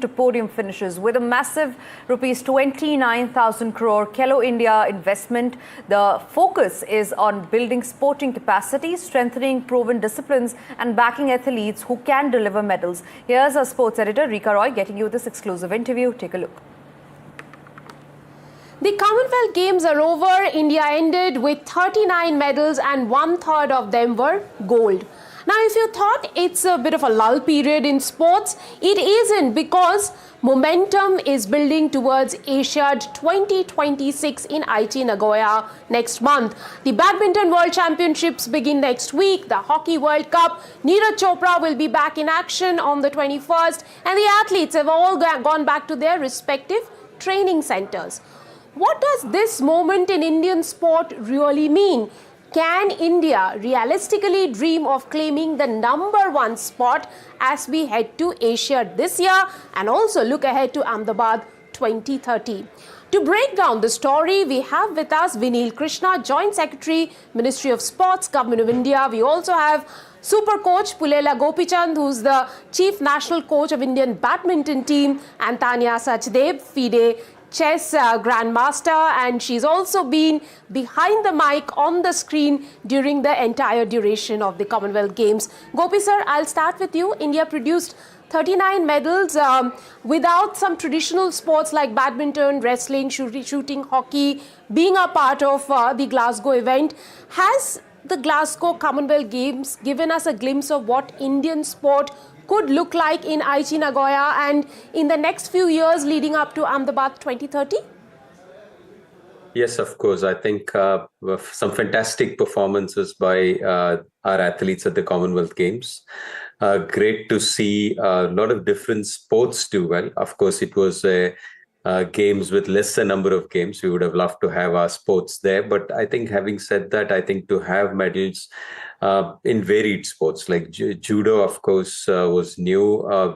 to podium finishes with a massive rupees 29,000 crore Khelo India investment. The focus is on building sporting capacity, strengthening proven disciplines and backing athletes who can deliver medals. Here's our sports editor Rika Roy getting you this exclusive interview. Take a look. The Commonwealth Games are over. India ended with 39 medals and 1/3 of them were gold. Now, if you thought it's a bit of a lull period in sports, it isn't, because momentum is building towards Asiad 2026 in Aichi, Nagoya next month. The Badminton World Championships begin next week. The Hockey World Cup, Neeraj Chopra will be back in action on the 21st, and the athletes have all gone back to their respective training centers. What does this moment in Indian sport really mean? Can India realistically dream of claiming the #1 spot as we head to Asia this year and also look ahead to Ahmedabad 2030? To break down the story, we have with us Vinil Krishna, Joint Secretary, Ministry of Sports, Government of India. We also have Super Coach Pulela Gopichand, who's the Chief National Coach of Indian Badminton team, and Tanya Sachdev, FIDE chess grandmaster, and she's also been behind the mic on the screen during the entire duration of the Commonwealth Games. Gopi sir, I'll start with you. India produced 39 medals without some traditional sports like badminton, wrestling, shooting, hockey being a part of the Glasgow event. Has the Glasgow Commonwealth Games given us a glimpse of what Indian sport could look like in Aichi, Nagoya and in the next few years leading up to Ahmedabad 2030? Yes, of course. I think some fantastic performances by our athletes at the Commonwealth Games. Great to see a lot of different sports do well. Of course, it was games with lesser number of games. We would have loved to have our sports there. But I think, having said that, I think to have medals in varied sports like judo, of course, was new.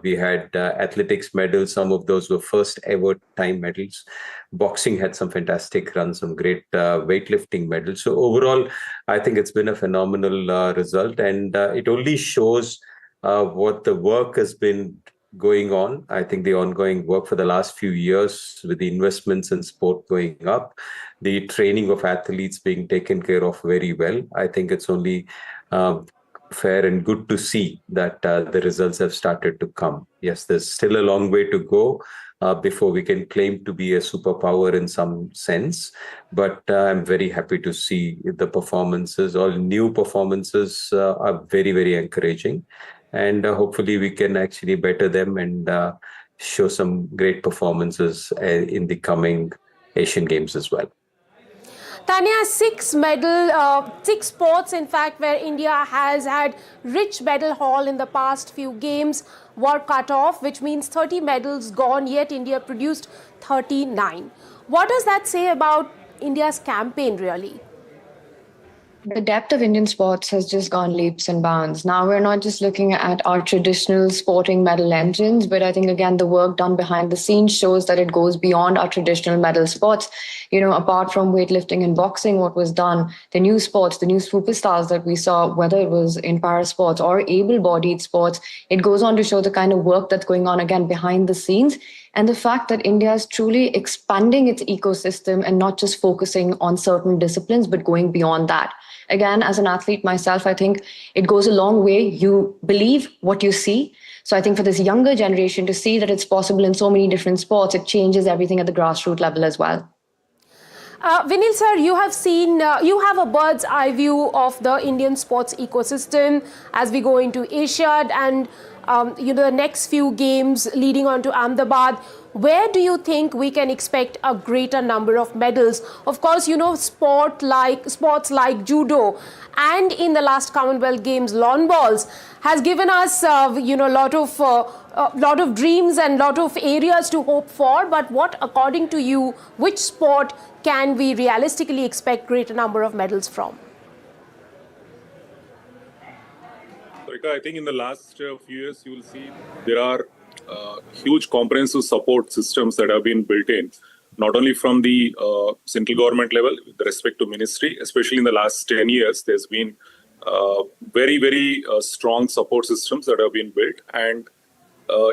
We had athletics medals. Some of those were first ever time medals. Boxing had some fantastic runs, some great weightlifting medals. So overall, I think it's been a phenomenal result, and it only shows what the work has been going on. I think the ongoing work for the last few years with the investments in sport going up, the training of athletes being taken care of very well. I think it's only fair and good to see that the results have started to come. Yes, there's still a long way to go before we can claim to be a superpower in some sense. But I'm very happy to see the performances. All new performances are very, very encouraging. And hopefully we can actually better them and show some great performances in the coming Asian Games as well. Tanya, 6 sports, in fact, where India has had rich medal haul in the past few games were cut off, which means 30 medals gone, yet India produced 39. What does that say about India's campaign, really? The depth of Indian sports has just gone leaps and bounds. Now we're not just looking at our traditional sporting medal engines, but I think, again, the work done behind the scenes shows that it goes beyond our traditional medal sports. You know, apart from weightlifting and boxing, what was done, the new sports, the new superstars that we saw, whether it was in para sports or able-bodied sports, it goes on to show the kind of work that's going on, again, behind the scenes. And the fact that India is truly expanding its ecosystem and not just focusing on certain disciplines, but going beyond that. Again, as an athlete myself, I think it goes a long way. You believe what you see. So I think for this younger generation to see that it's possible in so many different sports, it changes everything at the grassroots level as well. Vinil sir, you have seen, you have a bird's eye view of the Indian sports ecosystem as we go into Asia and the next few games leading on to Ahmedabad. Where do you think we can expect a greater number of medals? Of course, sports like judo and in the last Commonwealth Games, lawn bowls has given us, lot of dreams and lot of areas to hope for. But what, according to you, which sport can we realistically expect greater number of medals from? I think in the last few years, you will see there are huge comprehensive support systems that have been built in, not only from the central government level with respect to ministry, especially in the last 10 years, there's been very, very strong support systems that have been built. And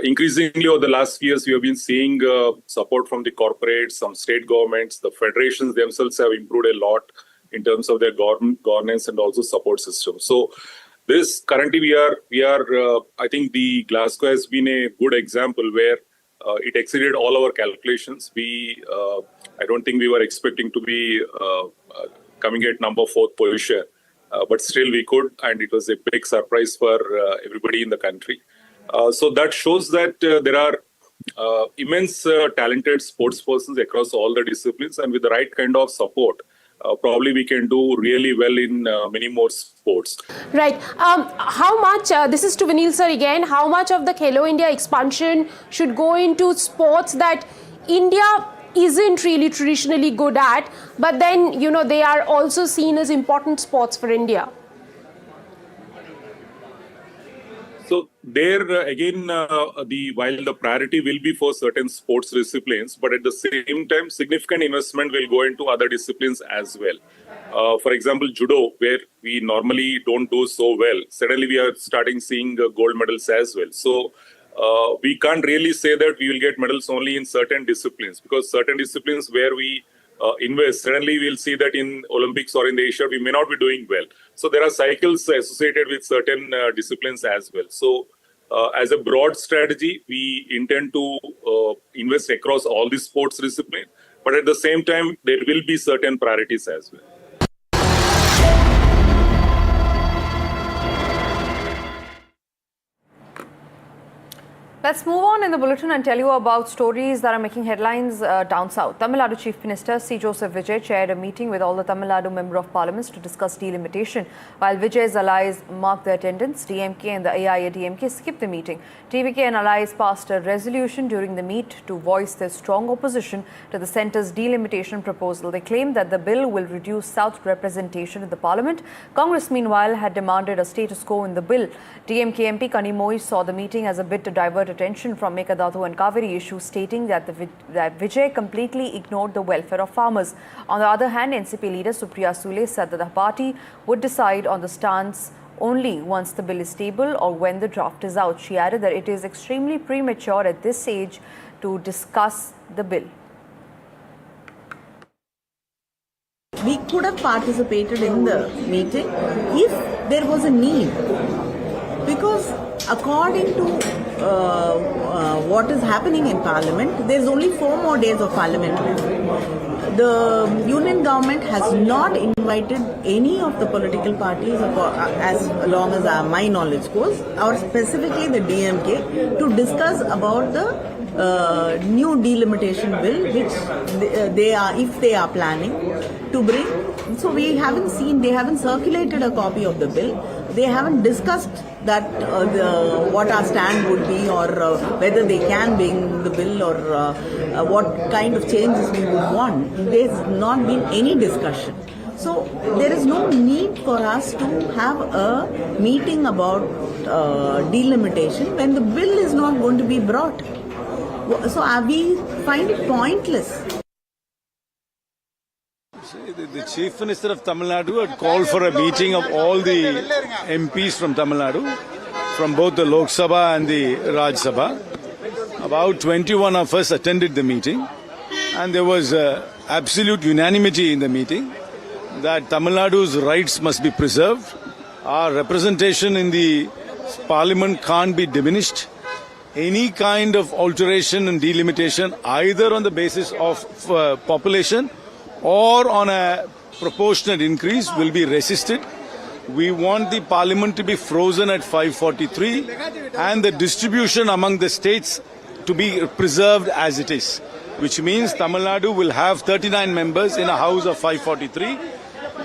increasingly over the last few years, we have been seeing support from the corporates, some state governments, the federations themselves have improved a lot in terms of their governance and also support system. So this currently we are I think the Glasgow has been a good example where it exceeded all our calculations. I don't think we were expecting to be coming at number 4th position, but still we could, and it was a big surprise for everybody in the country. So that shows that there are immense talented sports persons across all the disciplines, and with the right kind of support, probably we can do really well in many more sports. Right. How much, this is to Vinil sir again, how much of the Khelo India expansion should go into sports that India isn't really traditionally good at, but then, you know, they are also seen as important sports for India? So there again, while the priority will be for certain sports disciplines, but at the same time, significant investment will go into other disciplines as well. For example, judo, where we normally don't do so well, suddenly we are starting seeing gold medals as well. So we can't really say that we will get medals only in certain disciplines, because certain disciplines where we invest, suddenly we'll see that in Olympics or in the Asia, we may not be doing well. So there are cycles associated with certain disciplines as well. So as a broad strategy, we intend to invest across all the sports disciplines, but at the same time, there will be certain priorities as well. Let's move on in the bulletin and tell you about stories that are making headlines down south. Tamil Nadu Chief Minister C. Joseph Vijay chaired a meeting with all the Tamil Nadu Member of Parliaments to discuss delimitation. While Vijay's allies marked the attendance, DMK and the AIADMK skipped the meeting. TVK and allies passed a resolution during the meet to voice their strong opposition to the centre's delimitation proposal. They claimed that the bill will reduce South representation in the Parliament. Congress, meanwhile, had demanded a status quo in the bill. DMK MP Kanimoi saw the meeting as a bit to divert attention from Mekadatu and Kaveri issues, stating that Vijay completely ignored the welfare of farmers. On the other hand, NCP leader Supriya Sule said that the party would decide on the stance only once the bill is stable or when the draft is out. She added that it is extremely premature at this stage to discuss the bill. We could have participated in the meeting if there was a need, because according to what is happening in Parliament, there is only 4 more days of parliamentary. The union government has not invited any of the political parties, as long as my knowledge goes, or specifically the DMK, to discuss about the new delimitation bill, which if they are planning to bring. So we haven't seen, they haven't circulated a copy of the bill. They haven't discussed that what our stand would be, or whether they can bring the bill, or what kind of changes we would want. There's not been any discussion. So there is no need for us to have a meeting about delimitation when the bill is not going to be brought. So we find it pointless. The Chief Minister of Tamil Nadu had called for a meeting of all the MPs from Tamil Nadu, from both the Lok Sabha and the Raj Sabha. About 21 of us attended the meeting, and there was absolute unanimity in the meeting that Tamil Nadu's rights must be preserved. Our representation in the Parliament can't be diminished. Any kind of alteration and delimitation, either on the basis of population or on a proportionate increase, will be resisted. We want the Parliament to be frozen at 543 and the distribution among the states to be preserved as it is, which means Tamil Nadu will have 39 members in a house of 543.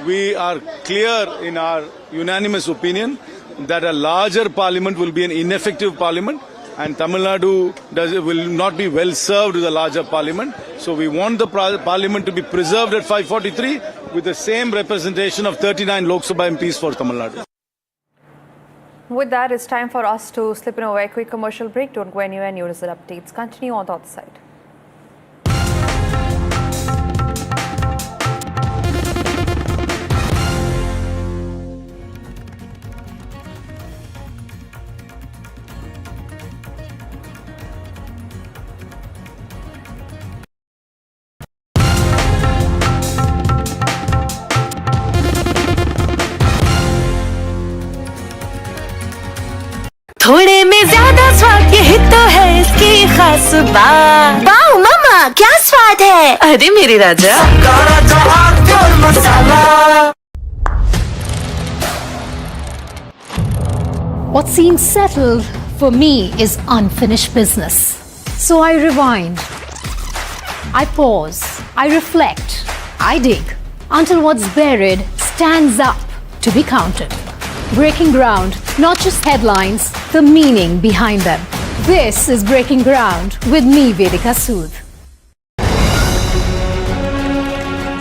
We are clear in our unanimous opinion that a larger Parliament will be an ineffective Parliament, and Tamil Nadu will not be well served with a larger Parliament. So we want the Parliament to be preserved at 543 with the same representation of 39 Lok Sabha MPs for Tamil Nadu. With that, it's time for us to slip in a very quick commercial break. Don't go anywhere. News and updates continue on the other side. सुबह। Wow मामा, क्या स्वाद है? अरे मेरे राजा। What seems settled for me is unfinished business. So I rewind, I pause, I reflect, I dig until what's buried stands up to be counted. Breaking ground, not just headlines, the meaning behind them. This is Breaking Ground with me, Vedika Sood.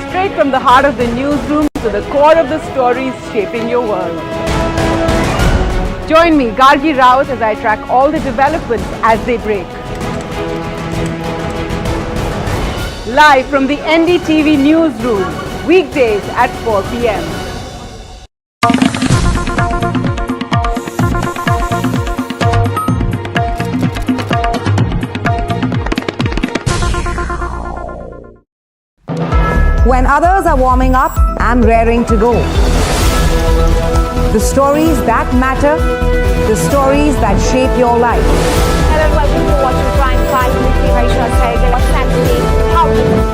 Straight from the heart of the newsroom to the core of the stories shaping your world. Join me, Gargi Raut, as I track all the developments as they break. Live from the NDTV newsroom, weekdays at 4 p.m. When others are warming up, I'm raring to go. The stories that matter, the stories that shape your life. Hello and welcome to watching Prime 5 with me, Raisha Sehgal. What's happening? How?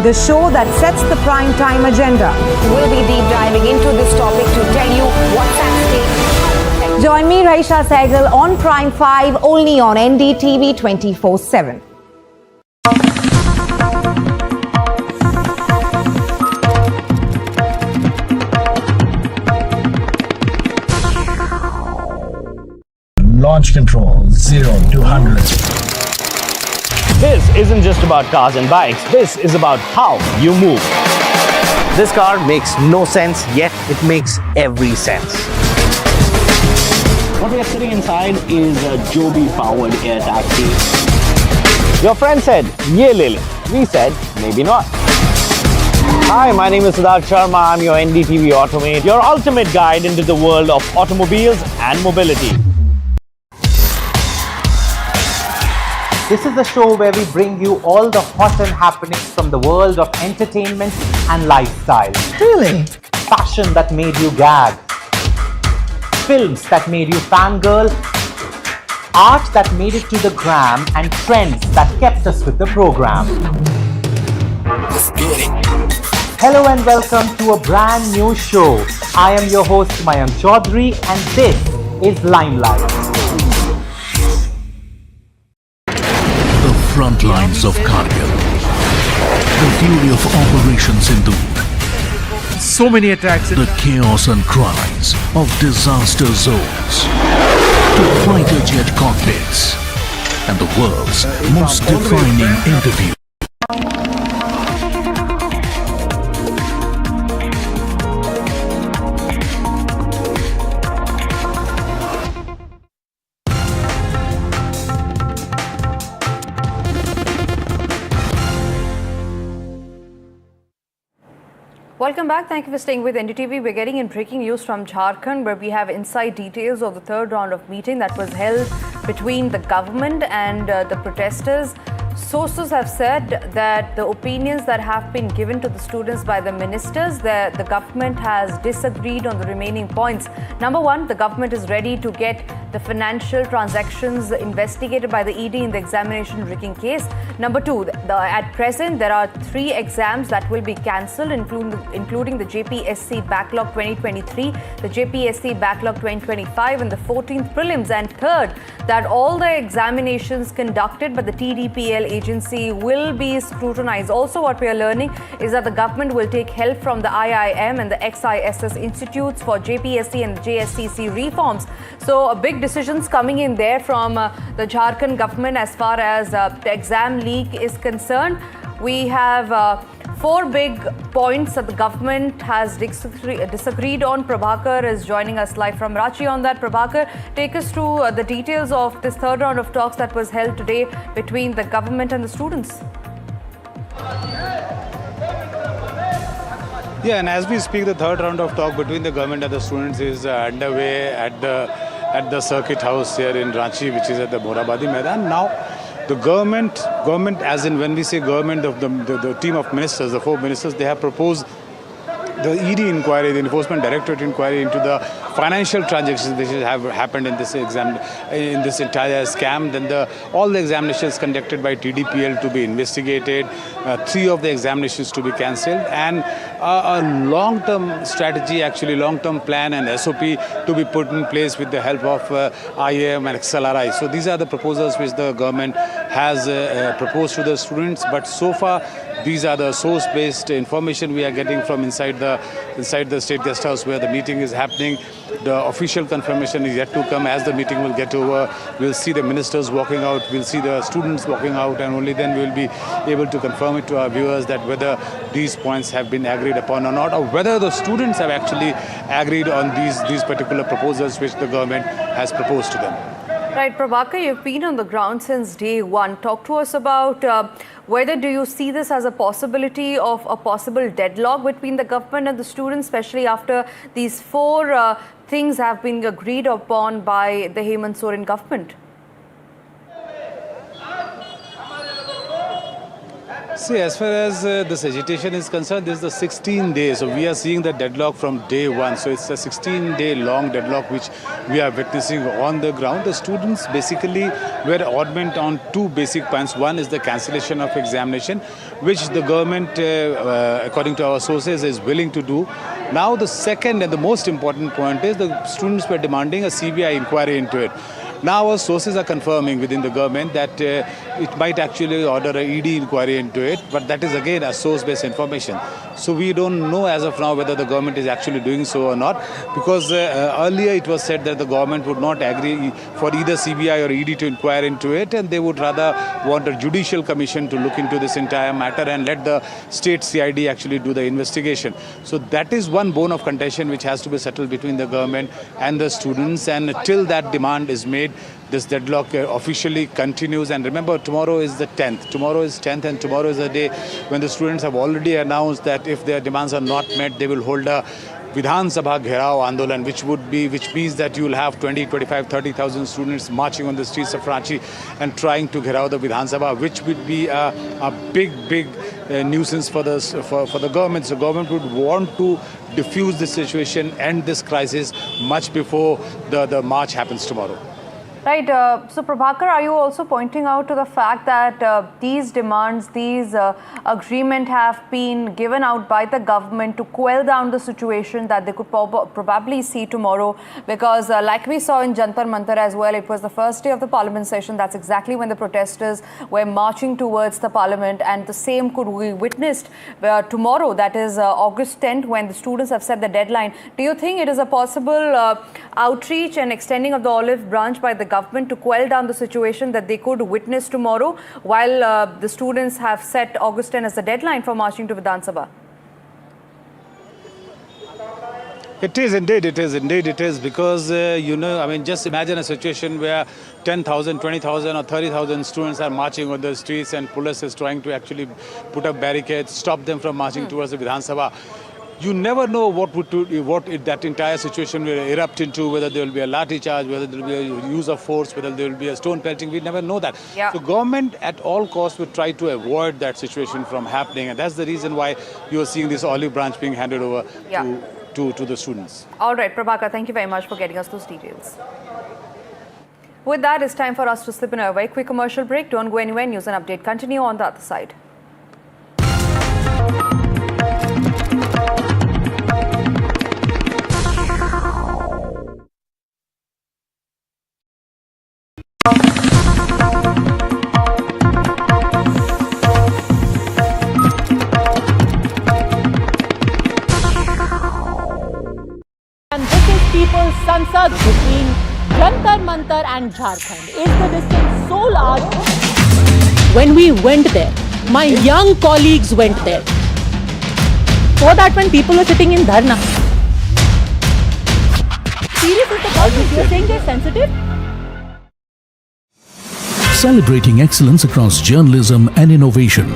The show that sets the prime time agenda. We'll be deep diving into this topic to tell you what's at stake. Join me, Raisha Sehgal, on Prime 5, only on NDTV 24/7. Launch control 0 to 100. This isn't just about cars and bikes. This is about how you move. This car makes no sense, yet it makes every sense. What we are sitting inside is a Joby-powered air taxi. Your friend said, "Ye le le." We said, maybe not. Hi, my name is Siddharth Sharma. I'm your NDTV Automate, your ultimate guide into the world of automobiles and mobility. This is the show where we bring you all the hot and happenings from the world of entertainment and lifestyle. Really? Fashion that made you gag. Films that made you fangirl. Art that made it to the gram, and trends that kept us with the program. Hello and welcome to a brand new show. I am your host Mayank Chaudhary and this is Limelight. The front lines of Kargil. The fury of Operation Sindoor. So many attacks. The chaos and cries of disaster zones. To fighter jet cockpits. And the world's most defining interview. Welcome back. Thank you for staying with NDTV. We're getting in breaking news from Jharkhand, where we have inside details of the third round of meeting that was held between the government and the protesters. Sources have said that the opinions that have been given to the students by the ministers, that the government has disagreed on the remaining points. Number one, the government is ready to get the financial transactions investigated by the ED in the examination rigging case. Number two, at present, there are 3 exams that will be cancelled, including the JPSC Backlog 2023, the JPSC Backlog 2025, and the 14th prelims. And third, that all the examinations conducted by the TDPL agency will be scrutinized. Also, what we are learning is that the government will take help from the IIM and the XISS institutes for JPSC and JSCC reforms. So, big decisions coming in there from the Jharkhand government as far as the exam leak is concerned. We have 4 big points that the government has disagreed on. Prabhakar is joining us live from Ranchi on that. Prabhakar, take us through the details of this third round of talks that was held today between the government and the students. Yeah, and as we speak, the third round of talk between the government and the students is underway at the circuit house here in Ranchi, which is at the Morabadi Maidan. Now, the government, as in when we say government, the team of ministers, the 4 ministers, they have proposed the ED inquiry, the Enforcement Directorate inquiry into the financial transactions which have happened in this exam, in this entire scam. Then all the examinations conducted by TDPL to be investigated, 3 of the examinations to be cancelled, and a long-term strategy, actually long-term plan and SOP to be put in place with the help of IAM and XLRI. So these are the proposals which the government has proposed to the students, but so far these are the source-based information we are getting from inside the State Guest House where the meeting is happening. The official confirmation is yet to come. As the meeting will get over, we'll see the ministers walking out, we'll see the students walking out, and only then we'll be able to confirm it to our viewers that whether these points have been agreed upon or not, or whether the students have actually agreed on these particular proposals which the government has proposed to them. Right, Prabhakar, you've been on the ground since day one. Talk to us about whether do you see this as a possibility of a possible deadlock between the government and the students, especially after these 4 things have been agreed upon by the Hemant Soren government? See, as far as this agitation is concerned, this is the 16 days. So we are seeing the deadlock from day one. So it's a 16-day long deadlock which we are witnessing on the ground. The students basically were adamant on 2 basic points. One is the cancellation of examination, which the government, according to our sources, is willing to do. Now the second and the most important point is the students were demanding a CBI inquiry into it. Now our sources are confirming within the government that it might actually order a ED inquiry into it, but that is again a source-based information. So we don't know as of now whether the government is actually doing so or not, because earlier it was said that the government would not agree for either CBI or ED to inquire into it, and they would rather want a judicial commission to look into this entire matter and let the state CID actually do the investigation. So that is one bone of contention which has to be settled between the government and the students, and till that demand is made, this deadlock officially continues. And remember, tomorrow is the 10th. Tomorrow is 10th, and tomorrow is the day when the students have already announced that if their demands are not met, they will hold a Vidhan Sabha Gherao Andolan, which means that you will have 20, 25, 30,000 students marching on the streets of Ranchi and trying to Gherao the Vidhan Sabha, which would be a big nuisance for the government. So government would want to diffuse this situation, end this crisis much before the march happens tomorrow. Right. So, Prabhakar, are you also pointing out to the fact that these demands, these agreement have been given out by the government to quell down the situation that they could probably see tomorrow? Because like we saw in Jantar Mantar as well, it was the first day of the parliament session. That's exactly when the protesters were marching towards the parliament, and the same could be witnessed tomorrow, that is August 10th, when the students have set the deadline. Do you think it is a possible outreach and extending of the olive branch by the government to quell down the situation that they could witness tomorrow, while the students have set August 10 as the deadline for marching to Vidhan Sabha? It is indeed, because, just imagine a situation where 10,000, 20,000 or 30,000 students are marching on the streets and police is trying to actually put up barricades, stop them from marching towards the Vidhan Sabha. You never know what that entire situation will erupt into, whether there will be a lathi charge, whether there will be a use of force, whether there will be a stone pelting. We never know that. Yeah. So government at all costs would try to avoid that situation from happening. And that's the reason why you are seeing this olive branch being handed over to the students. All right, Prabhakar, thank you very much for getting us those details. With that, it's time for us to slip in a very quick commercial break. Don't go anywhere. News and update continue on the other side. And this is People's Sansad between Jantar Mantar and Jharkhand. Is the distance so large? When we went there, my young colleagues went there. For that, when people were sitting in dharna. Serious is the problem. You're saying they're sensitive? Celebrating excellence across journalism and innovation,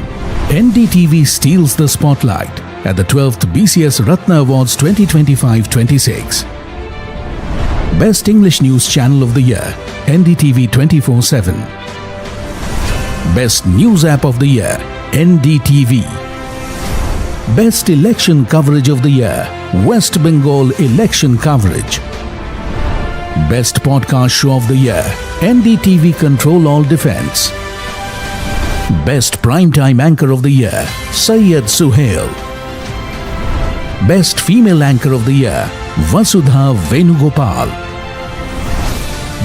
NDTV steals the spotlight at the 12th BCS Ratna Awards 2025-26. Best English News Channel of the Year, NDTV 24/7. Best News App of the Year, NDTV. Best Election Coverage of the Year, West Bengal Election Coverage, Best Podcast Show of the Year, NDTV Control All Defense. Best Primetime Anchor of the Year, Syed Suhail. Best Female Anchor of the Year, Vasudha Venugopal.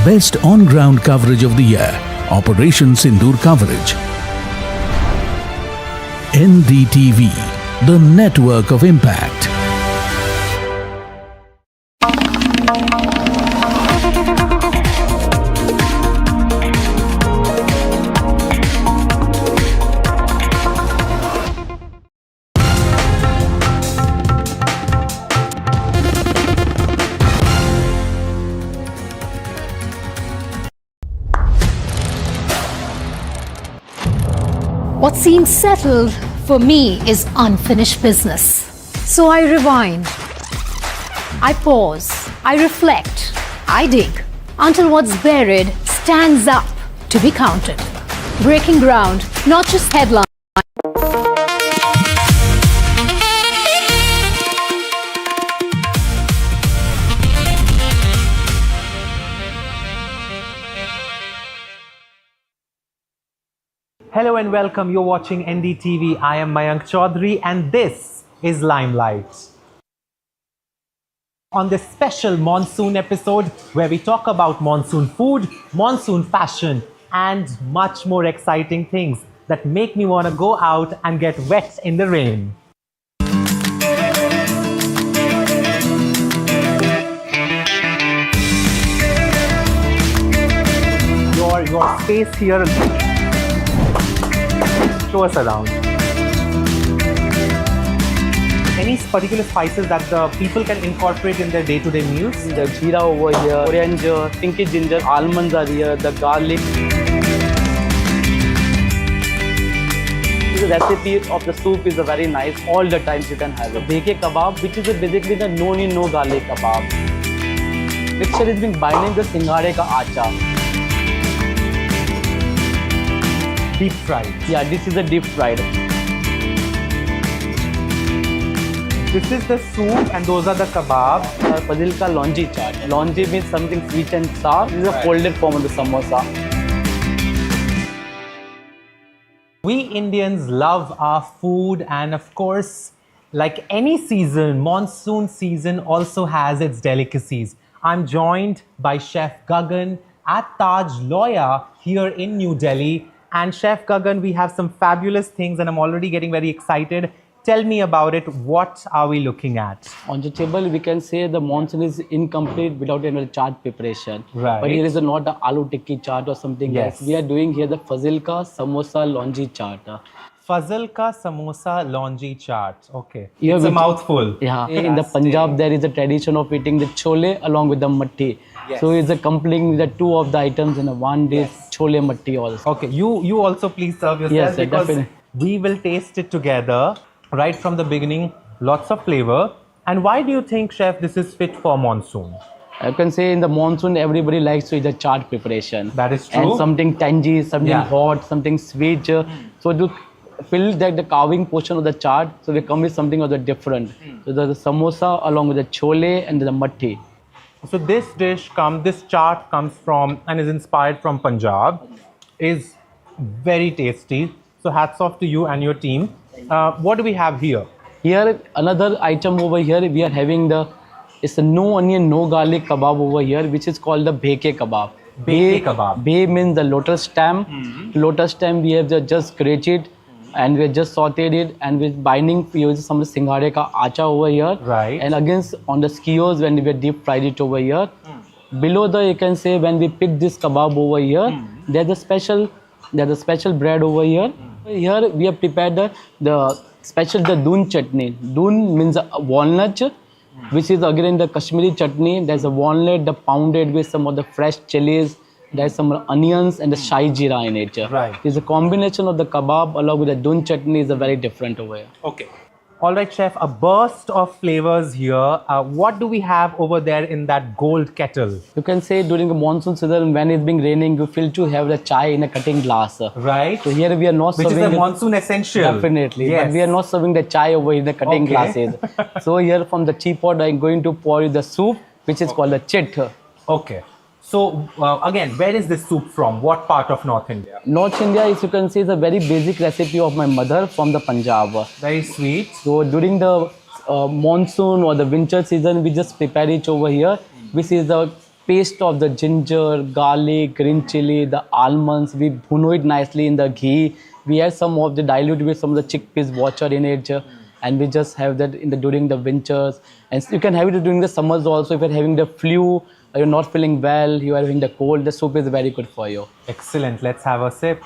Best On-Ground Coverage of the Year, Operation Sindoor Coverage. NDTV, the network of impact. What seems settled for me is unfinished business. So I rewind. I pause. I reflect. I dig until what's buried stands up to be counted. Breaking ground, not just headlines. Hello and welcome. You're watching NDTV. I am Mayank Chaudhary and this is Limelight. On this special monsoon episode where we talk about monsoon food, monsoon fashion and much more exciting things that make me want to go out and get wet in the rain. Your space here. Show us around. Any particular spices that the people can incorporate in their day-to-day meals? The jeera over here, orange, pinky ginger, almonds are here, the garlic. The recipe of the soup is a very nice. All the times you can have it. Bheke kebab, which is basically the no garlic kebab. Mixture is being binding the singhare ka acha. Deep fried. Yeah, this is a deep fried. This is the soup and those are the kebab. Fazil ka longi chaat. Longi means something sweet and sour. This is a folded form of the samosa. We Indians love our food and of course, like any season, monsoon season also has its delicacies. I'm joined by Chef Gagan at Taj Loya here in New Delhi. And Chef Gagan, we have some fabulous things and I'm already getting very excited. Tell me about it. What are we looking at? On the table, we can say the monsoon is incomplete without any chaat preparation. Right. But here is not the aloo tikki chaat or something else. We are doing here the fazil ka samosa longi chaat. Fazil ka samosa longi chaat. Okay. Here it's a mouthful. Yeah. In the Punjab, there is a tradition of eating the chole along with the matti. Yes. So it's a completing the two of the items in a one dish, chole matti also. Okay, you also please serve yourself. Yes, because definitely. We will taste it together right from the beginning. Lots of flavor. And why do you think, Chef, this is fit for monsoon? I can say in the monsoon, everybody likes to eat the chaat preparation. That is true. And something tangy, something hot, something sweet. So to fill the carving portion of the chaat, so we come with something of the different. So there's the samosa along with the chole and the matti. So this chaat comes from and is inspired from Punjab, is very tasty. So hats off to you and your team. What do we have here? Here, another item over here, we are having it's a no onion, no garlic kebab over here, which is called the bheke kebab. Bheke kebab. Bhe means the lotus stem. Lotus stem, we have just grated and we just sauteed it and with binding we use some singhare ka acha over here. Right. And against on the skewers when we deep fried it over here. Below you can say when we pick this kebab over here, there's a special bread over here. Here we have prepared the special doon chutney. Doon means walnut, which is again the Kashmiri chutney. There's a walnut pounded with some of the fresh chilies. There's some onions and the shai jeera in it. Right. It's a combination of the kebab along with the doon chutney is a very different over here. Okay. All right, Chef, a burst of flavors here. What do we have over there in that gold kettle? You can say during the monsoon season when it's been raining, you feel to have the chai in a cutting glass. Right. So here we are not serving... Which is a monsoon essential. Definitely. Yes. But we are not serving the chai over in the cutting glasses. So here from the teapot, I'm going to pour you the soup, which is called the chit. Okay. So again, where is this soup from? What part of North India? North India, as you can see, is a very basic recipe of my mother from the Punjab. Very sweet. So during the monsoon or the winter season, we just prepare it over here, which is the paste of the ginger, garlic, green chili, the almonds. We bhuno it nicely in the ghee. We add some of the dilute with some of the chickpeas water in it, and we just have that during the winters. And you can have it during the summers also. If you're having the flu, you're not feeling well, you are having the cold, the soup is very good for you. Excellent. Let's have a sip.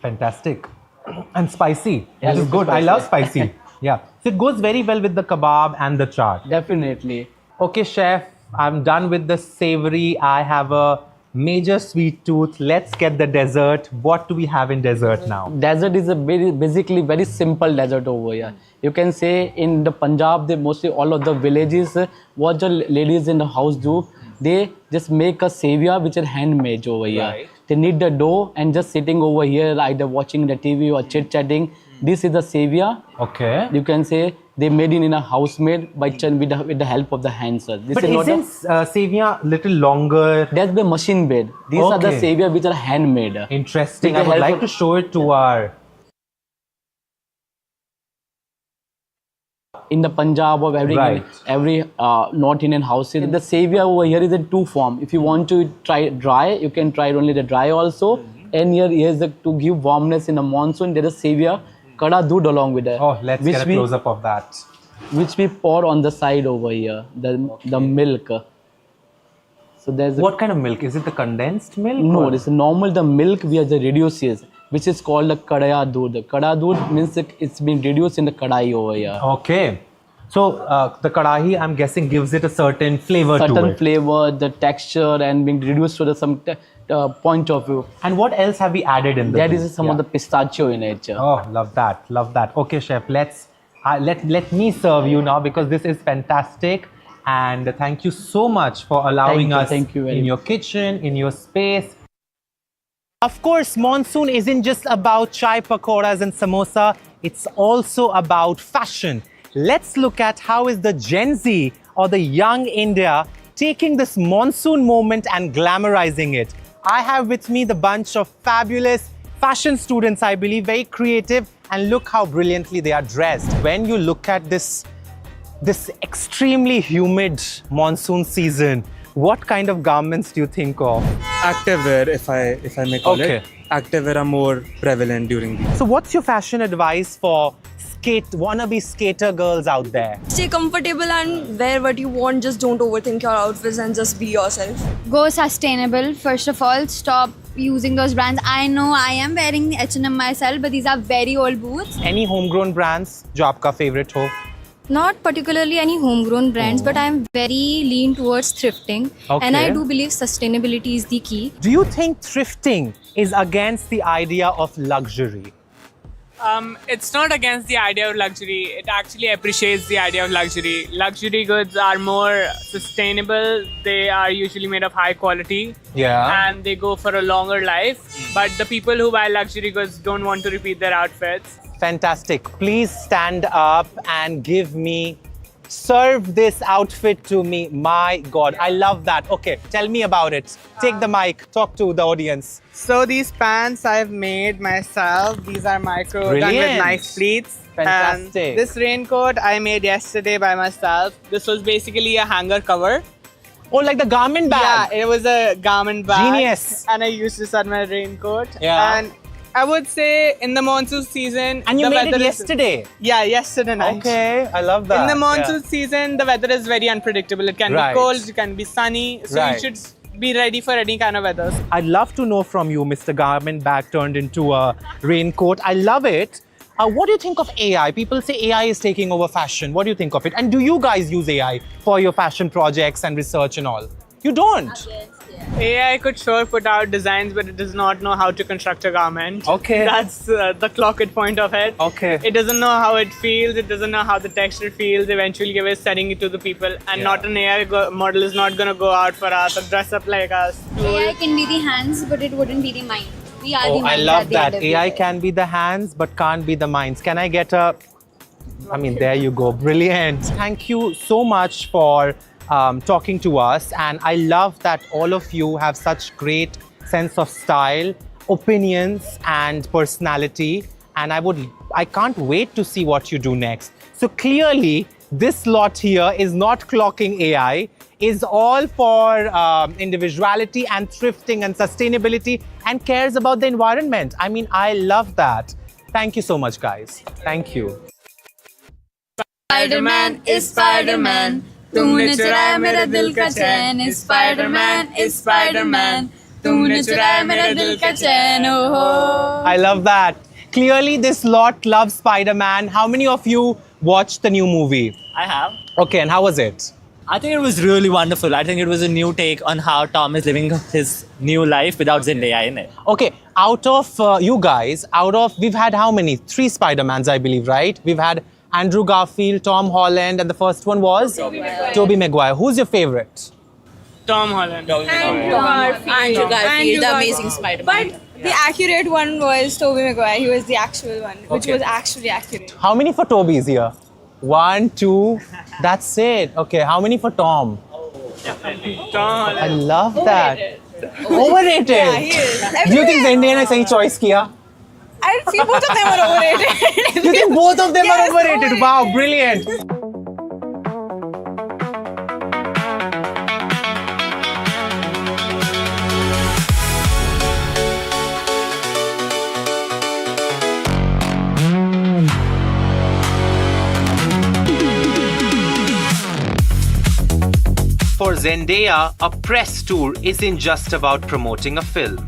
Fantastic. And spicy. Yeah, This is good. I spicy. love spicy. Yeah. So it goes very well with the kebab and the chaat. Definitely. Okay, chef, I'm done with the savory. I have a major sweet tooth. Let's get the dessert. What do we have in dessert now? Dessert is a basically very simple dessert over here. You can say in the Punjab, they mostly all of the villages, what the ladies in the house do, they just make a sevia which is handmade over here. Right. They knead the dough and just sitting over here either watching the TV or chit-chatting. This is the sevia. Okay. You can say they made it in a house-made with the help of the hands. This But is isn't sevia little longer? That's the machine-made. These are the sevia which are handmade. Interesting. With I the would help like of- to show it to our... In the Punjab or every North Indian houses, the sevia over here is in two form. If you want to try it dry, you can try it only the dry also. And here is to give warmness in the monsoon. There is sevia, kada doodh along with it. Oh, let's get a close up of that. Which we pour on the side over here, the milk. So there's what kind of milk? Is it the condensed milk? No, or? it's normal the milk we have the reduces, which is called the kadaya doodh. Kada doodh means it's been reduced in the kadai over here. Okay. So the kadahi, I'm guessing, gives it a certain flavor to it. Certain flavor, the texture, and being reduced to some point of view. And what else have we added in There is some of the pistachio in it. Oh, love that, love that. Okay, chef, let me serve you now because this is fantastic. And thank you so much for allowing us Thank you in your kitchen, in your space. Of course, monsoon isn't just about chai pakoras and samosa. It's also about fashion. Let's look at how is the Gen Z or the young India taking this monsoon moment and glamorizing it. I have with me the bunch of fabulous fashion students, I believe, very creative, and look how brilliantly they are dressed. When you look at this extremely humid monsoon season, what kind of garments do you think of? Activewear, if I may call it. Activewear are more prevalent during these. So what's your fashion advice for wannabe skater girls out there? Stay comfortable and wear what you want. Just don't overthink your outfits and just be yourself. Go sustainable. First of all, stop using those brands. I know I am wearing H&M myself, but these are very old boots. Any homegrown brands जो आपका favorite हो? Not particularly any homegrown brands, but I am very lean towards thrifting. Okay. And I do believe sustainability is the key. Do you think thrifting is against the idea of luxury? It's not against the idea of luxury. It actually appreciates the idea of luxury. Luxury goods are more sustainable. They are usually made of high quality. Yeah. And they go for a longer life. But the people who buy luxury goods don't want to repeat their outfits. Fantastic. Please stand up and serve this outfit to me. My God, I love that. Okay, tell me about it. Take the mic, talk to the audience. So these pants I've made myself. These are micro done with nice pleats. Fantastic. And this raincoat I made yesterday by myself. This was basically a hanger cover. Oh, like the garment bag? Yeah, it was a garment bag. Genius. And I used this on my raincoat. Yeah. And I would say in the monsoon season... And you the made it weather yesterday? Yeah, yesterday night. Okay, I love that. In the monsoon season, the weather is very unpredictable. It can be cold, it can be sunny. So you should be ready for any kind of weather. I'd love to know from you, Mr. Garment Bag turned into a raincoat. I love it. What do you think of AI? People say AI is taking over fashion. What do you think of it? And do you guys use AI for your fashion projects and research and all? You don't? AI could sure put out designs, but it does not know how to construct a garment. Okay. That's the clocked point of it. Okay. It doesn't know how it feels. It doesn't know how the texture feels. Eventually, we're selling it to the people. And not an AI model is not going to go out for us or dress up like us. AI can be the hands, but it wouldn't be the mind. We are the mind. I love that. AI can be the hands, but can't be the minds. Can I get a I mean, there you go. Brilliant. Thank you so much for talking to us. And I love that all of you have such great sense of style, opinions, and personality. And I can't wait to see what you do next. So clearly, this lot here is not clocking AI, is all for individuality and thrifting and sustainability and cares about the environment. I mean, I love that. Thank you so much, guys. Thank you. Spider-Man is Spider-Man. तूने चुराया मेरा दिल का चैन. Is Spider-Man is Spider-Man. तूने चुराया मेरा दिल का चैन. Oh. I love that. Clearly, this lot loves Spider-Man. How many of you watched the new movie? I have. Okay, and how was it? I think it was really wonderful. I think it was a new take on how Tom is living his new life without Zendaya in it. Okay, out of you guys, we've had how many? 3 Spider-Mans, I believe, right? We've had Andrew Garfield, Tom Holland, and the first one was? Tobey Maguire. Who's your favorite? Tom Holland. Andrew Garfield, the amazing Spider-Man. But the accurate one was Tobey Maguire. He was the actual one, which was actually accurate. How many for Toby's here? 1, 2, that's it. Okay, how many for Tom? Tom I love that. Overrated? Yeah, he is. Do you think Zendaya ने सही choice किया? I feel both of them are overrated. You think both of them are overrated? Wow, brilliant. For Zendaya, a press tour isn't just about promoting a film.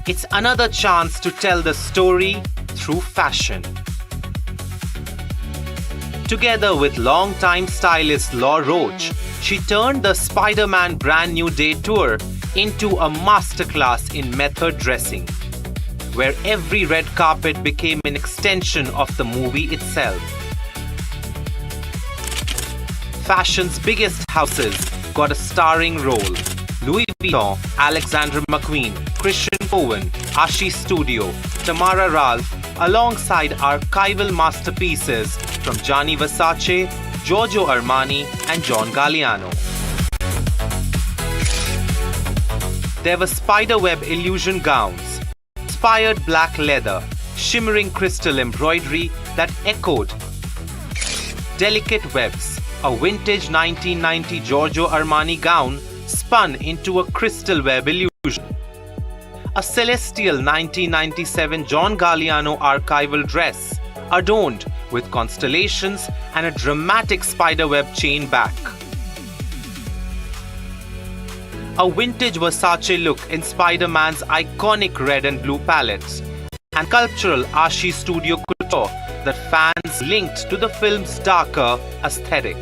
It's another chance to tell the story through fashion. Together with longtime stylist Law Roach, she turned the Spider-Man Brand New Day tour into a masterclass in method dressing, where every red carpet became an extension of the movie itself. Fashion's biggest houses got a starring role. Louis Vuitton, Alexander McQueen, Christian Cowan, Ashish Studio, Tamara Ralph, alongside archival masterpieces from Gianni Versace, Giorgio Armani, and John Galliano. There were spiderweb illusion gowns, inspired black leather, shimmering crystal embroidery that echoed delicate webs. A vintage 1990 Giorgio Armani gown spun into a crystal web illusion. A celestial 1997 John Galliano archival dress, adorned with constellations and a dramatic spiderweb chain back. A vintage Versace look in Spider-Man's iconic red and blue palette, and sculptural Ashish Studio couture that fans linked to the film's darker aesthetic.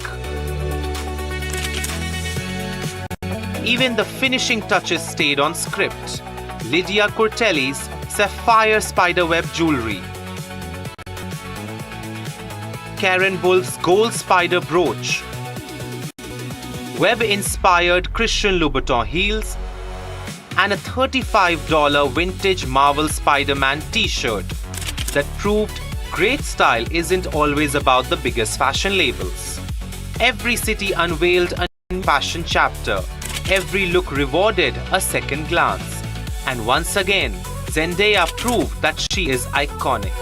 Even the finishing touches stayed on script. Lydia Cortelli's sapphire spiderweb jewelry, Karen Bull's gold spider brooch, web-inspired Christian Louboutin heels, and a $35 vintage Marvel Spider-Man t-shirt that proved great style isn't always about the biggest fashion labels. Every city unveiled a new fashion chapter. Every look rewarded a second glance. And once again, Zendaya proved that she is iconic.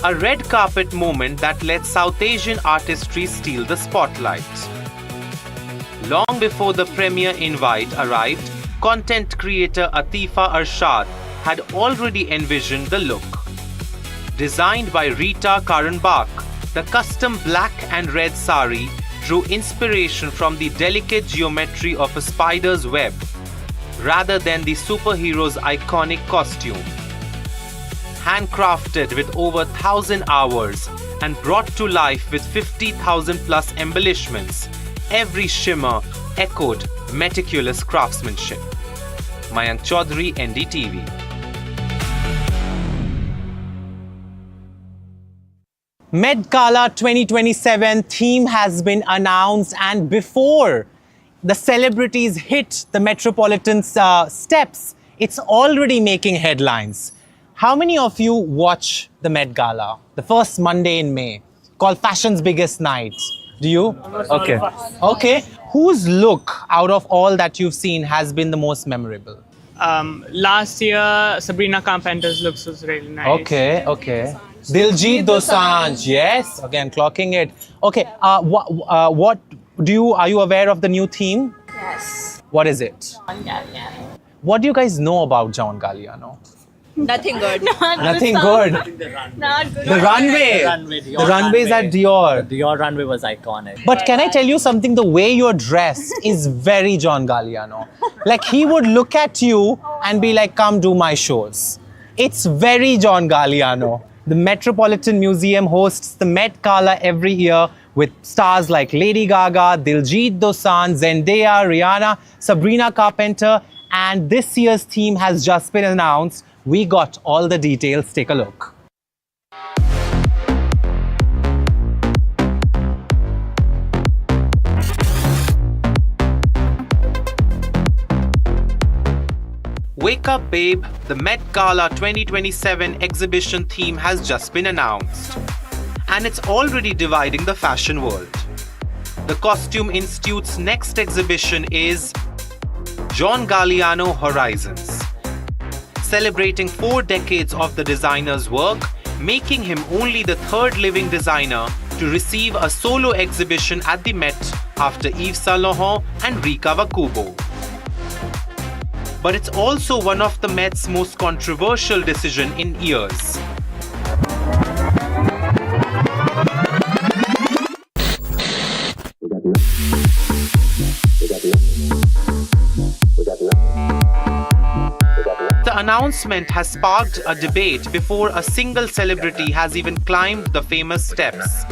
A red carpet moment that let South Asian artistry steal the spotlight. Long before the premiere invite arrived, content creator Atifa Arshad had already envisioned the look. Designed by Rita Karanbach, the custom black and red sari drew inspiration from the delicate geometry of a spider's web, rather than the superhero's iconic costume. Handcrafted with over 1,000 hours and brought to life with 50,000 plus embellishments, every shimmer echoed meticulous craftsmanship. Mayank Chaudhary, NDTV. Met Gala 2027 theme has been announced, and before the celebrities hit the Metropolitan steps, it's already making headlines. How many of you watch the Met Gala, the first Monday in May, called Fashion's Biggest Night? Do you? Okay. Okay. Whose look out of all that you've seen has been the most memorable? Last year, Sabrina Carpenter's looks was really nice. Okay, okay. Diljit Dosanjh, yes. Again, clocking it. Okay. What do you? Are you aware of the new theme? Yes. What is it? John Galliano. What do you guys know about John Galliano? Nothing good. Nothing good. Not good. The runway. The runways at Dior. The Dior runway was iconic. But can I tell you something? The way you're dressed is very John Galliano. Like he would look at you and be like, come do my shows. It's very John Galliano. The Metropolitan Museum hosts the Met Gala every year with stars like Lady Gaga, Diljit Dosanjh, Zendaya, Rihanna, Sabrina Carpenter. And this year's theme has just been announced. We got all the details. Take a look. Wake up, babe. The Met Gala 2027 exhibition theme has just been announced. And it's already dividing the fashion world. The Costume Institute's next exhibition is John Galliano Horizons, celebrating 4 decades of the designer's work, making him only the 3rd living designer to receive a solo exhibition at the Met after Yves Saint Laurent and Rika Wakubo. But it's also one of the Met's most controversial decisions in years. The announcement has sparked a debate before a single celebrity has even climbed the famous steps.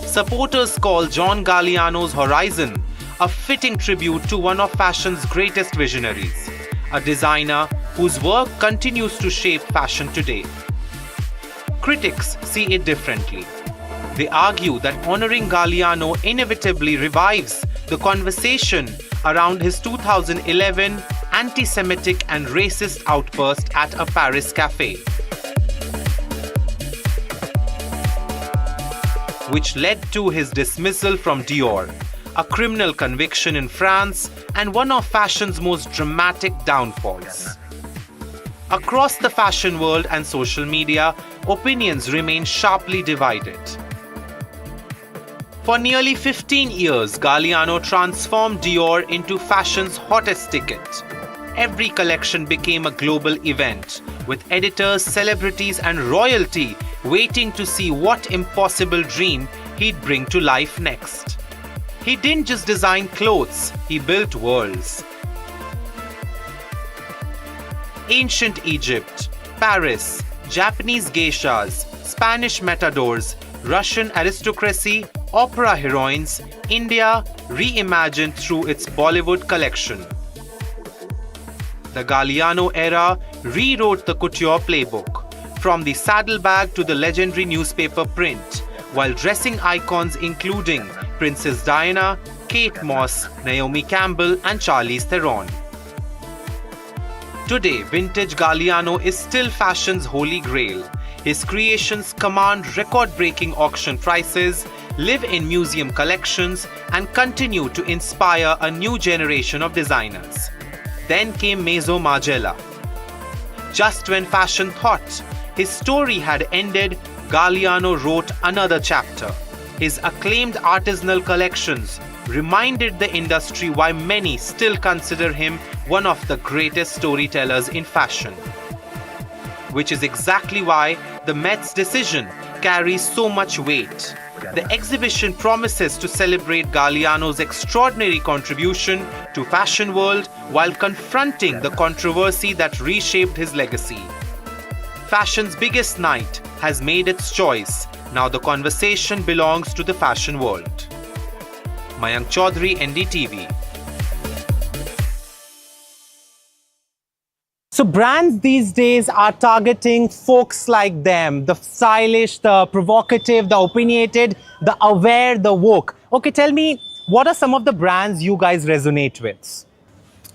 Supporters call John Galliano's Horizon a fitting tribute to one of fashion's greatest visionaries, a designer whose work continues to shape fashion today. Critics see it differently. They argue that honoring Galliano inevitably revives the conversation around his 2011 anti-Semitic and racist outburst at a Paris cafe, which led to his dismissal from Dior, a criminal conviction in France, and one of fashion's most dramatic downfalls. Across the fashion world and social media, opinions remain sharply divided. For nearly 15 years, Galliano transformed Dior into fashion's hottest ticket. Every collection became a global event, with editors, celebrities, and royalty waiting to see what impossible dream he'd bring to life next. He didn't just design clothes, he built worlds. Ancient Egypt, Paris, Japanese geishas, Spanish matadors, Russian aristocracy, opera heroines, India reimagined through its Bollywood collection. The Galliano era rewrote the couture playbook, from the saddlebag to the legendary newspaper print, while dressing icons including Princess Diana, Kate Moss, Naomi Campbell, and Charlize Theron. Today, vintage Galliano is still fashion's holy grail. His creations command record-breaking auction prices, live in museum collections, and continue to inspire a new generation of designers. Then came Mezzo Margiela. Just when fashion thought his story had ended, Galliano wrote another chapter. His acclaimed artisanal collections reminded the industry why many still consider him one of the greatest storytellers in fashion. Which is exactly why the Met's decision carries so much weight. The exhibition promises to celebrate Galliano's extraordinary contribution to fashion world while confronting the controversy that reshaped his legacy. Fashion's biggest night has made its choice. Now the conversation belongs to the fashion world. Mayank Chaudhary, NDTV. So brands these days are targeting folks like them, the stylish, the provocative, the opinionated, the aware, the woke. Okay, tell me, what are some of the brands you guys resonate with?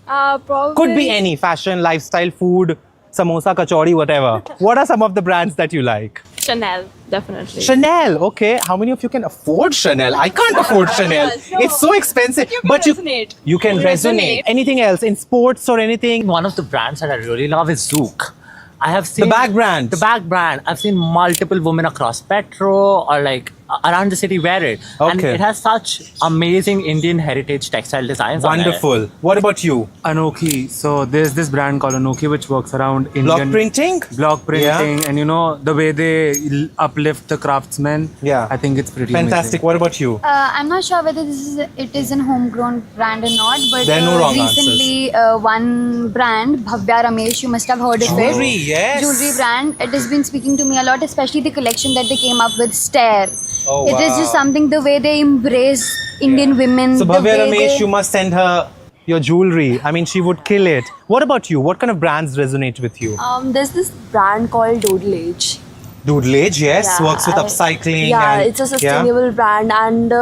Probably. Could be any fashion, lifestyle, food, samosa, kachori, whatever. What are some of the brands that you like? Chanel, definitely. Chanel, okay. How many of you can afford Chanel? I can't afford Chanel. It's so expensive. But you can resonate. Anything else in sports or anything? One of the brands that I really love is Zook. I have seen The bag brand. The bag brand. I've seen multiple women across Petro or like around the city wear it. And Okay. it has such amazing Indian heritage textile designs. on it. Wonderful. What about you? Anoki. So there's this brand called Anoki which works around Indian Block printing? block printing, and you know the way they uplift the craftsmen. Yeah. I think it's pretty Fantastic. amazing. What about you? I'm not sure whether it is a homegrown brand or not, but There are no wrong recently one brand, Bhavya Ramesh, you must have heard of Jewelry, it. yes. Jewelry brand. It has been speaking to me a lot, especially the collection that they came up with, Stare. Oh, It is wow. just something, the way they embrace Indian women. So the Bhavya way Ramesh, they- you must send her your jewelry. I mean, she would kill it. What about you? What kind of brands resonate with you? There's this brand called Doodle Age. Doodle Age, yes, Yeah, works with upcycling. Yeah, and, it's a sustainable brand, and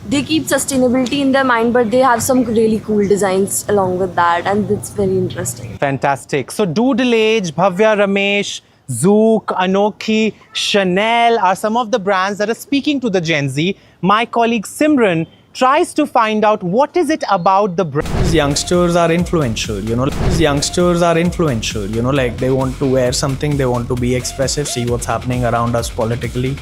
they keep sustainability in their mind, but they have some really cool designs along with that, and it's very interesting. Fantastic. So Doodle Age, Bhavya Ramesh, Zook, Anoki, Chanel are some of the brands that are speaking to the Gen Z. My colleague Simran tries to find out what is it about the brand. Youngsters are influential, youngsters are influential, like they want to wear something, they want to be expressive, see what's happening around us politically.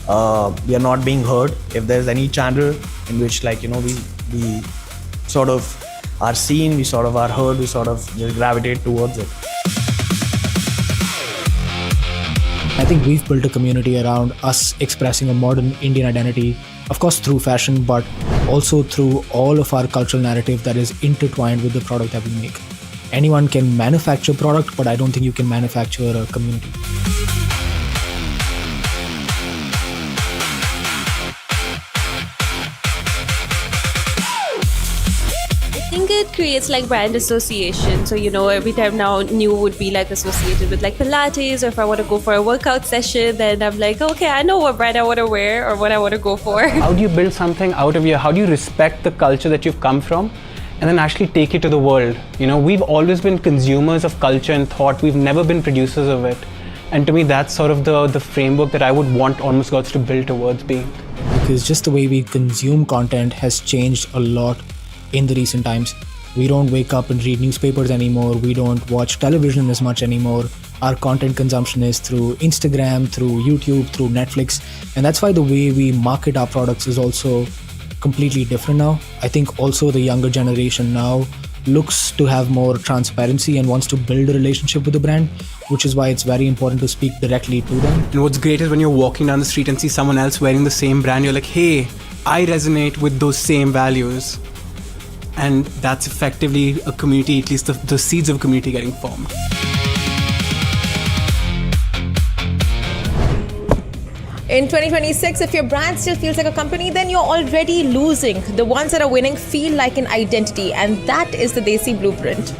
We are not being heard. If there's any channel in which we sort of are seen, we sort of are heard, we sort of just gravitate towards it. I think we've built a community around us expressing a modern Indian identity, of course through fashion, but also through all of our cultural narrative that is intertwined with the product that we make. Anyone can manufacture product, but I don't think you can manufacture a community. I think it creates like brand association. So, every time now new would be like associated with like Pilates, or if I want to go for a workout session, then I'm like, okay, I know what brand I want to wear or what I want to go for. How do you build something out of how do you respect the culture that you've come from and then actually take it to the world? We've always been consumers of culture and thought. We've never been producers of it. And to me, that's sort of the framework that I would want Almost Gods to build towards being. Because just the way we consume content has changed a lot in the recent times. We don't wake up and read newspapers anymore. We don't watch television as much anymore. Our content consumption is through Instagram, through YouTube, through Netflix. And that's why the way we market our products is also completely different now. I think also the younger generation now looks to have more transparency and wants to build a relationship with the brand, which is why it's very important to speak directly to them. And what's great is when you're walking down the street and see someone else wearing the same brand, you're like, hey, I resonate with those same values. And that's effectively a community, at least the seeds of a community getting formed. In 2026, if your brand still feels like a company, then you're already losing. The ones that are winning feel like an identity, and that is the Desi blueprint.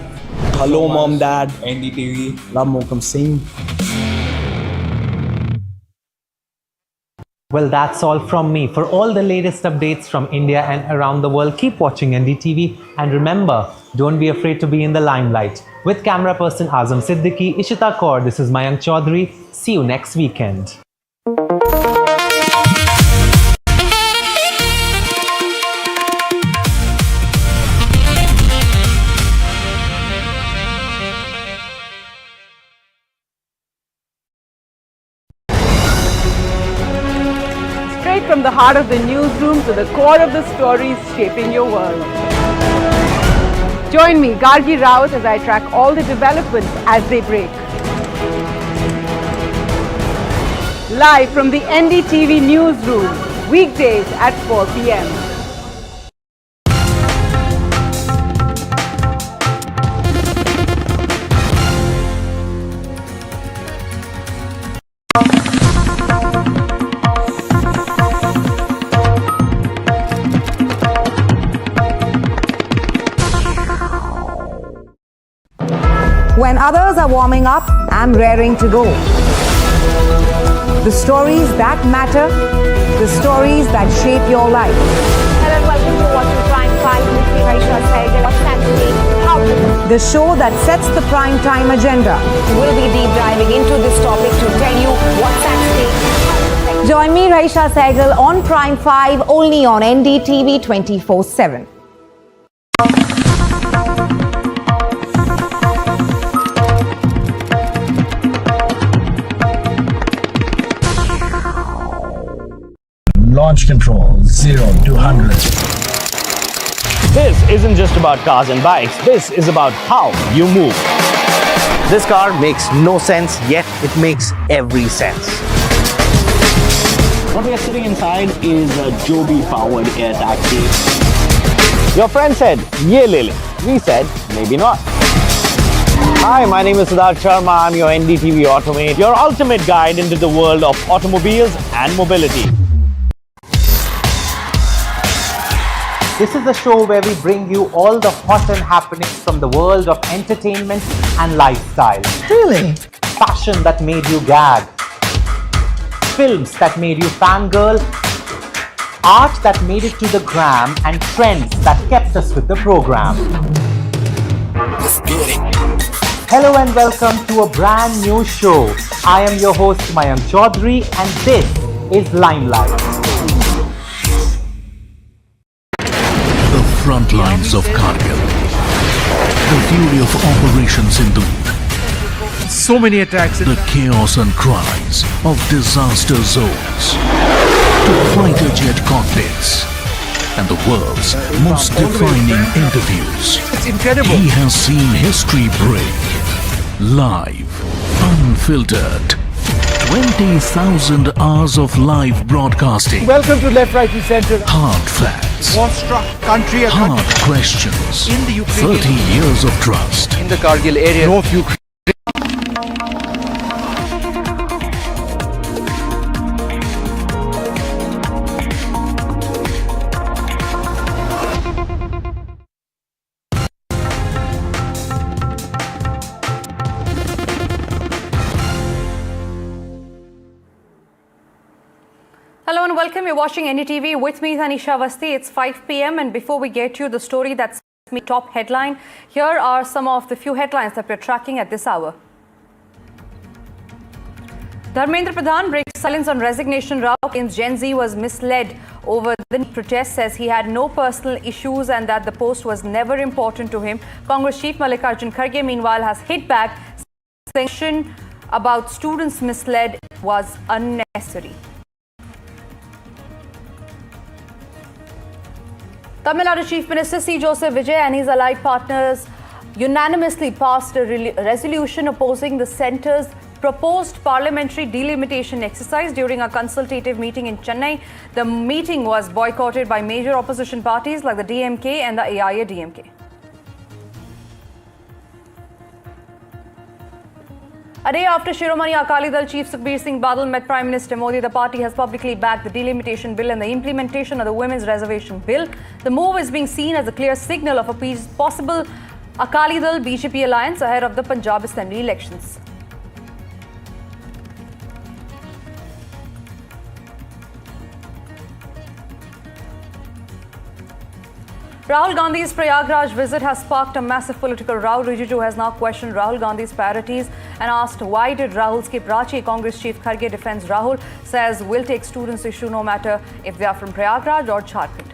Hello, Mom, Dad. NDTV. Love Mokam Singh. Well, that's all from me. For all the latest updates from India and around the world, keep watching NDTV. And remember, don't be afraid to be in the limelight. With camera person Azam Siddiqui, Ishita Kaur, this is Mayank Chaudhary. See you next weekend. Straight from the heart of the newsroom to the core of the stories shaping your world. Join me, Gargi Raut, as I track all the developments as they break. Live from the NDTV newsroom, weekdays at 4 p.m. When others are warming up, I'm raring to go. The stories that matter, the stories that shape your life. Hello and welcome to Watching Prime 5 with me, Raisha Saigal. What's happening? How the show that sets the prime time agenda. We'll be deep diving into this topic to tell you what's at stake. Join me, Raisha Sehgal, on Prime 5, only on NDTV 24/7. Launch control 0 to 100. This isn't just about cars and bikes, this is about how you move. This car makes no sense, yet it makes every sense. What we are sitting inside is a Joby-powered air taxi. Your friend said, "Ye le le." We said, maybe not. Hi, my name is Siddharth Sharma. I'm your NDTV Automate, your ultimate guide into the world of automobiles and mobility. This is the show where we bring you all the hot and happenings from the world of entertainment and lifestyle. Really? Fashion that made you gag. Films that made you fangirl. Art that made it to the gram, and trends that kept us with the program. Hello and welcome to a brand new show. I am your host Mayank Chaudhary and this is Limelight. The front lines of Kargil. The fury of Operation Sindhu. So many attacks. The chaos and cries of disaster zones. To fighter jet cockpits. And the world's most defining interviews. It's incredible. He has seen history break. Live. Unfiltered. 20,000 hours of live broadcasting. Welcome to Left, Right and Center. Hard facts. War-struck country. Hard questions. In the Ukraine. 30 years of trust. In the Kargil area. North Ukraine. Hello and welcome. You're watching NDTV with me, Tanisha Vasti. It's 5 p.m. and before we get you the story that's top headline, here are some of the few headlines that we're tracking at this hour. Dharmendra Pradhan breaks silence on resignation row. Claims Gen Z was misled over the protest, says he had no personal issues and that the post was never important to him. Congress Chief Mallikarjun Kharge, meanwhile, has hit back, saying about students misled was unnecessary. Tamil Nadu Chief Minister C. Joseph Vijay and his allied partners unanimously passed a resolution opposing the centre's proposed parliamentary delimitation exercise during a consultative meeting in Chennai. The meeting was boycotted by major opposition parties like the DMK and the AIADMK. A day after Shiromani Akali Dal Chief Sukhbir Singh Badal met Prime Minister Modi, the party has publicly backed the delimitation bill and the implementation of the Women's Reservation Bill. The move is being seen as a clear signal of a possible Akali Dal BJP alliance ahead of the Punjab Assembly elections. Rahul Gandhi's Prayagraj visit has sparked a massive political row. Rijiju has now questioned Rahul Gandhi's priorities and asked why did Rahul skip Ranchi. Congress Chief Kharge defends Rahul, says we'll take students' issue no matter if they are from Prayagraj or Jharkhand.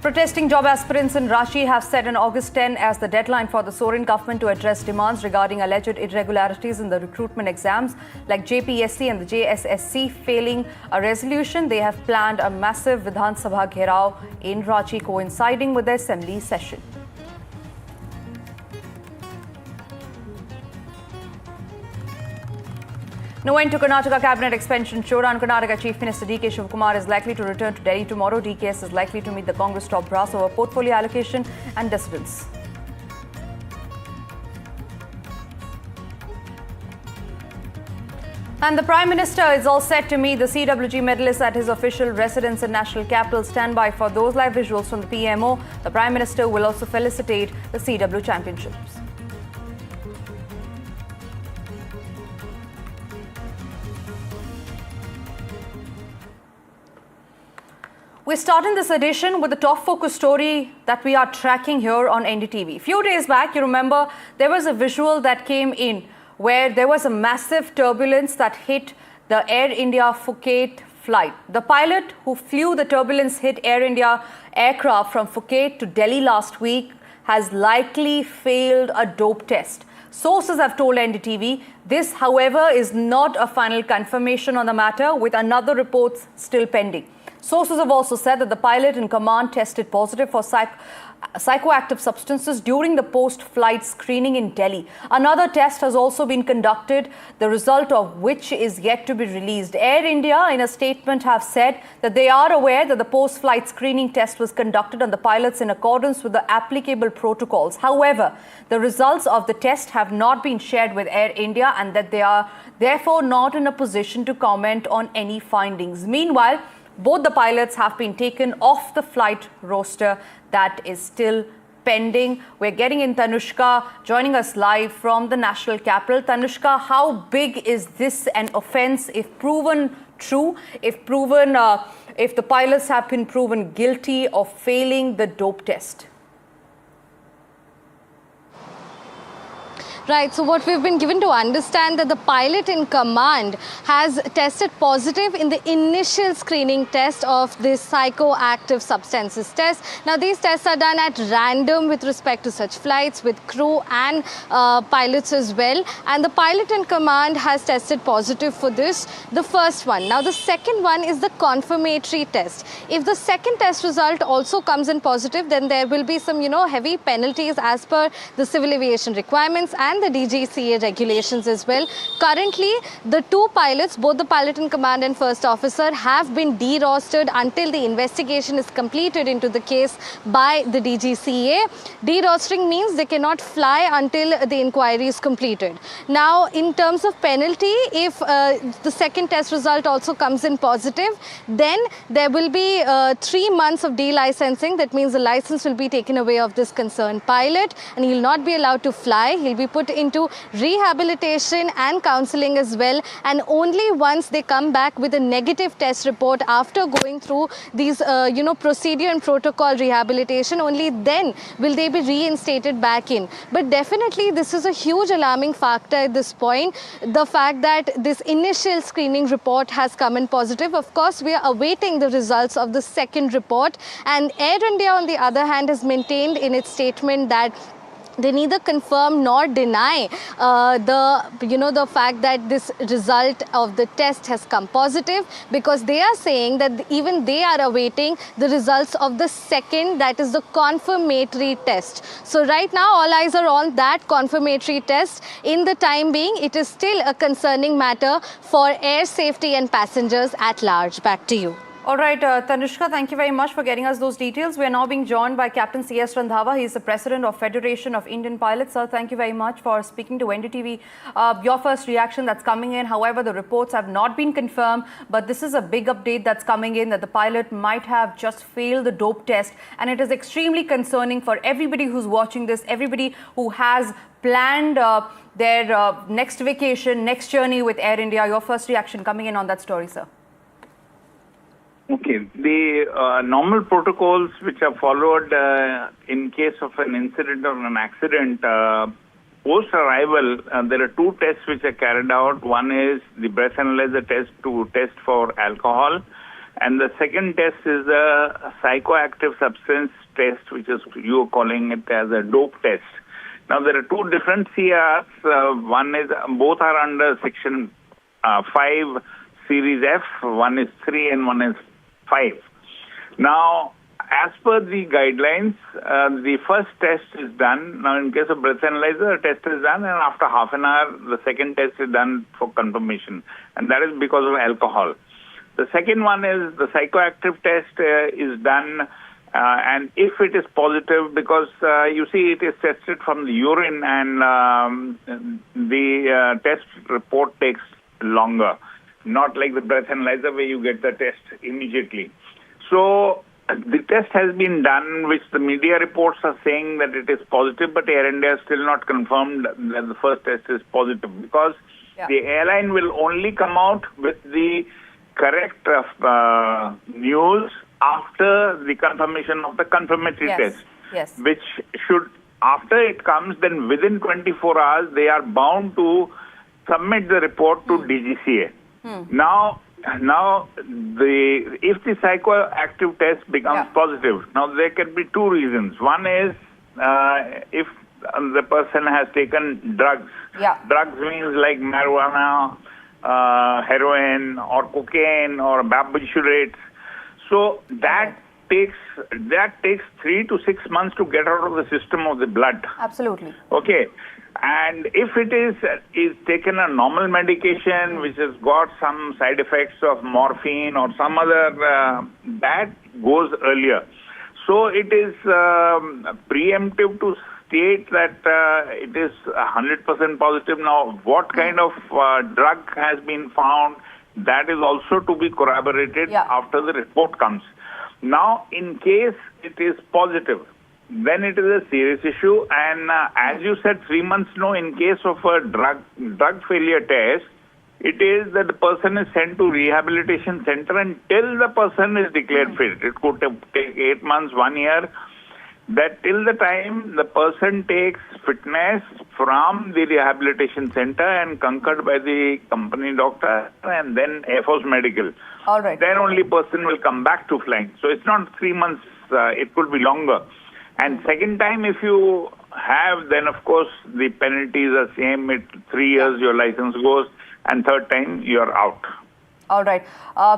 Protesting job aspirants in Ranchi have set an August 10 as the deadline for the Soren government to address demands regarding alleged irregularities in the recruitment exams like JPSC and the JSSC. Failing a resolution, they have planned a massive Vidhan Sabha gherao in Ranchi coinciding with the assembly session. No end to Karnataka cabinet expansion showdown. Karnataka Chief Minister DK Shivakumar is likely to return to Delhi tomorrow. DKS is likely to meet the Congress top brass over portfolio allocation and dissidence. And the Prime Minister is all set to meet the CWG medalists at his official residence in National Capital. Stand by for those live visuals from the PMO. The Prime Minister will also felicitate the CW championships. We're starting this edition with the top focus story that we are tracking here on NDTV. A few days back, you remember, there was a visual that came in where there was a massive turbulence that hit the Air India Phuket flight. The pilot who flew the turbulence hit Air India aircraft from Phuket to Delhi last week has likely failed a dope test. Sources have told NDTV. This, however, is not a final confirmation on the matter, with another reports still pending. Sources have also said that the pilot in command tested positive for psychoactive substances during the post-flight screening in Delhi. Another test has also been conducted, the result of which is yet to be released. Air India, in a statement, have said that they are aware that the post-flight screening test was conducted on the pilots in accordance with the applicable protocols. However, the results of the test have not been shared with Air India, and that they are therefore not in a position to comment on any findings. Meanwhile, both the pilots have been taken off the flight roster. That is still pending. We're getting in Tanushka, joining us live from the national capital. Tanushka, how big is this an offence if proven true, if the pilots have been proven guilty of failing the dope test? Right, so what we've been given to understand that the pilot in command has tested positive in the initial screening test of this psychoactive substances test. Now, these tests are done at random with respect to such flights with crew and pilots as well. And the pilot in command has tested positive for this, the first one. Now, the second one is the confirmatory test. If the second test result also comes in positive, then there will be some, heavy penalties as per the civil aviation requirements and the DGCA regulations as well. Currently, the two pilots, both the pilot in command and first officer, have been derostered until the investigation is completed into the case by the DGCA. Derostering means they cannot fly until the inquiry is completed. Now, in terms of penalty, if the second test result also comes in positive, then there will be 3 months of delicensing. That means the license will be taken away of this concerned pilot and he will not be allowed to fly. He'll be put into rehabilitation and counseling as well, and only once they come back with a negative test report after going through these procedure and protocol rehabilitation, only then will they be reinstated back in. But definitely this is a huge alarming factor at this point, the fact that this initial screening report has come in positive. Of course, we are awaiting the results of the second report, and Air India on the other hand has maintained in its statement that they neither confirm nor deny the fact that this result of the test has come positive, because they are saying that even they are awaiting the results of the second, that is the confirmatory test. So right now all eyes are on that confirmatory test. In the time being, it is still a concerning matter for air safety and passengers at large. Back to you. All right, Tanushka, thank you very much for getting us those details. We are now being joined by Captain C.S. Randhawa. He is the president of Federation of Indian Pilots. Sir, thank you very much for speaking to NDTV. Your first reaction that's coming in, however, the reports have not been confirmed, but this is a big update that's coming in that the pilot might have just failed the dope test. And it is extremely concerning for everybody who's watching this, everybody who has planned their next vacation, next journey with Air India. Your first reaction coming in on that story, sir. Okay, the normal protocols which are followed in case of an incident or an accident, post-arrival, there are two tests which are carried out. One is the breath analyzer test to test for alcohol, and the second test is a psychoactive substance test, which is you are calling it as a dope test. Now, there are two different CRs. One is, both are under Section 5 Series F. One is 3 and one is 5. Now, as per the guidelines, the first test is done. Now, in case of breath analyzer, a test is done, and after half an hour, the second test is done for confirmation, and that is because of alcohol. The second one is the psychoactive test is done, and if it is positive, because you see it is tested from the urine, and the test report takes longer. Not like the breath analyzer where you get the test immediately. So the test has been done, which the media reports are saying that it is positive, but Air India has still not confirmed that the first test is positive, because the airline will only come out with the correct news after the confirmation of the confirmatory Yes. test, Yes. which should, after it comes, then within 24 hours, they are bound to submit the report to DGCA. Now, if the psychoactive test becomes positive, now there can be two reasons. One is if the person has taken drugs. Drugs means like marijuana, heroin, or cocaine, or barbiturates. So that takes 3 to 6 months to get out of the system of the blood. Absolutely. Okay. And if it is taken a normal medication which has got some side effects of morphine or some other, that goes earlier. So it is preemptive to state that it is 100% positive. Now, what kind of drug has been found, that is also to be corroborated after the report comes. Now, in case it is positive, then it is a serious issue. And as you said, 3 months, no, in case of a drug failure test, it is that the person is sent to rehabilitation center until the person is declared fit. It could take 8 months, 1 year. That till the time the person takes fitness from the rehabilitation center and concurred by the company doctor and then Air Force Medical. All right. Then only person will come back to flying. So it's not 3 months, it could be longer. And second time if you have, then of course the penalties are same. 3 years your license goes, and third time you're out. All right.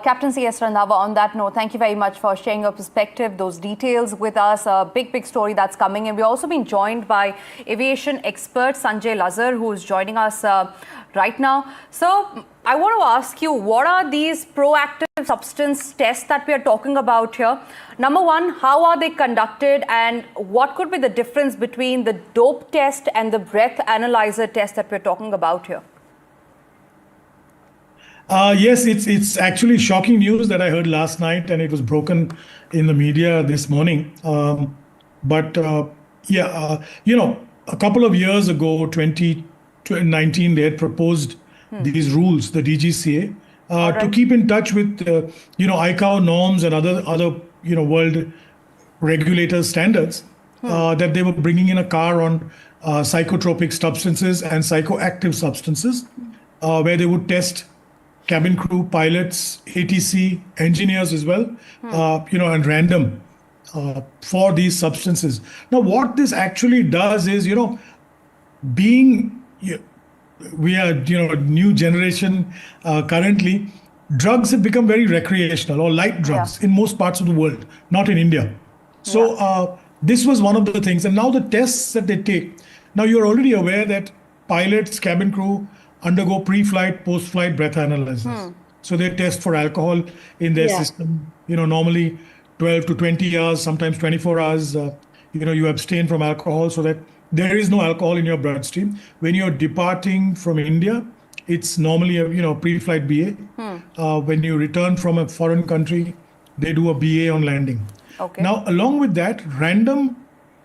Captain C.S. Randhawa, on that note, thank you very much for sharing your perspective, those details with us. A big story that's coming. And we're also being joined by aviation expert Sanjay Lazar, who is joining us right now. So I want to ask you, what are these proactive substance tests that we are talking about here? Number one, how are they conducted, and what could be the difference between the dope test and the breath analyzer test that we're talking about here? Yes, it's actually shocking news that I heard last night, and it was broken in the media this morning. A couple of years ago, 2019, they had proposed these rules, the DGCA, to keep in touch with ICAO norms and other world regulators standards that they were bringing in a car on psychotropic substances and psychoactive substances, where they would test cabin crew, pilots, ATC, engineers as well, and random for these substances. Now, what this actually does is, we are, new generation currently, drugs have become very recreational or light drugs in most parts of the world, not in India. So this was one of the things. And now the tests that they take, now you're already aware that pilots, cabin crew, undergo pre-flight, post-flight breath analysis. So they test for alcohol in their system. Normally 12 to 20 hours, sometimes 24 hours, you abstain from alcohol so that there is no alcohol in your bloodstream. When you're departing from India, it's normally a pre-flight BA. When you return from a foreign country, they do a BA on landing. Okay. Now, along with that, random,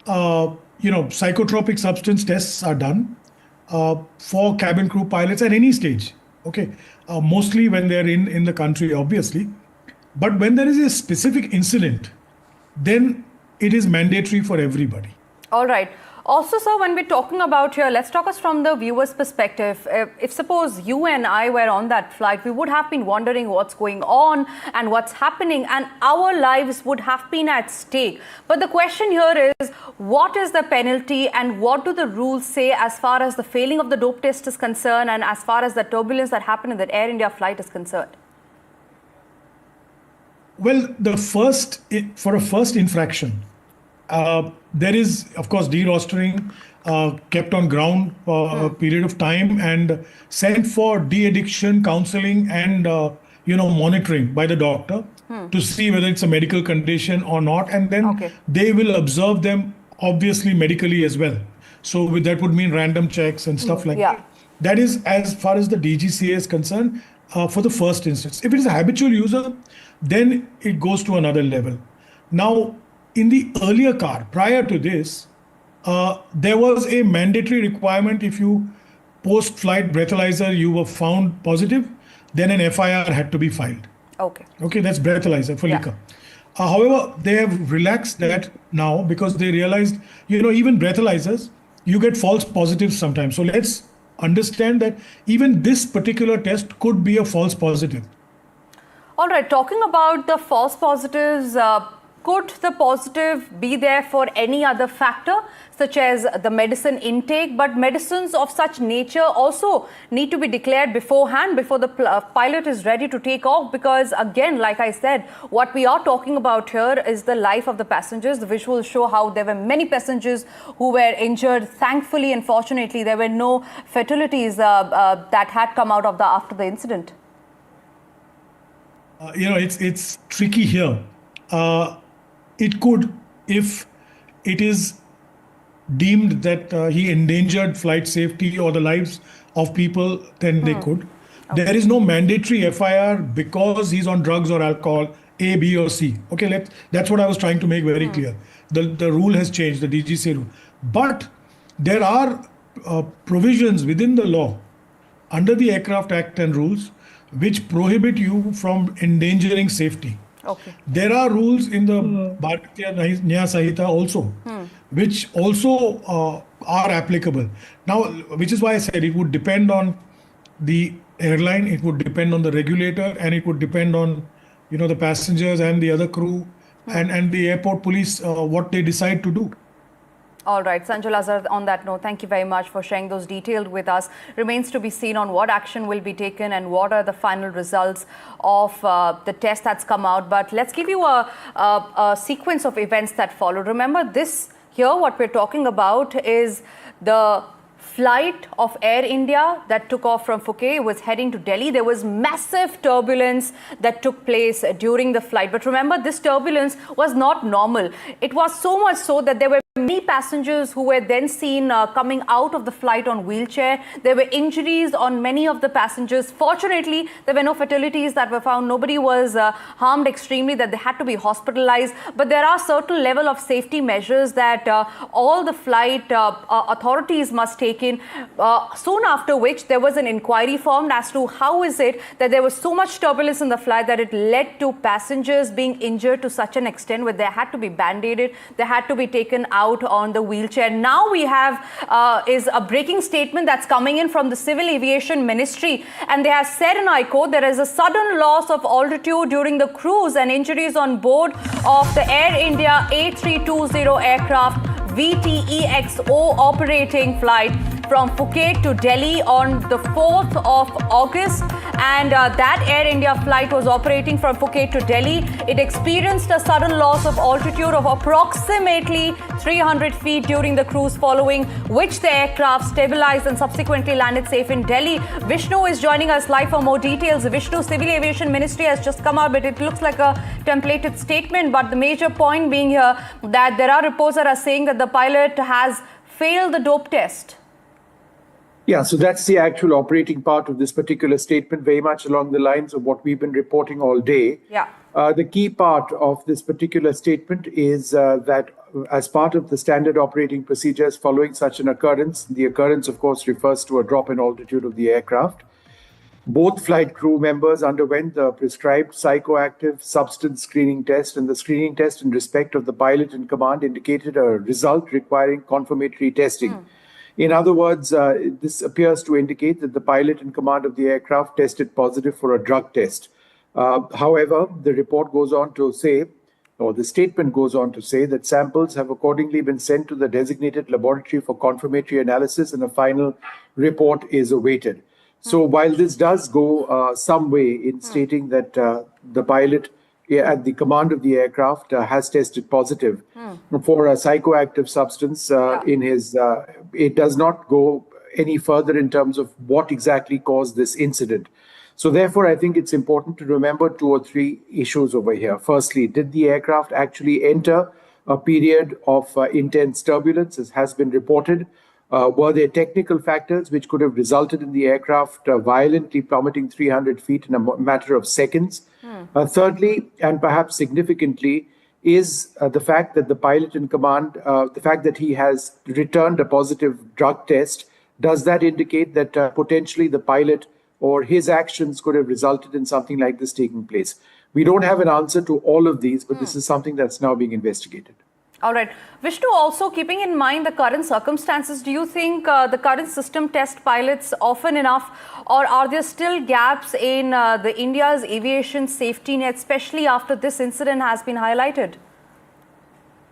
psychotropic substance tests are done for cabin crew pilots at any stage. Okay, mostly when they're in the country, obviously. But when there is a specific incident, then it is mandatory for everybody. All right. Also, sir, when we're talking about here, let's talk us from the viewer's perspective. If suppose you and I were on that flight, we would have been wondering what's going on and what's happening, and our lives would have been at stake. But the question here is, what is the penalty and what do the rules say as far as the failing of the dope test is concerned and as far as the turbulence that happened in that Air India flight is concerned? Well, for a first infraction, there is, of course, de-rostering, kept on ground for a period of time and sent for de-addiction counseling and, monitoring by the doctor to see whether it's a medical condition or not. And then they will observe them, obviously, medically as well. So that would mean random checks and stuff like that. That is as far as the DGCA is concerned for the first instance. If it is a habitual user, then it goes to another level. Now, in the earlier car, prior to this, there was a mandatory requirement. If you post-flight breathalyzer, you were found positive, then an FIR had to be filed. Okay. Okay, that's breathalyzer for liquor. However, they have relaxed that now because they realized, even breathalyzers, you get false positives sometimes. So let's understand that even this particular test could be a false positive. All right, talking about the false positives, could the positive be there for any other factor, such as the medicine intake? But medicines of such nature also need to be declared beforehand, before the pilot is ready to take off. Because again, like I said, what we are talking about here is the life of the passengers. The visuals show how there were many passengers who were injured. Thankfully and fortunately, there were no fatalities that had come out of after the incident. It's tricky here. It could, if it is deemed that he endangered flight safety or the lives of people, then they could. Okay. There is no mandatory FIR because he's on drugs or alcohol, A, B, or C. Okay, that's what I was trying to make very clear. The rule has changed, the DGCA rule. But there are provisions within the law, under the Aircraft Act and rules, which prohibit you from endangering safety. Okay. There are rules in the Bharatiya Nyaya Sanhita also, which also are applicable. Now, which is why I said it would depend on the airline, it would depend on the regulator, and it would depend on, the passengers and the other crew and the airport police, what they decide to do. All right, Sanjul Azhar, on that note, thank you very much for sharing those details with us. Remains to be seen on what action will be taken and what are the final results of the test that's come out. But let's give you a sequence of events that followed. Remember, this here, what we're talking about is the flight of Air India that took off from Phuket, was heading to Delhi. There was massive turbulence that took place during the flight. But remember, this turbulence was not normal. It was so much so that there were many passengers who were then seen coming out of the flight on wheelchair. There were injuries on many of the passengers. Fortunately, there were no fatalities that were found. Nobody was harmed extremely that they had to be hospitalized. But there are certain level of safety measures that all the flight authorities must take in. Soon after which, there was an inquiry formed as to how is it that there was so much turbulence in the flight that it led to passengers being injured to such an extent where they had to be band-aided, they had to be taken out on the wheelchair. Now we have is a breaking statement that's coming in from the Civil Aviation Ministry, and they have said, and I quote, there is a sudden loss of altitude during the cruise and injuries on board of the Air India A320 aircraft VTEXO operating flight from Phuket to Delhi on the 4th of August, and that Air India flight was operating from Phuket to Delhi. It experienced a sudden loss of altitude of approximately 300 feet during the cruise, following which the aircraft stabilized and subsequently landed safe in Delhi. Vishnu is joining us live for more details. Vishnu, Civil Aviation Ministry has just come out, but it looks like a templated statement. But the major point being here that there are reports that are saying that the pilot has failed the dope test. Yeah, so that's the actual operating part of this particular statement, very much along the lines of what we've been reporting all day. Yeah. The key part of this particular statement is that as part of the standard operating procedures following such an occurrence, the occurrence, of course, refers to a drop in altitude of the aircraft. Both flight crew members underwent the prescribed psychoactive substance screening test, and the screening test in respect of the pilot in command indicated a result requiring confirmatory testing. In other words, this appears to indicate that the pilot in command of the aircraft tested positive for a drug test. However, the report goes on to say, or the statement goes on to say, that samples have accordingly been sent to the designated laboratory for confirmatory analysis and a final report is awaited. So while this does go some way in stating that the pilot at the command of the aircraft has tested positive for a psychoactive substance in his, it does not go any further in terms of what exactly caused this incident. So therefore, I think it's important to remember 2 or 3 issues over here. Firstly, did the aircraft actually enter a period of intense turbulence, as has been reported? Were there technical factors which could have resulted in the aircraft violently plummeting 300 feet in a matter of seconds? Thirdly, and perhaps significantly, is the fact that the pilot in command, the fact that he has returned a positive drug test, does that indicate that potentially the pilot or his actions could have resulted in something like this taking place. We don't have an answer to all of these, but this is something that's now being investigated. All right. Vishnu, also keeping in mind the current circumstances, do you think the current system test pilots often enough, or are there still gaps in the India's aviation safety net, especially after this incident has been highlighted?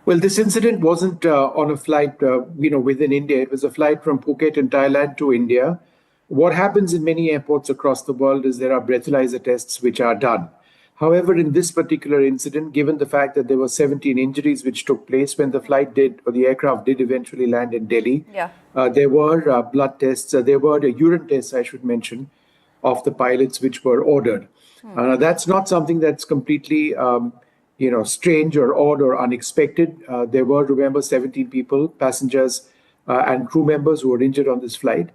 Well, this incident wasn't on a flight, within India. It was a flight from Phuket in Thailand to India. What happens in many airports across the world is there are breathalyzer tests which are done. However, in this particular incident, given the fact that there were 17 injuries which took place when the flight did, or the aircraft did eventually land in Delhi, there were blood tests, there were urine tests, I should mention, of the pilots which were ordered. That's not something that's completely strange or odd or unexpected. There were, remember, 17 people, passengers and crew members who were injured on this flight.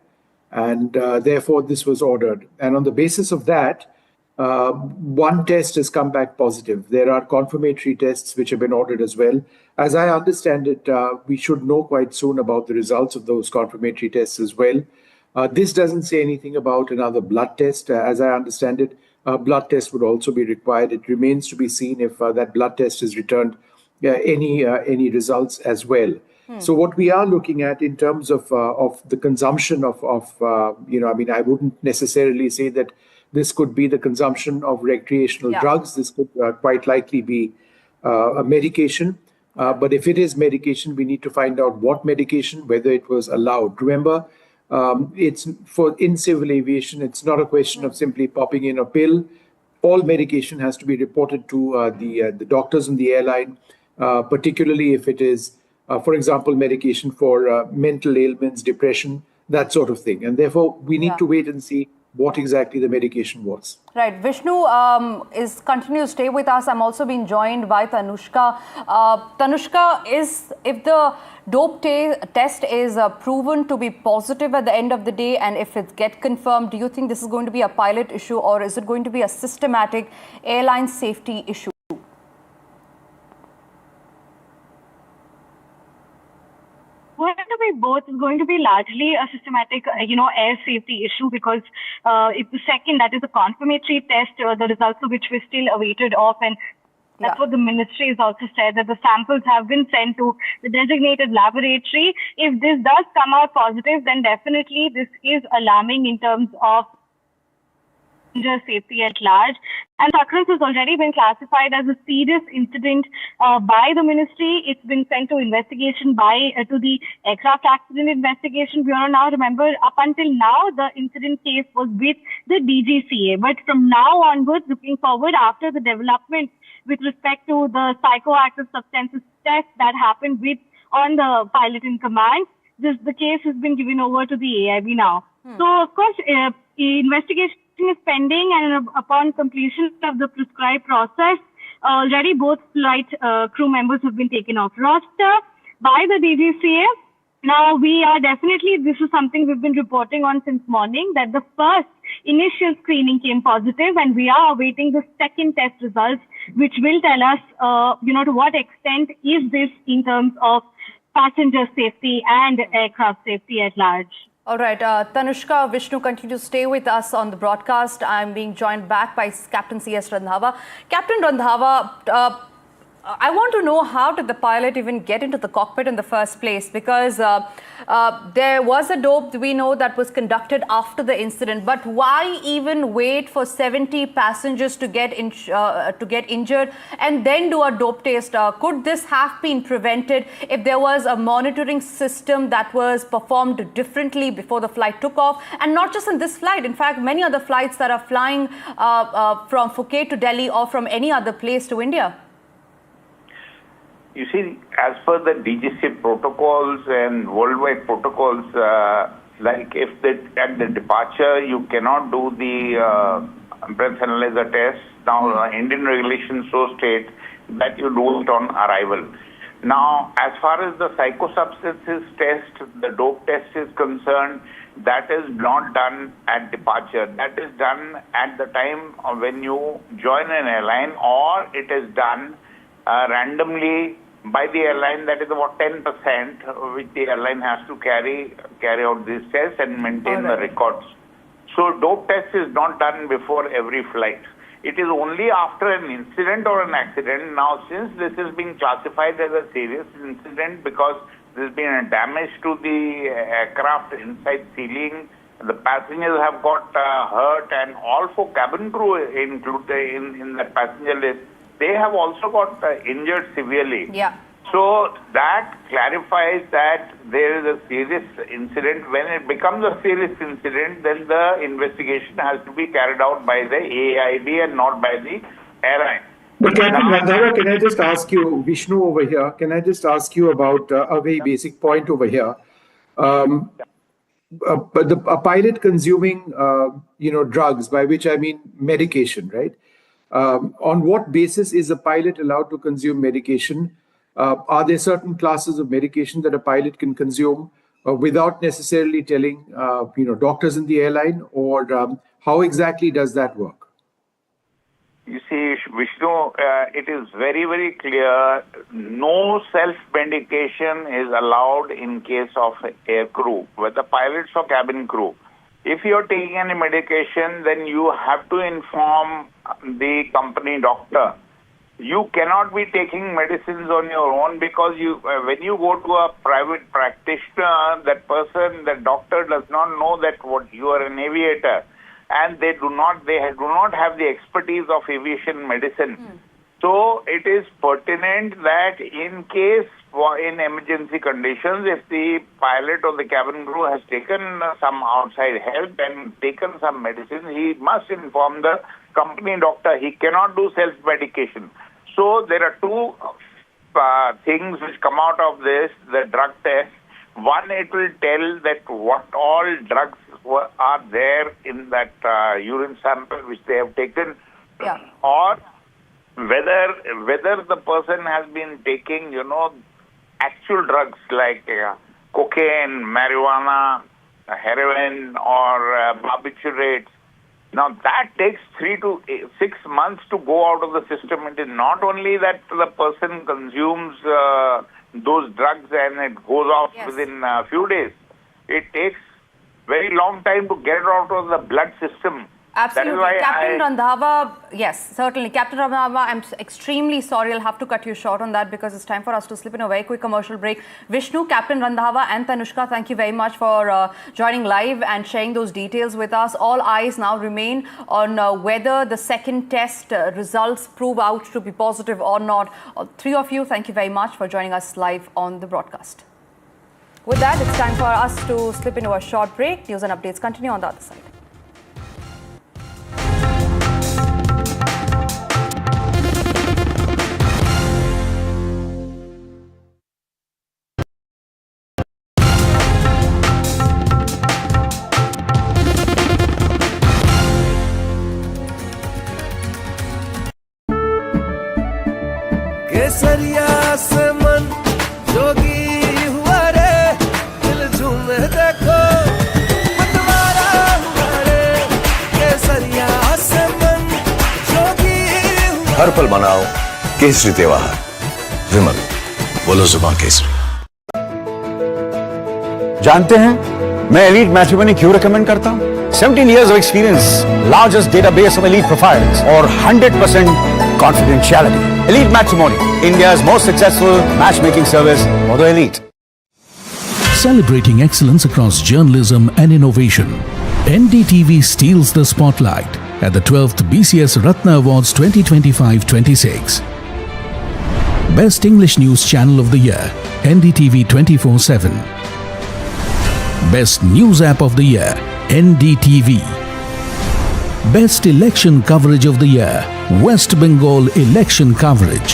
And therefore, this was ordered. And on the basis of that, one test has come back positive. There are confirmatory tests which have been ordered as well. As I understand it, we should know quite soon about the results of those confirmatory tests as well. This doesn't say anything about another blood test. As I understand it, a blood test would also be required. It remains to be seen if that blood test has returned any results as well. So what we are looking at in terms of the consumption of I wouldn't necessarily say that this could be the consumption of recreational drugs. This could quite likely be a medication. But if it is medication, we need to find out what medication, whether it was allowed. Remember, in civil aviation, it's not a question of simply popping in a pill. All medication has to be reported to the doctors in the airline, particularly if it is, for example, medication for mental ailments, depression, that sort of thing. And therefore, we need to wait and see what exactly the medication was. Right. Vishnu continue to stay with us. I'm also being joined by Tanushka. Tanushka, if the dope test is proven to be positive at the end of the day, and if it gets confirmed, do you think this is going to be a pilot issue, or is it going to be a systematic airline safety issue? Going to be both. It's going to be largely a systematic, air safety issue, because if the second, that is a confirmatory test, the results of which we're still awaited of, and that's what the ministry has also said, that the samples have been sent to the designated laboratory. If this does come out positive, then definitely this is alarming in terms of safety at large. And the occurrence has already been classified as a serious incident by the ministry. It's been sent to investigation to the Aircraft Accident Investigation Bureau. Now, remember, up until now, the incident case was with the DGCA. But from now onwards, looking forward, after the development with respect to the psychoactive substances test that happened on the pilot in command, the case has been given over to the AIB now. So, of course, investigation is pending, and upon completion of the prescribed process, already both flight crew members have been taken off roster by the DGCA. Now, we are this is something we've been reporting on since morning, that the first initial screening came positive, and we are awaiting the second test results, which will tell us, to what extent is this in terms of passenger safety and aircraft safety at large. All right, Tanushka, Vishnu, continue to stay with us on the broadcast. I'm being joined back by Captain C.S. Randhawa. Captain Randhawa, I want to know, how did the pilot even get into the cockpit in the first place? Because there was a dope, we know, that was conducted after the incident. But why even wait for 70 passengers to get injured and then do a dope test? Could this have been prevented if there was a monitoring system that was performed differently before the flight took off? And not just in this flight. In fact, many other flights that are flying from Phuket to Delhi or from any other place to India. You see, as per the DGC protocols and worldwide protocols, like if at the departure you cannot do the breath analyzer test, now Indian regulations so state that you do it on arrival. Now, as far as the psychosubstances test, the dope test is concerned, that is not done at departure. That is done at the time of when you join an airline, or it is done randomly by the airline. That is about 10% which the airline has to carry out these tests and maintain the records. So dope test is not done before every flight. It is only after an incident or an accident. Now, since this is being classified as a serious incident because there's been a damage to the aircraft inside ceiling, the passengers have got hurt, and all 4 cabin crew included in the passenger list, they have also got injured severely. Yeah. So that clarifies that there is a serious incident. When it becomes a serious incident, then the investigation has to be carried out by the AID and not by the airline. But Captain Randhawa, can I just ask you, Vishnu over here, can I just ask you about a very basic point over here? But a pilot consuming, drugs, by which I mean medication, right? On what basis is a pilot allowed to consume medication? Are there certain classes of medication that a pilot can consume without necessarily telling, doctors in the airline, or how exactly does that work? You see, Vishnu, it is very, very clear. No self-medication is allowed in case of air crew, whether pilots or cabin crew. If you're taking any medication, then you have to inform the company doctor. You cannot be taking medicines on your own, because when you go to a private practitioner, that doctor does not know that what you are an aviator, and they do not have the expertise of aviation medicine. So it is pertinent that in case in emergency conditions, if the pilot or the cabin crew has taken some outside help and taken some medicine, he must inform the company doctor. He cannot do self-medication. So there are 2 things which come out of this, the drug test. One, it will tell that what all drugs are there in that urine sample which they have taken, or whether the person has been taking, actual drugs like cocaine, marijuana, heroin, or barbiturates. Now, that takes 3 to 6 months to go out of the system. It is not only that the person consumes those drugs and it goes off within a few days. It takes very long time to get it out of the blood system. Absolutely. Captain Randhawa, yes, certainly. Captain Randhawa, I'm extremely sorry. I'll have to cut you short on that because it's time for us to slip in a very quick commercial break. Vishnu, Captain Randhawa and Tanushka, thank you very much for joining live and sharing those details with us. All eyes now remain on whether the second test results prove out to be positive or not. 3 of you, thank you very much for joining us live on the broadcast. With that, it's time for us to slip into a short break. News and updates continue on the other side. केसरिया से मन जोगी हुआ रे, दिल झूमे देखो मतवारा हुआ रे, केसरिया से मन जोगी हुआ। हर पल मनाओ केसरी त्योहार। विमल, बोलो जुबान केसरी। जानते हैं मैं एलीट मैट्रिमोनी क्यों रिकमेंड करता हूं? 17 years of experience, largest database of elite profiles, or 100% confidentiality. Elite Matrimony, India's most successful matchmaking service for the elite. Celebrating excellence across journalism and innovation, NDTV steals the spotlight at the 12th BCS Ratna Awards 2025-26. Best English News Channel of the Year, NDTV 24/7. Best News App of the Year, NDTV. Best Election Coverage of the Year, West Bengal Election Coverage.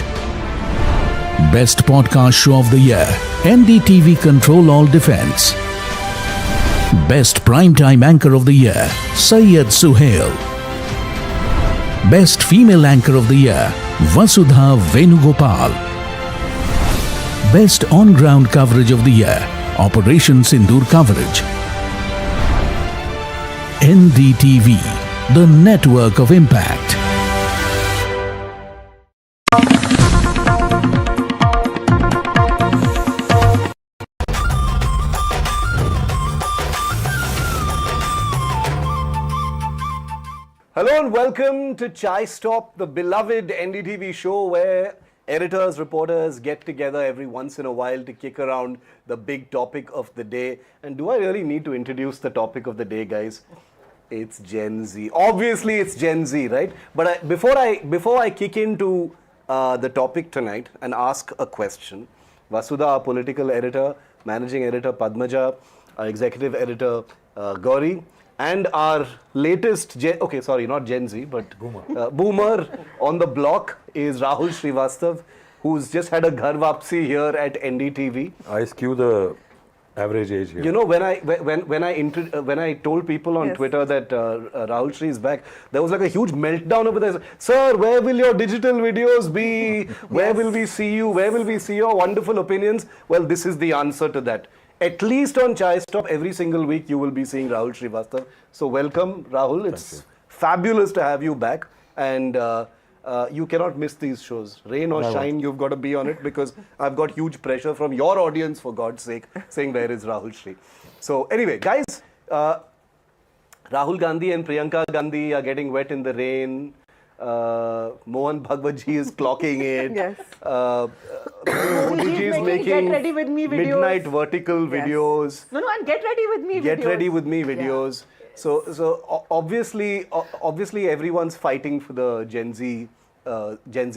Best Podcast Show of the Year, NDTV Control All Defense. Best Primetime Anchor of the Year, Syed Suhail. Best Female Anchor of the Year, Vasudha Venugopal. Best On-Ground Coverage of the Year, Operation Sindoor Coverage. NDTV, the network of impact. Hello and welcome to Chai Stop, the beloved NDTV show where editors, reporters get together every once in a while to kick around the big topic of the day. And do I really need to introduce the topic of the day, guys? It's Gen Z. Obviously, it's Gen Z, right? But before I kick into the topic tonight and ask a question, Vasudha, our political editor, managing editor Padmaja, our executive editor Gauri, and our latest, not Gen Z, but boomer on the block is Rahul Srivastav, who's just had a ghar wapsi here at NDTV. I skew the average age here. You know, when I told people on Twitter that Rahul Sri is back, there was like a huge meltdown over there. Sir, where will your digital videos be? Where will we see you? Where will we see your wonderful opinions? Well, this is the answer to that. At least on Chai Stop, every single week you will be seeing Rahul Srivastav. So welcome, Rahul. It's fabulous to have you back. And you cannot miss these shows. Rain or shine, you've got to be on it because I've got huge pressure from your audience, for God's sake, saying where is Rahul Sri. So anyway, guys, Rahul Gandhi and Priyanka Gandhi are getting wet in the rain. Mohan Bhagwatji is clocking it. Yes. Modi ji is making get ready with me videos. Midnight vertical videos. No, and get ready with me videos. Get ready with me videos. Yeah. So obviously everyone's fighting for the Gen Z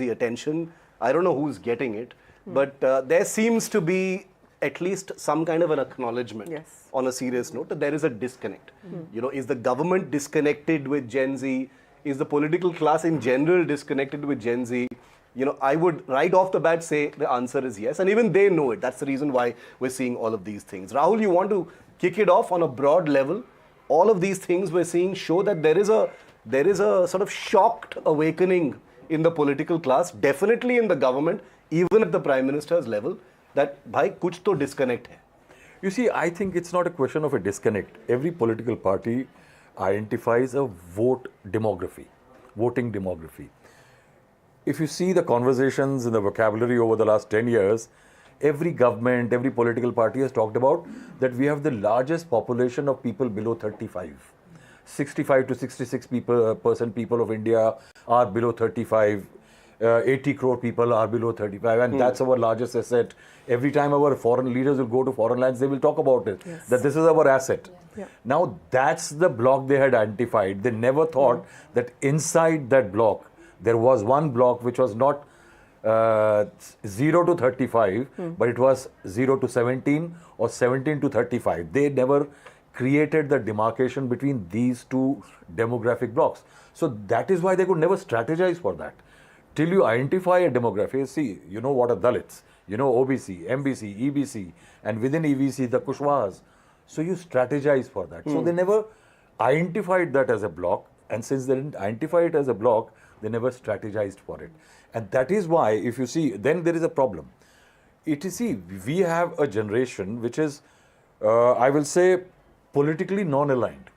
attention. I don't know who's getting it, but there seems to be at least some kind of an acknowledgement on a serious note that there is a disconnect. You know, is the government disconnected with Gen Z? Is the political class in general disconnected with Gen Z? You know, I would right off the bat say the answer is yes, and even they know it. That's the reason why we're seeing all of these things. Rahul, you want to kick it off on a broad level? All of these things we're seeing show that there is a sort of shocked awakening in the political class, definitely in the government, even at the Prime Minister's level, that bhai kuch to disconnect hai. You see, I think it's not a question of a disconnect. Every political party identifies a voting demography. If you see the conversations in the vocabulary over the last 10 years, every government, every political party has talked about that we have the largest population of people below 35. 65 to 66% people of India are below 35. 80 crore people are below 35, and that's our largest asset. Every time our foreign leaders will go to foreign lands, they will talk about it, that this is our asset. Yeah. Now, that's the block they had identified. They never thought that inside that block, there was one block which was not 0 to 35, but it was 0 to 17 or 17 to 35. They never created the demarcation between these two demographic blocks. So that is why they could never strategize for that. Till you identify a demography, see, you know what are Dalits, you know OBC, MBC, EBC, and within EBC, the Kushwahas. So you strategize for that. So they never identified that as a block, and since they didn't identify it as a block, they never strategized for it. And that is why, if you see, then there is a problem. We have a generation which is, I will say, politically non-aligned.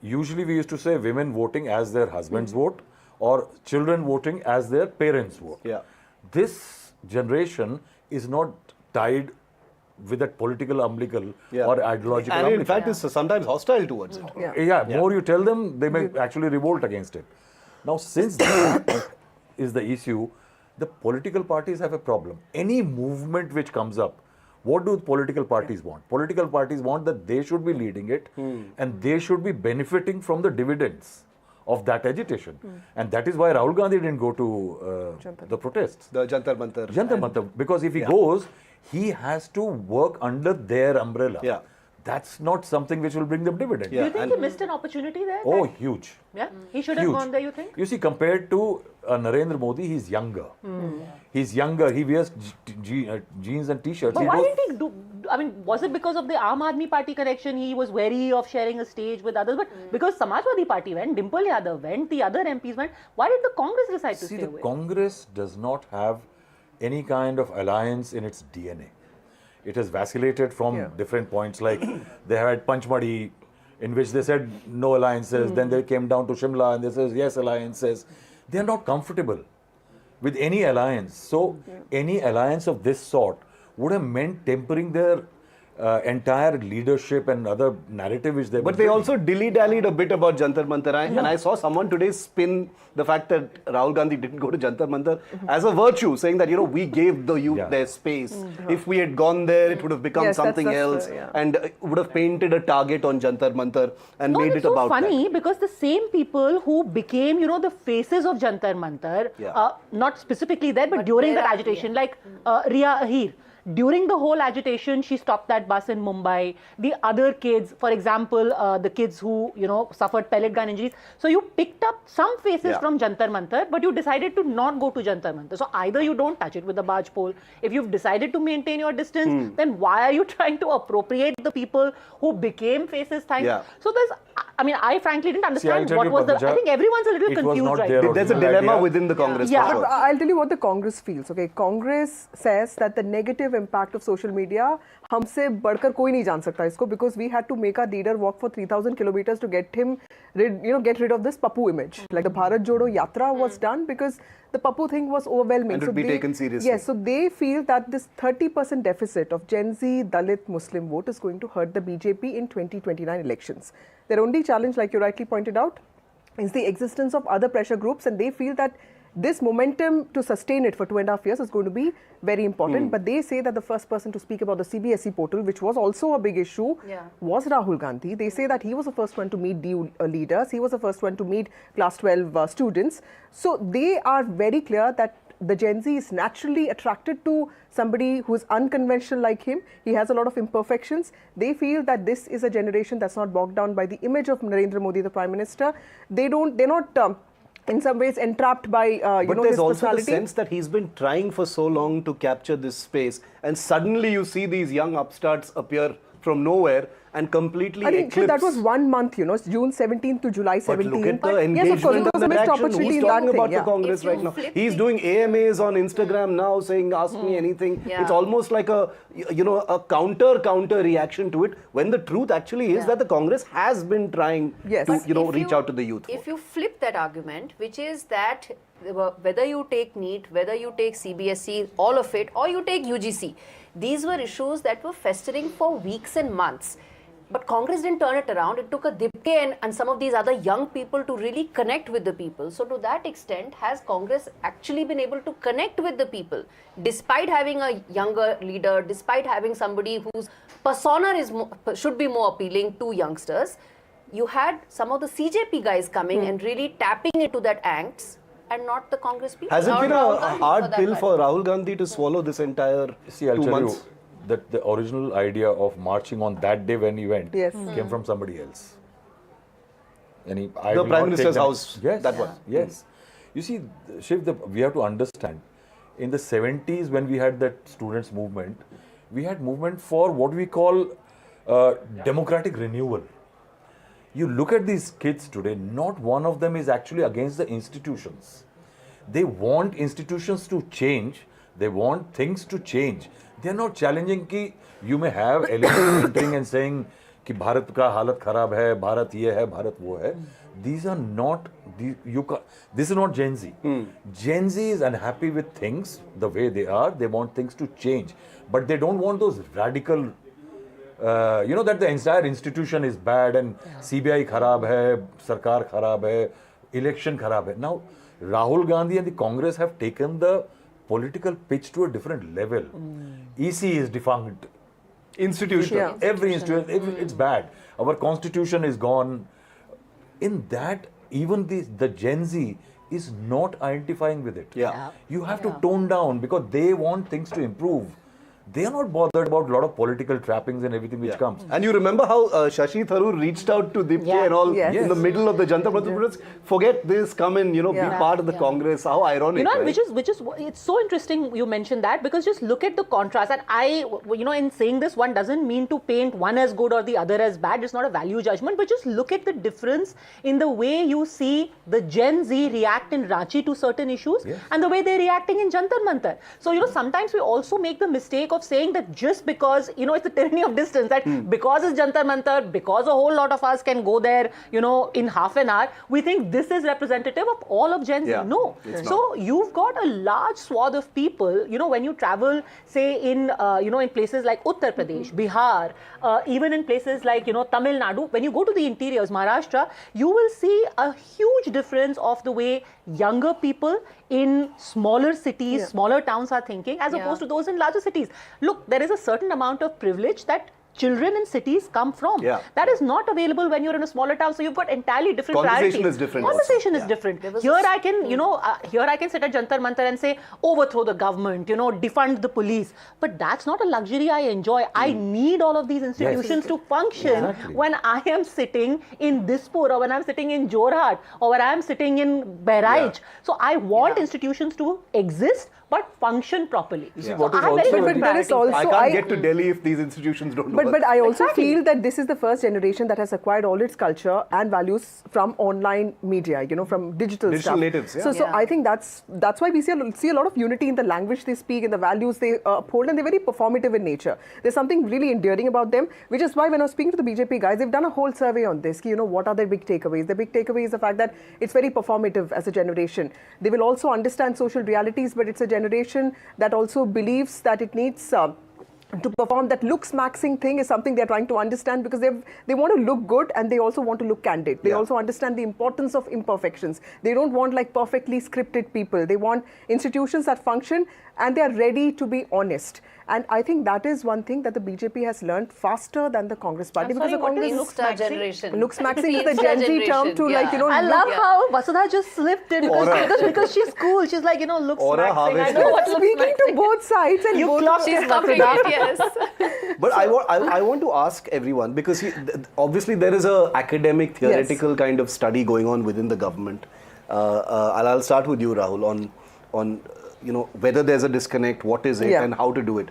Usually we used to say women voting as their husbands vote, or children voting as their parents vote. Yeah. This generation is not tied with that political umbilical or ideological and in fact is sometimes hostile towards it. More you tell them, they may actually revolt against it. Now, since that is the issue, the political parties have a problem. Any movement which comes up, what do political parties want? Political parties want that they should be leading it and they should be benefiting from the dividends of that agitation. And that is why Rahul Gandhi didn't go to the protests. The Jantar Mantar. Because if he goes, he has to work under their umbrella. Yeah. That's not something which will bring them dividend. Do you think he missed an opportunity there? Oh, huge. Yeah, he should have gone there, you think? You see, compared to Narendra Modi, he's younger. He's younger. He wears jeans and t-shirts. But why didn't he do? I mean, was it because of the Aam Aadmi Party connection? He was wary of sharing a stage with others. But because Samajwadi Party went, Dimple Yadav went, the other MPs went, why did the Congress decide to stay away? See, the Congress does not have any kind of alliance in its DNA. It has vacillated from different points, like they had Panchmadi, in which they said no alliances, then they came down to Shimla and they said yes alliances. They are not comfortable with any alliance. So any alliance of this sort would have meant tempering their entire leadership and other narrative which they But they also dilly-dallied a bit about Jantar Mantar. And I saw someone today spin the fact that Rahul Gandhi didn't go to Jantar Mantar as a virtue, saying that, we gave the youth their space. If we had gone there, it would have become something else and would have painted a target on Jantar Mantar and made it about that. It's so funny because the same people who became, the faces of Jantar Mantar, not specifically there, but during that agitation, like Riya Ahir. During the whole agitation, she stopped that bus in Mumbai. The other kids, for example, the kids who, suffered pellet gun injuries. So you picked up some faces from Jantar Mantar, but you decided to not go to Jantar Mantar. So either you don't touch it with the barge pole. If you've decided to maintain your distance, then why are you trying to appropriate the people who became faces? So I frankly didn't understand what was I think everyone's a little confused right now. There's a dilemma within the Congress. But I'll tell you what the Congress feels. Okay, Congress says that the negative impact of social media, हमसे बढ़कर कोई नहीं जान सकता इसको, because we had to make our leader walk for 3,000 kilometers to get him, get rid of this Pappu image. Like the Bharat Jodo Yatra was done because the Pappu thing was overwhelming. And it would be taken seriously. Yes, so they feel that this 30% deficit of Gen Z, Dalit, Muslim vote is going to hurt the BJP in 2029 elections. Their only challenge, like you rightly pointed out, is the existence of other pressure groups, and they feel that this momentum to sustain it for 2.5 years is going to be very important. But they say that the first person to speak about the CBSE portal, which was also a big issue, was Rahul Gandhi. They say that he was the first one to meet leaders. He was the first one to meet class 12 students. So they are very clear that the Gen Z is naturally attracted to somebody who is unconventional like him. He has a lot of imperfections. They feel that this is a generation that's not bogged down by the image of Narendra Modi, the Prime Minister. They're not in some ways entrapped by but there's his also personality. the sense that he's been trying for so long to capture this space, and suddenly you see these young upstarts appear from nowhere and completely eclipse. That was 1 month, June 17th to July 17th. But look at the engagement and the action. Who's talking about the Congress right now? He's doing AMAs on Instagram now, saying, ask me anything. It's almost like a counter reaction to it, when the truth actually is that the Congress has been trying to, reach out to the youth. If you flip that argument, which is that whether you take NEET, whether you take CBSE, all of it, or you take UGC, these were issues that were festering for weeks and months. But Congress didn't turn it around. It took a Dipke and some of these other young people to really connect with the people. So to that extent, has Congress actually been able to connect with the people, despite having a younger leader, despite having somebody whose persona should be more appealing to youngsters? You had some of the CJP guys coming and really tapping into that angst, and not the Congress people. Has it been a hard pill for Rahul Gandhi to swallow this entire 2 months? That the original idea of marching on that day when he went came from somebody else. And the Prime Minister's house, that one. Yes. You see, Shiv, we have to understand, in the 70s when we had that students' movement, we had movement for what we call democratic renewal. You look at these kids today, not one of them is actually against the institutions. They want institutions to change. They want things to change. They are not challenging कि you may have elements entering and saying कि भारत का हालत खराब है, भारत ये है, भारत वो है. These are not, this is not Gen Z. Gen Z is unhappy with things the way they are. They want things to change. But they don't want those radical, that the entire institution is bad and CBI kharab hai, Sarkar kharab hai, election kharab hai. Now, Rahul Gandhi and the Congress have taken the political pitch to a different level. EC is defunct. Institution. Every institution, it's bad. Our constitution is gone. In that, even the Gen Z is not identifying with it. You have to tone down because they want things to improve. They are not bothered about a lot of political trappings and everything which comes. And you remember how Shashi Tharoor reached out to Dipke and all in the middle of the Jantar Mantar. Forget this, come and be part of the Congress. How ironic, right? which is it's so interesting you mentioned that, because just look at the contrast. And I, in saying this, one doesn't mean to paint one as good or the other as bad. It's not a value judgment, but just look at the difference in the way you see the Gen Z react in Ranchi to certain issues and the way they're reacting in Jantar Mantar. So sometimes we also make the mistake of saying that just because, it's the tyranny of distance, that because it's Jantar Mantar, because a whole lot of us can go there, in half an hour, we think this is representative of all of Gen Z. No. So you've got a large swath of people, when you travel, say in places like Uttar Pradesh, Bihar, even in places like, Tamil Nadu, when you go to the interiors, Maharashtra, you will see a huge difference of the way younger people in smaller cities, smaller towns are thinking as opposed to those in larger cities. Look, there is a certain amount of privilege that children in cities come from. That is not available when you're in a smaller town. So you've got entirely different priorities. Conversation is different. Conversation is different. Here I can, here I can sit at Jantar Mantar and say, overthrow the government, defund the police. But that's not a luxury I enjoy. I need all of these institutions to function when I am sitting in Dispur, or when I'm sitting in Jorhat, or when I'm sitting in Bahraich. So I want institutions to exist, but function properly. You see, what is also, I can't get to Delhi if these institutions don't work. But I also feel that this is the first generation that has acquired all its culture and values from online media, from digital stuff. Natives, So I think that's why we see a lot of unity in the language they speak, in the values they uphold, and they're very performative in nature. There's something really endearing about them, which is why when I was speaking to the BJP guys, they've done a whole survey on this. What are their big takeaways? The big takeaway is the fact that it's very performative as a generation. They will also understand social realities, but it's a generation that also believes that it needs to perform. That looks maxing thing is something they're trying to understand, because they want to look good and they also want to look candid. They also understand the importance of imperfections. They don't want like perfectly scripted people. They want institutions that function and they are ready to be honest. And I think that is one thing that the BJP has learned faster than the Congress party. Because the Congress looks generation. Looks maxing is the Gen Z term to I love how Vasudha just slipped in because she's cool. She's like, looks maxing. I know what speaking to both sides and you both clocked she's covering it, yes. But I want to ask everyone, because obviously there is a academic, theoretical kind of study going on within the government. I'll start with you, Rahul, on whether there's a disconnect, what is it, and how to do it.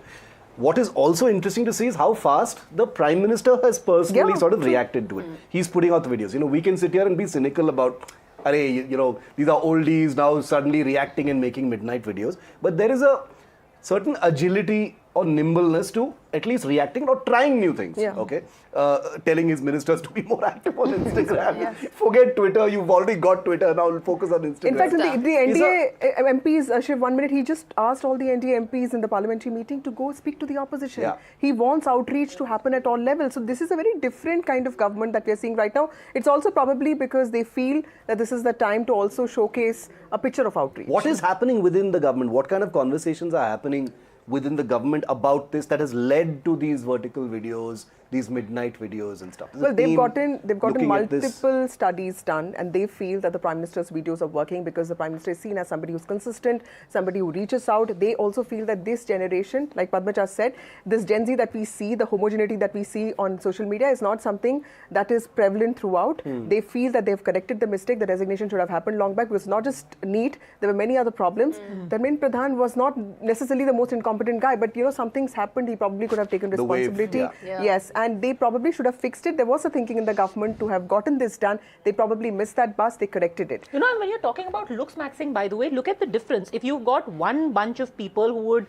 What is also interesting to see is how fast the Prime Minister has personally sort of reacted to it. He's putting out the videos. We can sit here and be cynical about, these are oldies now suddenly reacting and making midnight videos. But there is a certain agility or nimbleness to at least reacting or trying new things. Telling his ministers to be more active on Instagram. Forget Twitter, you've already got Twitter, now focus on Instagram. In fact, the NDA MPs, Shiv, 1 minute, he just asked all the NDA MPs in the parliamentary meeting to go speak to the opposition. He wants outreach to happen at all levels. So this is a very different kind of government that we are seeing right now. It's also probably because they feel that this is the time to also showcase a picture of outreach. What is happening within the government? What kind of conversations are happening within the government about this that has led to these vertical videos, these midnight videos and stuff? Well, they've gotten multiple studies done, and they feel that the Prime Minister's videos are working because the Prime Minister is seen as somebody who's consistent, somebody who reaches out. They also feel that this generation, like Padma said, this Gen Z that we see, the homogeneity that we see on social media is not something that is prevalent throughout. They feel that they've corrected the mistake. The resignation should have happened long back. It was not just NEET. There were many other problems. Dharmendra Pradhan was not necessarily the most incompetent guy, but something's happened. He probably could have taken responsibility. Yes, and they probably should have fixed it. There was a thinking in the government to have gotten this done. They probably missed that bus. They corrected it. And when you're talking about looks maxing, by the way, look at the difference. If you've got one bunch of people who would,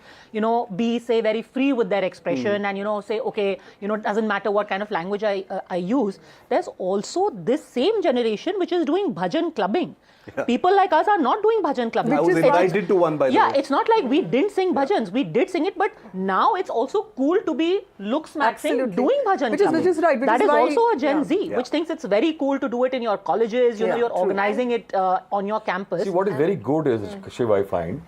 be, say, very free with their expression and, say, okay, doesn't matter what kind of language I use, there's also this same generation which is doing bhajan clubbing. People like us are not doing bhajan clubbing. I was invited to one, by the way. It's not like we didn't sing bhajans. We did sing it, but now it's also cool to be looks maxing doing bhajan clubbing. Which is right. That is also a Gen Z, which thinks it's very cool to do it in your colleges. You're organizing it on your campus. See, what is very good is, Shiv, I find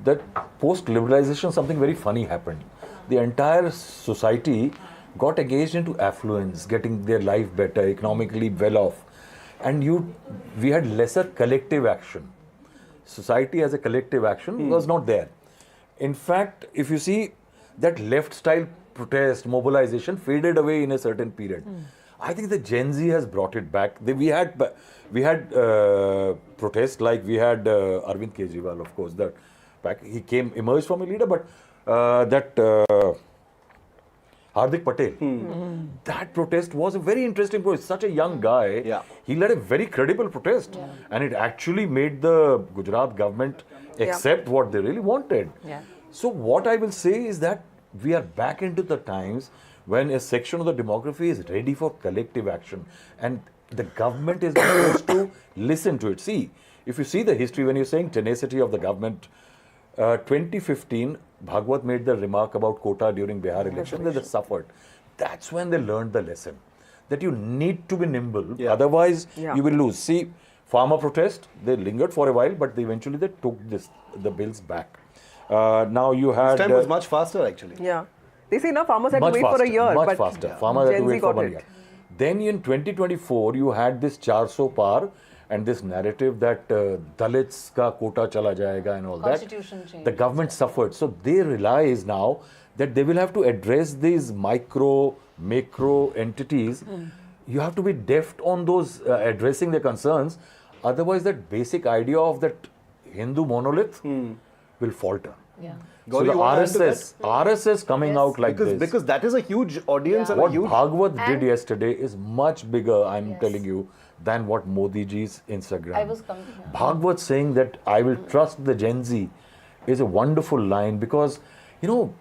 that post-liberalization, something very funny happened. The entire society got engaged into affluence, getting their life better, economically well off. And we had lesser collective action. Society as a collective action was not there. In fact, if you see that left style protest, mobilization faded away in a certain period. I think the Gen Z has brought it back. We had protests like we had Arvind Kejriwal, of course. He emerged from a leader, but Hardik Patel. That protest was a very interesting protest. Such a young guy. He led a very credible protest. And it actually made the Gujarat government accept what they really wanted. So what I will say is that we are back into the times when a section of the demography is ready for collective action, and the government is supposed to listen to it. See, if you see the history, when you're saying tenacity of the government, 2015, Bhagwat made the remark about quota during Bihar election that they suffered. That's when they learned the lesson that you need to be nimble, otherwise you will lose. See, farmer protest, they lingered for a while, but eventually they took the bills back. Now you had... This time was much faster actually. Yeah. They say, no, farmers had to wait for a year. Much faster. Farmers had to wait for 1 year. Then in 2024, you had this 400 par and this narrative that Dalits ka quota chala jayega and all Constitution that. change. The government suffered. So they realize now that they will have to address these macro entities. You have to be deft on those addressing their concerns. Otherwise, that basic idea of that Hindu monolith will falter. Yeah. So the RSS coming out like this. Because that is a huge audience and what a huge... Bhagwat did yesterday is much bigger, I'm telling you, than what Modi ji's Instagram. Bhagwat saying that I will trust the Gen Z is a wonderful line, because, you know,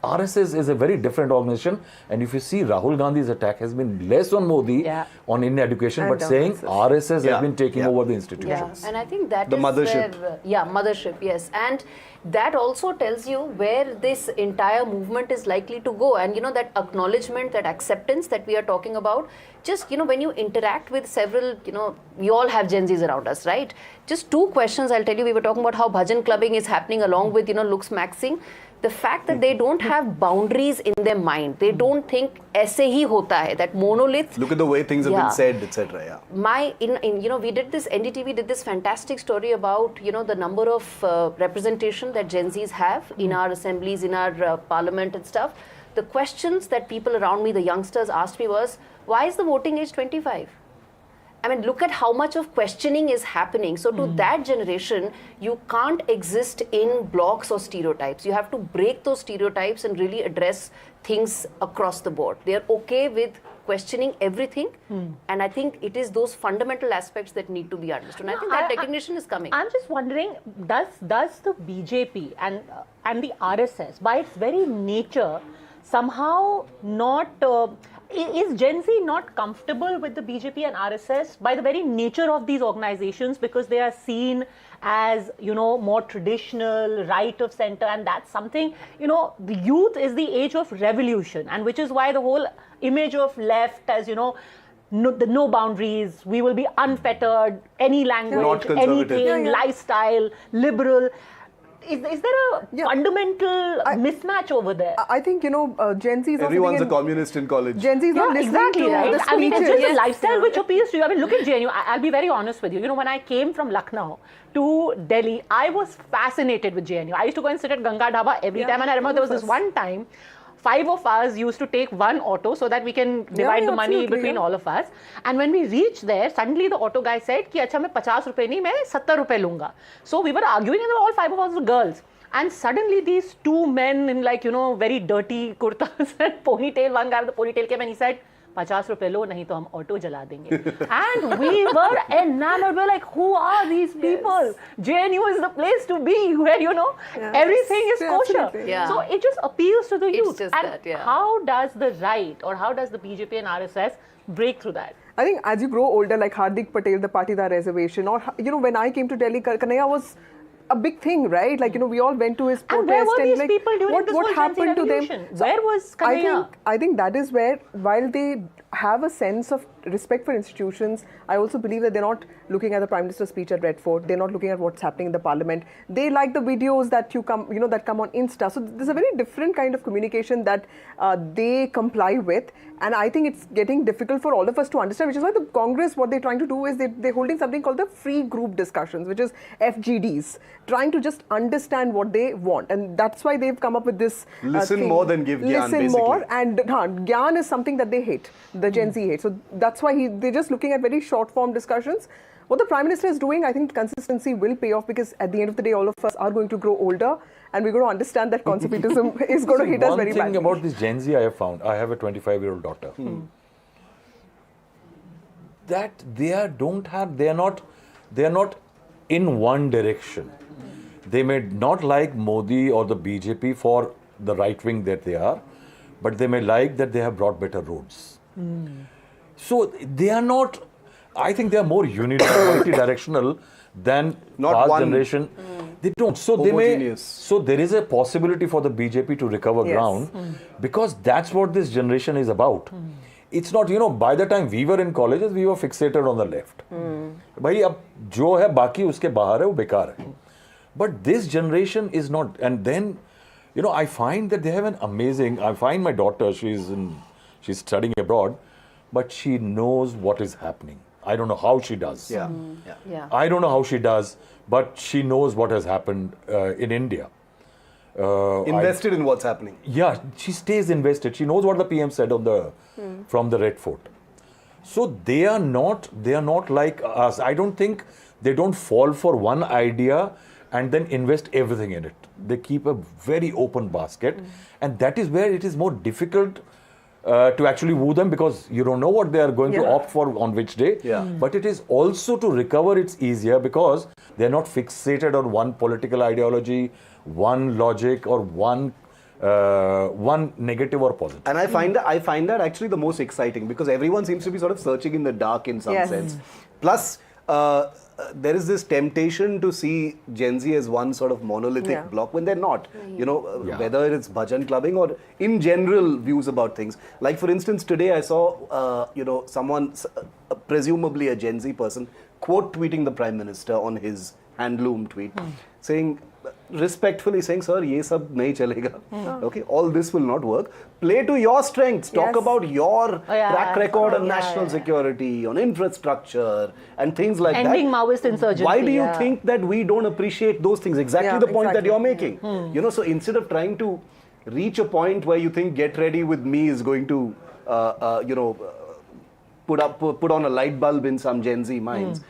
RSS is a very different organization, and if you see, Rahul Gandhi's attack has been less on Modi, on Indian education, but saying RSS has been taking over the institutions. Yeah, and I think that the is mothership. where, mothership, yes. And that also tells you where this entire movement is likely to go. And, you know, that acknowledgement, that acceptance that we are talking about, just, you know, when you interact with several, you know, we all have Gen Zs around us, right? Just two questions I'll tell you. We were talking about how bhajan clubbing is happening along with, you know, looks maxing. The fact that they don't have boundaries in their mind, they don't think aise hi hota hai, that monolith. Look at the way things have been said, etc. You know, we did this, NDTV did this fantastic story about, you know, the number of representation that Gen Zs have in our assemblies, in our parliament and stuff. The questions that people around me, the youngsters, asked me was, why is the voting age 25? I mean, look at how much of questioning is happening. So to that generation, you can't exist in blocks or stereotypes. You have to break those stereotypes and really address things across the board. They're okay with questioning everything. And I think it is those fundamental aspects that need to be understood. And I think that recognition is coming. I'm just wondering, does the BJP and the RSS, by its very nature, somehow not... is Gen Z not comfortable with the BJP and RSS by the very nature of these organizations, because they are seen as, you know, more traditional, right of center, and that's something, you know, the youth is the age of revolution, and which is why the whole image of left as, you know, no boundaries, we will be unfettered, any language, anything, lifestyle, liberal. Is there a fundamental mismatch over there? I think, you know, Gen Z is not Everyone's a communist in college. Gen Z is not listening to the I mean, it's just speeches. a lifestyle which appeals to you. I mean, look at JNU. I'll be very honest with you. You know, when I came from Lucknow to Delhi, I was fascinated with JNU. I used to go and sit at Ganga Dhaba every time. And I remember there was this one time, 5 of us used to take one auto so that we can divide the money between all of us. And when we reached there, suddenly the auto guy said, "Ki acha, main 50 rupees nahi, main 70 rupees lunga." So we were arguing, and all 5 of us were girls. And suddenly these two men in, like, you know, very dirty kurtas and ponytail, one guy with the ponytail came and he said, 50 rupees lo, nahi to hum auto jala denge. And we were enamored. We were like, who are these people? JNU is the place to be, where, you know, everything is kosher. So it just appeals to the youth. And how does the right, or how does the BJP and RSS break through that? I think as you grow older, like Hardik Patel, the Patidar reservation, or, you know, when I came to Delhi, Kanhaiya was a big thing, right? Like, you know, we all went to his protest. And where were these like, people during this whole happened to them? Where was Kanhaiya? I think that is where, while they have a sense of respect for institutions, I also believe that they're not looking at the Prime Minister's speech at Red Fort. They're not looking at what's happening in the Parliament. They like the videos that that come on Insta. So there's a very different kind of communication that they comply with. And I think it's getting difficult for all of us to understand, which is why the Congress, what they're trying to do is they're holding something called the free group discussions, which is FGDs, trying to just understand what they want. And that's why they've come up with this Listen thing. more than give gyan, Listen basically. more, and gyan is something that they hate, the Gen Z hate. So that's why they're just looking at very short form discussions. What the Prime Minister is doing, I think consistency will pay off, because at the end of the day, all of us are going to grow older, and we're going to understand that conservatism is going to hit us very badly. One thing about this Gen Z I have found, I have a 25-year-old daughter, that they are not in one direction. They may not like Modi or the BJP for the right wing that they are, but they may like that they have brought better roads. So they are not, I think they are more unidirectional than Not past one. generation. They don't. So they may. Homogeneous. So there is a possibility for the BJP to recover ground because that's what this generation is about. It's not, you know, by the time we were in colleges, we were fixated on the left. भाई अब जो है बाकी उसके बाहर है वो बेकार है. But this generation is not. And then, you know, I find that they have an amazing. I find my daughter, she's studying abroad, but she knows what is happening. I don't know how she does. Yeah. I don't know how she does, but she knows what has happened in India. Invested in what's happening. Yeah, she stays invested. She knows what the PM said on the from the Red Fort. So they are not like us. I don't think they don't fall for one idea and then invest everything in it. They keep a very open basket, and that is where it is more difficult to actually woo them because you don't know what they are going to opt for on which day. But it is also to recover it's easier because they are not fixated on one political ideology, one logic, or one negative or positive. And I find that actually the most exciting because everyone seems to be sort of searching in the dark in some sense. Plus, there is this temptation to see Gen Z as one sort of monolithic block when they're not. You know, whether it's bhajan clubbing or in general views about things. Like for instance, today I saw, someone, presumably a Gen Z person, quote tweeting the Prime Minister on his handloom tweet, saying, respectfully saying, sir, ye sab nahi chalega. Okay, all this will not work. Play to your strengths. Talk about your track record on national security, on infrastructure, and things like that. Ending Maoist insurgency. Why do you think that we don't appreciate those things? Exactly the point that you're making. You know, so instead of trying to reach a point where you think get ready with me is going to, put on a light bulb in some Gen Z minds,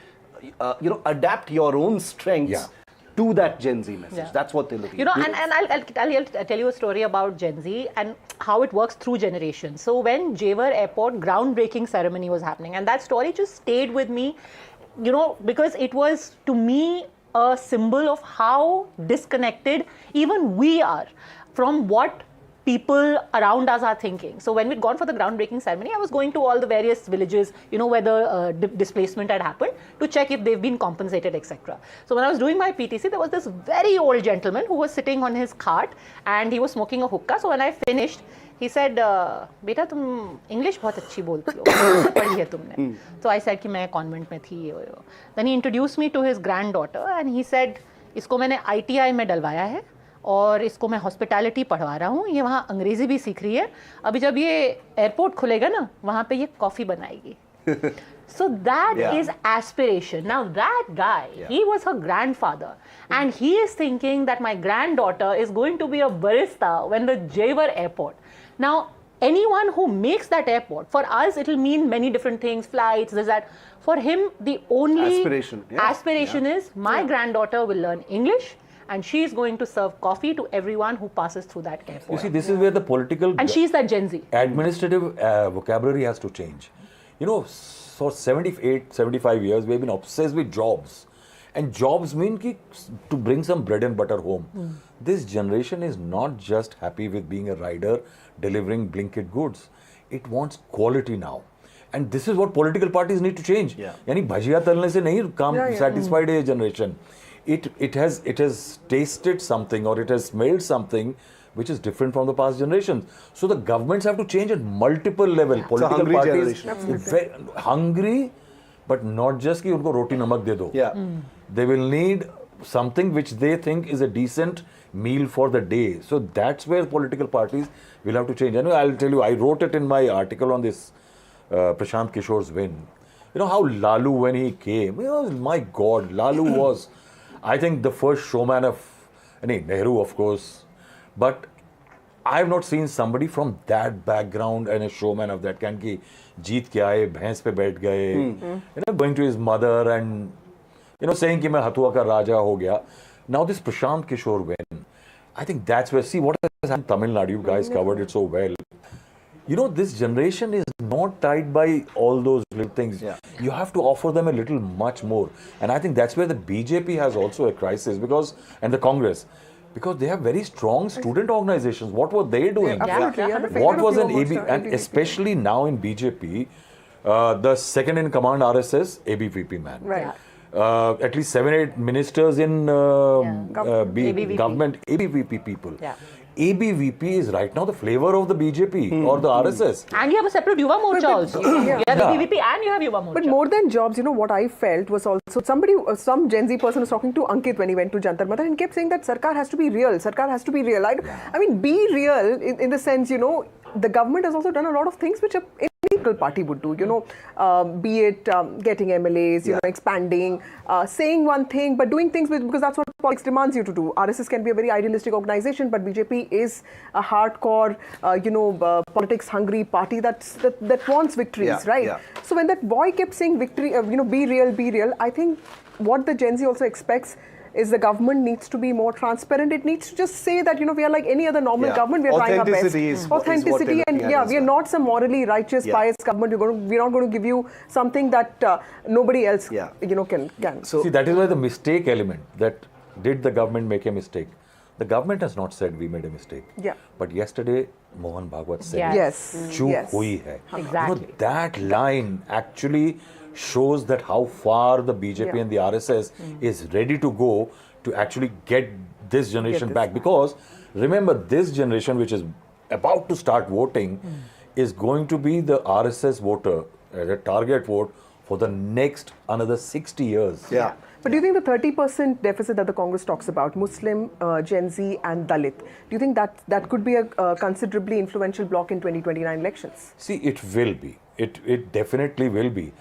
adapt your own strengths to that Gen Z message. That's what they're looking at. And I'll tell you a story about Gen Z and how it works through generations. So when Jewar Airport groundbreaking ceremony was happening, and that story just stayed with me, because it was, to me, a symbol of how disconnected even we are from what people around us are thinking. So when we'd gone for the groundbreaking ceremony, I was going to all the various villages, where the displacement had happened to check if they've been compensated, etc. So when I was doing my PTC, there was this very old gentleman who was sitting on his cart and he was smoking a hookah. So when I finished, he said, "Beta, tum English bahut achhi bolte ho. Padhi hai tumne." So I said कि मैं convent में थी. Then he introduced me to his granddaughter and he said, "इसको मैंने ITI में डलवाया है और इसको मैं हॉस्पिटैलिटी पढ़वा रहा हूँ, ये वहाँ अंग्रेजी भी सीख रही है, अभी जब ये एयरपोर्ट खुलेगा ना वहाँ पे ये कॉफ़ी बनाएगी." So that is aspiration. Now that guy, he was her grandfather and he is thinking that my granddaughter is going to be a barista when the Jewar Airport. Now anyone who makes that airport, for us it will mean many different things, flights, this, that. For him the only aspiration is my granddaughter will learn English and she is going to serve coffee to everyone who passes through that airport. You see, this is where the political and she's that Gen Z. Administrative vocabulary has to change. For 78, 75 years, we've been obsessed with jobs. And jobs mean to bring some bread and butter home. This generation is not just happy with being a rider, delivering blinket goods. It wants quality now. And this is what political parties need to change. Yani bhajiya talne se nahi kaam satisfied hai generation. It has tasted something or it has smelled something which is different from the past generations. So the governments have to change at multiple levels. Political parties hungry, but not just कि उनको रोटी नमक दे दो. They will need something which they think is a decent meal for the day. So that's where political parties will have to change. I'll tell you, I wrote it in my article on this Prashant Kishore's win. How Lalu, when he came, my God, Lalu was, I think, the first showman of Nehru, of course. But I have not seen somebody from that background and a showman of that kind ki jeet ke aaye, bhains pe baith gaye, going to his mother and, saying ki main Hatua ka Raja ho gaya. Now this Prashant Kishore win, I think that's where, see what has happened in Tamil Nadu, you guys covered it so well. This generation is not tied by all those little things. You have to offer them a little much more. And I think that's where the BJP has also a crisis and the Congress. Because they have very strong student organizations. What were they doing? Absolutely. What was an AB, and especially now in BJP, the second in command RSS, ABVP man. Right. At least 7-8 ministers in government, ABVP people. Yeah. ABVP is right now the flavor of the BJP or the RSS. And you have a separate Yuva Morcha also. You have ABVP and you have Yuva Morcha. But more than jobs, what I felt was also some Gen Z person was talking to Ankit when he went to Jantar Mantar and kept saying that Sarkar has to be real. Sarkar has to be real. I mean, be real in the sense, the government has also done a lot of things which any political party would do, be it getting MLAs, expanding, saying one thing, but doing things because that's what politics demands you to do. RSS can be a very idealistic organization, but BJP is a hardcore, politics-hungry party that wants victories, right? Yeah. So when that boy kept saying victory, be real, I think what the Gen Z also expects is the government needs to be more transparent. It needs to just say that, we are like any other normal government. We are trying our best. Authenticity and we are not some morally righteous, pious government. We're not going to give you something that nobody else, can. So, see, that is why the mistake element, that did the government make a mistake? The government has not said we made a mistake. Yeah. But yesterday, Mohan Bhagwat said, Chook hui hai. Exactly. That line actually shows that how far the BJP and the RSS is ready to go to actually get this generation back. Because remember, this generation which is about to start voting is going to be the RSS voter, the target vote for the next another 60 years. Yeah. But do you think the 30% deficit that the Congress talks about, Muslim, Gen Z and Dalit, do you think that could be a considerably influential bloc in 2029 elections? See, it will be. It definitely will be.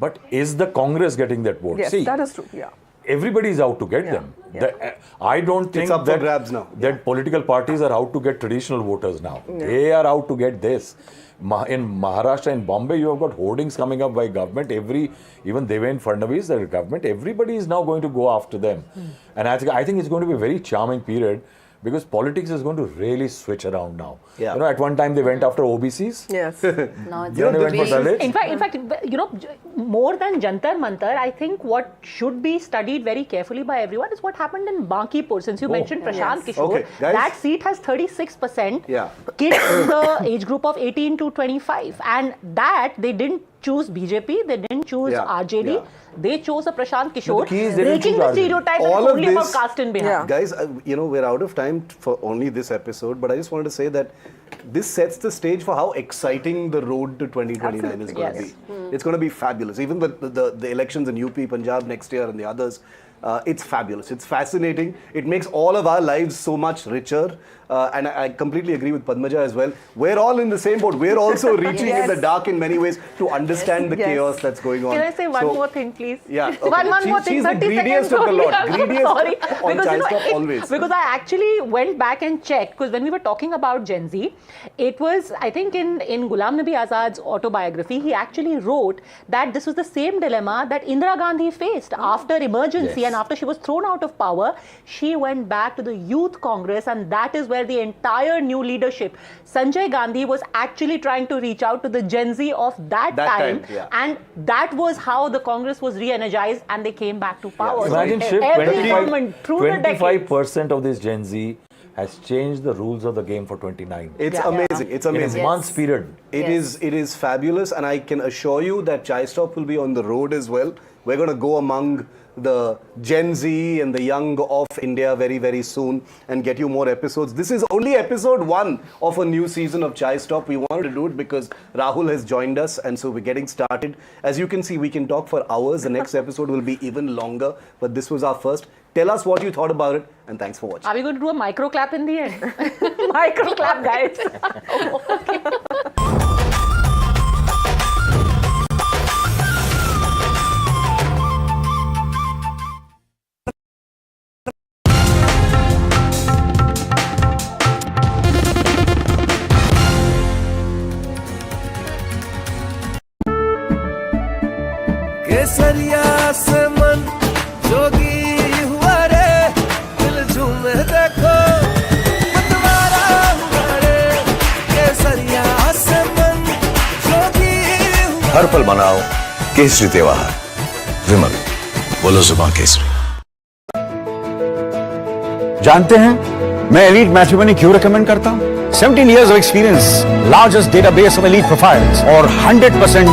But is the Congress getting that vote? Yes, See, that is true. Yeah. Everybody is out to get them. I don't think up for grabs now. That political parties are out to get traditional voters now. They are out to get this. In Maharashtra, in Bombay, you have got hoardings coming up by government. Even Devendra Fadnavis, the government, everybody is now going to go after them. And I think it's going to be a very charming period, because politics is going to really switch around now. Yeah. At one time they went after OBCs. Yes. No, it's they went for Dalits. In fact, more than Jantar Mantar, I think what should be studied very carefully by everyone is what happened in Bankipur. Since you mentioned Prashant Kishore, okay, that seat has 36% kids in the age group of 18 to 25. And that they didn't choose BJP, they didn't choose RJD. They chose a Prashant Kishore, breaking the stereotype that it's only about caste in Bihar. Guys, we're out of time for only this episode, but I just wanted to say that this sets the stage for how exciting the road to 2029 is going to be. It's going to be fabulous. Even the elections in UP, Punjab next year and the others, it's fabulous. It's fascinating. It makes all of our lives so much richer. And I completely agree with Padmaja as well. We're all in the same boat. We're also reaching in the dark in many ways to understand the chaos that's going on. Can I say one more thing, please? Yeah. Okay. One more thing. She's the greediest of the lot. Greediest on Chai Stop always. Because I actually went back and checked, because when we were talking about Gen Z, it was, I think in Ghulam Nabi Azad's autobiography, he actually wrote that this was the same dilemma that Indira Gandhi faced after emergency and after she was thrown out of power. She went back to the Youth Congress, and that is where the entire new leadership, Sanjay Gandhi, was actually trying to reach out to the Gen Z of that time. And that was how the Congress was re-energized and they came back to power. Imagine, so Shiv, every government through 25% of this Gen Z has changed the rules of the game for 29. It's amazing. It's amazing. In a month's period. It is fabulous, and I can assure you that Chai Stop will be on the road as well. We're going to go among the Gen Z and the young of India very, very soon and get you more episodes. This is only episode 1 of a new season of Chai Stop. We wanted to do it because Rahul has joined us, and so we're getting started. As you can see, we can talk for hours. The next episode will be even longer, but this was our first. Tell us what you thought about it, and thanks for watching. Are we going to do a micro clap in the end? Micro clap, guys. केसरिया से मन जोगी हुआ रे, दिल झूमे देखो मतवारा हुआ रे, केसरिया से मन जोगी हुआ। हर पल मनाओ केसरी त्योहार, विमल बोलो जुबान केसरी। जानते हैं मैं elite matrimony क्यों recommend करता हूँ? 17 years of experience, largest database of elite profiles, और 100%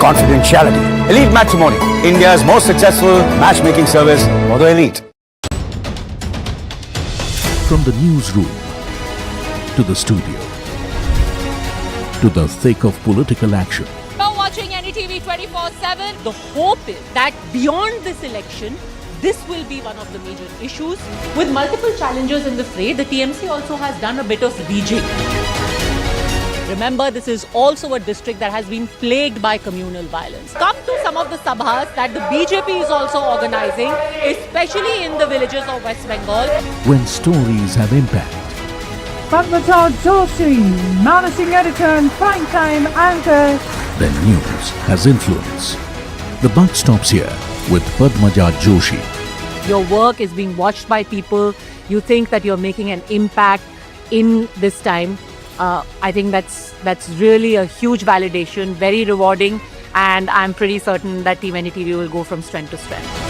confidentiality. Elite Matrimony, India's most successful matchmaking service for the elite. From the newsroom to the studio to the thick of political action. You're watching NDTV 24/7. The hope is that beyond this election, this will be one of the major issues. With multiple challengers in the fray, the TMC also has done a bit of rejigging. Remember, this is also a district that has been plagued by communal violence. Come to some of the sabhas that the BJP is also organizing, especially in the villages of West Bengal. When stories have impact, Padmaja Joshi, managing editor and primetime anchor. then news has influence. The buck stops here with Padmaja Joshi. Your work is being watched by people. You think that you're making an impact in this time. I think that's really a huge validation, very rewarding, and I'm pretty certain that Team NDTV will go from strength to strength.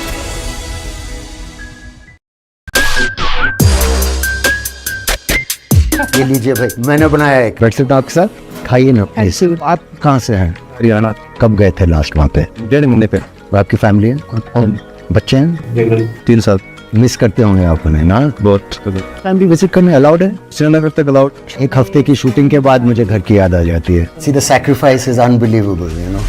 ये लीजिए भाई, मैंने बनाया है। WhatsApp आपके साथ खाइए ना। ऐसे आप कहाँ से हैं? हरियाणा। कब गए थे लास्ट वहाँ पे? 1.5 महीने पे। आपकी फैमिली है? बच्चे हैं? 3 साल। मिस करते होंगे आप उन्हें ना? बहुत। फैमिली विजिट करने अलाउड है? श्रीनगर तक अलाउड। 1 हफ्ते की शूटिंग के बाद मुझे घर की याद आ जाती है। See, the sacrifice is unbelievable, you know.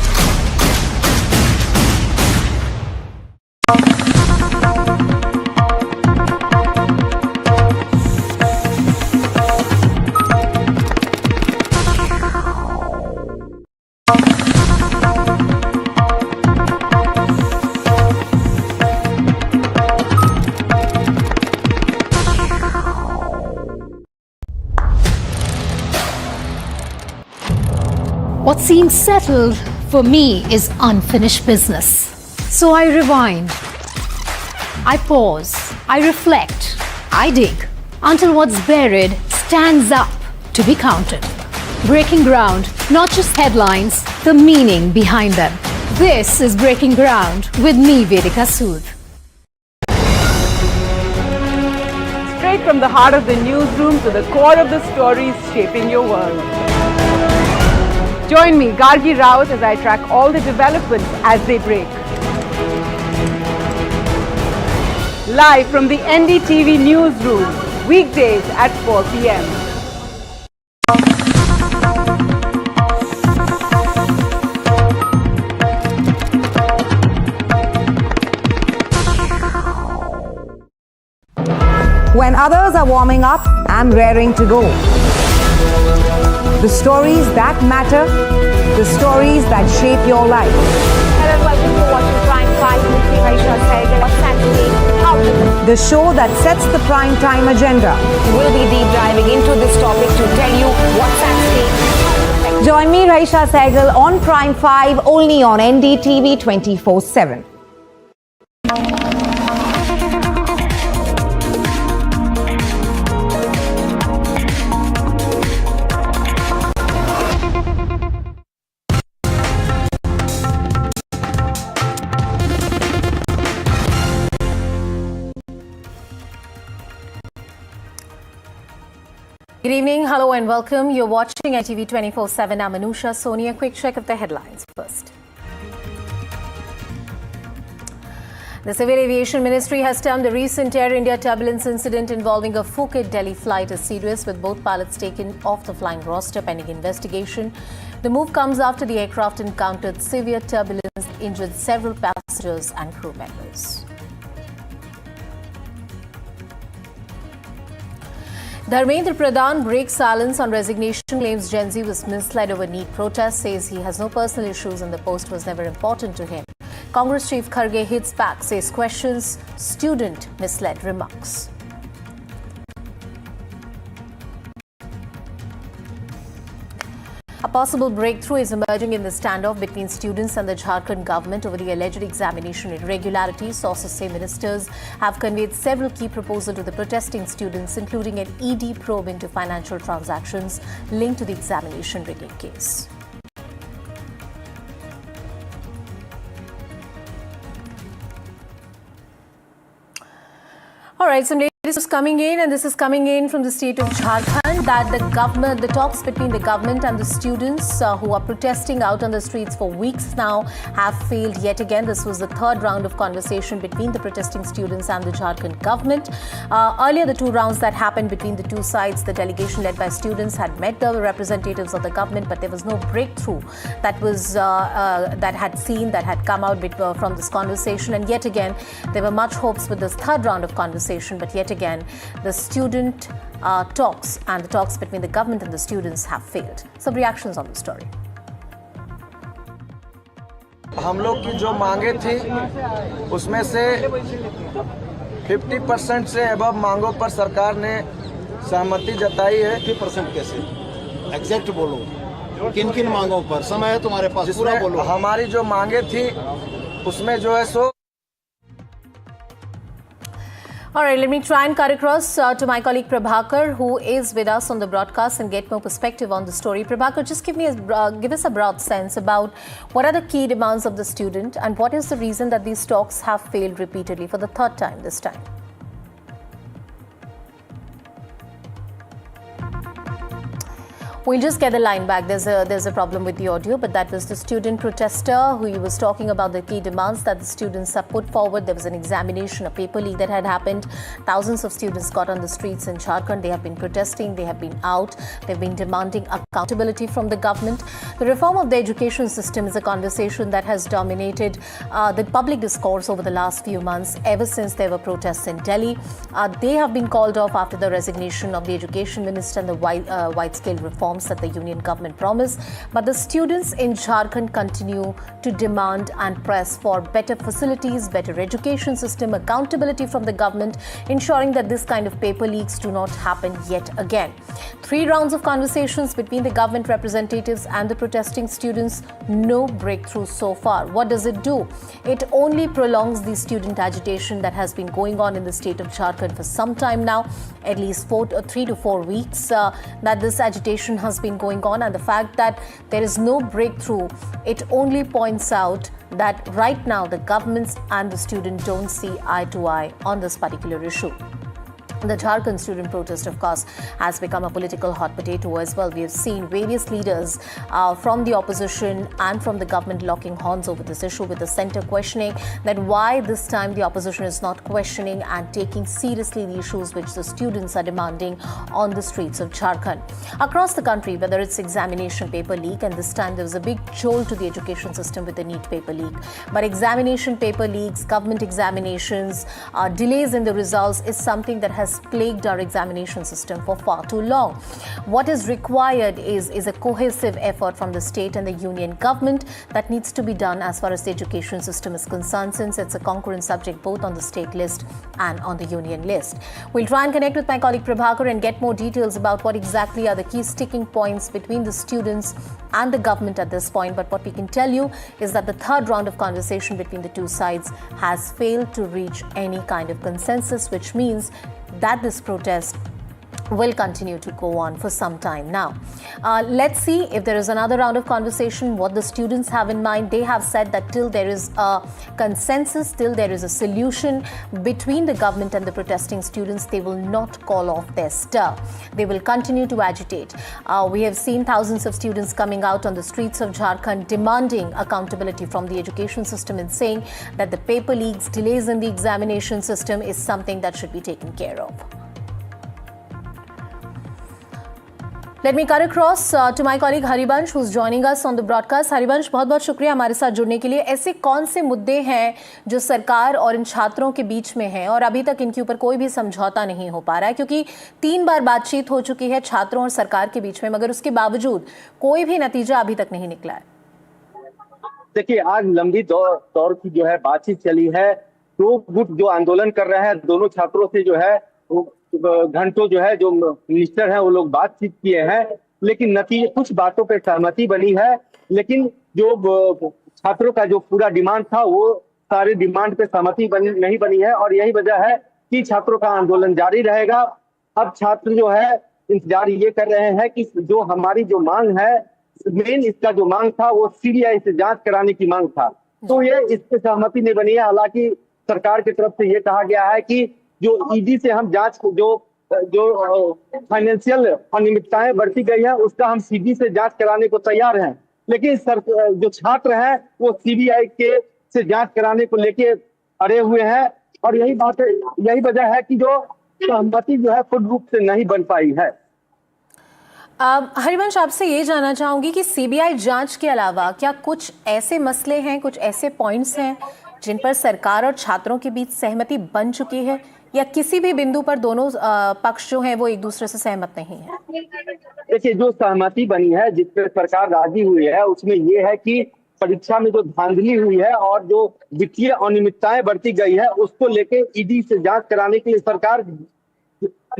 What seems settled for me is unfinished business. So I rewind, I pause, I reflect, I dig until what's buried stands up to be counted. Breaking ground, not just headlines, the meaning behind them. This is Breaking Ground with me, Vedika Sood. Straight from the heart of the newsroom to the core of the stories shaping your world. Join me, Gargi Raut, as I track all the developments as they break. Live from the NDTV newsroom, weekdays at 4 p.m. When others are warming up, I'm raring to go. The stories that matter, the stories that shape your life. Hello and welcome to watching Prime 5 with me, Raisha Sehgal. What's happening? The show that sets the prime time agenda. We'll be deep diving into this topic to tell you what's at stake. Join me, Raisha Sehgal, on Prime 5, only on NDTV 24/7. Good evening, hello and welcome. You're watching NDTV 24/7. I'm Anusha Soni. A quick check of the headlines first. The Civil Aviation Ministry has termed the recent Air India turbulence incident involving a Phuket-Delhi flight as serious, with both pilots taken off the flying roster pending investigation. The move comes after the aircraft encountered severe turbulence, injured several passengers and crew members. Dharmendra Pradhan breaks silence on resignation, claims Gen Z was misled over NEET protest, says he has no personal issues and the post was never important to him. Congress Chief Kharge hits back, says questions student misled remarks. A possible breakthrough is emerging in the standoff between students and the Jharkhand government over the alleged examination irregularities. Sources say ministers have conveyed several key proposals to the protesting students, including an ED probe into financial transactions linked to the examination rigging case. All right, some This is coming in, and this is coming in from the state of Jharkhand, that the talks between the government and the students who are protesting out on the streets for weeks now have failed yet again. This was the third round of conversation between the protesting students and the Jharkhand government. Earlier, the two rounds that happened between the two sides, the delegation led by students had met the representatives of the government, but there was no breakthrough that had come out from this conversation. And yet again, there were much hopes with this third round of conversation, but yet again, the student talks and the talks between the government and the students have failed. Some reactions on the story. हम लोग की जो मांगे थी उसमें से 50% से above मांगों पर सरकार ने सहमति जताई है। 50% कैसे? एग्जैक्ट बोलो, किन किन मांगों पर? समय है तुम्हारे पास, पूरा बोलो। हमारी जो मांगे थी उसमें जो है सो All right, let me try and cut across to my colleague Prabhakar, who is with us on the broadcast, and get more perspective on the story. Prabhakar, just give us a broad sense about what are the key demands of the student and what is the reason that these talks have failed repeatedly for the third time this time. We'll just get the line back. There's a problem with the audio, but that was the student protester who was talking about the key demands that the students have put forward. There was an examination, a paper leak that had happened. Thousands of students got on the streets in Jharkhand. They have been protesting. They have been out. They've been demanding accountability from the government. The reform of the education system is a conversation that has dominated the public discourse over the last few months, ever since there were protests in Delhi. They have been called off after the resignation of the education minister and the wide-scale reform that the union government promised, but the students in Jharkhand continue to demand and press for better facilities, better education system, accountability from the government, ensuring that this kind of paper leaks do not happen yet again. 3 rounds of conversations between the government representatives and the protesting students, no breakthrough so far. What does it do? It only prolongs the student agitation that has been going on in the state of Jharkhand for some time now, at least 3 to 4 weeks that this agitation has been going on, and the fact that there is no breakthrough, it only points out that right now the governments and the student don't see eye to eye on this particular issue. The Jharkhand student protest, of course, has become a political hot potato as well. We have seen various leaders from the opposition and from the government locking horns over this issue, with the centre questioning that why this time the opposition is not questioning and taking seriously the issues which the students are demanding on the streets of Jharkhand. Across the country, whether it's examination paper leak, and this time there was a big jolt to the education system with the NEET paper leak. But examination paper leaks, government examinations, delays in the results is something that has plagued our examination system for far too long. What is required is a cohesive effort from the state and the union government that needs to be done as far as the education system is concerned, since it's a concurrent subject both on the state list and on the union list. We'll try and connect with my colleague Prabhakar and get more details about what exactly are the key sticking points between the students and the government at this point. But what we can tell you is that the third round of conversation between the two sides has failed to reach any kind of consensus, which means that this protest will continue to go on for some time now. Let's see if there is another round of conversation, what the students have in mind. They have said that till there is a consensus, till there is a solution between the government and the protesting students, they will not call off their stir. They will continue to agitate. We have seen thousands of students coming out on the streets of Jharkhand demanding accountability from the education system and saying that the paper leaks, delays in the examination system is something that should be taken care of. Let me cut across to my colleague Haribansh, who's joining us on the broadcast. Haribansh, बहुत-बहुत शुक्रिया हमारे साथ जुड़ने के लिए. ऐसे कौन से मुद्दे हैं जो सरकार और इन छात्रों के बीच में हैं और अभी तक इनके ऊपर कोई भी समझौता नहीं हो पा रहा है, क्योंकि 3 बार बातचीत हो चुकी है छात्रों और सरकार के बीच में, मगर उसके बावजूद कोई भी नतीजा अभी तक नहीं निकला है. देखिए, आज लंबी दौर की जो है बातचीत चली है. 2 गुट जो आंदोलन कर रहे हैं, दोनों छात्रों से जो है घंटों जो है जो मिनिस्टर हैं वो लोग बातचीत किए हैं, लेकिन नतीजे कुछ बातों पे सहमति बनी है, लेकिन जो छात्रों का जो पूरा डिमांड था वो सारे डिमांड पे सहमति नहीं बनी है, और यही वजह है कि छात्रों का आंदोलन जारी रहेगा. अब छात्र जो है इंतजार ये कर रहे हैं कि जो हमारी जो मांग है, मेन इसका जो मांग था वो सीबीआई से जांच कराने की मांग था, तो ये इस पे सहमति नहीं बनी है. हालांकि सरकार की तरफ से ये कहा गया है कि जो ईडी से हम जांच जो फाइनेंशियल अनियमितताएं बरती गई है उसका हम सीबी से जांच कराने को तैयार हैं, लेकिन सर जो छात्र हैं वो सीबीआई के से जांच कराने को लेके अड़े हुए हैं और यही वजह है कि जो सहमति जो है पूर्ण रूप से नहीं बन पाई है। हरिवंश, आपसे ये जानना चाहूंगी कि सीबीआई जांच के अलावा क्या कुछ ऐसे मसले हैं, कुछ ऐसे पॉइंट्स हैं जिन पर सरकार और छात्रों के बीच सहमति बन चुकी है, या किसी भी बिंदु पर दोनों पक्ष जो हैं वो एक दूसरे से सहमत नहीं है? देखिए, जो सहमति बनी है जिस पर सरकार राजी हुई है उसमें ये है कि परीक्षा में जो धांधली हुई है और जो वित्तीय अनियमितताएं बरती गई है उसको लेके ईडी से जांच कराने के लिए सरकार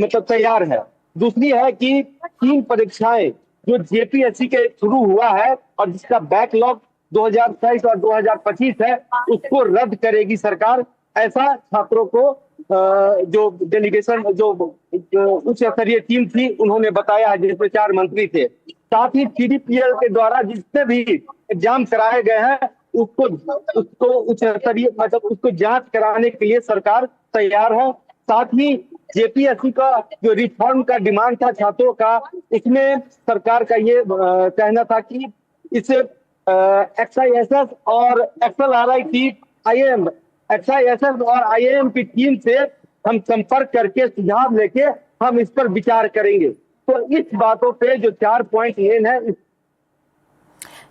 मतलब तैयार है। दूसरी है कि 3 परीक्षाएं जो जेपीएससी के थ्रू हुआ है और जिसका बैकलॉग 2023 और 2025 है उसको रद्द करेगी सरकार, ऐसा छात्रों को जो डेलीगेशन जो उच्च स्तरीय टीम थी उन्होंने बताया है, जिसमें 4 मंत्री थे। साथ ही सीडीपीएल के द्वारा जितने भी एग्जाम कराए गए हैं उसको उच्च स्तरीय मतलब उसको जांच कराने के लिए सरकार तैयार है। साथ ही जेपीएससी का जो रिफॉर्म का डिमांड था छात्रों का, इसमें सरकार का ये कहना था कि इसे एक्सआईएसएस और एक्सएलआरआई की आईएएम एक्सआईएसएस और आईएएम की टीम से हम संपर्क करके सुझाव लेके हम इस पर विचार करेंगे। तो इस बातों पे जो 4 पॉइंट मेन है।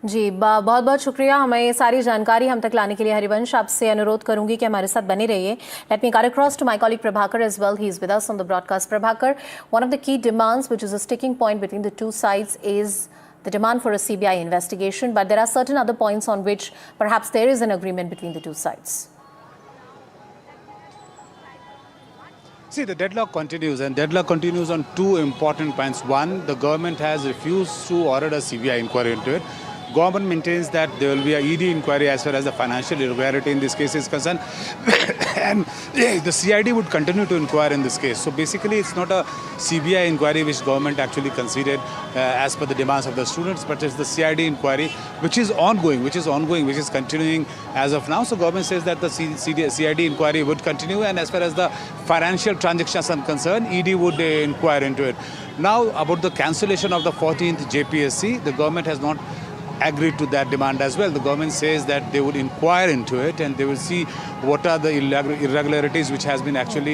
जी, बहुत बहुत शुक्रिया हमें ये सारी जानकारी हम तक लाने के लिए। हरिवंश, आपसे अनुरोध करूंगी कि हमारे साथ बने रहिए। Let me cut across to my colleague Prabhakar as well. He is with us on the broadcast. Prabhakar, one of the key demands which is a sticking point between the two sides is the demand for a CBI investigation, but there are certain other points on which perhaps there is an agreement between the two sides. See, the deadlock continues, and deadlock continues on 2 important points. One, the government has refused to order a CBI inquiry into it. Government maintains that there will be a ED inquiry as far as the financial irregularity in this case is concerned, and the CID would continue to inquire in this case. So basically, it's not a CBI inquiry which government actually conceded as per the demands of the students, but it's the CID inquiry which is ongoing, which is continuing as of now. So government says that the CID inquiry would continue, and as far as the financial transactions are concerned, ED would inquire into it. Now, about the cancellation of the 14th JPSC, the government has not agreed to that demand as well. The government says that they would inquire into it and they will see what are the irregularities which has been actually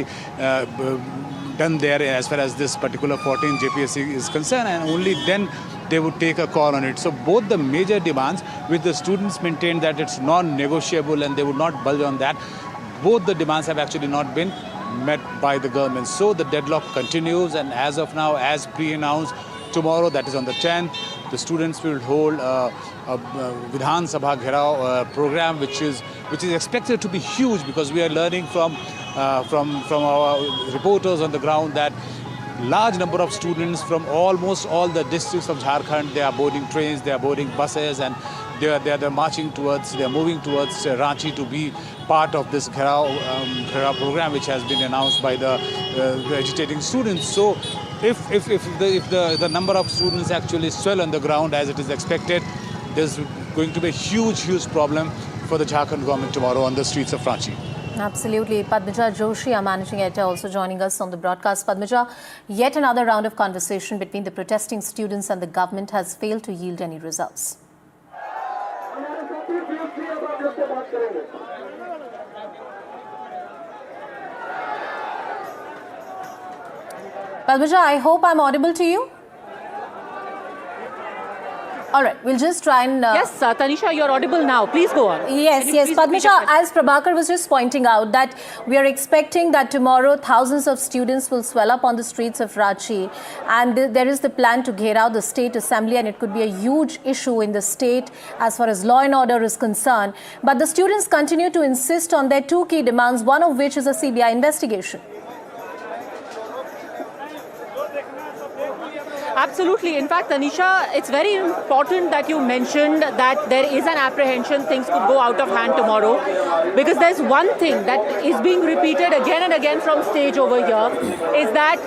done there as far as this particular 14 JPSC is concerned, and only then they would take a call on it. So both the major demands which the students maintain that it's non-negotiable and they would not budge on that, both the demands have actually not been met by the government. So the deadlock continues, and as of now, as pre-announced, tomorrow, that is on the 10th, the students will hold a Vidhan Sabha Gherao program, which is expected to be huge, because we are learning from our reporters on the ground that large number of students from almost all the districts of Jharkhand, they are boarding trains, they are boarding buses, and they are moving towards Ranchi to be part of this Gherao program, which has been announced by the agitating students. So if the number of students actually swell on the ground as it is expected, there's going to be a huge problem for the Jharkhand government tomorrow on the streets of Ranchi. Absolutely. Padmaja Joshi, our managing editor, also joining us on the broadcast. Padmaja, yet another round of conversation between the protesting students and the government has failed to yield any results. Padmaja, I hope I'm audible to you. All right, we'll just try and... Yes, Tanisha, you're audible now. Please go on. Yes. Padmaja, as Prabhakar was just pointing out, that we are expecting that tomorrow thousands of students will swell up on the streets of Ranchi, and there is the plan to gherao the state assembly, and it could be a huge issue in the state as far as law and order is concerned. But the students continue to insist on their 2 key demands, one of which is a CBI investigation. Absolutely. In fact, Tanisha, it's very important that you mentioned that there is an apprehension things could go out of hand tomorrow, because there's one thing that is being repeated again and again from stage over here, is that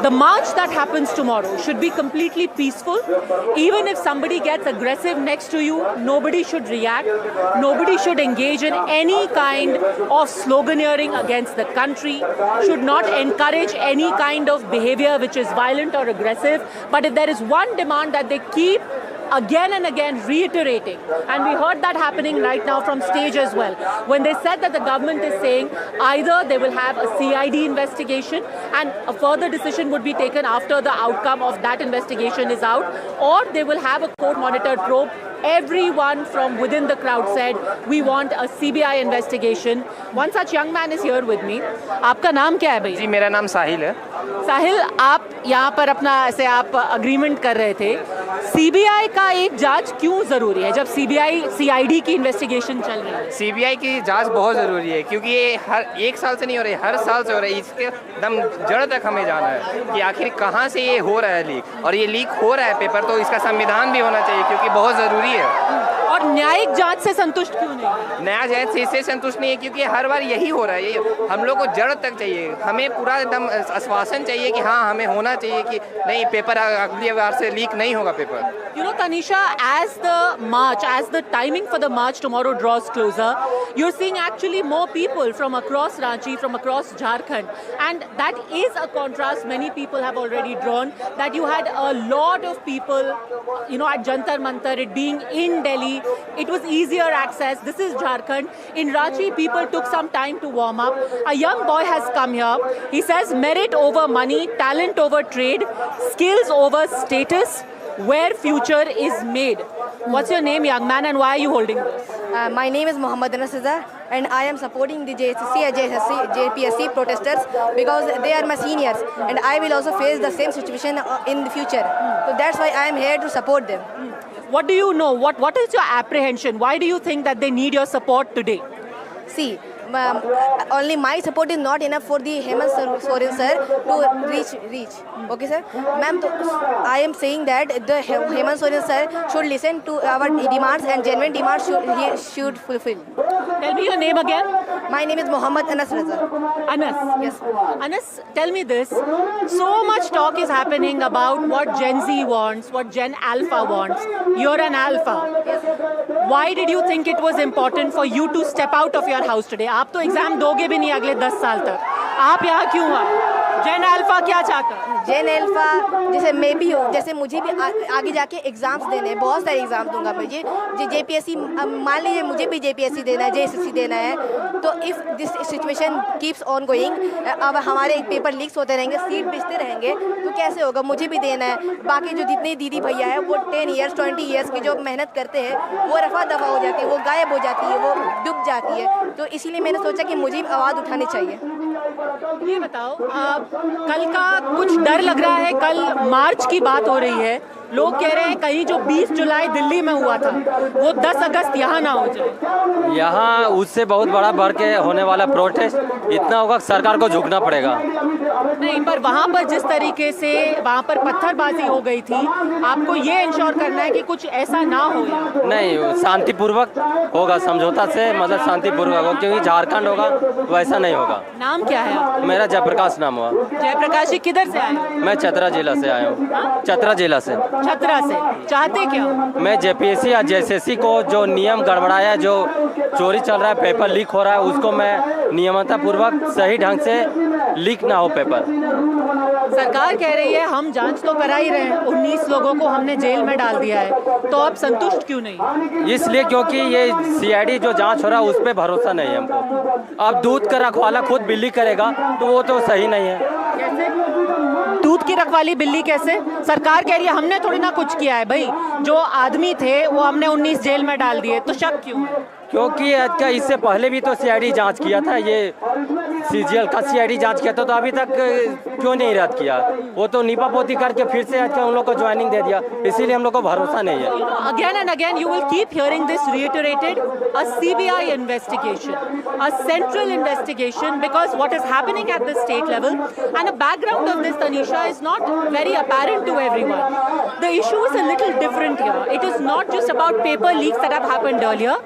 The march that happens tomorrow should be completely peaceful. Even if somebody gets aggressive next to you, nobody should react. Nobody should engage in any kind of sloganeering against the country, should not encourage any kind of behavior which is violent or aggressive. But if there is one demand that they keep again and again reiterating, and we heard that happening right now from stage as well, when they said that the government is saying either they will have a CID investigation and a further decision would be taken after the outcome of that investigation is out, or they will have a court-monitored probe. Everyone from within the crowd said, we want a CBI investigation. One such young man is here with me. आपका नाम क्या है भाई? जी मेरा नाम साहिल है। साहिल, आप यहाँ पर अपना ऐसे आप अग्रीमेंट कर रहे थे। सीबीआई का एक जांच क्यों जरूरी है जब सीबीआई सीआईडी की इन्वेस्टिगेशन चल रही है? सीबीआई की जांच बहुत ज़रूरी है क्योंकि ये हर एक साल से नहीं हो रही, हर साल से हो रही है। इसके दम जड़ तक हमें जाना है कि आखिर कहाँ से ये हो रहा है लीक, और ये लीक हो रहा है पेपर, तो इसका संविधान भी होना चाहिए क्योंकि बहुत ज़रूरी है। और न्यायिक जांच से संतुष्ट क्यों नहीं? न्याय जांच से इससे संतुष्ट नहीं है क्योंकि हर बार यही हो रहा है। ये हम लोग को जड़ तक चाहिए, हमें पूरा एकदम आश्वासन चाहिए कि हाँ हमें होना चाहिए कि नहीं पेपर अगली बार से लीक नहीं होगा paper. You know, Tanisha, as the march, as the timing for the march tomorrow draws closer, you're seeing actually more people from across Ranchi, from across Jharkhand. And that is a contrast many people have already drawn, that you had a lot of people, you know, at Jantar Mantar, it being in Delhi, it was easier access. This is Jharkhand. In Ranchi, people took some time to warm up. A young boy has come here. He says merit over money, talent over trade, skills over status, where future is made. What's your name, young man, and why are you holding this? My name is Mohammad Nasir, and I am supporting the JPSC protesters because they are my seniors, and I will also face the same situation in the future. So that's why I am here to support them. What do you know? What is your apprehension? Why do you think that they need your support today? See, only my support is not enough for the Hemant Soren sir to reach. Okay, sir? Ma'am, I am saying that the Hemant Soren sir should listen to our demands and genuine demands he should fulfill. Tell me your name again. My name is Mohammad Anas Raza. Anas? Yes. Anas, tell me this. So much talk is happening about what Gen Z wants, what Gen Alpha wants. You're an Alpha. Yes. Why did you think it was important for you to step out of your house today? आप तो exam दोगे भी नहीं अगले 10 साल तक। आप यहाँ क्यों आए? जेन अल्फा क्या चाहता है? जेन अल्फा जैसे मैं भी हूँ, जैसे मुझे भी आगे जाके एग्जाम्स देने हैं, बहुत सारे एग्जाम्स दूंगा मुझे। जेपीएससी मान लीजिए मुझे भी जेपीएससी देना है, जेएसएससी देना है, तो if this situation keeps on going, अब हमारे पेपर लीक्स होते रहेंगे, सीट बेचते रहेंगे, तो कैसे होगा? मुझे भी देना है। बाकी जो जितने दीदी भैया है वो 10 ईयर्स 20 ईयर्स की जो मेहनत करते हैं वो रफा दफा हो जाती है, वो गायब हो जाती है, वो डूब जाती है। तो इसीलिए मैंने सोचा कि मुझे भी आवाज़ उठानी चाहिए। ये बताओ, कल का कुछ डर लग रहा है? कल मार्च की बात हो रही है, लोग कह रहे हैं कहीं जो 20 जुलाई दिल्ली में हुआ था वो 10 अगस्त यहाँ ना हो जाए। यहाँ उससे बहुत बड़ा बढ़ के होने वाला प्रोटेस्ट इतना होगा सरकार को झुकना पड़ेगा। नहीं, पर वहाँ पर जिस तरीके से वहाँ पर पत्थरबाजी हो गई थी, आपको ये इंश्योर करना है कि कुछ ऐसा ना हो। नहीं, शांतिपूर्वक होगा, समझौता से मतलब शांतिपूर्वक होगा, क्योंकि झारखंड होगा वैसा नहीं होगा। नाम क्या है? मेरा जयप्रकाश नाम हुआ। जयप्रकाश जी किधर से आए? मैं चतरा जिला से आया हूँ। चतरा जिला से। छतरा से। चाहते क्या? मैं जेपीएससी या जेएसएससी को जो नियम गड़बड़ाया, जो चोरी चल रहा है, पेपर लीक हो रहा है, उसको मैं नियमतापूर्वक सही ढंग से लीक ना हो पेपर। सरकार कह रही है हम जांच तो करा ही रहे हैं, 19 लोगों को हमने जेल में डाल दिया है, तो आप संतुष्ट क्यों नहीं? इसलिए क्योंकि ये सीआईडी जो जांच हो रहा है उस पर भरोसा नहीं है हमको। अब दूध का रखवाला खुद बिल्ली करेगा तो वो तो सही नहीं है। कैसे? दूध की रखवाली बिल्ली कैसे? सरकार कह रही है हमने थोड़ी ना कुछ किया है भाई, जो आदमी थे वो हमने 19 जेल में डाल दिए, तो शक क्यों? क्योंकि क्या इससे पहले भी तो सीआईडी जांच किया था, ये सीजीएल का सीआईडी जांच किया था, तो अभी तक क्यों नहीं रद्द किया? वो तो नीपापोती करके फिर से आज उन लोग को ज्वाइनिंग दे दिया, इसीलिए हम लोग को भरोसा नहीं है। Again and again you will keep hearing this reiterated, a CBI investigation, a central investigation, because what is happening at the state level, and the background of this, Tanisha, is not very apparent to everyone. The issue is a little different here. It is not just about paper leaks that have happened earlier.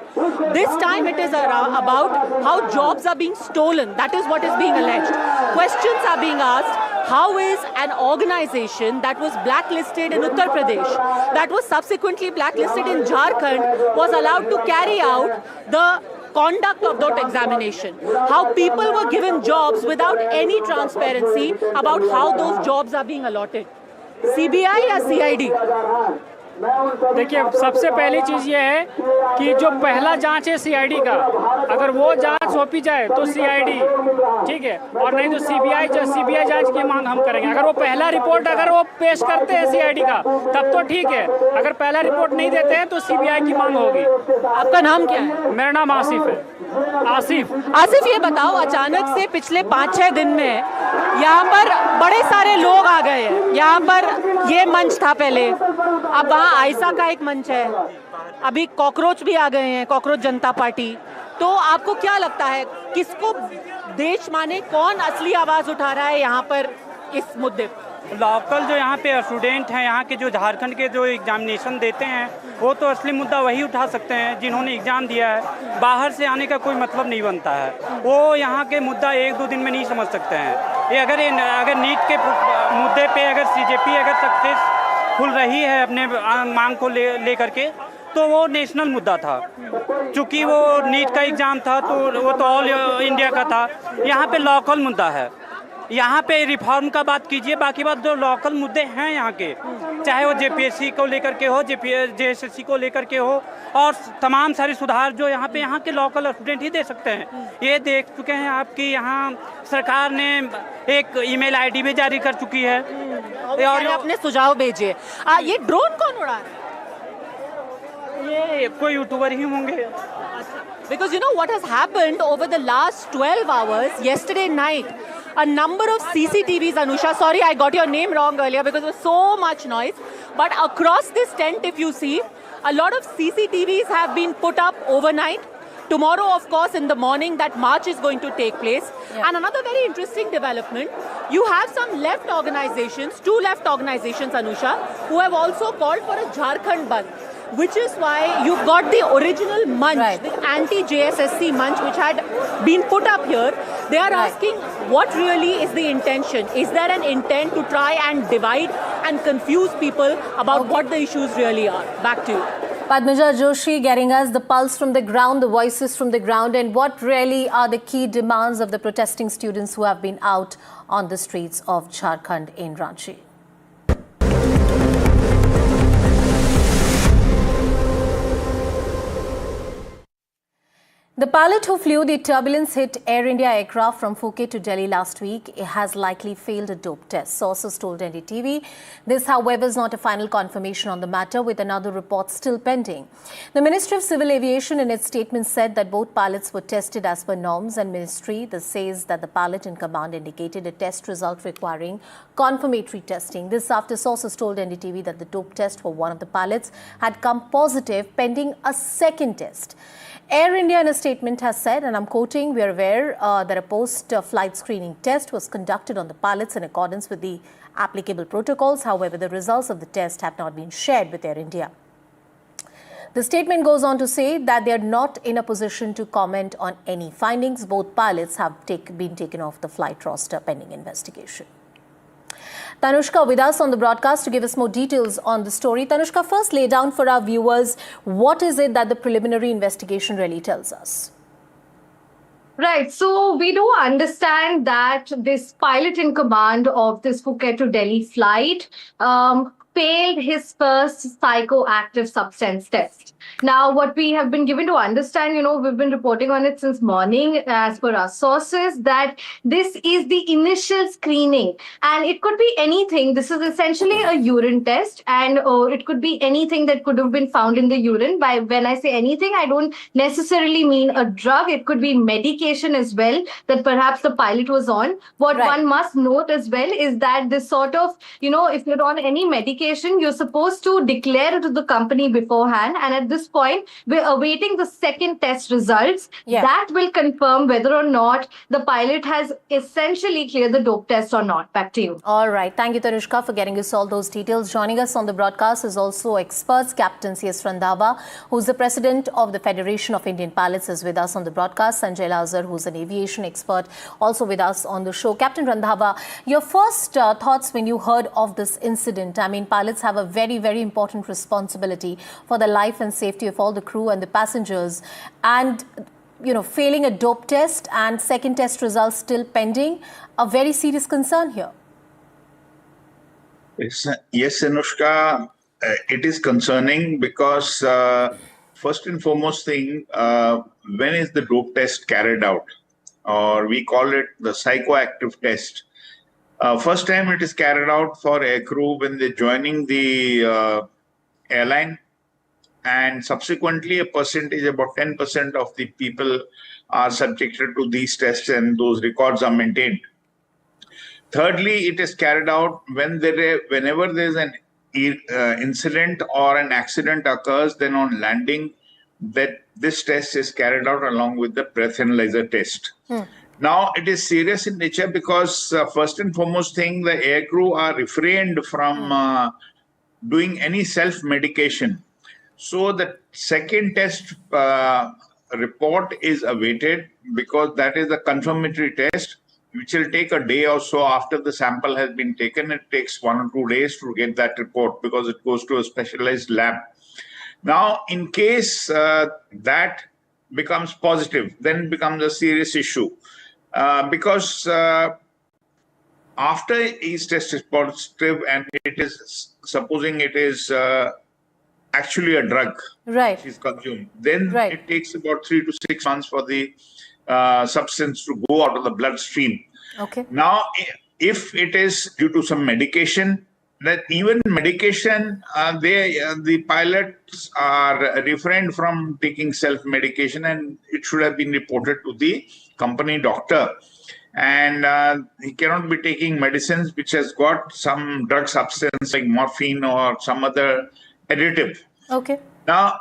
This time it is about how jobs are being stolen. That is what is being alleged. Questions are being asked. how is an organization that was blacklisted in Uttar Pradesh, that was subsequently blacklisted in Jharkhand, was allowed to carry out the conduct of that examination? How people were given jobs without any transparency about how those jobs are being allotted? CBI या CID? देखिए, सबसे पहली चीज़ ये है कि जो पहला जांच है सीआईडी का, अगर वो जांच सौंपी जाए तो सीआईडी ठीक है, और नहीं तो सीबीआई जांच की मांग हम करेंगे। अगर वो पहला रिपोर्ट अगर वो पेश करते हैं सीआईडी का तब तो ठीक है, अगर पहला रिपोर्ट नहीं देते हैं तो सीबीआई की मांग होगी। आपका नाम क्या है? मेरा नाम आसिफ है। आसिफ, ये बताओ, अचानक से पिछले 5-6 दिन में यहाँ पर बड़े सारे लोग आ गए हैं। यहाँ पर ये मंच था पहले, अब वहाँ आयशा का एक मंच है, अभी कॉकरोच भी आ गए हैं, कॉकरोच जनता पार्टी। तो आपको क्या लगता है, किसको देश माने, कौन असली आवाज उठा रहा है यहाँ पर इस मुद्दे पर? लोकल जो यहाँ पे स्टूडेंट हैं, यहाँ के जो झारखंड के जो एग्जामिनेशन देते हैं, वो तो असली मुद्दा वही उठा सकते हैं जिन्होंने एग्ज़ाम दिया है। बाहर से आने का कोई मतलब नहीं बनता है, वो यहाँ के मुद्दा 1-2 दिन में नहीं समझ सकते हैं। ये अगर नीट के मुद्दे पे अगर सीजेपी अगर सक्सेसफुल रही है अपने मांग को ले करके, तो वो नेशनल मुद्दा था। चूँकि वो नीट का एग्ज़ाम था तो वो तो ऑल इंडिया का था। यहाँ पे लोकल मुद्दा है, यहाँ पे रिफॉर्म का बात कीजिए, बाकी बात जो लोकल मुद्दे हैं यहाँ के, चाहे वो जेपीएससी को लेकर के हो, जेएसएससी को लेकर के हो, और तमाम सारे सुधार जो यहाँ के लोकल स्टूडेंट ही दे सकते हैं। ये देख चुके हैं आपकी यहाँ सरकार ने एक ईमेल आईडी भी जारी कर चुकी है और अपने सुझाव भेजिए। ये ड्रोन कौन उड़ा रहा है? ये कोई यूट्यूबर ही होंगे। Because you know what has happened over the last 12 hours, yesterday night, a number of CCTVs, Anusha, sorry I got your name wrong earlier because there was so much noise, but across this tent, if you see, a lot of CCTVs have been put up overnight. Tomorrow, of course, in the morning, that march is going to take place. Yeah. And another very interesting development, you have some left organizations, 2 left organizations, Anusha, who have also called for a Jharkhand Bandh. Which is why you've got the original munch, the anti-JSSC munch, which had been put up here. They are asking what really is the intention. Is there an intent to try and divide and confuse people about what the issues really are? Back to you. Padmaja Joshi getting us the pulse from the ground, the voices from the ground, and what really are the key demands of the protesting students who have been out on the streets of Jharkhand in Ranchi. The pilot who flew the turbulence-hit Air India aircraft from Phuket to Delhi last week has likely failed a dope test, sources told NDTV. This, however, is not a final confirmation on the matter, with another report still pending. The Ministry of Civil Aviation in its statement said that both pilots were tested as per norms, and Ministry says that the pilot in command indicated a test result requiring confirmatory testing. This after sources told NDTV that the dope test for one of the pilots had come positive pending a second test. Air India in a statement has said, and I'm quoting, "We are aware that a post-flight screening test was conducted on the pilots in accordance with the applicable protocols. However, the results of the test have not been shared with Air India." The statement goes on to say that they are not in a position to comment on any findings. Both pilots have been taken off the flight roster pending investigation. Tanushka with us on the broadcast to give us more details on the story. Tanushka, first lay down for our viewers, what is it that the preliminary investigation really tells us? Right. So we do understand that this pilot in command of this Phuket to Delhi flight failed his first psychoactive substance test. Now, what we have been given to understand, we've been reporting on it since morning as per our sources, that this is the initial screening and it could be anything. This is essentially a urine test, and it could be anything that could have been found in the urine. When I say anything, I don't necessarily mean a drug. It could be medication as well that perhaps the pilot was on. What one must note as well is that this sort of, if you're on any medication, medication, you're supposed to declare it to the company beforehand. And at this point, we're awaiting the second test results. Yeah. That will confirm whether or not the pilot has essentially cleared the dope test or not. Back to you. All right. Thank you, Tanushka, for getting us all those details. Joining us on the broadcast is also experts. Captain C.S. Randhawa, who's the president of the Federation of Indian Pilots, is with us on the broadcast. Sanjay Lazar, who's an aviation expert, also with us on the show. Captain Randhawa, your first thoughts when you heard of this incident? I mean, pilots have a very, very important responsibility for the life and safety of all the crew and the passengers. And, you know, failing a dope test and second test results still pending, a very serious concern here. Yes, Anushka, it is concerning because first and foremost thing, when is the dope test carried out? Or we call it the psychoactive test. First time it is carried out for aircrew when they're joining the airline, and subsequently a percentage, about 10% of the people are subjected to these tests, and those records are maintained. Thirdly, it is carried out whenever there is an incident or an accident occurs, then on landing, that this test is carried out along with the breath analyzer test. Now, it is serious in nature because first and foremost thing, the aircrew are refrained from doing any self-medication. So the second test report is awaited because that is a confirmatory test, which will take a day or so after the sample has been taken. It takes 1 or 2 days to get that report because it goes to a specialized lab. Now, in case that becomes positive, then it becomes a serious issue because after each test is positive and it is, supposing it is actually a drug which is consumed, then it takes about 3 to 6 months for the substance to go out of the bloodstream. Okay. Now, if it is due to some medication, that even medication, the pilots are refrained from taking self-medication, and it should have been reported to the company doctor. And he cannot be taking medicines which has got some drug substance like morphine or some other additive. Okay. Now,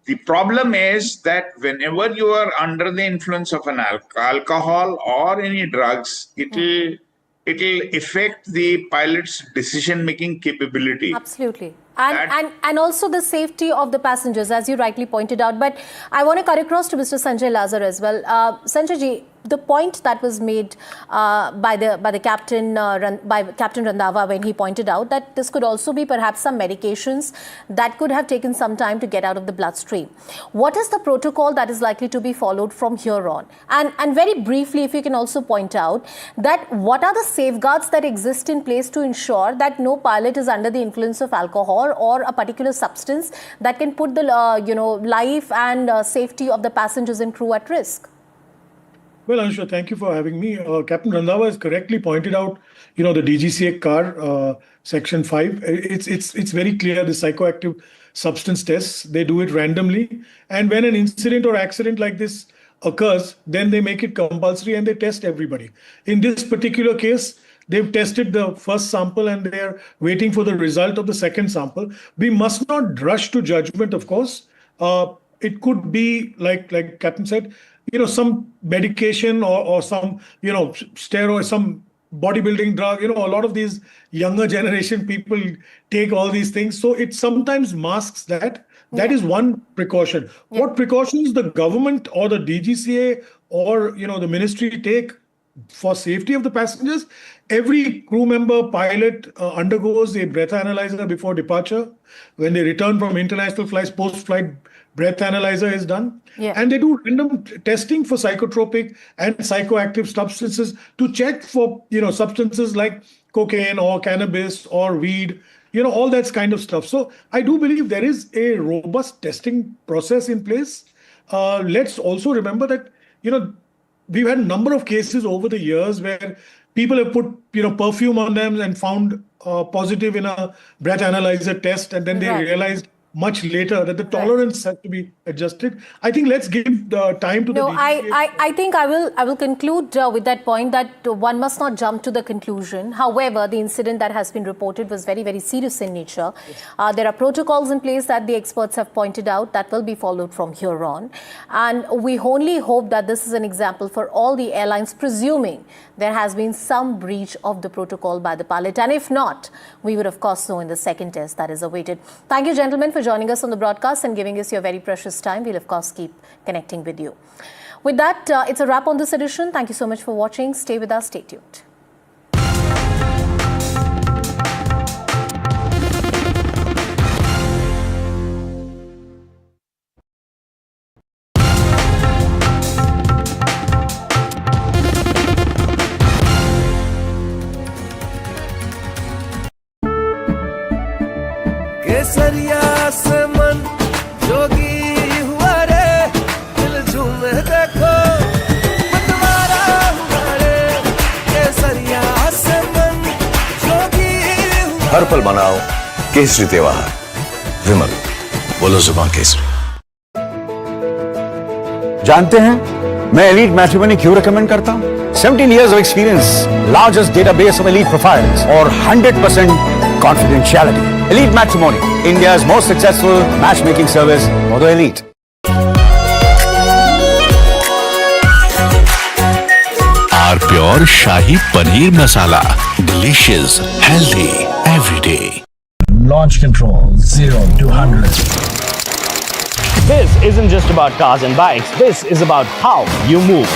the problem is that whenever you are under the influence of an alcohol or any drugs, it will affect the pilot's decision-making capability. Absolutely. And also the safety of the passengers, as you rightly pointed out. But I want to cut across to Mr. Sanjay Lazar as well. Sanjay ji, the point that was made by the captain, by Captain Randhawa, when he pointed out that this could also be perhaps some medications that could have taken some time to get out of the bloodstream. What is the protocol that is likely to be followed from here on? And very briefly, if you can also point out that what are the safeguards that exist in place to ensure that no pilot is under the influence of alcohol or a particular substance that can put the life and safety of the passengers and crew at risk? Well, Anusha, thank you for having me. Captain Randhawa has correctly pointed out, the DGCA car, section 5. It's very clear, the psychoactive substance tests, they do it randomly. And when an incident or accident like this occurs, then they make it compulsory and they test everybody. In this particular case, they've tested the first sample and they're waiting for the result of the second sample. We must not rush to judgment, of course. It could be, like Captain said, some medication or some, steroid, some bodybuilding drug, a lot of these younger generation people take all these things. So it sometimes masks that. That is one precaution. Yeah. What precautions the government or the DGCA or, the ministry take for safety of the passengers? Every crew member, pilot undergoes a breath analyzer before departure. When they return from international flights, post-flight breath analyzer is done. Yeah. And they do random testing for psychotropic and psychoactive substances to check for, substances like cocaine or cannabis or weed, all that kind of stuff. So I do believe there is a robust testing process in place. Let's also remember that, we've had a number of cases over the years where people have put, perfume on them and found positive in a breath analyzer test, and then they realized much later, that the tolerance has to be adjusted. I think let's give the time to the DGCA. I think I will conclude with that point that one must not jump to the conclusion. However, the incident that has been reported was very, very serious in nature. Yes. There are protocols in place that the experts have pointed out that will be followed from here on. And we only hope that this is an example for all the airlines, presuming there has been some breach of the protocol by the pilot. And if not, we would of course know in the second test that is awaited. Thank you, gentlemen, for joining us on the broadcast and giving us your very precious time. We'll of course keep connecting with you. With that, it's a wrap on this edition. Thank you so much for watching. Stay with us. Stay tuned. केसरिया से मन जोगी हुआ रे, दिल झूमे देखो मतवारा हुआ रे, केसरिया से मन जोगी हुआ। हर पल मनाओ केसरी त्योहार। विमल, बोलो जुबान केसरी। जानते हैं मैं एलीट मैट्रिमोनी क्यों रिकमेंड करता हूं? 17 years of experience, largest database of elite profiles, और 100% confidentiality. Elite Matrimony, India's most successful matchmaking service for the elite. Our pure Shahi Paneer Masala. Delicious, healthy, every day. Launch control 0 to 100. This isn't just about cars and bikes. This is about how you move.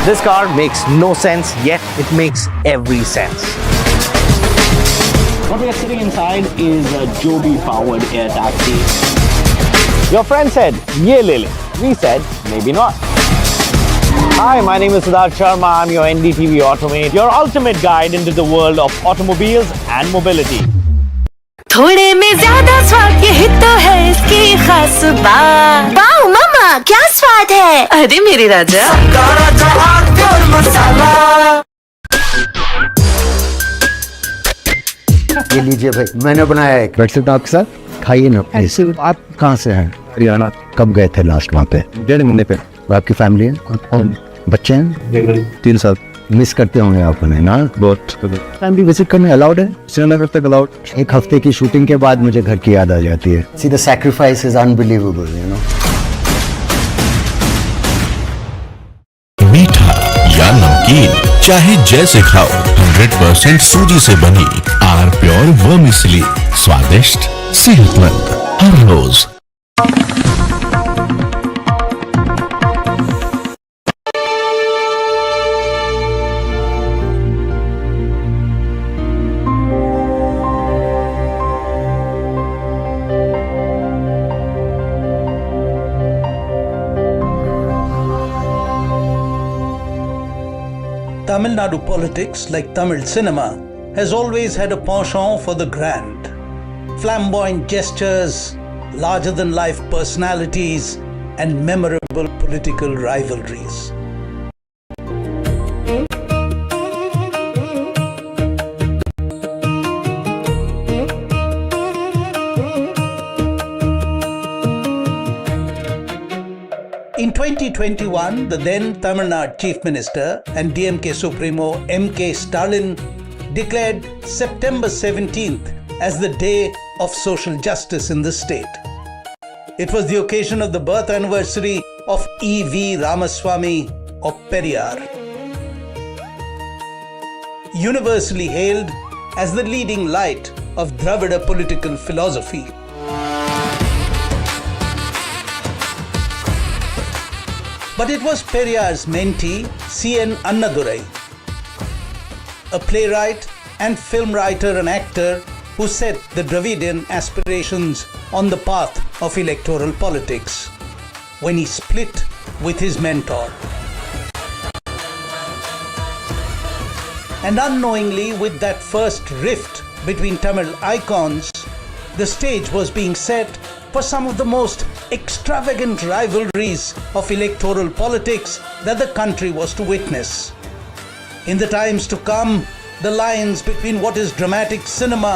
This car makes no sense, yet it makes every sense. What we are sitting inside is a Joby-powered air taxi. Your friend said, "Ye le le." We said, "Maybe not." Hi, my name is Siddharth Sharma. I'm your NDTV Automate, your ultimate guide into the world of automobiles and mobility. थोड़े में ज्यादा स्वाद, यही तो है इसकी खास बात। वाओ मामा, क्या स्वाद है? अरे मेरे राजा, मसाला। ये लीजिए भाई, मैंने बनाया है। वैसे तो आपके साथ खाइए ना। ऐसे आप कहाँ से हैं? हरियाणा। कब गए थे लास्ट वहाँ पे? 1.5 महीने पे। आपकी फैमिली है? बच्चे हैं? 3 साल। मिस करते होंगे आप उन्हें ना? बहुत। फैमिली विजिट करने अलाउड है? श्रीनगर तक अलाउड। 1 हफ्ते की शूटिंग के बाद मुझे घर की याद आ जाती है। See the sacrifice is unbelievable, you know. मीठा या नमकीन, चाहे जैसे खाओ, 100% सूजी से बनी आर प्योर वर्मिसेली, स्वादिष्ट, सेहतमंद हर रोज। Tamil Nadu politics, like Tamil cinema, has always had a penchant for the grand. Flamboyant gestures, larger-than-life personalities, and memorable political rivalries. In 2021, the then Tamil Nadu Chief Minister and DMK Supremo M.K. Stalin declared September 17th as the Day of Social Justice in the state. It was the occasion of the birth anniversary of E.V. Ramaswamy of Periyar, universally hailed as the leading light of Dravida political philosophy. But it was Periyar's mentee, C.N. Annadurai, a playwright and film writer and actor who set the Dravidian aspirations on the path of electoral politics when he split with his mentor. And unknowingly, with that first rift between Tamil icons, the stage was being set for some of the most extravagant rivalries of electoral politics that the country was to witness. In the times to come, the lines between what is dramatic cinema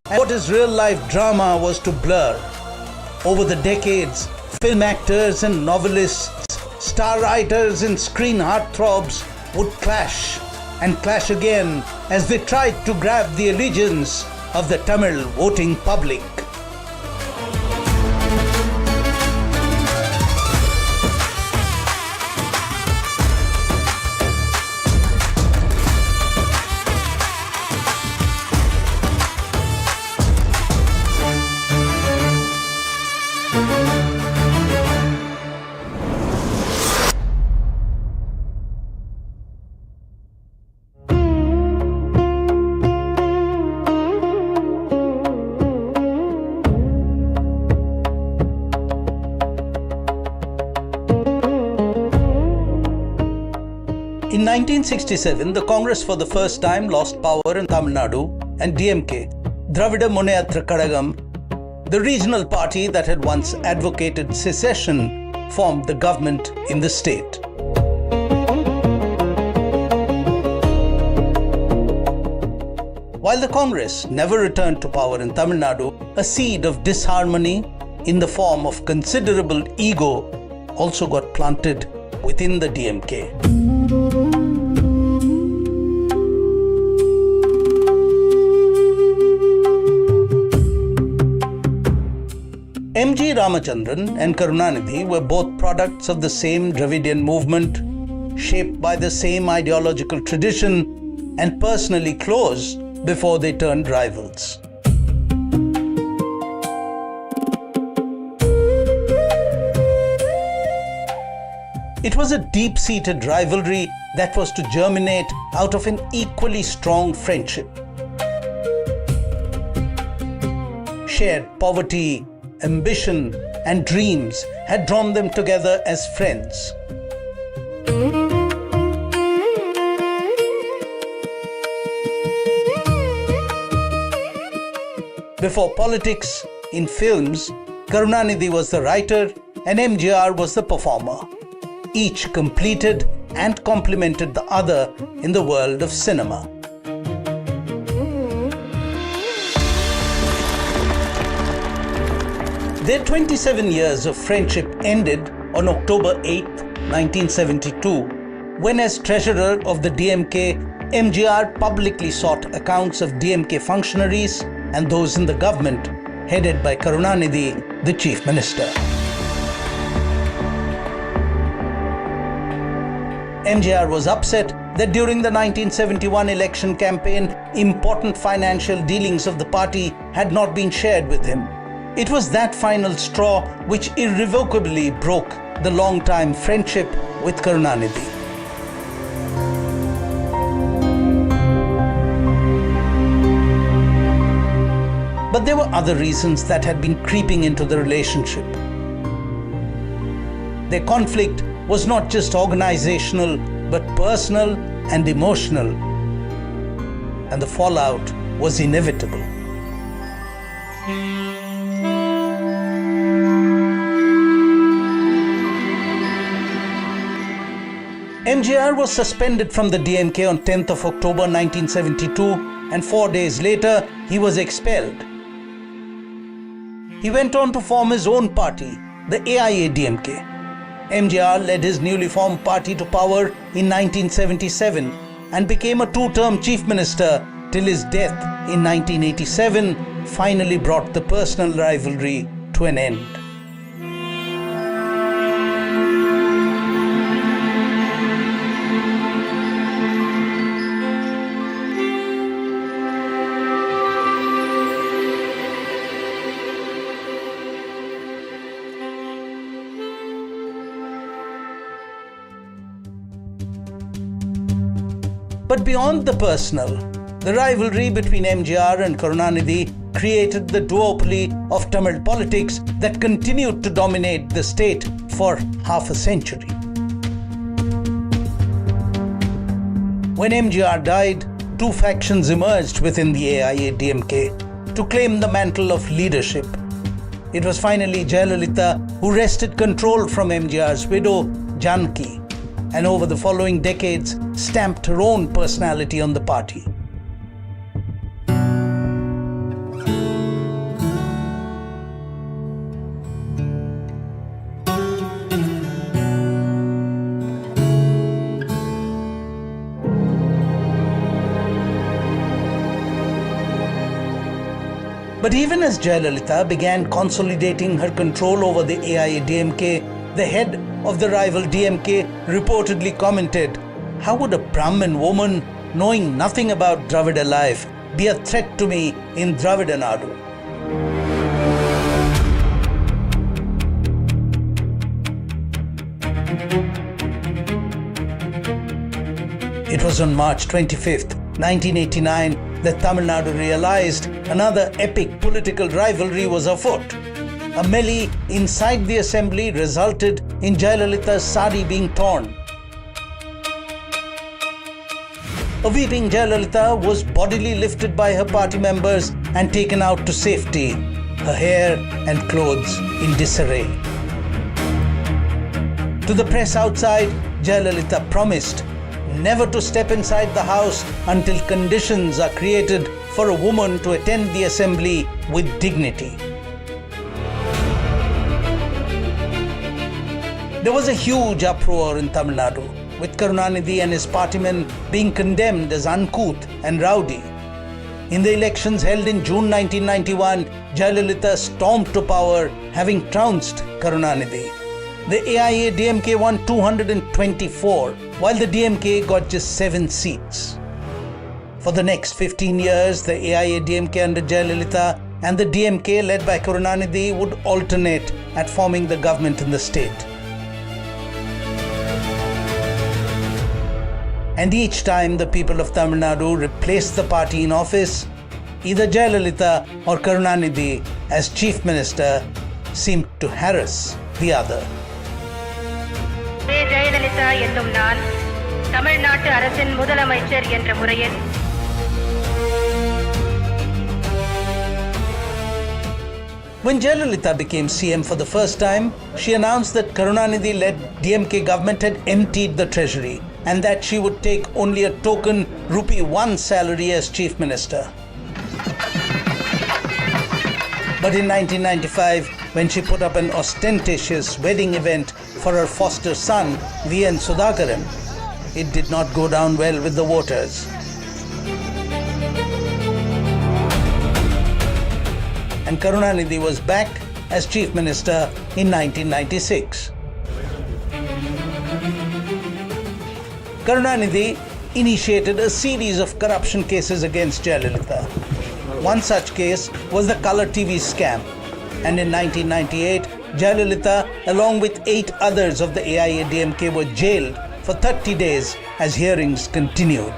and what is real-life drama was to blur. Over the decades, film actors and novelists, star writers and screen heartthrobs would clash and clash again as they tried to grab the allegiance of the Tamil voting public. In 1967, the Congress for the first time lost power in Tamil Nadu, and DMK, Dravida Muneyatra Kadagam, the regional party that had once advocated secession, formed the government in the state. While the Congress never returned to power in Tamil Nadu, a seed of disharmony in the form of considerable ego also got planted within the DMK. M.G. Ramachandran and Karunanidhi were both products of the same Dravidian movement, shaped by the same ideological tradition, and personally close before they turned rivals. It was a deep-seated rivalry that was to germinate out of an equally strong friendship. Shared poverty, ambition, and dreams had drawn them together as friends. Before politics, in films, Karunanidhi was the writer and MGR was the performer. Each completed and complemented the other in the world of cinema. Their 27 years of friendship ended on October 8, 1972, when as treasurer of the DMK, MGR publicly sought accounts of DMK functionaries and those in the government, headed by Karunanidhi, the chief minister. MGR was upset that during the 1971 election campaign, important financial dealings of the party had not been shared with him. It was that final straw which irrevocably broke the long-time friendship with Karunanidhi. But there were other reasons that had been creeping into the relationship. Their conflict was not just organizational, but personal and emotional, and the fallout was inevitable. MGR was suspended from the DMK on 10th of October 1972, and 4 days later, he was expelled. He went on to form his own party, the AIA-DMK. MGR led his newly formed party to power in 1977 and became a two-term chief minister till his death in 1987 finally brought the personal rivalry to an end. But beyond the personal, the rivalry between MGR and Karunanidhi created the duopoly of Tamil politics that continued to dominate the state for half a century. When MGR died, two factions emerged within the AIA-DMK to claim the mantle of leadership. It was finally Jayalalitha who wrested control from MGR's widow, Janaki, and over the following decades stamped her own personality on the party. But even as Jayalalitha began consolidating her control over the AIADMK, the head of the rival DMK reportedly commented, "How would a Brahmin woman, knowing nothing about Dravida life, be a threat to me in Dravida Nadu?" It was on March 25th, 1989, that Tamil Nadu realized another epic political rivalry was afoot. A melee inside the assembly resulted in Jayalalitha's sari being torn. A weeping Jayalalitha was bodily lifted by her party members and taken out to safety, her hair and clothes in disarray. To the press outside, Jayalalitha promised never to step inside the house until conditions are created for a woman to attend the assembly with dignity. There was a huge uproar in Tamil Nadu, with Karunanidhi and his partymen being condemned as uncouth and rowdy. In the elections held in June 1991, Jayalalitha stormed to power, having trounced Karunanidhi. The AIADMK won 224, while the DMK got just 7 seats. For the next 15 years, the AIADMK under Jayalalitha and the DMK led by Karunanidhi would alternate at forming the government in the state. And each time the people of Tamil Nadu replaced the party in office, either Jayalalitha or Karunanidhi as chief minister seemed to harass the other. Jayalalithaa என்னும் நான் தமிழ்நாட்டு அரசின் முதலமைச்சர் என்ற முறையில் When Jayalalitha became CM for the first time, she announced that Karunanidhi-led DMK government had emptied the treasury and that she would take only a token ₹1 salary as chief minister. But in 1995, when she put up an ostentatious wedding event for her foster son, V.N. Sudhakaran, it did not go down well with the voters. And Karunanidhi was back as chief minister in 1996. Karunanidhi initiated a series of corruption cases against Jayalalitha. One such case was the Color TV scam. And in 1998, Jayalalitha, along with 8 others of the AIADMK, were jailed for 30 days as hearings continued.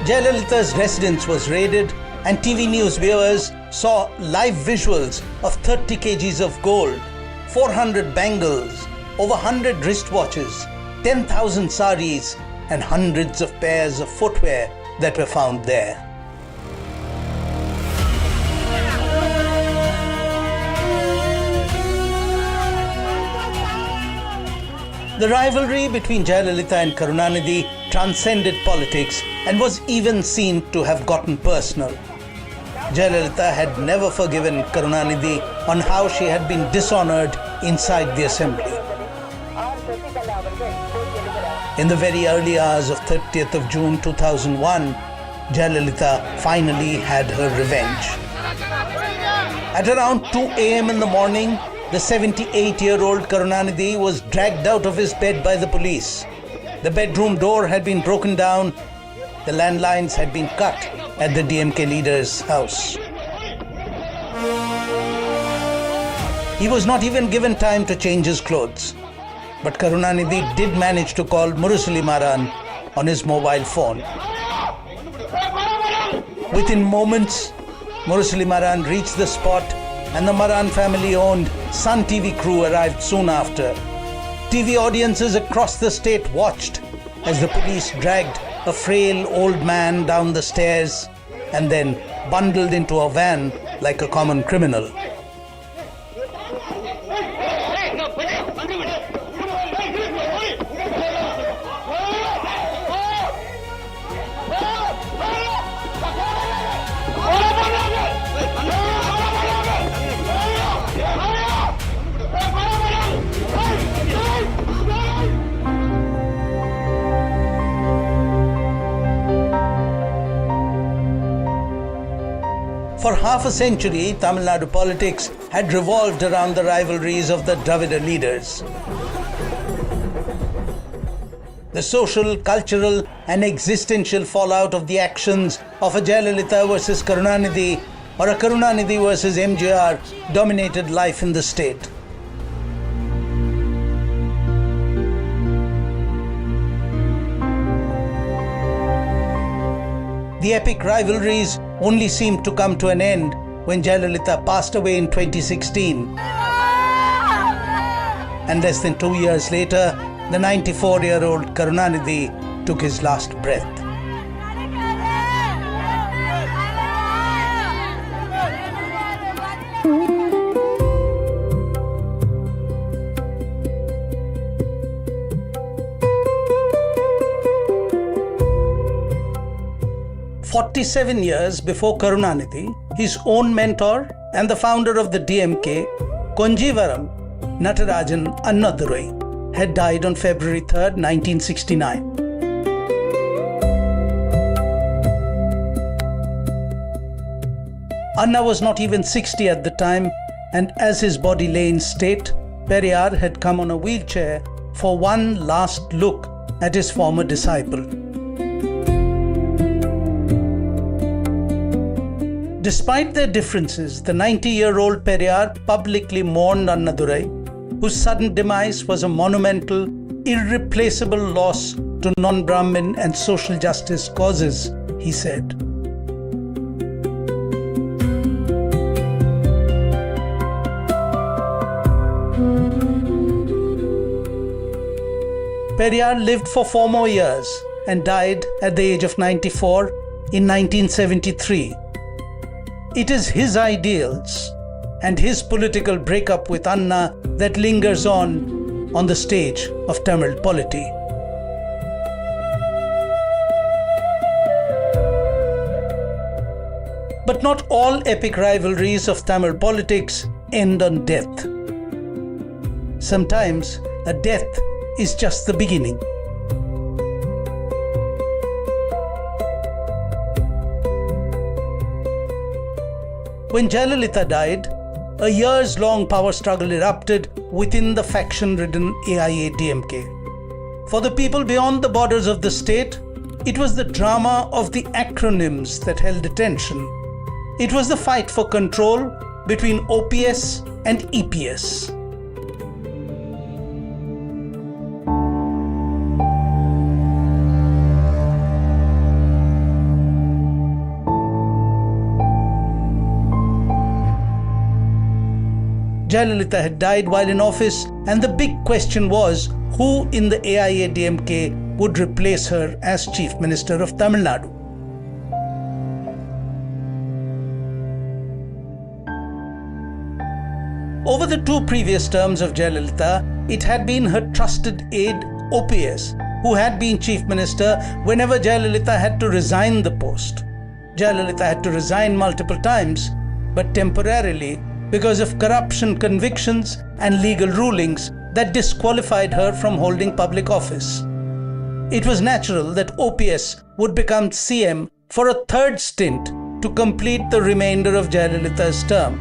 Jayalalitha's residence was raided, and TV news viewers saw live visuals of 30 kgs of gold, 400 bangles, over 100 wristwatches, 10,000 saris, and hundreds of pairs of footwear that were found there. The rivalry between Jayalalitha and Karunanidhi transcended politics and was even seen to have gotten personal. Jayalalitha had never forgiven Karunanidhi on how she had been dishonored inside the assembly. In the very early hours of 30th of June 2001, Jayalalitha finally had her revenge. At around 2 a.m. in the morning, the 78-year-old Karunanidhi was dragged out of his bed by the police. The bedroom door had been broken down. The landlines had been cut at the DMK leader's house. He was not even given time to change his clothes. But Karunanidhi did manage to call Murusali Maran on his mobile phone. Within moments, Murusali Maran reached the spot, and the Maran family-owned Sun TV crew arrived soon after. TV audiences across the state watched as the police dragged a frail old man down the stairs and then bundled into a van like a common criminal. For half a century, Tamil Nadu politics had revolved around the rivalries of the Dravida leaders. The social, cultural and existential fallout of the actions of a Jayalalitha versus Karunanidhi or a Karunanidhi versus MJR dominated life in the state. The epic rivalries only seemed to come to an end when Jayalalitha passed away in 2016. And less than 2 years later, the 94-year-old Karunanidhi took his last breath. "47 years before Karunanidhi, his own mentor and the founder of the DMK, Konjivaram Natarajan Annadurai, had died on February 3rd, 1969. Anna was not even 60 at the time, and as his body lay in state, Periyar had come on a wheelchair for one last look at his former disciple. Despite their differences, the 90-year-old Periyar publicly mourned Annadurai, whose sudden demise was a monumental, irreplaceable loss to non-Brahmin and social justice causes, he said. Periyar lived for 4 more years and died at the age of 94 in 1973. It is his ideals and his political breakup with Anna that lingers on the stage of Tamil polity. But not all epic rivalries of Tamil politics end on death. Sometimes a death is just the beginning. When Jayalalitha died, a years-long power struggle erupted within the faction-ridden AIA-DMK. For the people beyond the borders of the state, it was the drama of the acronyms that held attention. It was the fight for control between OPS and EPS. Jayalalitha had died while in office, and the big question was who in the AIA-DMK would replace her as Chief Minister of Tamil Nadu. Over the 2 previous terms of Jayalalitha, it had been her trusted aide OPS who had been Chief Minister whenever Jayalalitha had to resign the post. Jayalalitha had to resign multiple times, but temporarily, because of corruption convictions and legal rulings that disqualified her from holding public office. It was natural that OPS would become CM for a 3rd stint to complete the remainder of Jayalalitha's term.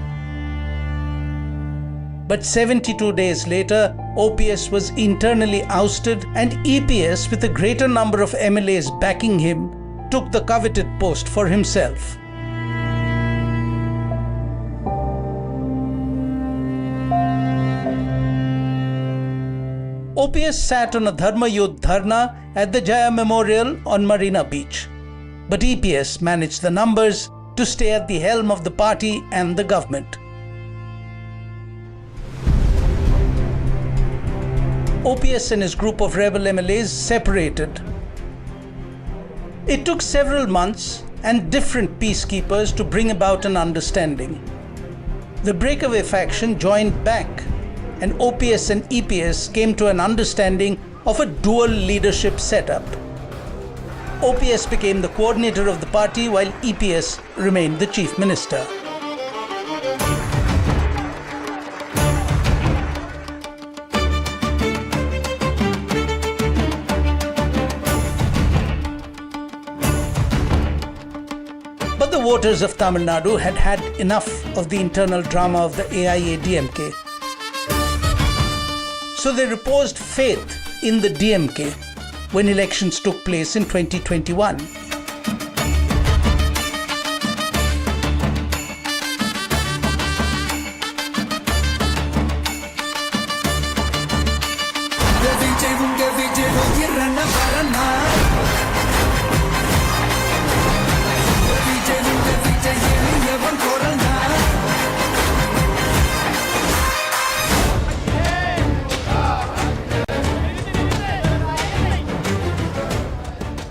But 72 days later, OPS was internally ousted and EPS, with a greater number of MLAs backing him, took the coveted post for himself. OPS sat on a Dharma Yudh Dharna at the Jaya Memorial on Marina Beach. But EPS managed the numbers to stay at the helm of the party and the government. OPS and his group of rebel MLAs separated. It took several months and different peacekeepers to bring about an understanding. The breakaway faction joined back, and OPS and EPS came to an understanding of a dual leadership setup. OPS became the coordinator of the party while EPS remained the chief minister. But the voters of Tamil Nadu had had enough of the internal drama of the AIADMK. So they reposed faith in the DMK when elections took place in 2021.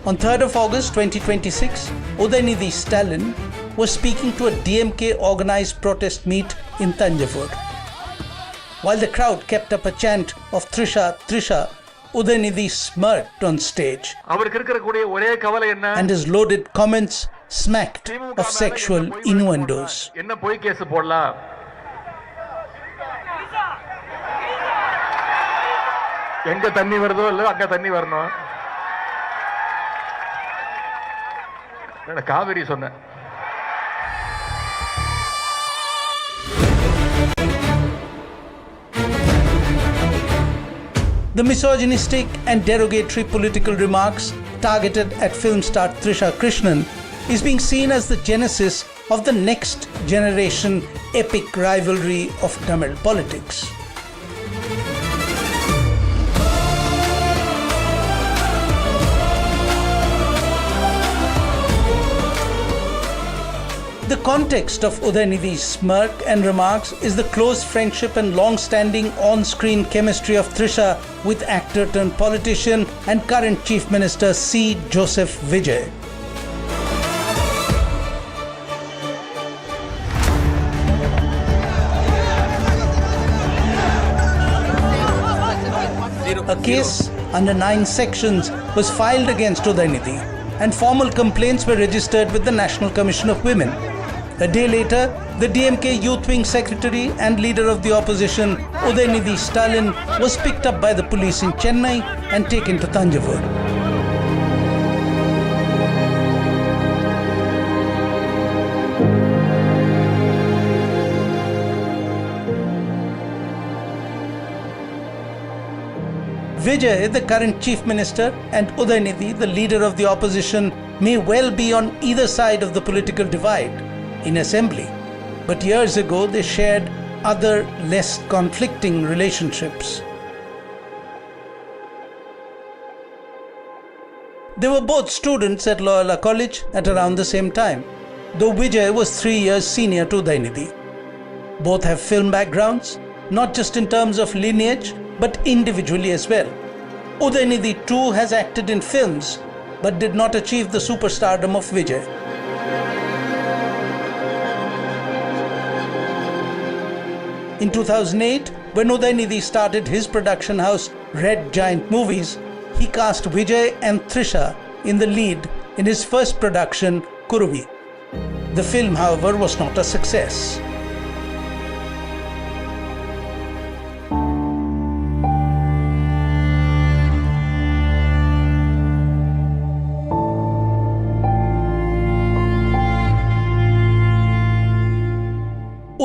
On 3rd of August 2026, Udaynidhi Stalin was speaking to a DMK organized protest meet in Thanjavur. While the crowd kept up a chant of Trisha, Trisha, Udaynidhi smirked on stage and his loaded comments smacked of sexual innuendos. எங்க தண்ணி வருதோ இல்ல அங்க தண்ணி வரணும். காவிரி சொன்னேன். The misogynistic and derogatory political remarks targeted at film star Trisha Krishnan is being seen as the genesis of the next generation epic rivalry of Tamil politics. The context of Udaynidhi's smirk and remarks is the close friendship and long-standing on-screen chemistry of Trisha with actor-turned-politician and current Chief Minister C. Joseph Vijay. A case under 9 sections was filed against Udaynidhi, and formal complaints were registered with the National Commission of Women. A day later, the DMK Youth Wing Secretary and leader of the opposition, Udaynidhi Stalin, was picked up by the police in Chennai and taken to Thanjavur. Vijay, the current Chief Minister, and Udaynidhi, the leader of the opposition, may well be on either side of the political divide in assembly, but years ago they shared other less conflicting relationships. They were both students at Loyola College at around the same time, though Vijay was 3 years senior to Udaynidhi. Both have film backgrounds, not just in terms of lineage, but individually as well. Udaynidhi too has acted in films, but did not achieve the superstardom of Vijay. In 2008, when Udaynidhi started his production house Red Giant Movies, he cast Vijay and Trisha in the lead in his first production, Kuruvi. The film, however, was not a success.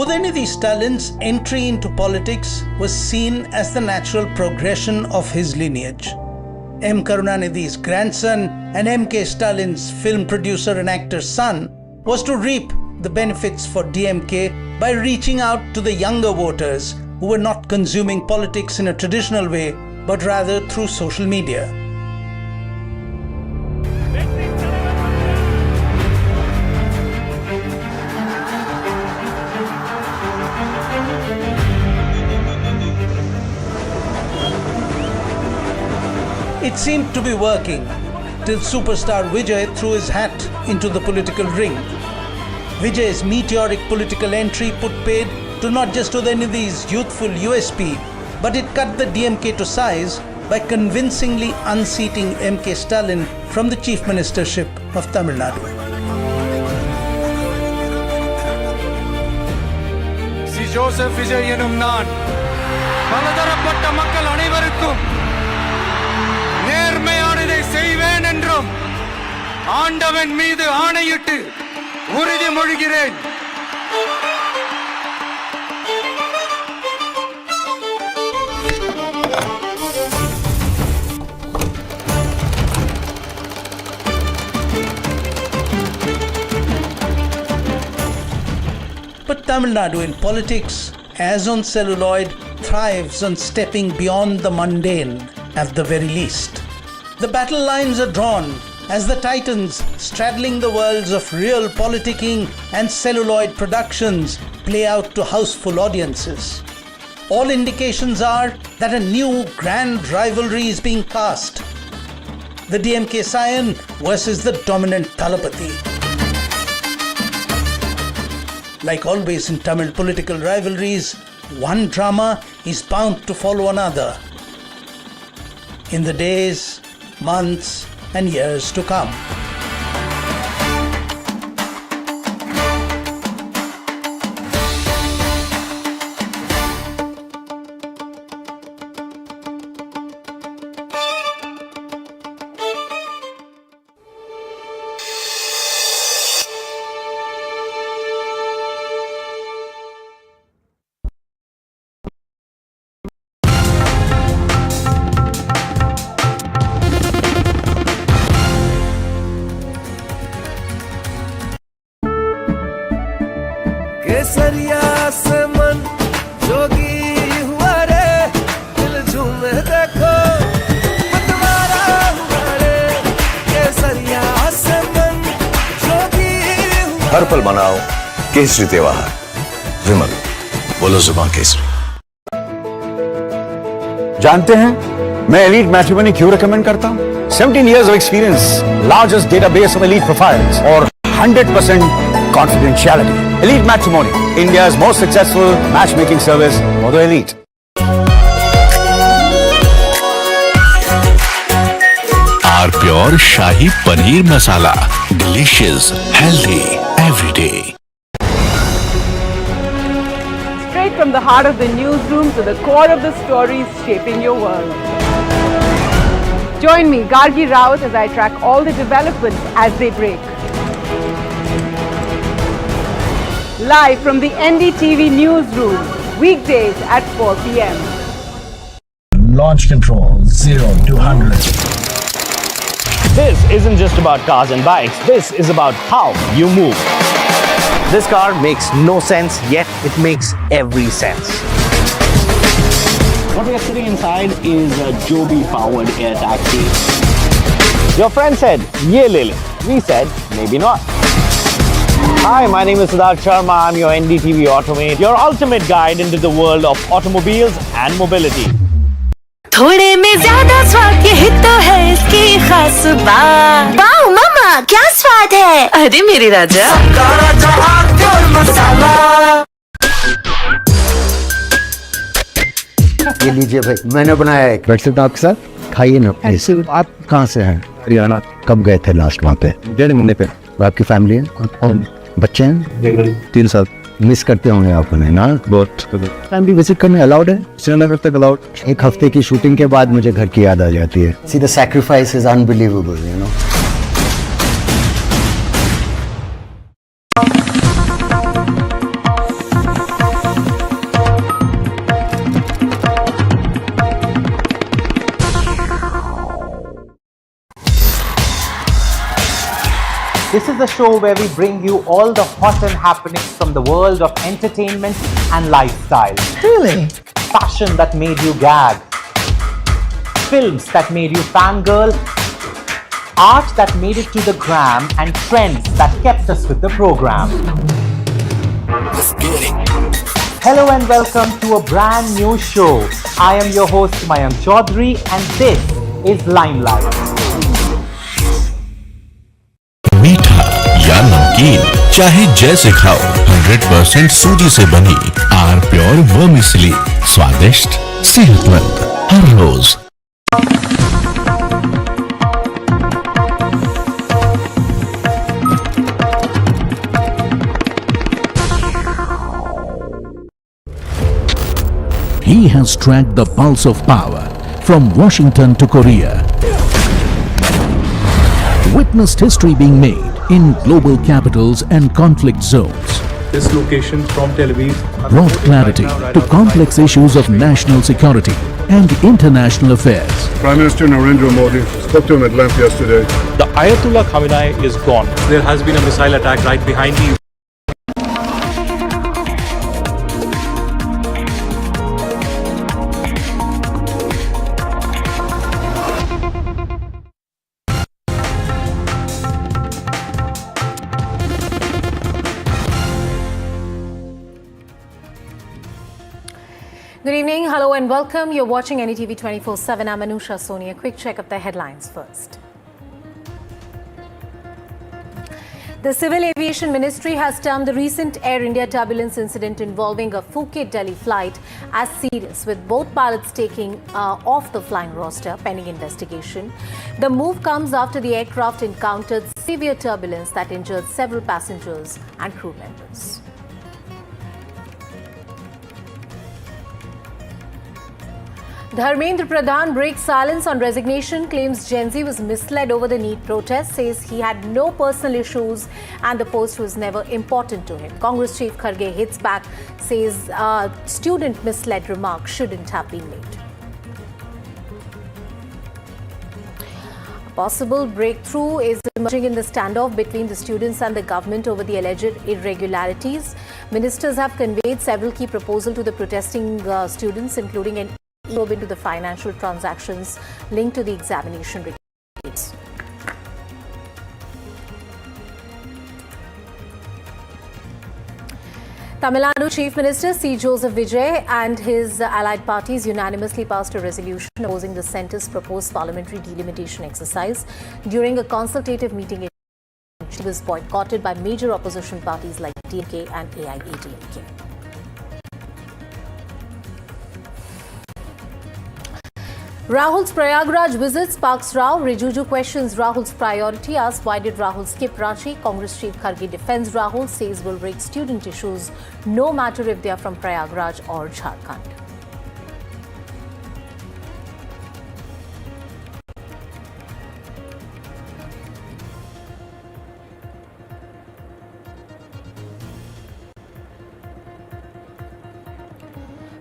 Udaynidhi Stalin's entry into politics was seen as the natural progression of his lineage. M. Karunanidhi's grandson and M.K. Stalin's film producer and actor's son was to reap the benefits for DMK by reaching out to the younger voters who were not consuming politics in a traditional way, but rather through social media. It seemed to be working till superstar Vijay threw his hat into the political ring. Vijay's meteoric political entry put paid to not just Udaynidhi's youthful USP, but it cut the DMK to size by convincingly unseating M.K. Stalin from the chief ministership of Tamil Nadu. C. Joseph Vijay எனும் நான் பலதரப்பட்ட மக்கள் அனைவருக்கும் நேர்மையானதை செய்வேன் என்றும் ஆண்டவன் மீது ஆணையிட்டு உறுதிமொழிகிறேன். But Tamil Nadu in politics, as on celluloid, thrives on stepping beyond the mundane at the very least. The battle lines are drawn as the titans straddling the worlds of real politicking and celluloid productions play out to houseful audiences. All indications are that a new grand rivalry is being cast. The DMK Scion versus the dominant Thalapathy. Like always in Tamil political rivalries, one drama is bound to follow another in the days, months, and years to come. केसरिया से मन जोगी हुआ रे, दिल झूमे देखो मतवारा हुआ रे। केसरिया से मन जोगी हुआ। हर पल मनाओ केसरी त्योहार। विमल, बोलो जुबान केसरी। जानते हैं मैं एलीट मैट्रिमोनी क्यों रिकमेंड करता हूं? 17 years of experience, largest database of elite profiles और 100% confidentiality. Elite Matrimony, India's most successful matchmaking service for the elite. Our pure shahi paneer masala, delicious, healthy every day. Straight from the heart of the newsroom to the core of the stories shaping your world. Join me, Gargi Raut, as I track all the developments as they break. Live from the NDTV newsroom, weekdays at 4 p.m. Launch control 0 to 100. This isn't just about cars and bikes, this is about how you move. This car makes no sense, yet it makes every sense. What we are sitting inside is a Joby powered air taxi. Your friend said, "Ye le le." We said, maybe not. Hi, my name is Siddharth Sharma. I'm your NDTV Automate, your ultimate guide into the world of automobiles and mobility. थोड़े में ज्यादा स्वाद, यही तो है इसकी खास बात। वाओ मामा, क्या स्वाद है। अरे मेरे राजा, ये लीजिए भाई, मैंने बनाया है। फेलिसिटेट्स के साथ खाइए ना। आप कहाँ से हैं? हरियाणा। कब गए थे लास्ट वहाँ पे? 1.5 महीने पे। आपकी फैमिली है? बच्चे हैं? 3 साल। मिस करते होंगे आप उन्हें ना? बहुत। फैमिली विजिट करने अलाउड है? श्रीनगर तक अलाउड। 1 हफ्ते की शूटिंग के बाद मुझे घर की याद आ जाती है। See the sacrifice is unbelievable, you know. This is the show where we bring you all the hot and happenings from the world of entertainment and lifestyle. Really? Fashion that made you gag. Films that made you fangirl. Art that made it to the gram, and trends that kept us with the program. Hello and welcome to a brand new show. I am your host Mayank Chaudhary and this is Limelight. मीठा या नमकीन, चाहे जैसे खाओ, 100% सूजी से बनी are pure vermicelli, स्वादिष्ट, सेहतमंद हर रोज। He has tracked the pulse of power from Washington to Korea, witnessed history being made in global capitals and conflict zones. This location from Tel Aviv Brought clarity to complex issues of national security and international affairs. Prime Minister Narendra Modi spoke to him at length yesterday. The Ayatollah Khamenei is gone. There has been a missile attack right behind me. Good evening, hello and welcome. You're watching NDTV 24/7. I'm Anusha Soni. A quick check of the headlines first. The Civil Aviation Ministry has termed the recent Air India turbulence incident involving a Phuket-Delhi flight as serious, with both pilots taking off the flying roster pending investigation. The move comes after the aircraft encountered severe turbulence that injured several passengers and crew members. Dharmendra Pradhan breaks silence on resignation, claims Gen Z was misled over the NEET protest, says he had no personal issues and the post was never important to him. Congress Chief Kharge hits back, says student misled remarks shouldn't have been made. A possible breakthrough is emerging in the standoff between the students and the government over the alleged irregularities. Ministers have conveyed several key proposals to the protesting students, including an probe into the financial transactions linked to the examination records. Tamil Nadu Chief Minister C. Joseph Vijay and his allied parties unanimously passed a resolution opposing the centre's proposed parliamentary delimitation exercise. During a consultative meeting, it was boycotted by major opposition parties like DMK and AIADMK. Rahul's Prayagraj visit sparks Rao. Rijuju questions Rahul's priority, asks why did Rahul skip Ranchi. Congress Chief Kharge defends Rahul, says will raise student issues no matter if they are from Prayagraj or Jharkhand.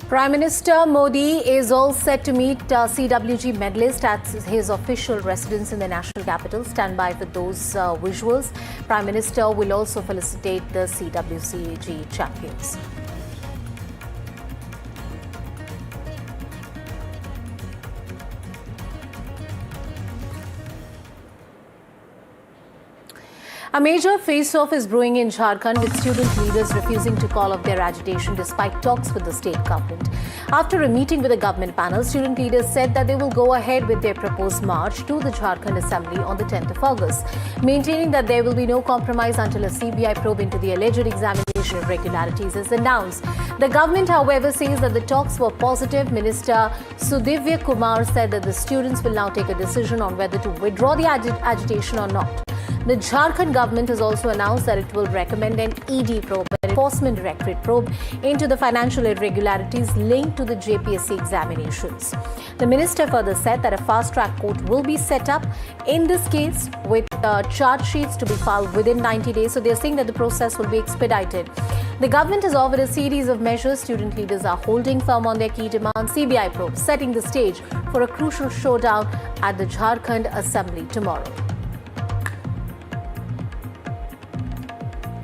Prime Minister Modi is all set to meet CWG medalist at his official residence in the national capital. Stand by for those visuals. Prime Minister will also felicitate the CWCG champions. A major face-off is brewing in Jharkhand, with student leaders refusing to call off their agitation despite talks with the state government. After a meeting with the government panel, student leaders said that they will go ahead with their proposed march to the Jharkhand Assembly on the 10th of August, maintaining that there will be no compromise until a CBI probe into the alleged examination irregularities is announced. The government, however, says that the talks were positive. Minister Sudivya Kumar said that the students will now take a decision on whether to withdraw the agitation or not. The Jharkhand government has also announced that it will recommend an ED probe, an Enforcement Directorate probe, into the financial irregularities linked to the JPSC examinations. The minister further said that a fast-track court will be set up in this case with charge sheets to be filed within 90 days. So they're saying that the process will be expedited. The government has offered a series of measures. Student leaders are holding firm on their key demands. CBI probe setting the stage for a crucial showdown at the Jharkhand Assembly tomorrow.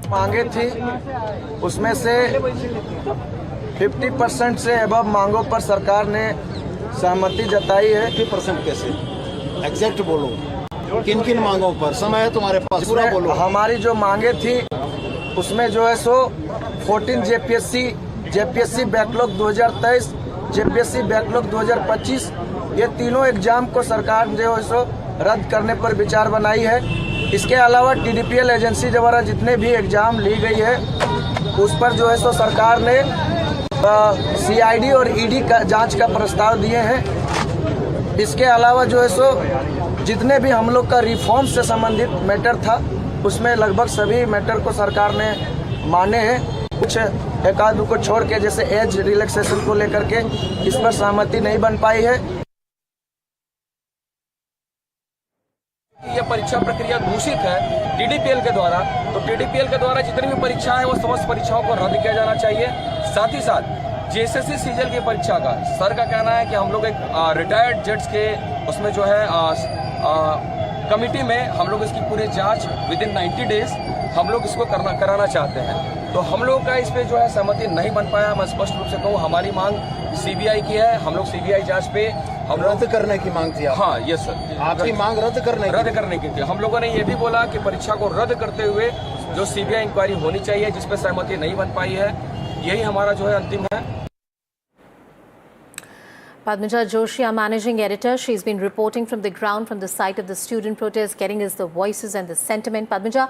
मांगे थी उसमें से 50% से above मांगों पर सरकार ने सहमति जताई है। 50% कैसे एग्जैक्ट बोलो, किन किन मांगों पर? समय है तुम्हारे पास, पूरा बोलो। हमारी जो मांगे थी उसमें जो है सो 14 जेपीएससी बैकलॉग 2023, जेपीएससी बैकलॉग 2025, ये तीनों एग्जाम को सरकार जो है सो रद्द करने पर विचार बनाई है। इसके अलावा टीडीपीएल एजेंसी द्वारा जितने भी एग्जाम ली गई है उस पर जो है सो सरकार ने सीआईडी और ईडी का जांच का प्रस्ताव दिए हैं। इसके अलावा जो है सो जितने भी हम लोग का रिफॉर्म से संबंधित मैटर था उसमें लगभग सभी मैटर को सरकार ने माने हैं। कुछ एक आध को छोड़ के जैसे एज रिलैक्सेशन को लेकर के इस पर सहमति नहीं बन पाई है। ये परीक्षा प्रक्रिया दूषित है TDPL के द्वारा, तो TDPL के द्वारा जितनी भी परीक्षाएं हैं वो समस्त परीक्षाओं को रद्द किया जाना चाहिए। साथ ही साथ JSSC CGL की परीक्षा का सर का कहना है कि हम लोग एक रिटायर्ड जज के उसमें जो है कमिटी में हम लोग इसकी पूरी जांच विदिन 90 डेज हम लोग इसको कराना चाहते हैं। तो हम लोग का इस पे जो है सहमति नहीं बन पाया। मैं स्पष्ट रूप से कहूँ, हमारी मांग CBI की है। हम लोग CBI जांच पे हम रद्द करने की मांग थी। हाँ, यस सर, आपकी मांग रद्द करने की थी। हम लोगों ने ये भी बोला कि परीक्षा को रद्द करते हुए जो CBI इंक्वायरी होनी चाहिए, जिसपे सहमति नहीं बन पाई है, यही हमारा जो है अंतिम है। Padmaja Joshi, our managing editor, she's been reporting from the ground, from the site of the student protest, getting us the voices and the sentiment. Padmaja,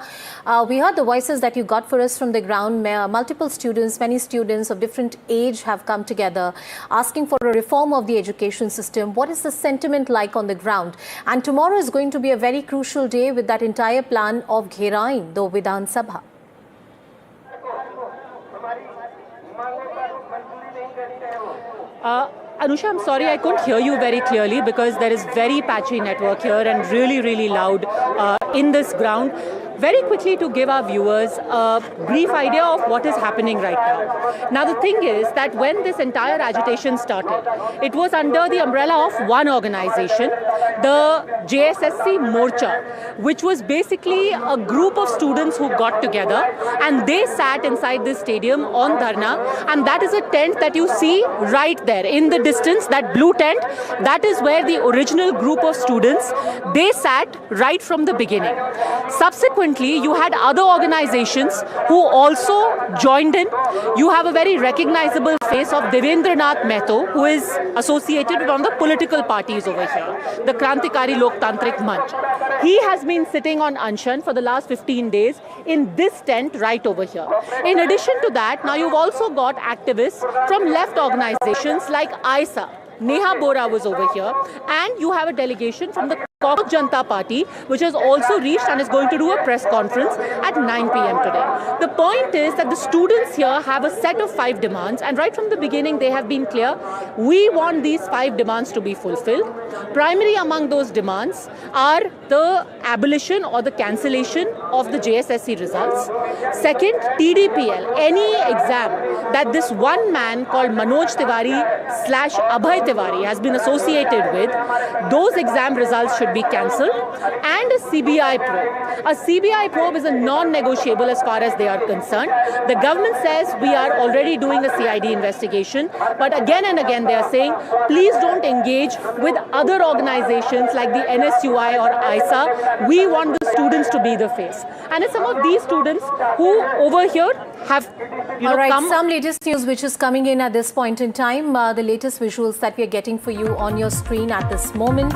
we heard the voices that you got for us from the ground. Multiple students, many students of different age have come together asking for a reform of the education system. What is the sentiment like on the ground? And tomorrow is going to be a very crucial day with that entire plan of Gherain, the Vidhan Sabha. Anusha, I'm sorry I couldn't hear you very clearly because there is very patchy network here and really loud in this ground. Very quickly, to give our viewers a brief idea of what is happening right now. Now, the thing is that when this entire agitation started, it was under the umbrella of one organization, the JSSC Morcha, which was basically a group of students who got together and they sat inside this stadium on Dharna, and that is a tent that you see right there in the distance, that blue tent. That is where the original group of students, they sat right from the beginning. Subsequently, you had other organizations who also joined in. You have a very recognizable face of Devendranath Mehto, who is associated with one of the political parties over here, the Krantikari Loktantrik Manch. He has been sitting on Anshan for the last 15 days in this tent right over here. In addition to that, now you've also got activists from left organizations like ISA. Neha Bora was over here, and you have a delegation from the Commonwealth Janata Party, which has also reached and is going to do a press conference at 9 p.m. today. The point is that the students here have a set of 5 demands, and right from the beginning they have been clear, we want these 5 demands to be fulfilled. Primary among those demands are the abolition or the cancellation of the JSSC results. Second, TDPL, any exam that this one man called Manoj Tiwari / Abhay Tiwari has been associated with, those exam results should be cancelled. And a CBI probe. A CBI probe is a non-negotiable as far as they are concerned. The government says we are already doing a CID investigation, but again and again they are saying, please don't engage with other organizations like the NSUI or ISA. We want the students to be the face. And it's some of these students who over here have come. Some latest news which is coming in at this point in time. The latest visuals that we are getting for you on your screen at this moment.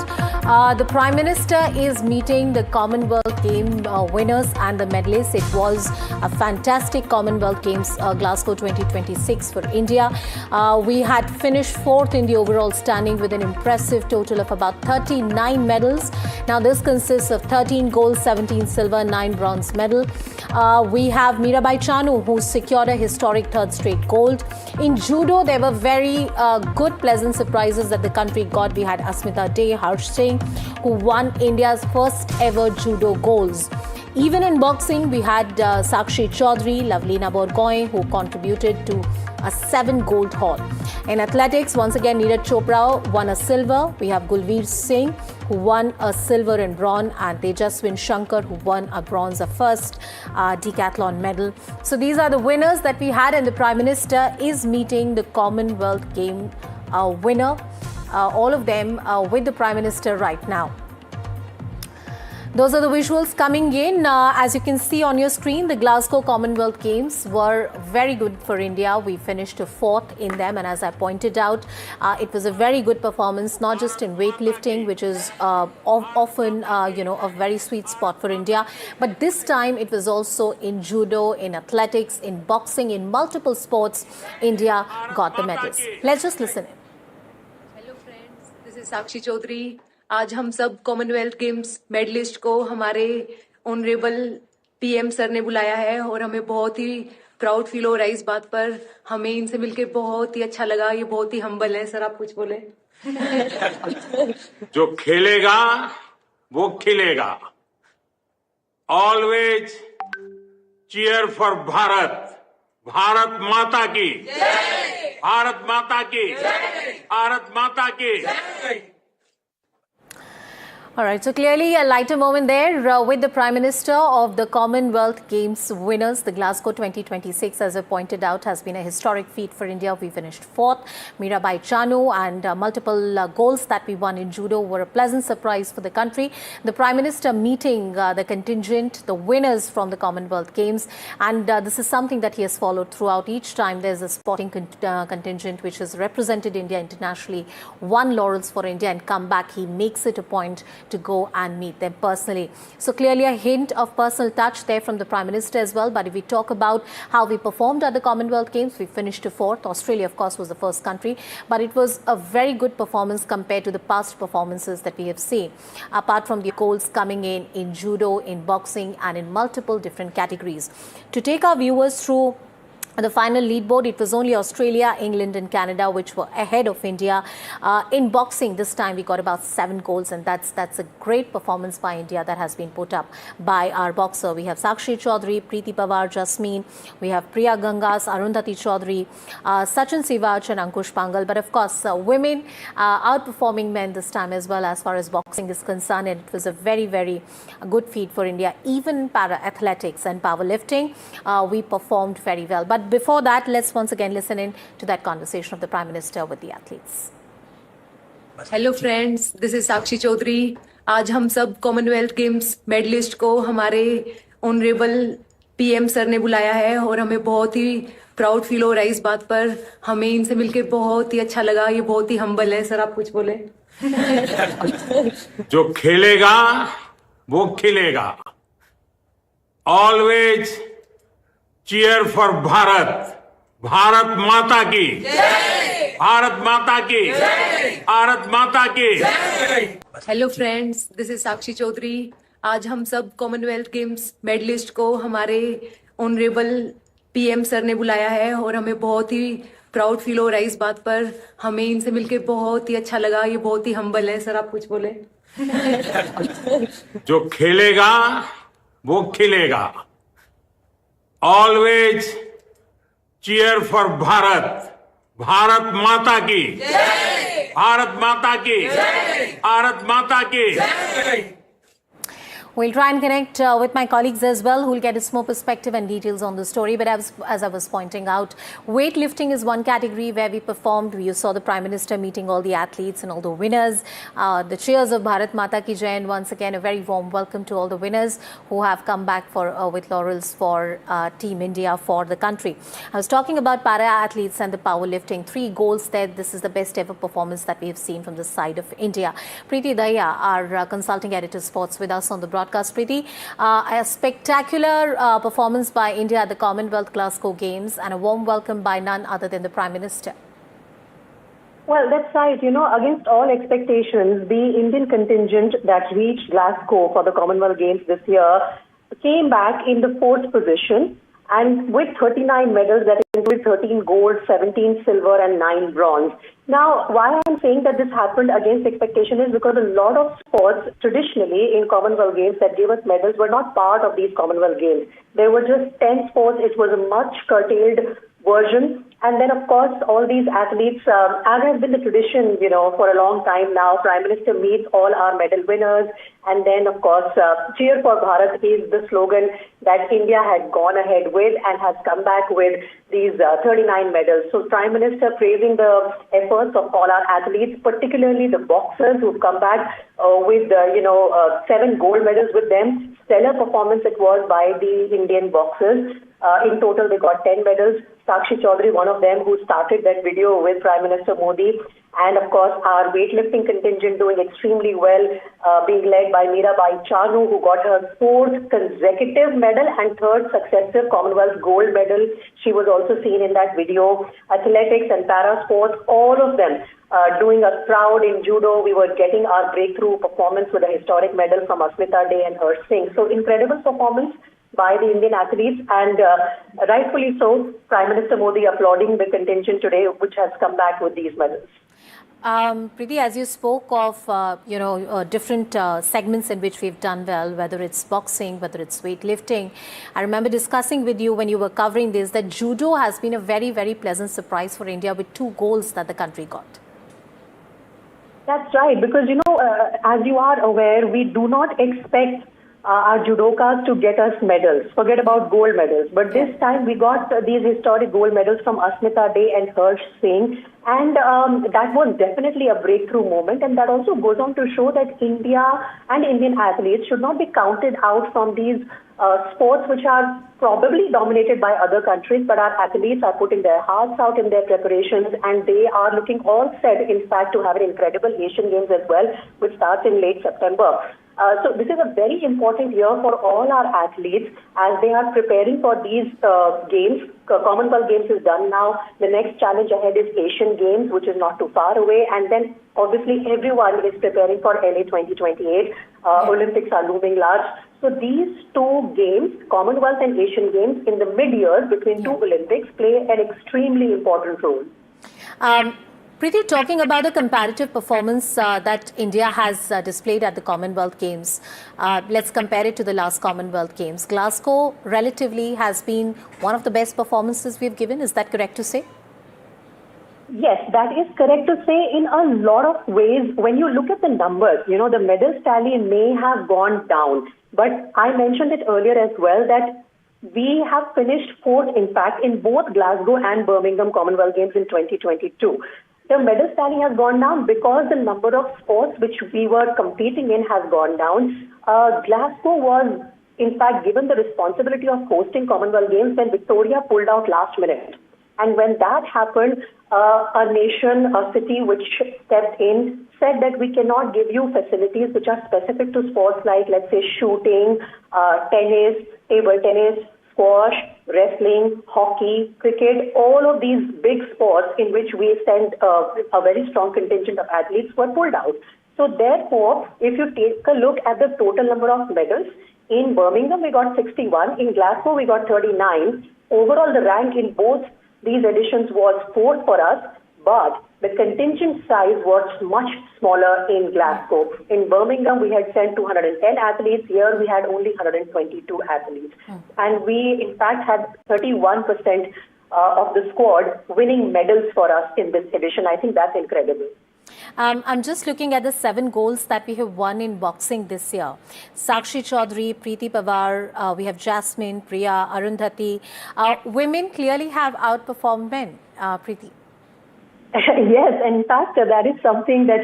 The Prime Minister is meeting the Commonwealth Game winners and the medalists. It was a fantastic Commonwealth Games Glasgow 2026 for India. We had finished 4th in the overall standing with an impressive total of about 39 medals. Now this consists of 13 gold, 17 silver, 9 bronze medal. We have Mirabai Chanu, who secured a historic 3rd straight gold. In judo, there were very good, pleasant surprises that the country got. We had Asmita Dey, Harsh Singh, who won India's first ever judo golds. Even in boxing, we had Sakshi Chaudhary, Lavlina Borgoin, who contributed to a 7 gold haul. In athletics, once again, Neeraj Chopra won a silver. We have Gulveer Singh, who won a silver and bronze, and Tejaswin Shankar, who won a bronze, a first decathlon medal. So these are the winners that we had, and the Prime Minister is meeting the Commonwealth Game winner. All of them with the Prime Minister right now. Those are the visuals coming in. As you can see on your screen, the Glasgow Commonwealth Games were very good for India. We finished 4th in them, and as I pointed out, it was a very good performance, not just in weightlifting, which is often a very sweet spot for India, but this time it was also in judo, in athletics, in boxing, in multiple sports. India got the medals. Let's just listen in. Hello friends, this is Sakshi Chaudhary. आज हम सब Commonwealth games medallist को हमारे honourable PM sir ने बुलाया है और हमें बहुत ही प्राउड फील हो रहा है इस बात पर. हमें इनसे मिलकर बहुत ही अच्छा लगा. ये बहुत ही हम्बल है. सर आप कुछ बोले. जो खेलेगा वो खिलेगा। Always cheer for Bharat, Bharat माता की, भारत माता की, भारत माता की। All right, so clearly a lighter moment there with the Prime Minister of the Commonwealth Games winners. The Glasgow 2026, as I pointed out, has been a historic feat for India. We finished fourth. Mirabai Chanu and multiple goals that we won in judo were a pleasant surprise for the country. The Prime Minister meeting the contingent, the winners from the Commonwealth Games, and this is something that he has followed throughout. Each time there's a sporting contingent which has represented India internationally, won laurels for India and come back. He makes it a point to go and meet them personally. So clearly a hint of personal touch there from the Prime Minister as well. But if we talk about how we performed at the Commonwealth Games, we finished to fourth. Australia, of course, was the first country, but it was a very good performance compared to the past performances that we have seen. Apart from the goals coming in judo, in boxing and in multiple different categories. To take our viewers through the final leaderboard, it was only Australia, England and Canada which were ahead of India. In boxing, this time we got about 7 goals, and that's a great performance by India that has been put up by our boxer. We have Sakshi Chaudhary, Preeti Pawar, Jasmine. We have Priya Gangas, Arundhati Chaudhary, Sachin Sivach and Ankush Pangal. But of course, women outperforming men this time as well as far as boxing is concerned. And it was a very, very good feat for India. Even in para-athletics and powerlifting, we performed very well. But before that, let's once again listen in to that conversation of the Prime Minister with the athletes. Hello friends, this is Sakshi Chaudhary. आज हम सब Commonwealth games medallist को हमारे honourable PM sir ने बुलाया है और हमें बहुत ही प्राउड फील हो रहा है इस बात पर। हमें इनसे मिलके बहुत ही अच्छा लगा। ये बहुत ही हम्बल है। सर, आप कुछ बोले? जो खेलेगा वो खिलेगा। Always cheer for Bharat, Bharat माता की, भारत माता की, भारत माता की। Hello friends, this is Sakshi Chaudhary. आज हम सब कॉमनवेल्थ गेम्स मेडलिस्ट को हमारे ऑनरेबल पीएम सर ने बुलाया है और हमें बहुत ही प्राउड फील हो रहा है इस बात पर। हमें इनसे मिलके बहुत ही अच्छा लगा। ये बहुत ही हम्बल है। सर, आप कुछ बोले? जो खेलेगा वो खिलेगा। Always cheer for Bharat, Bharat माता की, भारत माता की, भारत माता की। We'll try and connect with my colleagues as well, who will get us more perspective and details on the story. But as I was pointing out, weightlifting is one category where we performed. You saw the Prime Minister meeting all the athletes and all the winners. The cheers of Bharat Mata Ki Jai, and once again a very warm welcome to all the winners who have come back for with laurels for Team India, for the country. I was talking about para athletes and the powerlifting. 3 goals there. This is the best ever performance that we have seen from the side of India. Preeti Daya, our consulting editor sports, with us on the broadcast. Preeti, a spectacular performance by India at the Commonwealth Glasgow Games, and a warm welcome by none other than the Prime Minister. Well, that's right. You know, against all expectations, the Indian contingent that reached Glasgow for the Commonwealth Games this year came back in the 4th position, and with 39 medals, that included 13 gold, 17 silver and 9 bronze. Now, why I'm saying that this happened against expectation is because a lot of sports traditionally in Commonwealth Games that gave us medals were not part of these Commonwealth Games. There were just 10 sports. It was a much curtailed version. And then, of course, all these athletes, as has been the tradition, you know, for a long time now, Prime Minister meets all our medal winners. And then, of course, Cheer for Bharat is the slogan that India had gone ahead with and has come back with these 39 medals. So Prime Minister praising the efforts of all our athletes, particularly the boxers who've come back with, 7 gold medals with them. Stellar performance it was by the Indian boxers. In total, they got 10 medals. Sakshi Chaudhary, one of them, who started that video with Prime Minister Modi. And of course, our weightlifting contingent doing extremely well, being led by Mirabai Chanu, who got her 4th consecutive medal and 3rd successive Commonwealth gold medal. She was also seen in that video. Athletics and para sports, all of them doing us proud. In judo, we were getting our breakthrough performance with a historic medal from Asmita Day and Harsh Singh. So incredible performance by the Indian athletes, and rightfully so, Prime Minister Modi applauding the contingent today, which has come back with these medals. Preeti, as you spoke of, different segments in which we've done well, whether it's boxing, whether it's weightlifting. I remember discussing with you when you were covering this that judo has been a very, very pleasant surprise for India with 2 goals that the country got. That's right, because, as you are aware, we do not expect our judokas to get us medals. Forget about gold medals. But this time we got these historic gold medals from Asmita Day and Harsh Singh. And that was definitely a breakthrough moment. And that also goes on to show that India and Indian athletes should not be counted out from these sports which are probably dominated by other countries, but our athletes are putting their hearts out in their preparations and they are looking all set, in fact, to have an incredible Asian Games as well, which starts in late September. So this is a very important year for all our athletes as they are preparing for these games. Commonwealth Games is done now. The next challenge ahead is Asian Games, which is not too far away. And then obviously everyone is preparing for LA 2028. Olympics are looming large. So these 2 games, Commonwealth and Asian Games, in the mid-years between 2 Olympics, play an extremely important role. Preeti, talking about the comparative performance that India has displayed at the Commonwealth Games, let's compare it to the last Commonwealth Games. Glasgow relatively has been one of the best performances we've given. Is that correct to say? Yes, that is correct to say in a lot of ways. When you look at the numbers, the medal tally may have gone down. But I mentioned it earlier as well that we have finished 4th, in fact, in both Glasgow and Birmingham Commonwealth Games in 2022. The medal tally has gone down because the number of sports which we were competing in has gone down. Glasgow was, in fact, given the responsibility of hosting Commonwealth Games when Victoria pulled out last minute. And when that happened, a nation, a city which stepped in, said that we cannot give you facilities which are specific to sports like, let's say, shooting, tennis, table tennis, squash, wrestling, hockey, cricket, all of these big sports in which we send a very strong contingent of athletes were pulled out. So therefore, if you take a look at the total number of medals, in Birmingham we got 61, in Glasgow we got 39. Overall, the rank in both these editions was 4th for us, but the contingent size was much smaller in Glasgow. In Birmingham, we had sent 210 athletes. Here, we had only 122 athletes. And we, in fact, had 31% of the squad winning medals for us in this edition. I think that's incredible. I'm just looking at the 7 golds that we have won in boxing this year. Sakshi Chaudhary, Preeti Pawar, we have Jasmine, Priya, Arundhati. Women clearly have outperformed men, Preeti. Yes, in fact, that is something that,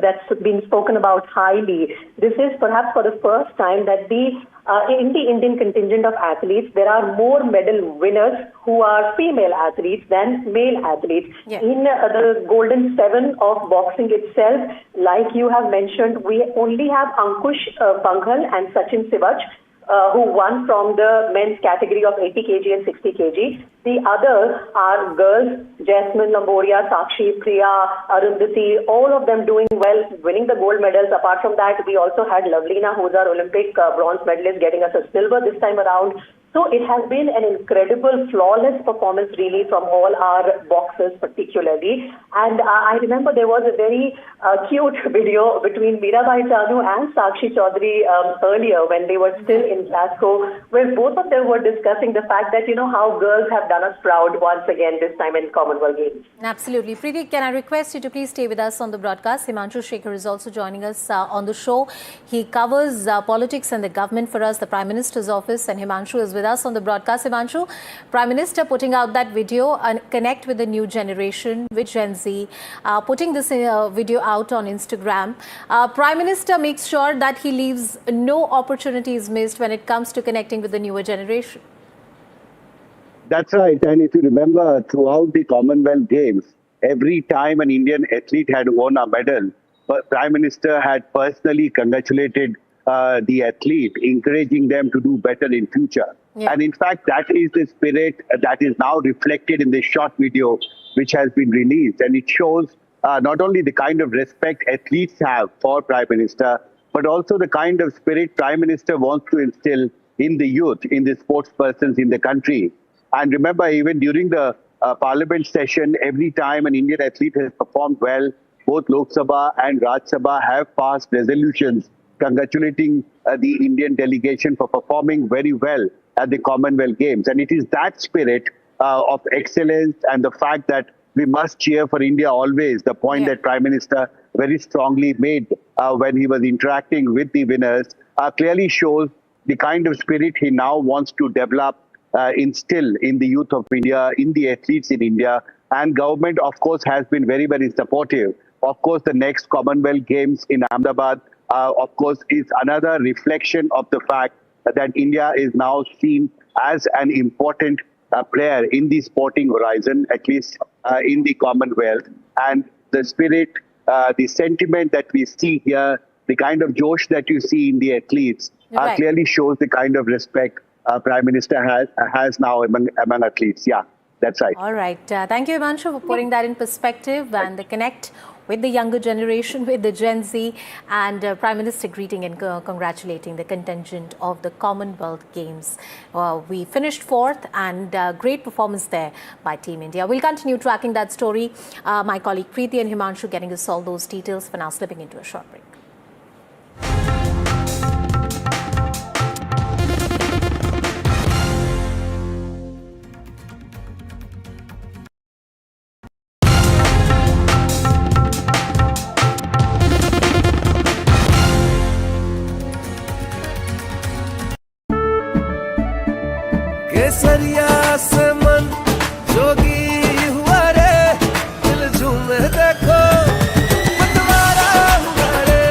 that's been spoken about highly. This is perhaps for the first time that in the Indian contingent of athletes, there are more medal winners who are female athletes than male athletes. Yeah. In the Golden 7 of boxing itself, like you have mentioned, we only have Ankush Banghal and Sachin Sivach, who won from the men's category of 80 kg and 60 kg. The others are girls, Jasmine Lamboria, Sakshi, Priya, Arundhati, all of them doing well, winning the gold medals. Apart from that, we also had Lovelina, who's our Olympic bronze medalist, getting us a silver this time around. So it has been an incredible, flawless performance really from all our boxers particularly. And I remember there was a very cute video between Mirabai Chanu and Sakshi Chaudhary earlier when they were still in Glasgow, where both of them were discussing the fact that, how girls have done us proud once again this time in Commonwealth Games. Absolutely. Preeti, can I request you to please stay with us on the broadcast? Himanshu Shekhar is also joining us on the show. He covers politics and the government for us, the Prime Minister's office, and Himanshu is with us on the broadcast. Himanshu, Prime Minister putting out that video and connect with the new generation, with Gen Z, putting this video out on Instagram. Prime Minister makes sure that he leaves no opportunities missed when it comes to connecting with the newer generation. That's right. And if you remember, throughout the Commonwealth Games, every time an Indian athlete had won a medal, the Prime Minister had personally congratulated the athlete, encouraging them to do better in future. Yeah. And in fact, that is the spirit that is now reflected in this short video which has been released. And it shows not only the kind of respect athletes have for Prime Minister, but also the kind of spirit Prime Minister wants to instill in the youth, in the sports persons in the country. And remember, even during the Parliament session, every time an Indian athlete has performed well, both Lok Sabha and Raj Sabha have passed resolutions congratulating the Indian delegation for performing very well at the Commonwealth Games. And it is that spirit of excellence and the fact that we must cheer for India always, the point that Prime Minister very strongly made when he was interacting with the winners, clearly shows the kind of spirit he now wants to develop, instill in the youth of India, in the athletes in India. And government, of course, has been very, very supportive. Of course, the next Commonwealth Games in Ahmedabad, of course, is another reflection of the fact that India is now seen as an important player in the sporting horizon, at least in the Commonwealth. And the spirit, the sentiment that we see here, the kind of josh that you see in the athletes, clearly shows the kind of respect Prime Minister has now among athletes. Yeah, that's right. All right. Thank you, Himanshu, for putting that in perspective and the connect with the younger generation, with the Gen Z, and Prime Minister greeting and congratulating the contingent of the Commonwealth Games. We finished fourth, and great performance there by Team India. We'll continue tracking that story. My colleague Preeti and Himanshu getting us all those details. For now, slipping into a short break. केसरिया से मन जोगी हुआ रे दिल झूमे देखो मतवारा हुआ रे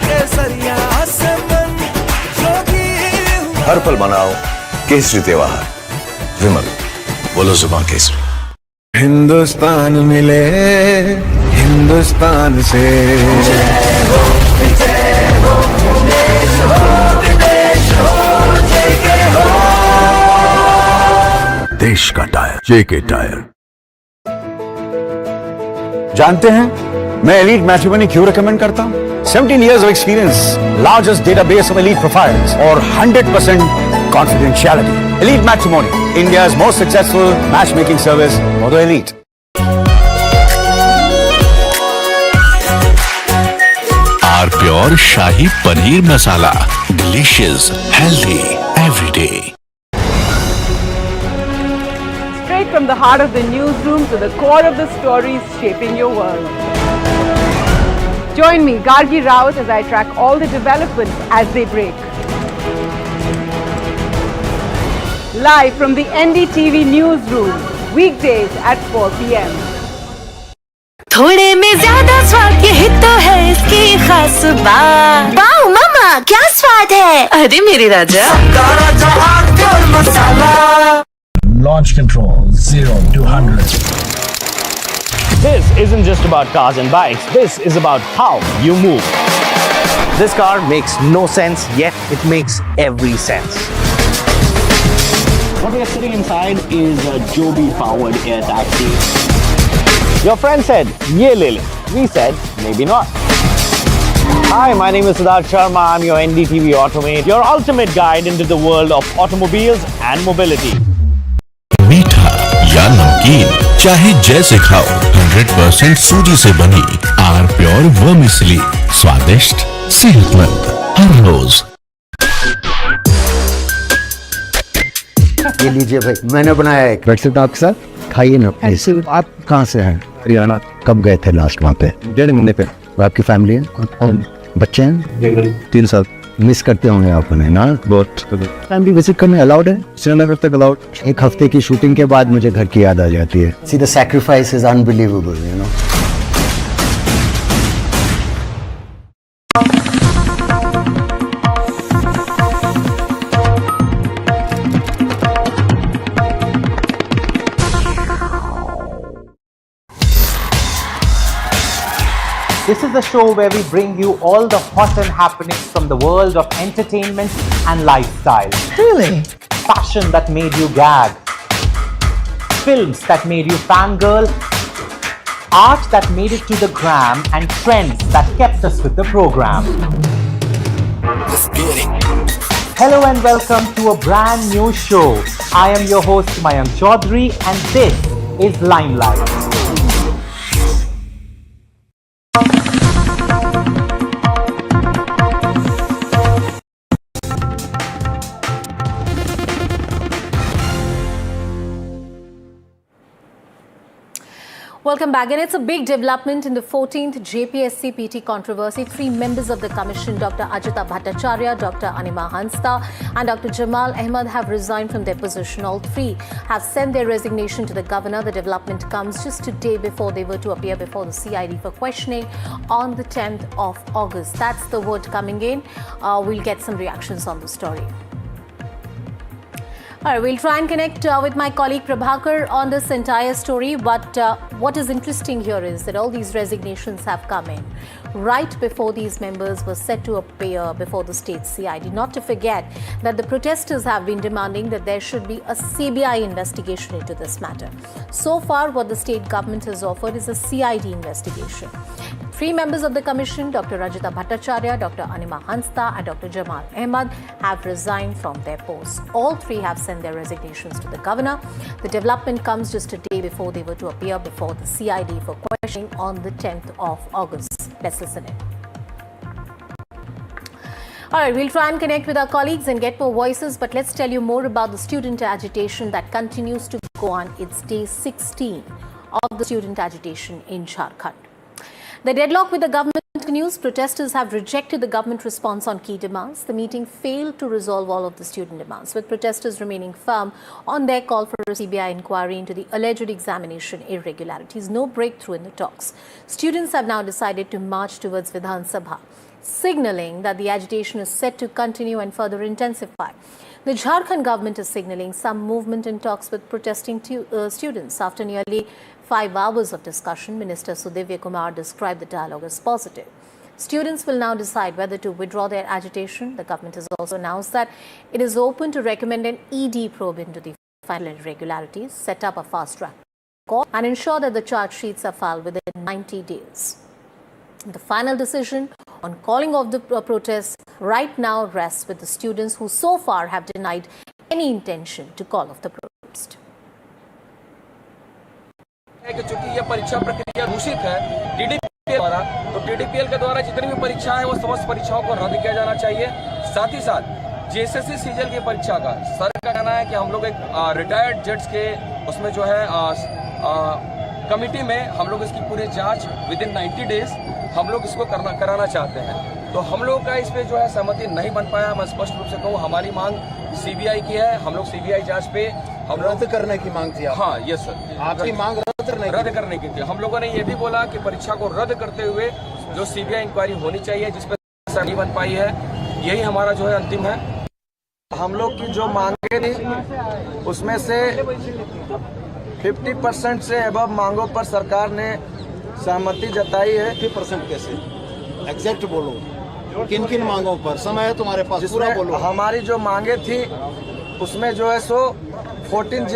केसरिया से मन जोगी हुआ हर पल मनाओ केसरी त्योहार विमल बोलो जुबान केसरी हिंदुस्तान मिले हिंदुस्तान से जय हो देश हो विदेश हो जय के हो देश का टायर जेके टायर। जानते हैं मैं एलीट मैट्रिमोनी क्यों रिकमेंड करता हूं? 17 years of experience, largest database of elite profiles, और 100% confidentiality. Elite Matrimony, India's most successful matchmaking service for the elite. Our pure shahi paneer masala, delicious, healthy every day. From the heart of the newsroom to the core of the stories shaping your world. Join me, Gargi Raut, as I track all the developments as they break. Live from the NDTV newsroom, weekdays at 4 p.m. थोड़े में ज्यादा स्वाद यही तो है इसकी खास बात। वाओ मामा क्या स्वाद है, अरे मेरे राजा। Launch control 0 to 100. This isn't just about cars and bikes. This is about how you move. This car makes no sense, yet it makes every sense. What we are sitting inside is a Joby powered air taxi. Your friend said, "Ye le le." We said, maybe not. Hi, my name is Siddharth Sharma. I'm your NDTV Automate, your ultimate guide into the world of automobiles and mobility. मीठा या नमकीन चाहे जैसे खाओ, 100% सूजी से बनी are pure vermicelli, स्वादिष्ट सेहतमंद हर रोज। ये लीजिए भाई, मैंने बनाया है। वैसे आपके साथ खाइए ना। ऐसे आप कहाँ से हैं? हरियाणा। कब गए थे लास्ट वहाँ पे? 1.5 महीने पे। आपकी फैमिली है? बच्चे हैं? 3 साल। मिस करते होंगे आप उन्हें ना? बहुत। फैमिली विजिट करने अलाउड है? श्रीनगर तक अलाउड। 1 हफ्ते की शूटिंग के बाद मुझे घर की याद आ जाती है। See the sacrifice is unbelievable, you know. This is the show where we bring you all the hot and happenings from the world of entertainment and lifestyle. Really? Fashion that made you gag. Films that made you fangirl. Art that made it to the gram, and trends that kept us with the program. Let's get it. Hello and welcome to a brand new show. I am your host Mayank Chaudhary and this is Limelight. Welcome back. And it's a big development in the 14th JPSC PT controversy. 3 members of the commission, Dr. Ajita Bhattacharya, Dr. Anima Hansta and Dr. Jamal Ahmed, have resigned from their position. All 3 have sent their resignation to the governor. The development comes just a day before they were to appear before the CID for questioning on the 10th of August. That's the word coming in. We'll get some reactions on the story. All right, we'll try and connect with my colleague Prabhakar on this entire story. But what is interesting here is that all these resignations have come in right before these members were set to appear before the state CID. Not to forget that the protesters have been demanding that there should be a CBI investigation into this matter. So far, what the state government has offered is a CID investigation. 3 members of the commission, Dr. Ajita Bhattacharya, Dr. Anima Hansta and Dr. Jamal Ahmed, have resigned from their posts. All 3 have sent their resignations to the governor. The development comes just a day before they were to appear before the CID for questioning on the 10th of August. Let's listen in. All right, we'll try and connect with our colleagues and get more voices, but let's tell you more about the student agitation that continues to go on. It's day 16 of the student agitation in Jharkhand. The deadlock with the government continues. Protesters have rejected the government response on key demands. The meeting failed to resolve all of the student demands, with protesters remaining firm on their call for a CBI inquiry into the alleged examination irregularities. No breakthrough in the talks. Students have now decided to march towards Vidhan Sabha, signalling that the agitation is set to continue and further intensify. The Jharkhand government is signalling some movement in talks with protesting students. After nearly 5 hours of discussion, Minister Sudivya Kumar described the dialogue as positive. Students will now decide whether to withdraw their agitation. The government has also announced that it is open to recommend an ED probe into the final irregularities, set up a fast-track court and ensure that the charge sheets are filed within 90 days. The final decision on calling off the protests right now rests with the students who so far have denied any intention to call off the protest. चूंकि ये परीक्षा प्रक्रिया दूषित है DDPL द्वारा, तो DDPL के द्वारा जितनी भी परीक्षाएं हैं वो समस्त परीक्षाओं को रद्द किया जाना चाहिए। साथ ही साथ JSSC सीजल की परीक्षा का सर का कहना है कि हम लोग एक रिटायर्ड जज के उसमें जो है कमिटी में हम लोग इसकी पूरी जांच विद इन 90 डेज हम लोग इसको कराना चाहते हैं। तो हम लोग का इस पे जो है सहमति नहीं बन पाया। मैं स्पष्ट रूप से कहूँ, हमारी मांग CBI की है। हम लोग CBI जांच पे हम रद्द करने की मांग थी। हाँ, यस सर, आपकी मांग रद्द करने की थी। हम लोगों ने ये भी बोला कि परीक्षा को रद्द करते हुए जो CBI इंक्वायरी होनी चाहिए, जिस पर नहीं बन पाई है, यही हमारा जो है अंतिम है। हम लोग की जो मांगे थी उसमें से 50% से अबव मांगों पर सरकार ने सहमति जताई है। 50% कैसे? एग्जैक्ट बोलो, किन किन मांगों पर? समय है तुम्हारे पास, पूरा बोलो। हमारी जो मांगे थी उसमें जो है सो 14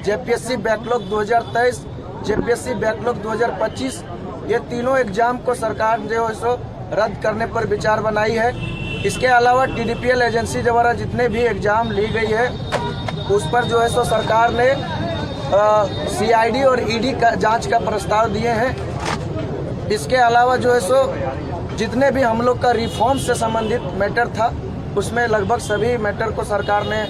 JPSC बैकलॉग 2023, JPSC बैकलॉग 2025, ये तीनों एग्जाम को सरकार जो है सो रद्द करने पर विचार बनाई है। इसके अलावा DDPL एजेंसी द्वारा जितने भी एग्जाम ली गई है उस पर जो है सो सरकार ने CID और ED का जांच का प्रस्ताव दिए हैं। इसके अलावा जो है सो जितने भी हम लोग का रिफॉर्म से संबंधित मैटर था उसमें लगभग सभी मैटर को सरकार ने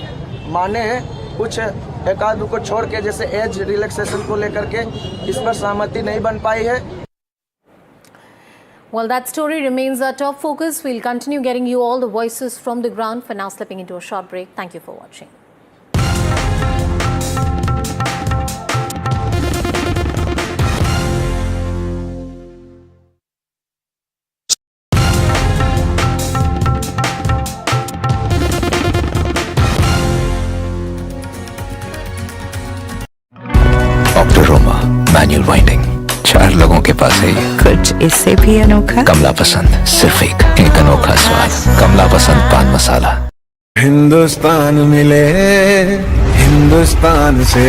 माने हैं। कुछ एक आध को छोड़ के, जैसे एज रिलैक्सेशन को लेकर के इस पर सहमति नहीं बन पाई है। Well, that story remains our top focus. We'll continue getting you all the voices from the ground. For now, slipping into a short break. Thank you for watching. Manual winding 4 लोगों के पास है। कुछ इससे भी अनोखा। कमला पसंद, सिर्फ एक अनोखा स्वाद। कमला पसंद पान मसाला। हिंदुस्तान मिले हिंदुस्तान से,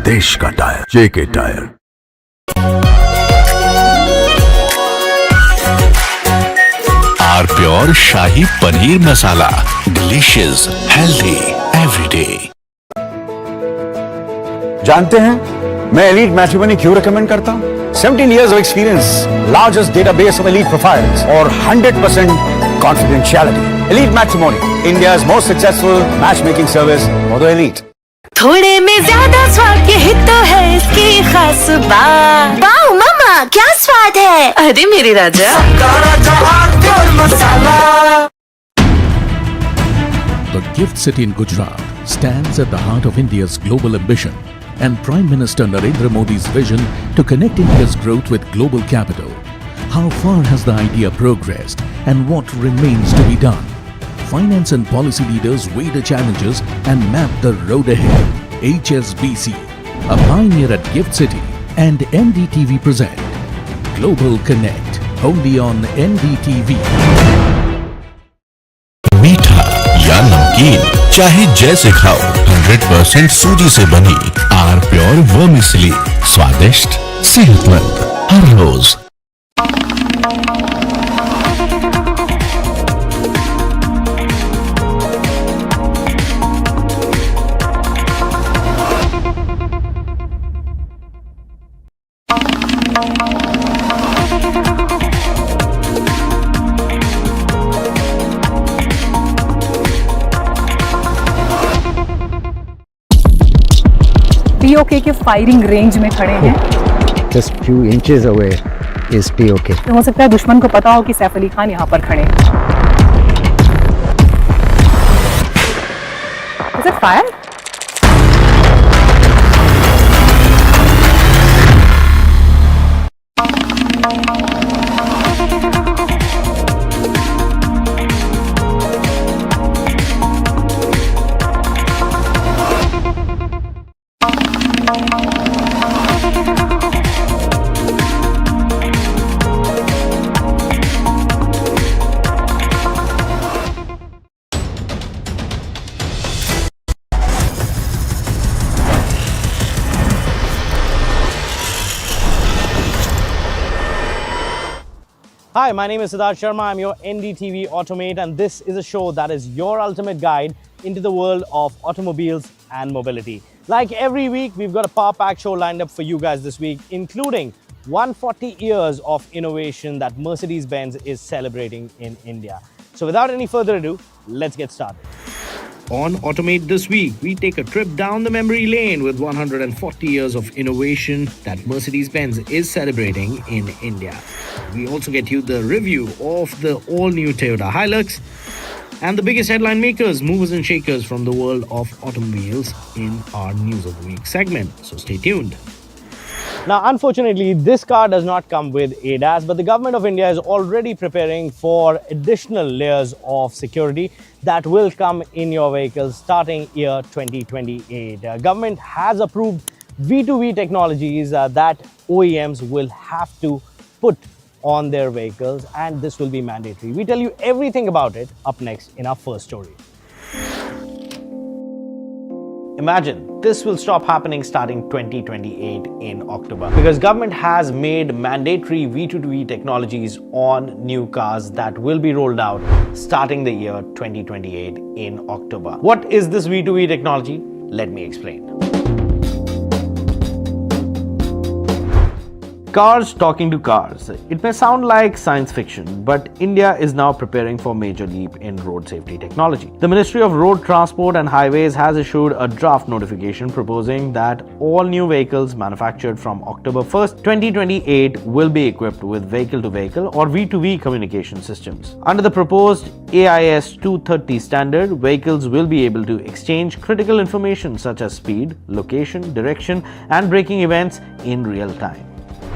देश का tyre JK tyre. Our pure shahi paneer masala, delicious, healthy, everyday. जानते हैं मैं एलीट मैट्रिमोनी क्यों रिकमेंड करता हूं? 17 years of experience, largest database of elite profiles और 100% confidentiality. Elite Matrimony, India's most successful matchmaking service for the elite. थोड़े में ज्यादा स्वाद यही तो है इसकी खास बात। वाओ मामा क्या स्वाद है, अरे मेरे राजा। The Gift City in Gujarat stands at the heart of India's global ambition and Prime Minister Narendra Modi's vision to connect India's growth with global capital. How far has the idea progressed and what remains to be done? Finance and policy leaders weigh the challenges and map the road ahead. HSBC, a pioneer at Gift City, and NDTV present Global Connect, only on NDTV. मीठा या नमकीन, चाहे जैसे खाओ, 100% सूजी से बनी are pure vermicelli, स्वादिष्ट, सेहतमंद, हर रोज। POK के फायरिंग रेंज में खड़े हैं। Just few inches away is POK. तो हो सकता है दुश्मन को पता हो कि सैफ अली खान यहाँ पर खड़े हैं। Is it fire? Hi, my name is Siddharth Sharma. I'm your NDTV Automate, and this is a show that is your ultimate guide into the world of automobiles and mobility. Like every week, we've got a power-packed show lined up for you guys this week, including 140 years of innovation that Mercedes-Benz is celebrating in India. So without any further ado, let's get started. On Automate this week, we take a trip down the memory lane with 140 years of innovation that Mercedes-Benz is celebrating in India. We also get you the review of the all-new Toyota Hilux and the biggest headline makers, movers and shakers from the world of automobiles in our News of the Week segment. So stay tuned. Now, unfortunately, this car does not come with ADAS, but the government of India is already preparing for additional layers of security that will come in your vehicles starting year 2028. Government has approved V2V technologies that OEMs will have to put on their vehicles, and this will be mandatory. We tell you everything about it up next in our first story. Imagine this will stop happening starting 2028 in October because government has made mandatory V2V technologies on new cars that will be rolled out starting the year 2028 in October. What is this V2V technology? Let me explain. Cars talking to cars. It may sound like science fiction, but India is now preparing for a major leap in road safety technology. The Ministry of Road Transport and Highways has issued a draft notification proposing that all new vehicles manufactured from October 1st, 2028 will be equipped with vehicle-to-vehicle or V2V communication systems. Under the proposed AIS 230 standard, vehicles will be able to exchange critical information such as speed, location, direction, and braking events in real time.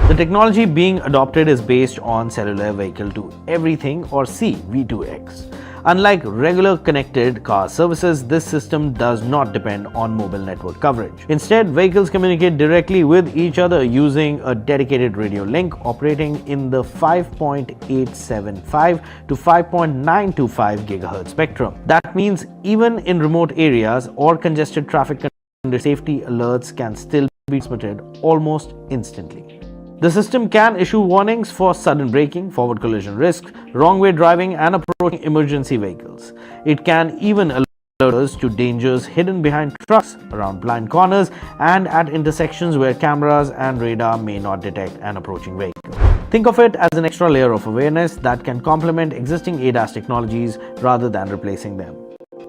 The technology being adopted is based on cellular vehicle to everything or V2X. Unlike regular connected car services, this system does not depend on mobile network coverage. Instead, vehicles communicate directly with each other using a dedicated radio link operating in the 5.875 to 5.925 GHz spectrum. That means even in remote areas or congested traffic conditions, safety alerts can still be transmitted almost instantly. The system can issue warnings for sudden braking, forward collision risk, wrong way driving, and approaching emergency vehicles. It can even alert us to dangers hidden behind trucks, around blind corners, and at intersections where cameras and radar may not detect an approaching vehicle. Think of it as an extra layer of awareness that can complement existing ADAS technologies rather than replacing them.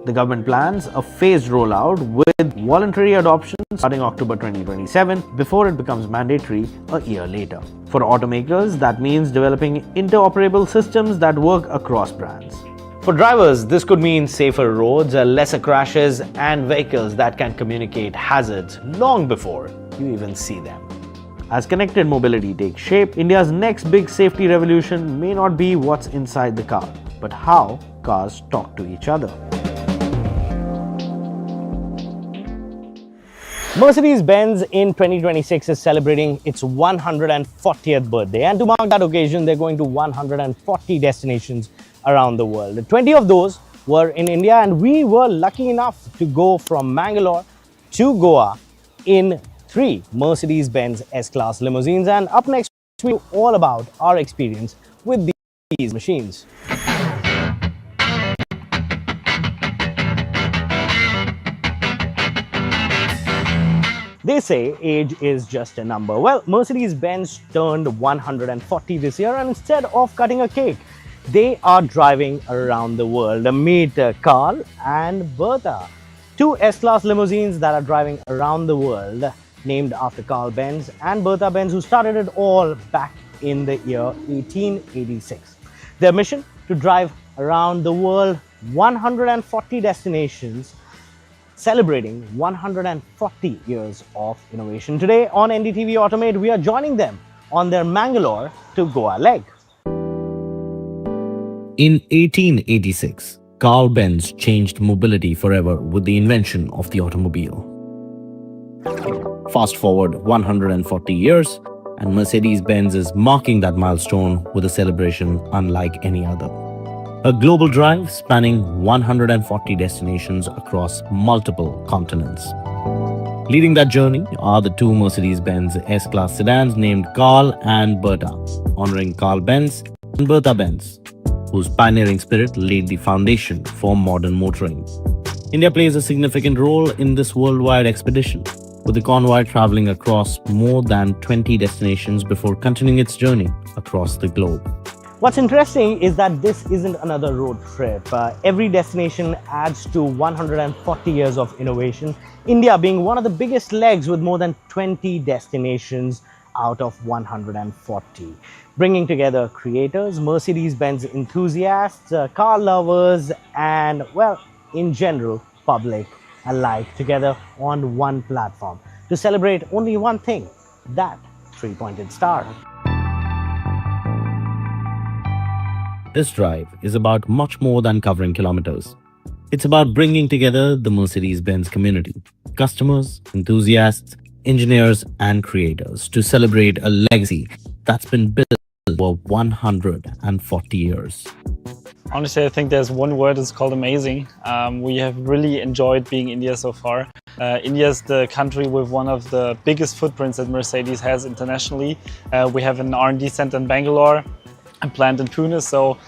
The government plans a phased rollout with voluntary adoption starting October 2027 before it becomes mandatory a year later. For automakers, that means developing interoperable systems that work across brands. For drivers, this could mean safer roads, lesser crashes, and vehicles that can communicate hazards long before you even see them. As connected mobility takes shape, India's next big safety revolution may not be what's inside the car, but how cars talk to each other. Mercedes-Benz in 2026 is celebrating its 140th birthday, and to mark that occasion, they're going to 140 destinations around the world. 20 of those were in India, and we were lucky enough to go from Mangalore to Goa in 3 Mercedes-Benz S-Class limousines. And up next, we know all about our experience with these machines. They say age is just a number. Well, Mercedes-Benz turned 140 this year, and instead of cutting a cake, they are driving around the world. Meet Carl and Bertha, 2 S-Class limousines that are driving around the world, named after Carl Benz and Bertha Benz, who started it all back in the year 1886. Their mission: to drive around the world 140 destinations, celebrating 140 years of innovation. Today on NDTV Automate, we are joining them on their Mangalore to Goa leg. In 1886, Carl Benz changed mobility forever with the invention of the automobile. Fast forward 140 years, and Mercedes-Benz is marking that milestone with a celebration unlike any other. A global drive spanning 140 destinations across multiple continents. Leading that journey are the 2 Mercedes-Benz S-Class sedans named Carl and Bertha, honoring Carl Benz and Bertha Benz, whose pioneering spirit laid the foundation for modern motoring. India plays a significant role in this worldwide expedition, with the convoy traveling across more than 20 destinations before continuing its journey across the globe. What's interesting is that this isn't another road trip. Every destination adds to 140 years of innovation, India being one of the biggest legs with more than 20 destinations out of 140. Bringing together creators, Mercedes-Benz enthusiasts, car lovers, and, well, in general, public alike together on one platform to celebrate only one thing: that 3-pointed star. This drive is about much more than covering kilometers. It's about bringing together the Mercedes-Benz community, customers, enthusiasts, engineers, and creators to celebrate a legacy that's been built over 140 years. Honestly, I think there's one word, it's called amazing. We have really enjoyed being in India so far. India is the country with one of the biggest footprints that Mercedes has internationally. We have an R&D center in Bangalore, a plant in Pune. So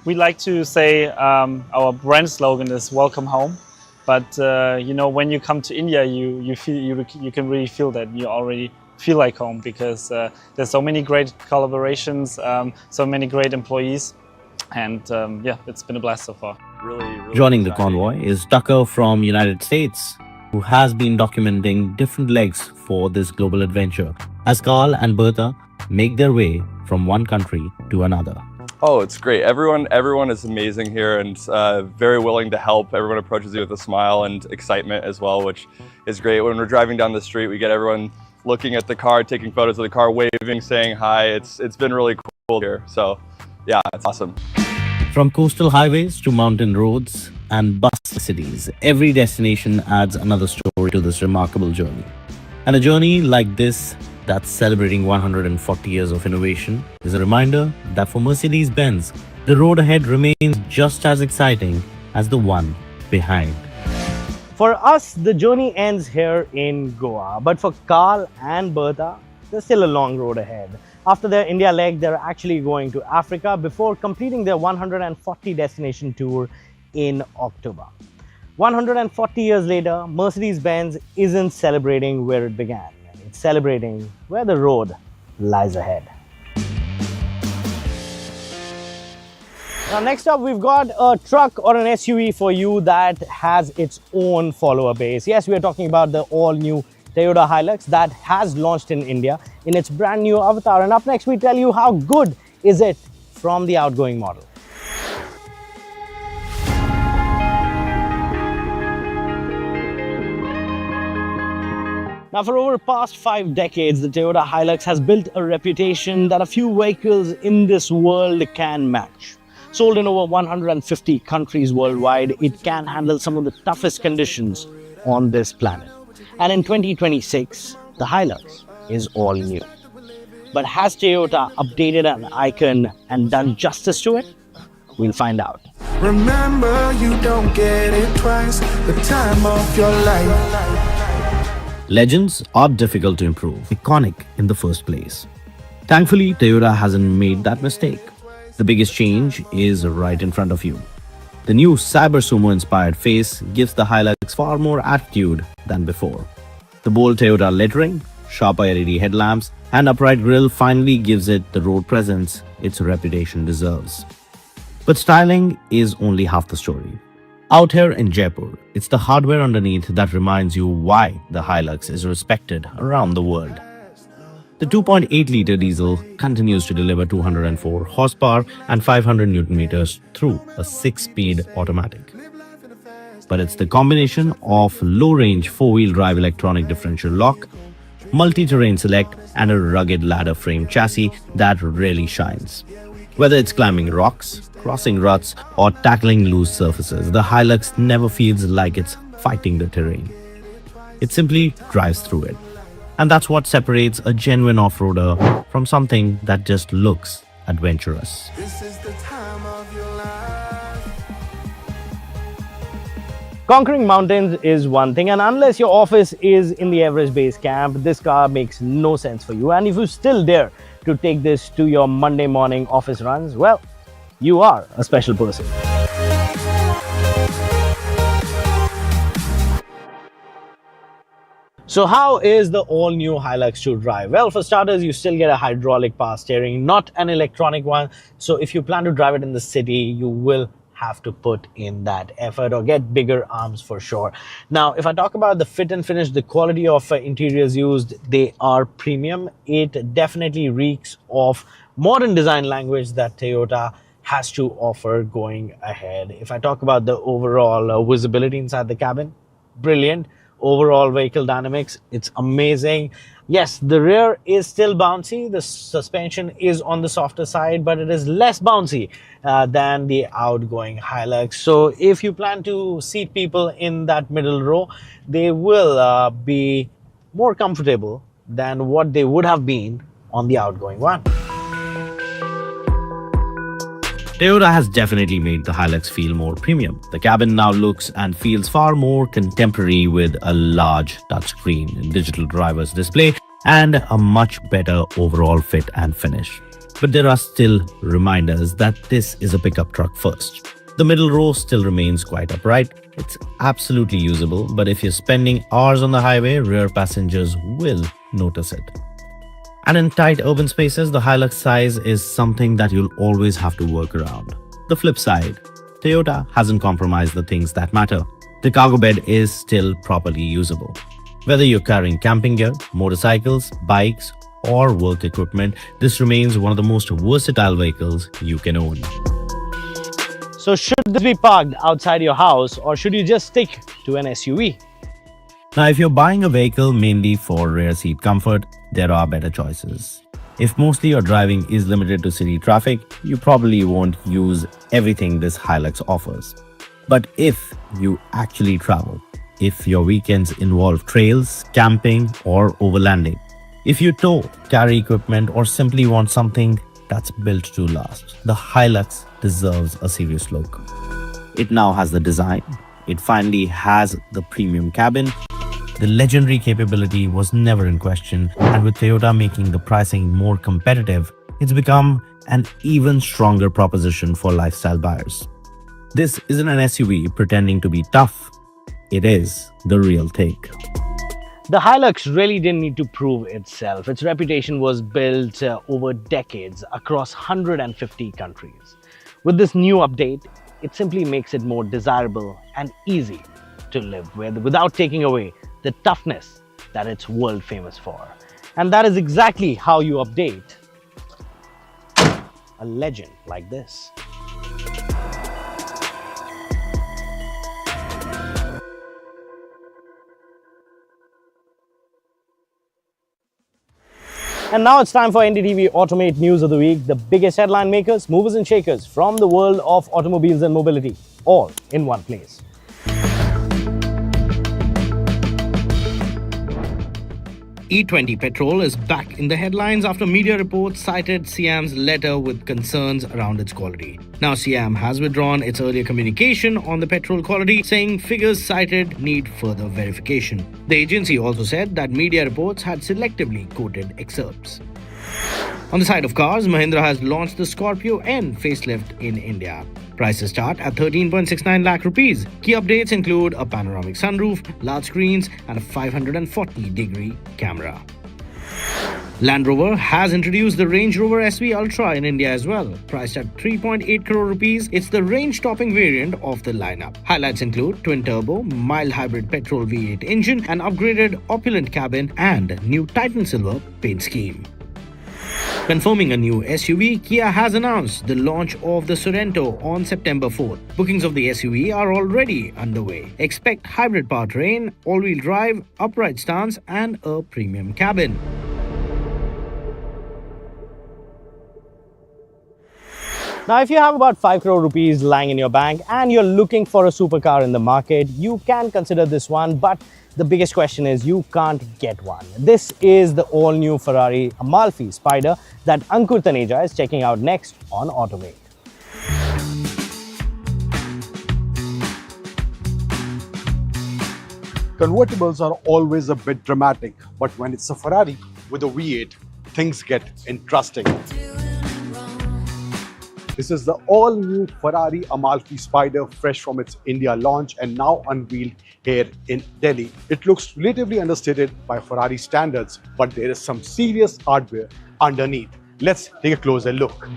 we like to say our brand slogan is "Welcome Home." But you know, when you come to India, you can really feel that you already feel like home, because there's so many great collaborations, so many great employees, and yeah, it's been a blast so far. Really joining the convoy is Tucker from United States, who has been documenting different legs for this global adventure as Carl and Bertha make their way from one country to another. Oh, it's great. Everyone is amazing here and very willing to help. Everyone approaches you with a smile and excitement as well, which is great. When we're driving down the street, we get everyone looking at the car, taking photos of the car, waving, saying hi. It's been really cool here. So yeah, it's awesome. From coastal highways to mountain roads and bus cities, every destination adds another story to this remarkable journey. And a journey like this that's celebrating 140 years of innovation is a reminder that for Mercedes-Benz, the road ahead remains just as exciting as the one behind. For us, the journey ends here in Goa, but for Carl and Bertha, there's still a long road ahead. After their India leg, they're actually going to Africa before completing their 140 destination tour in October. 140 years later, Mercedes-Benz isn't celebrating where it began. It's celebrating where the road lies ahead. Now next up, we've got a truck or an SUV for you that has its own follower base. Yes, we are talking about the all-new Toyota Hilux that has launched in India in its brand new avatar. And up next, we tell you how good is it from the outgoing model. Now, for over the past 5 decades, the Toyota Hilux has built a reputation that a few vehicles in this world can match. Sold in over 150 countries worldwide, it can handle some of the toughest conditions on this planet. And in 2026, the Hilux is all new. But has Toyota updated an icon and done justice to it? We'll find out. Remember, you don't get it twice, the time of your life. Legends are difficult to improve, iconic in the first place. Thankfully, Toyota hasn't made that mistake. The biggest change is right in front of you. The new Cyber Sumo-inspired face gives the Hilux far more attitude than before. The bold Toyota lettering, sharper LED headlamps, and upright grille finally gives it the road presence its reputation deserves. But styling is only half the story. Out here in Jaipur, it's the hardware underneath that reminds you why the Hilux is respected around the world. The 2.8-litre diesel continues to deliver 204 horsepower and 500 Nm through a 6-speed automatic. But it's the combination of low-range 4-wheel drive electronic differential lock, multi-terrain select, and a rugged ladder frame chassis that really shines. Whether it's climbing rocks, crossing ruts, or tackling loose surfaces, the Hilux never feels like it's fighting the terrain. It simply drives through it. And that's what separates a genuine off-roader from something that just looks adventurous. This is the time of your life. Conquering mountains is one thing, and unless your office is in the Everest Base Camp, this car makes no sense for you. And if you still dare to take this to your Monday morning office runs, well, you are a special person. So how is the all-new Hilux to drive? Well, for starters, you still get a hydraulic power steering, not an electronic one. So if you plan to drive it in the city, you will have to put in that effort or get bigger arms for sure. Now, if I talk about the fit and finish, the quality of interiors used, they are premium. It definitely reeks of modern design language that Toyota has to offer going ahead. If I talk about the overall visibility inside the cabin, brilliant. Overall vehicle dynamics, it's amazing. Yes, the rear is still bouncy. The suspension is on the softer side, but it is less bouncy than the outgoing Hilux. So if you plan to seat people in that middle row, they will be more comfortable than what they would have been on the outgoing one. Toyota has definitely made the Hilux feel more premium. The cabin now looks and feels far more contemporary with a large touchscreen, digital driver's display, and a much better overall fit and finish. But there are still reminders that this is a pickup truck first. The middle row still remains quite upright. It's absolutely usable, but if you're spending hours on the highway, rear passengers will notice it. And in tight urban spaces, the Hilux size is something that you'll always have to work around. The flip side, Toyota hasn't compromised the things that matter. The cargo bed is still properly usable. Whether you're carrying camping gear, motorcycles, bikes, or work equipment, this remains one of the most versatile vehicles you can own. So should this be parked outside your house, or should you just stick to an SUV? Now, if you're buying a vehicle mainly for rear seat comfort, there are better choices. If mostly your driving is limited to city traffic, you probably won't use everything this Hilux offers. But if you actually travel, if your weekends involve trails, camping, or overlanding, if you tow, carry equipment, or simply want something that's built to last, the Hilux deserves a serious look. It now has the design, it finally has the premium cabin. The legendary capability was never in question, and with Toyota making the pricing more competitive, it's become an even stronger proposition for lifestyle buyers. This isn't an SUV pretending to be tough. It is the real take. The Hilux really didn't need to prove itself. Its reputation was built over decades across 150 countries. With this new update, it simply makes it more desirable and easy to live with without taking away the toughness that it's world famous for. And that is exactly how you update a legend like this. And now it's time for NDTV Automate News of the Week, the biggest headline makers, movers and shakers from the world of automobiles and mobility, all in one place. E20 petrol is back in the headlines after media reports cited Siam's letter with concerns around its quality. Now Siam has withdrawn its earlier communication on the petrol quality, saying figures cited need further verification. The agency also said that media reports had selectively quoted excerpts. On the side of cars, Mahindra has launched the Scorpio N facelift in India. Prices start at 13.69 lakh rupees. Key updates include a panoramic sunroof, large screens and a 540-degree camera. Land Rover has introduced the Range Rover SV Ultra in India as well. Priced at 3.8 crore rupees, it's the range-topping variant of the lineup. Highlights include twin-turbo, mild hybrid petrol V8 engine, an upgraded opulent cabin and new Titan Silver paint scheme. Confirming a new SUV, Kia has announced the launch of the Sorento on September 4th. Bookings of the SUV are already underway. Expect hybrid powertrain, all-wheel drive, upright stance and a premium cabin. Now, if you have about 5 crore rupees lying in your bank and you're looking for a supercar in the market, you can consider this one, but the biggest question is you can't get one. This is the all-new Ferrari Amalfi Spider that Ankur Taneja is checking out next on Automate. Convertibles are always a bit dramatic, but when it's a Ferrari with a V8, things get interesting. This is the all-new Ferrari Amalfi Spider, fresh from its India launch and now unveiled here in Delhi. It looks relatively understated by Ferrari standards, but there is some serious hardware underneath. Let's take a closer look.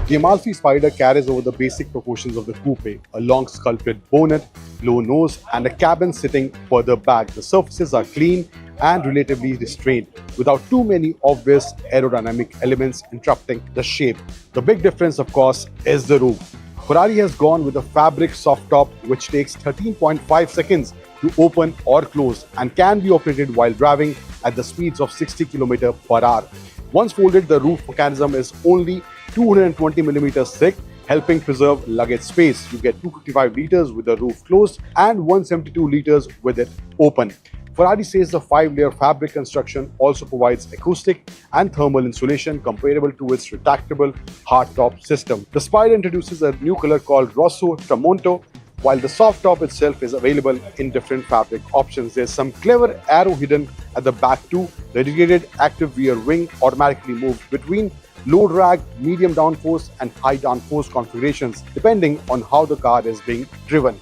The Amalfi Spider carries over the basic proportions of the coupe, a long sculpted bonnet, low nose and a cabin sitting further back. The surfaces are clean and relatively restrained, without too many obvious aerodynamic elements interrupting the shape. The big difference, of course, is the roof. Ferrari has gone with a fabric soft top which takes 13.5 seconds to open or close and can be operated while driving at the speeds of 60 km per hour. Once folded, the roof mechanism is only 220 mm thick, helping preserve luggage space. You get 255 litres with the roof closed and 172 litres with it open. Ferrari says the 5-layer fabric construction also provides acoustic and thermal insulation comparable to its retractable hardtop system. The Spider introduces a new color called Rosso Tramonto, while the soft top itself is available in different fabric options. There's some clever arrow hidden at the back too. The dedicated active rear wing automatically moves between low drag, medium downforce and high downforce configurations depending on how the car is being driven.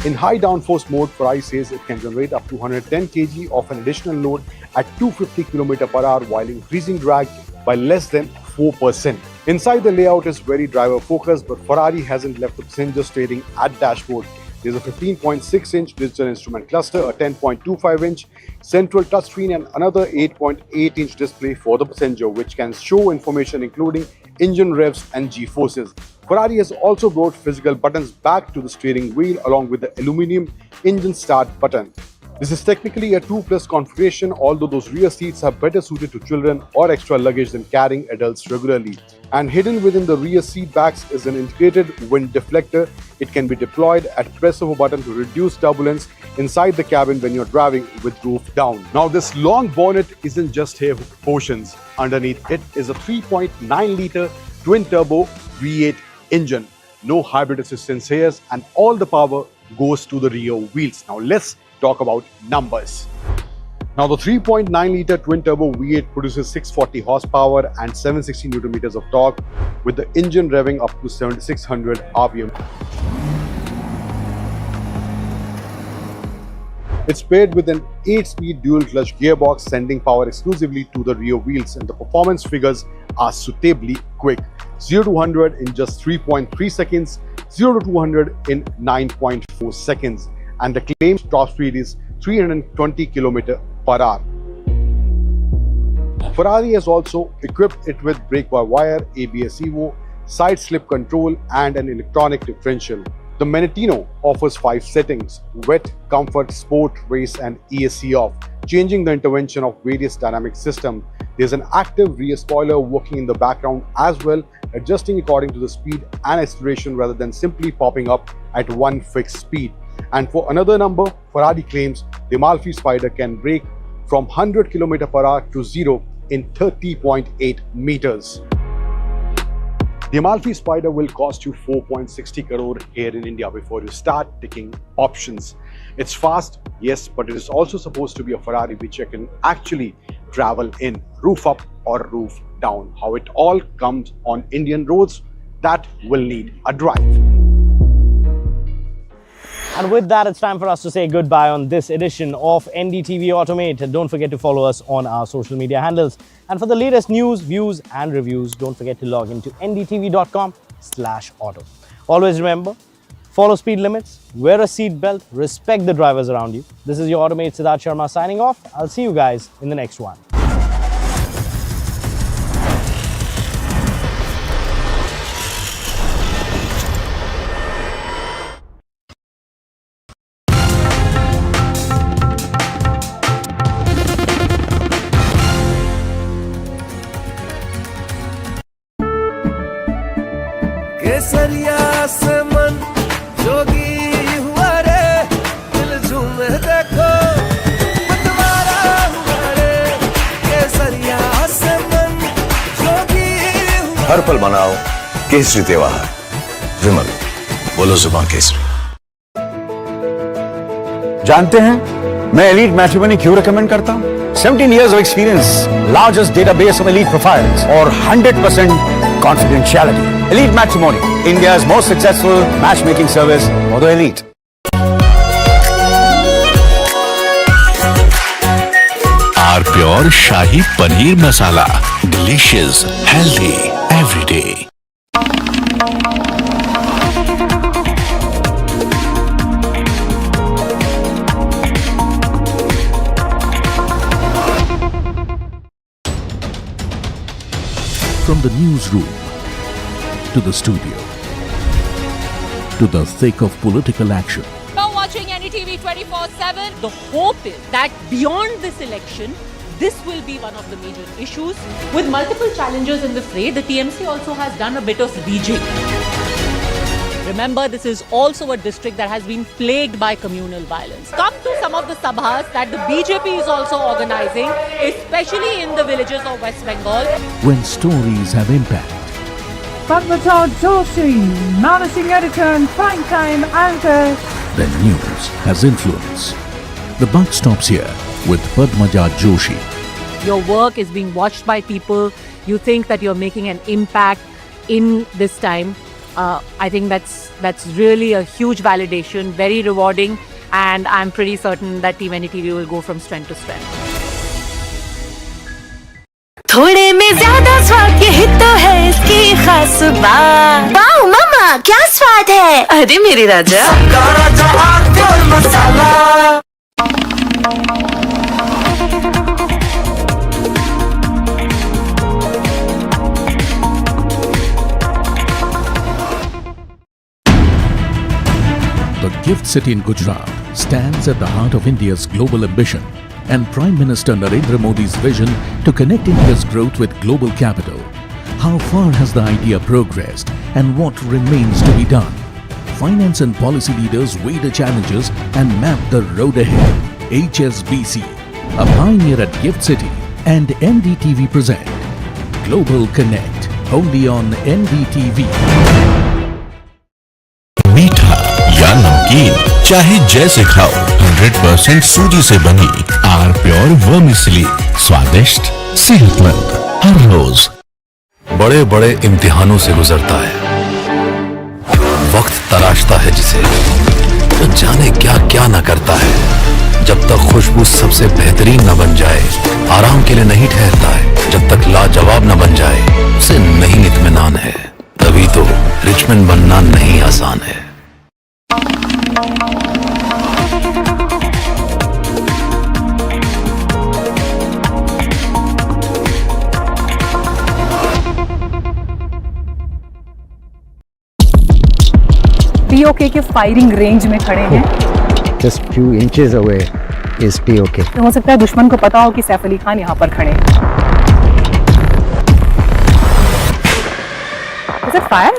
In high downforce mode, Ferrari says it can generate up to 110 kg of an additional load at 250 km per hour while increasing drag by less than 4%. Inside, the layout is very driver focused, but Ferrari hasn't left the passenger staring at dashboard. There's a 15.6-inch digital instrument cluster, a 10.25-inch central touchscreen and another 8.8-inch display for the passenger, which can show information including engine revs and G-forces. Ferrari has also brought physical buttons back to the steering wheel along with the aluminum engine start button. This is technically a 2+ configuration, although those rear seats are better suited to children or extra luggage than carrying adults regularly. And hidden within the rear seat backs is an integrated wind deflector. It can be deployed at press of a button to reduce turbulence inside the cabin when you're driving with roof down. Now, this long bonnet isn't just here with proportions. Underneath it is a 3.9-litre twin-turbo V8 engine. No hybrid assistance here, and all the power goes to the rear wheels. Now, let's talk about numbers. Now, the 3.9-litre twin-turbo V8 produces 640 horsepower and 760 Nm of torque, with the engine revving up to 7600 RPM. It's paired with an 8-speed dual-clutch gearbox, sending power exclusively to the rear wheels, and the performance figures are suitably quick. 0 to 100 in just 3.3 seconds, 0 to 200 in 9.4 seconds, and the claimed top speed is 320 km/h. Ferrari has also equipped it with brake-by-wire, ABS Evo, side slip control and an electronic differential. The Menentino offers 5 settings: wet, comfort, sport, race and ESC off, changing the intervention of various dynamic systems. There's an active rear spoiler working in the background as well, adjusting according to the speed and acceleration rather than simply popping up at one fixed speed. And for another number, Ferrari claims the Amalfi Spider can brake from 100 km/h to 0 in 30.8 meters. The Amalfi Spider will cost you 4.60 crore here in India before you start taking options. It's fast, yes, but it is also supposed to be a Ferrari which you can actually travel in, roof up or roof down. How it all comes on Indian roads, that will need a drive. And with that, it's time for us to say goodbye on this edition of NDTV Automate. Don't forget to follow us on our social media handles. And for the latest news, views and reviews, don't forget to log into ndtv.com/auto. Always remember, follow speed limits, wear a seat belt, respect the drivers around you. This is your Automate Siddharth Sharma signing off. I'll see you guys in the next one. केसरिया से मन जोगी हुआ रे, दिल झूमे देखो पतवारा हुआ रे। केसरिया से मन जोगी हुआ। हर पल मनाओ केसरी त्योहार। विमल, बोलो जुबान केसरी। जानते हैं मैं एलीट मैट्रिमोनी क्यों रेकमेंड करता हूं? 17 years of experience, largest database of elite profiles, और 100% confidentiality. Elite Matrimony, India's most successful matchmaking service for the elite. R Pure Shahi Paneer Masala. Delicious, healthy, every day. From the newsroom to the studio to the thick of political action. Now watching NDTV 24/7. The hope is that beyond this election, this will be one of the major issues. With multiple challengers in the fray, the TMC also has done a bit of rejigging. Remember, this is also a district that has been plagued by communal violence. Come to some of the sabhas that the BJP is also organizing, especially in the villages of West Bengal. When stories have impact. Padmaja Joshi, managing editor and primetime anchor. Then news has influence. The buck stops here with Padmaja Joshi. Your work is being watched by people. You think that you're making an impact in this time. I think that's really a huge validation, very rewarding, and I'm pretty certain that Team NDTV will go from strength to strength. थोड़े में ज्यादा स्वाद, यही तो है इसकी खास बात। वाओ मामा, क्या स्वाद है। अरे मेरे राजा, मसाला। The gift city in Gujarat stands at the heart of India's global ambition and Prime Minister Narendra Modi's vision to connect India's growth with global capital. How far has the idea progressed and what remains to be done? Finance and policy leaders weigh the challenges and map the road ahead. HSBC, a pioneer at Gift City, and NDTV present Global Connect, only on NDTV. मीठा या नमकीन, चाहे जैसे खाओ, 100% सूजी से बनी are pure vermicelli, स्वादिष्ट, सेहतमंद, हर रोज। बड़े बड़े इम्तिहानों से गुजरता है, वक्त तराशता है जिसे, तो जाने क्या क्या न करता है। जब तक खुशबू सबसे बेहतरीन न बन जाए, आराम के लिए नहीं ठहरता है। जब तक लाजवाब न बन जाए उसे नहीं इत्मीनान है। तभी तो रिचमैन बनना नहीं आसान है। पीओके के फायरिंग रेंज में खड़े हैं। Just few inches away is POK. तो हो सकता है दुश्मन को पता हो कि सैफ अली खान यहाँ पर खड़े हैं। Is it fire?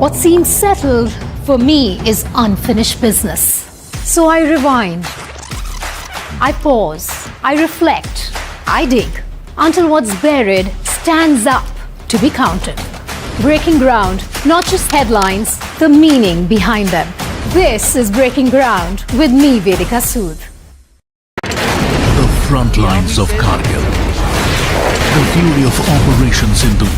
What seems settled for me is unfinished business. So I rewind, I pause, I reflect, I dig until what's buried stands up to be counted. Breaking ground, not just headlines, the meaning behind them. This is Breaking Ground with me, Vedika Sood. The front lines of Kargil. The fury of Operation Sindoor.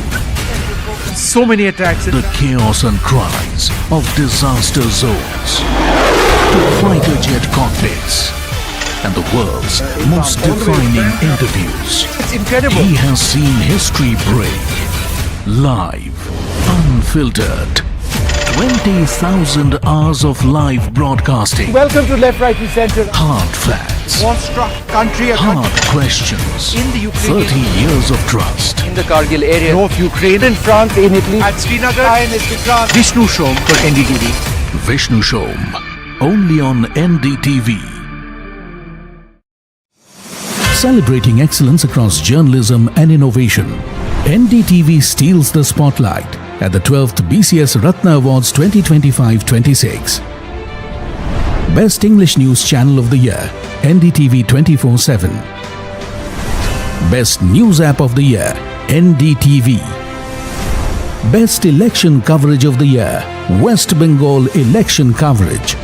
So many attacks. The chaos and cries of disaster zones. The fighter jet cockpits. And the world's most defining interviews. It's incredible. He has seen history break. Live. Unfiltered. 20,000 hours of live broadcasting. Welcome to Left, Right and Center. Hard facts. War-struck country. Hard questions. In the Ukraine. 30 years of trust. In the Kargil area. North Ukraine. In France, in Italy. At Srinagar. Vishnu Shom for NDTV. Vishnu Shom. Only on NDTV. Celebrating excellence across journalism and innovation, NDTV steals the spotlight at the 12th BCS Ratna Awards 2025-26. Best English News Channel of the Year, NDTV 24/7. Best News App of the Year, NDTV. Best Election Coverage of the Year, West Bengal Election Coverage.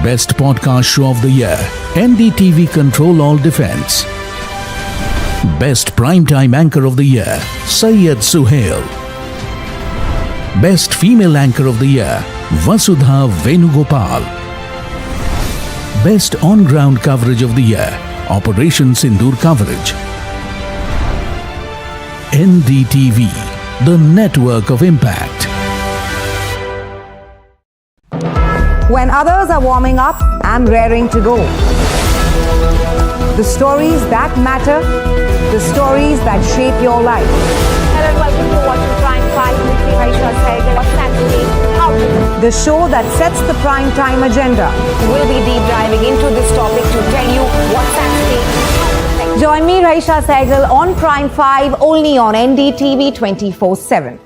Best Podcast Show of the Year, NDTV Control All Defense. Best Primetime Anchor of the Year, Syed Suhail. Best Female Anchor of the Year, Vasudha Venugopal. Best On-Ground Coverage of the Year, Operation Sindoor Coverage. NDTV, the network of impact. When others are warming up, I'm raring to go. The stories that matter, the stories that shape your life. Hello and welcome to watching Prime 5 with me, Raisha Sehgal. What's that today? How to? The show that sets the prime time agenda. We'll be deep diving into this topic to tell you what's at stake. Join me, Raisha Sehgal, on Prime 5, only on NDTV 24/7.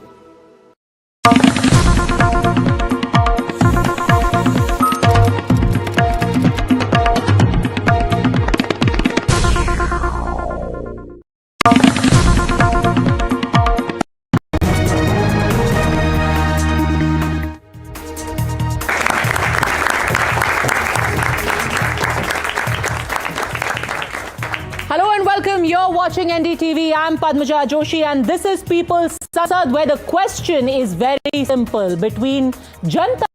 Hello and welcome. You're watching NDTV. I'm Padmaja Joshi and this is People's Sansad, where the question is very simple. Between Jantar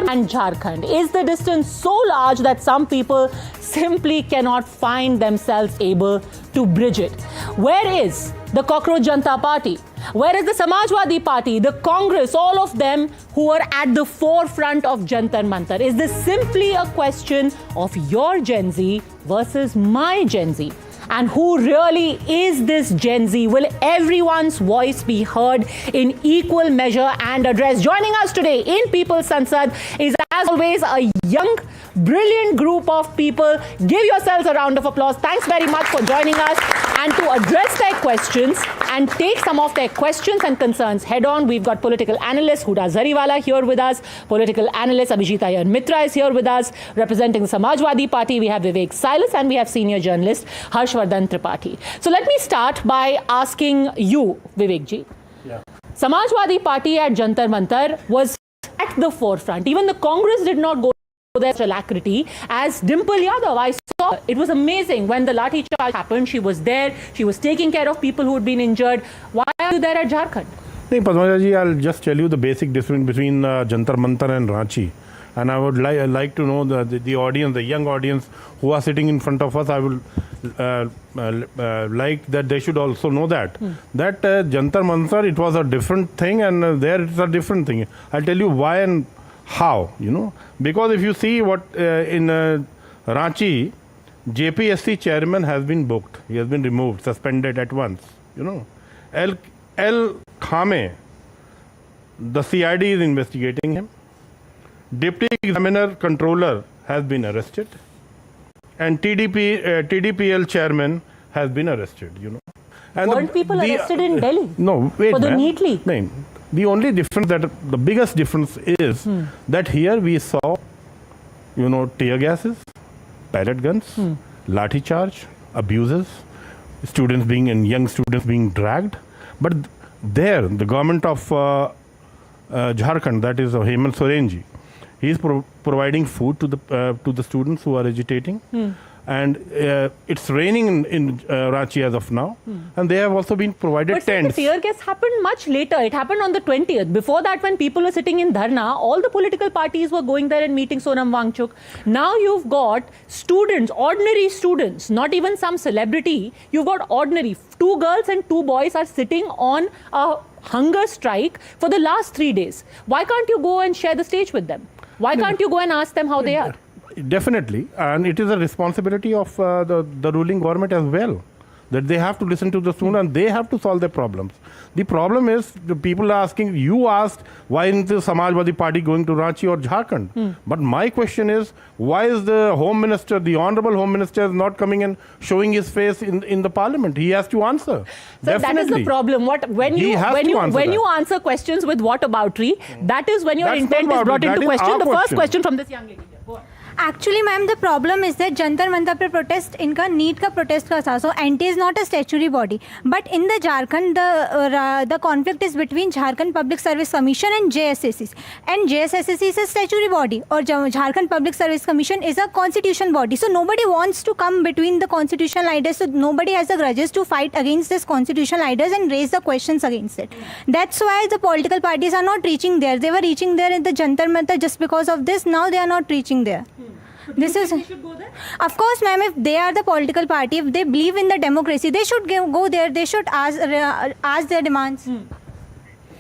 and Jharkhand, is the distance so large that some people simply cannot find themselves able to bridge it? Where is the Cockroach Janata Party? Where is the Samajwadi Party, the Congress, all of them who are at the forefront of Jantar Mantar? Is this simply a question of your Gen Z versus my Gen Z? And who really is this Gen Z? Will everyone's voice be heard in equal measure and addressed? Joining us today in People's Sansad is, as always, a young brilliant group of people. Give yourselves a round of applause. Thanks very much for joining us. And to address their questions and take some of their questions and concerns head on, we've got political analyst Huda Zariwala here with us. Political analyst Abhijit Iyer Mitra is here with us. Representing the Samajwadi Party, we have Vivek Silas, and we have senior journalist Harshvardhan Tripathi. So let me start by asking you, Vivek ji. Yeah. Samajwadi Party at Jantar Mantar was at the forefront. Even the Congress did not go there with alacrity as Dimple Yadav. I saw it was amazing when the Lathi charge happened. She was there. She was taking care of people who had been injured. Why are you there at Jharkhand? No, Padmaja ji, I'll just tell you the basic difference between Jantar Mantar and Ranchi. And I would like to know the audience, the young audience who are sitting in front of us. I would like that they should also know that Jantar Mantar, it was a different thing, and there it's a different thing. I'll tell you why and how. Because if you see what in Ranchi, JPSC chairman has been booked. He has been removed, suspended at once. L Khame, the CID is investigating him. Deputy Examiner Controller has been arrested, and TDPL Chairman has been arrested. And weren't people arrested in Delhi? No, wait. For the NEET leak? No, the only difference the biggest difference is that here we saw, tear gases, pellet guns, lathi charge, abuses, young students being dragged. But there, the government of Jharkhand, that is Hemant Sorenji, he is providing food to the students who are agitating, and it's raining in Ranchi as of now, and they have also been provided tents. But the tear gas happened much later. It happened on the 20th. Before that, when people were sitting in Dharna, all the political parties were going there and meeting Sonam Wangchuk. Now you've got students, ordinary students, not even some celebrity. You've got ordinary. 2 girls and 2 boys are sitting on a hunger strike for the last 3 days. Why can't you go and share the stage with them? Why can't you go and ask them how they are? Definitely, and it is a responsibility of the ruling government as well, that they have to listen to the students and they have to solve their problems. The problem is the people are asking, you asked, why isn't the Samajwadi Party going to Ranchi or Jharkhand? But my question is, why is the Home Minister, the Honorable Home Minister, not coming and showing his face in the Parliament? He has to answer. So that is the problem. When you answer questions with whataboutery, that is when your intent is brought into question. The first question from this young lady. Go on. Actually, ma'am, the problem is that Jantar Mantar pe protest, inka NEET ka protest ka tha. So NT is not a statutory body. But in the Jharkhand, the conflict is between Jharkhand Public Service Commission and JSSC. And JSSC is a statutory body, or Jharkhand Public Service Commission is a constitution body. So nobody wants to come between the constitutional leaders. So nobody has the grudges to fight against this constitutional leaders and raise the questions against it. That's why the political parties are not reaching there. They were reaching there in the Jantar Mantar just because of this. Now they are not reaching there. This is, of course, ma'am, if they are the political party, if they believe in the democracy, they should go there. They should ask their demands.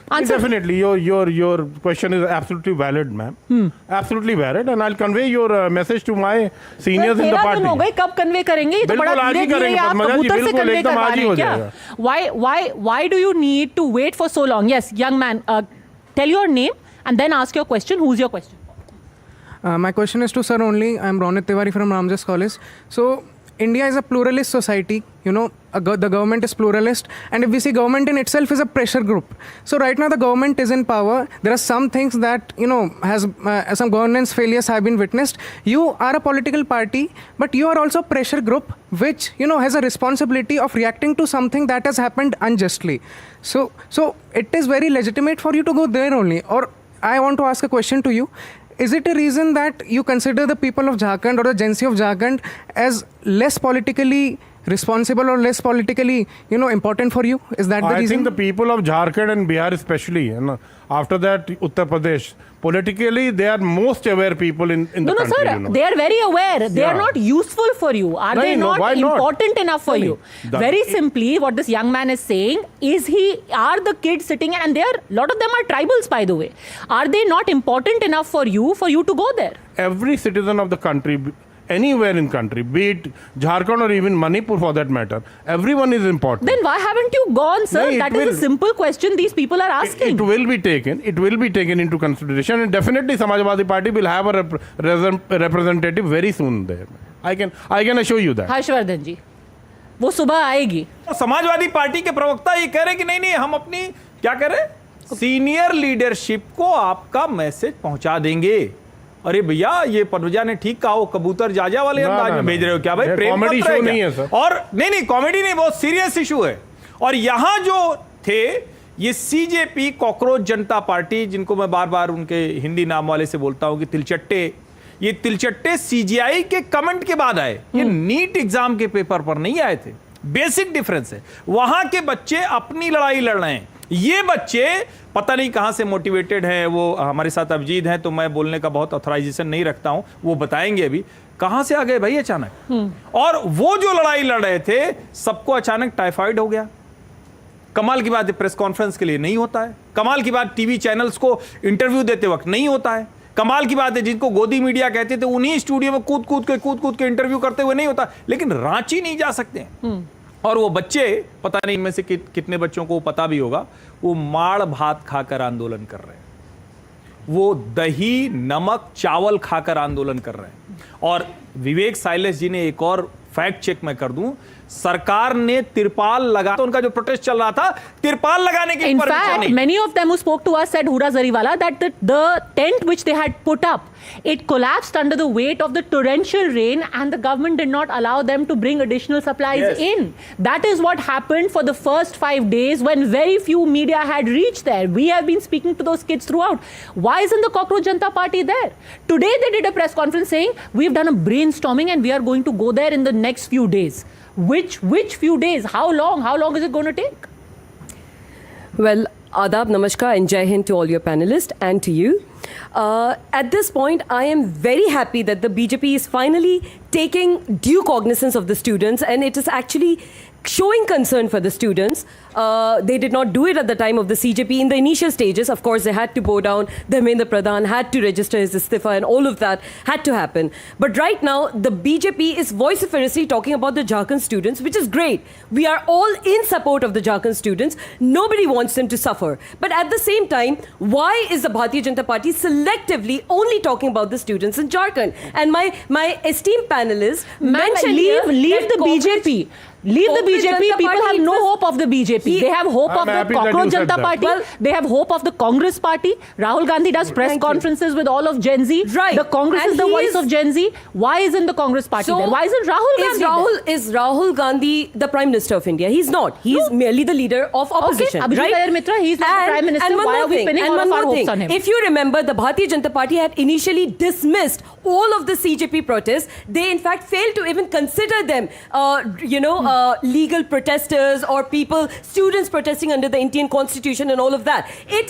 Definitely, your question is absolutely valid, ma'am. Absolutely valid, and I'll convey your message to my seniors in the party. कब convey करेंगे? ये तो बड़ा धीरे-धीरे आप कबूतर से convey करवा रहे हैं क्या? Why do you need to wait for so long? Yes, young man, tell your name and then ask your question. Who's your question? My question is to sir only. I'm Ronit Tiwari from Ramjas College. So, India is a pluralist society. The government is pluralist. And if we see government in itself is a pressure group. So, right now the government is in power. There are some things that, has some governance failures have been witnessed. You are a political party, but you are also a pressure group which, has a responsibility of reacting to something that has happened unjustly. So it is very legitimate for you to go there only. Or I want to ask a question to you. Is it a reason that you consider the people of Jharkhand or the Gen Z of Jharkhand as less politically responsible or less politically, important for you? Is that the reason? I think the people of Jharkhand and Bihar especially, and after that Uttar Pradesh, politically they are most aware people in the country. No, sir, they are very aware. They are not useful for you. Are they not important enough for you? Very simply, what this young man is saying is are the kids sitting, and a lot of them are tribals, by the way. Are they not important enough for you to go there? Every citizen of the country, anywhere in country, be it Jharkhand or even Manipur for that matter. Everyone is important. Then why haven't you gone, sir? No, That is a simple question these people are asking. It will be taken. It will be taken into consideration, and definitely Samajwadi Party will have a representative very soon there. I can assure you that. Harshvardhan जी, वो सुबह आएगी. Samajwadi party के प्रवक्ता ये कह रहे कि नहीं हम अपनी क्या कह रहे, सीनियर लीडरशिप को आपका मैसेज पहुंचा देंगे. अरे भैया, ये पनवजा ने ठीक कहा, वो कबूतर जाजा वाले अंदाज में भेज रहे हो क्या भाई? प्रेम कॉमेडी शो नहीं है सर. और नहीं कॉमेडी नहीं, बहुत सीरियस इशू है. और यहां जो थे ये सीजेपी, कॉकरोच जनता पार्टी, जिनको मैं बार बार उनके हिंदी नाम वाले से बोलता हूं कि तिलचट्टे, ये तिलचट्टे सीजीआई के कमेंट के बाद आए. ये नीट एग्जाम के पेपर पर नहीं आए थे. बेसिक डिफरेंस है. वहां के बच्चे अपनी लड़ाई लड़ रहे हैं. ये बच्चे पता नहीं कहां से मोटिवेटेड हैं. वो हमारे साथ अभिजीत हैं, तो मैं बोलने का बहुत ऑथराइजेशन नहीं रखता हूं, वो बताएंगे अभी कहां से आ गए भाई अचानक. और वो जो लड़ाई लड़ रहे थे, सबको अचानक टाइफाइड हो गया. कमाल की बात है, प्रेस कॉन्फ्रेंस के लिए नहीं होता है. कमाल की बात, टीवी चैनल्स को इंटरव्यू देते वक्त नहीं होता है. कमाल की बात है, जिनको गोदी मीडिया कहते थे, उन्हीं स्टूडियो में कूद के इंटरव्यू करते हुए नहीं होता. लेकिन रांची नहीं जा सकते. और वो बच्चे, पता नहीं इनमें से कितने बच्चों को पता भी होगा, वो माड़ भात खाकर आंदोलन कर रहे हैं. वो दही नमक चावल खाकर आंदोलन कर रहे हैं. और विवेक साइलेस जी ने एक और फैक्ट चेक मैं कर दूं, सरकार ने तिरपाल लगा, तो उनका जो प्रोटेस्ट चल रहा था, तिरपाल लगाने की परमिशन नहीं. Many of them who spoke to us said, Hura Zariwala, that the tent which they had put up, it collapsed under the weight of the torrential rain, and the government did not allow them to bring additional supplies in. That is what happened for the first 5 days when very few media had reached there. We have been speaking to those kids throughout. Why isn't the Cockroach Janata Party there? Today they did a press conference saying, we've done a brainstorming and we are going to go there in the next few days. Which few days? How long? How long is it going to take? Well, Adab, Namaskar and Jai Hind to all your panelists and to you. At this point, I am very happy that the BJP is finally taking due cognizance of the students, and it is actually showing concern for the students. They did not do it at the time of the CJP in the initial stages. Of course, they had to bow down. Dharmendra Pradhan had to register his istifa, and all of that had to happen. But right now, the BJP is vociferously talking about the Jharkhand students, which is great. We are all in support of the Jharkhand students. Nobody wants them to suffer. But at the same time, why is the Bharatiya Janata Party selectively only talking about the students in Jharkhand? And my esteemed panelists mentioned leave the BJP. Leave the BJP. People have no hope of the BJP. They have hope of the Cockroach Janata Party. They have hope of the Congress Party. Rahul Gandhi does press conferences with all of Gen Z. Right. The Congress is the voice of Gen Z. Why isn't the Congress Party there? Why isn't Rahul Gandhi there? Is Rahul Gandhi the Prime Minister of India? He's not. He's merely the leader of opposition. Okay, Abhijit Iyer Mitra, he's not the Prime Minister. Why are we pinning all of our hopes on him? If you remember, the Bharatiya Janata Party had initially dismissed all of the CJP protests. They in fact failed to even consider them, legal protesters or students protesting under the Indian Constitution and all of that. It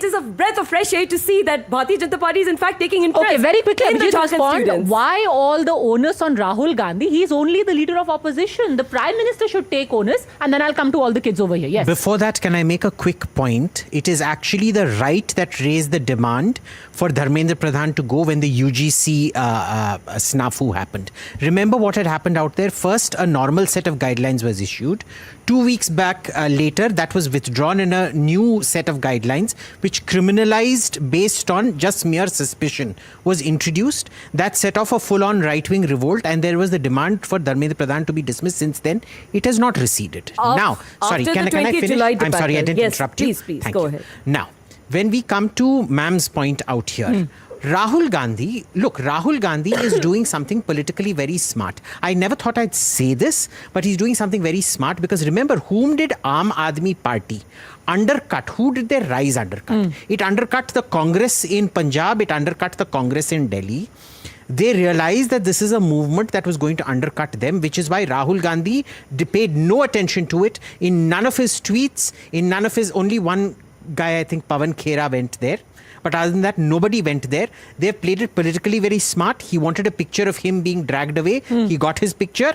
is a breath of fresh air to see that Bharatiya Janata Party is in fact taking interest. Okay, very quickly, in the Abhijit, respond. students. Why all the onus on Rahul Gandhi? He's only the leader of opposition. The Prime Minister should take onus, and then I'll come to all the kids over here. Yes. Before that, can I make a quick point? It is actually the right that raised the demand for Dharmendra Pradhan to go when the UGC snafu happened. Remember what had happened out there? First, a normal set of guidelines was issued. 2 weeks back later, that was withdrawn, and a new set of guidelines which criminalized based on just mere suspicion was introduced. That set off a full-on right-wing revolt, and there was the demand for Dharmendra Pradhan to be dismissed. Since then, it has not receded. Now, sorry, can I finish? July I'm sorry, I didn't interrupt you. Please, Thank go you. ahead. Now, when we come to ma'am's point out here, Rahul Gandhi is doing something politically very smart. I never thought I'd say this, but he's doing something very smart, because remember, whom did Aam Aadmi Party undercut? Who did their rise undercut? It undercut the Congress in Punjab, it undercut the Congress in Delhi. They realized that this is a movement that was going to undercut them, which is why Rahul Gandhi paid no attention to it. In none of his tweets, in none of his, only one guy, I think Pawan Khera, went there. But other than that, nobody went there. They've played it politically very smart. He wanted a picture of him being dragged away. He got his picture.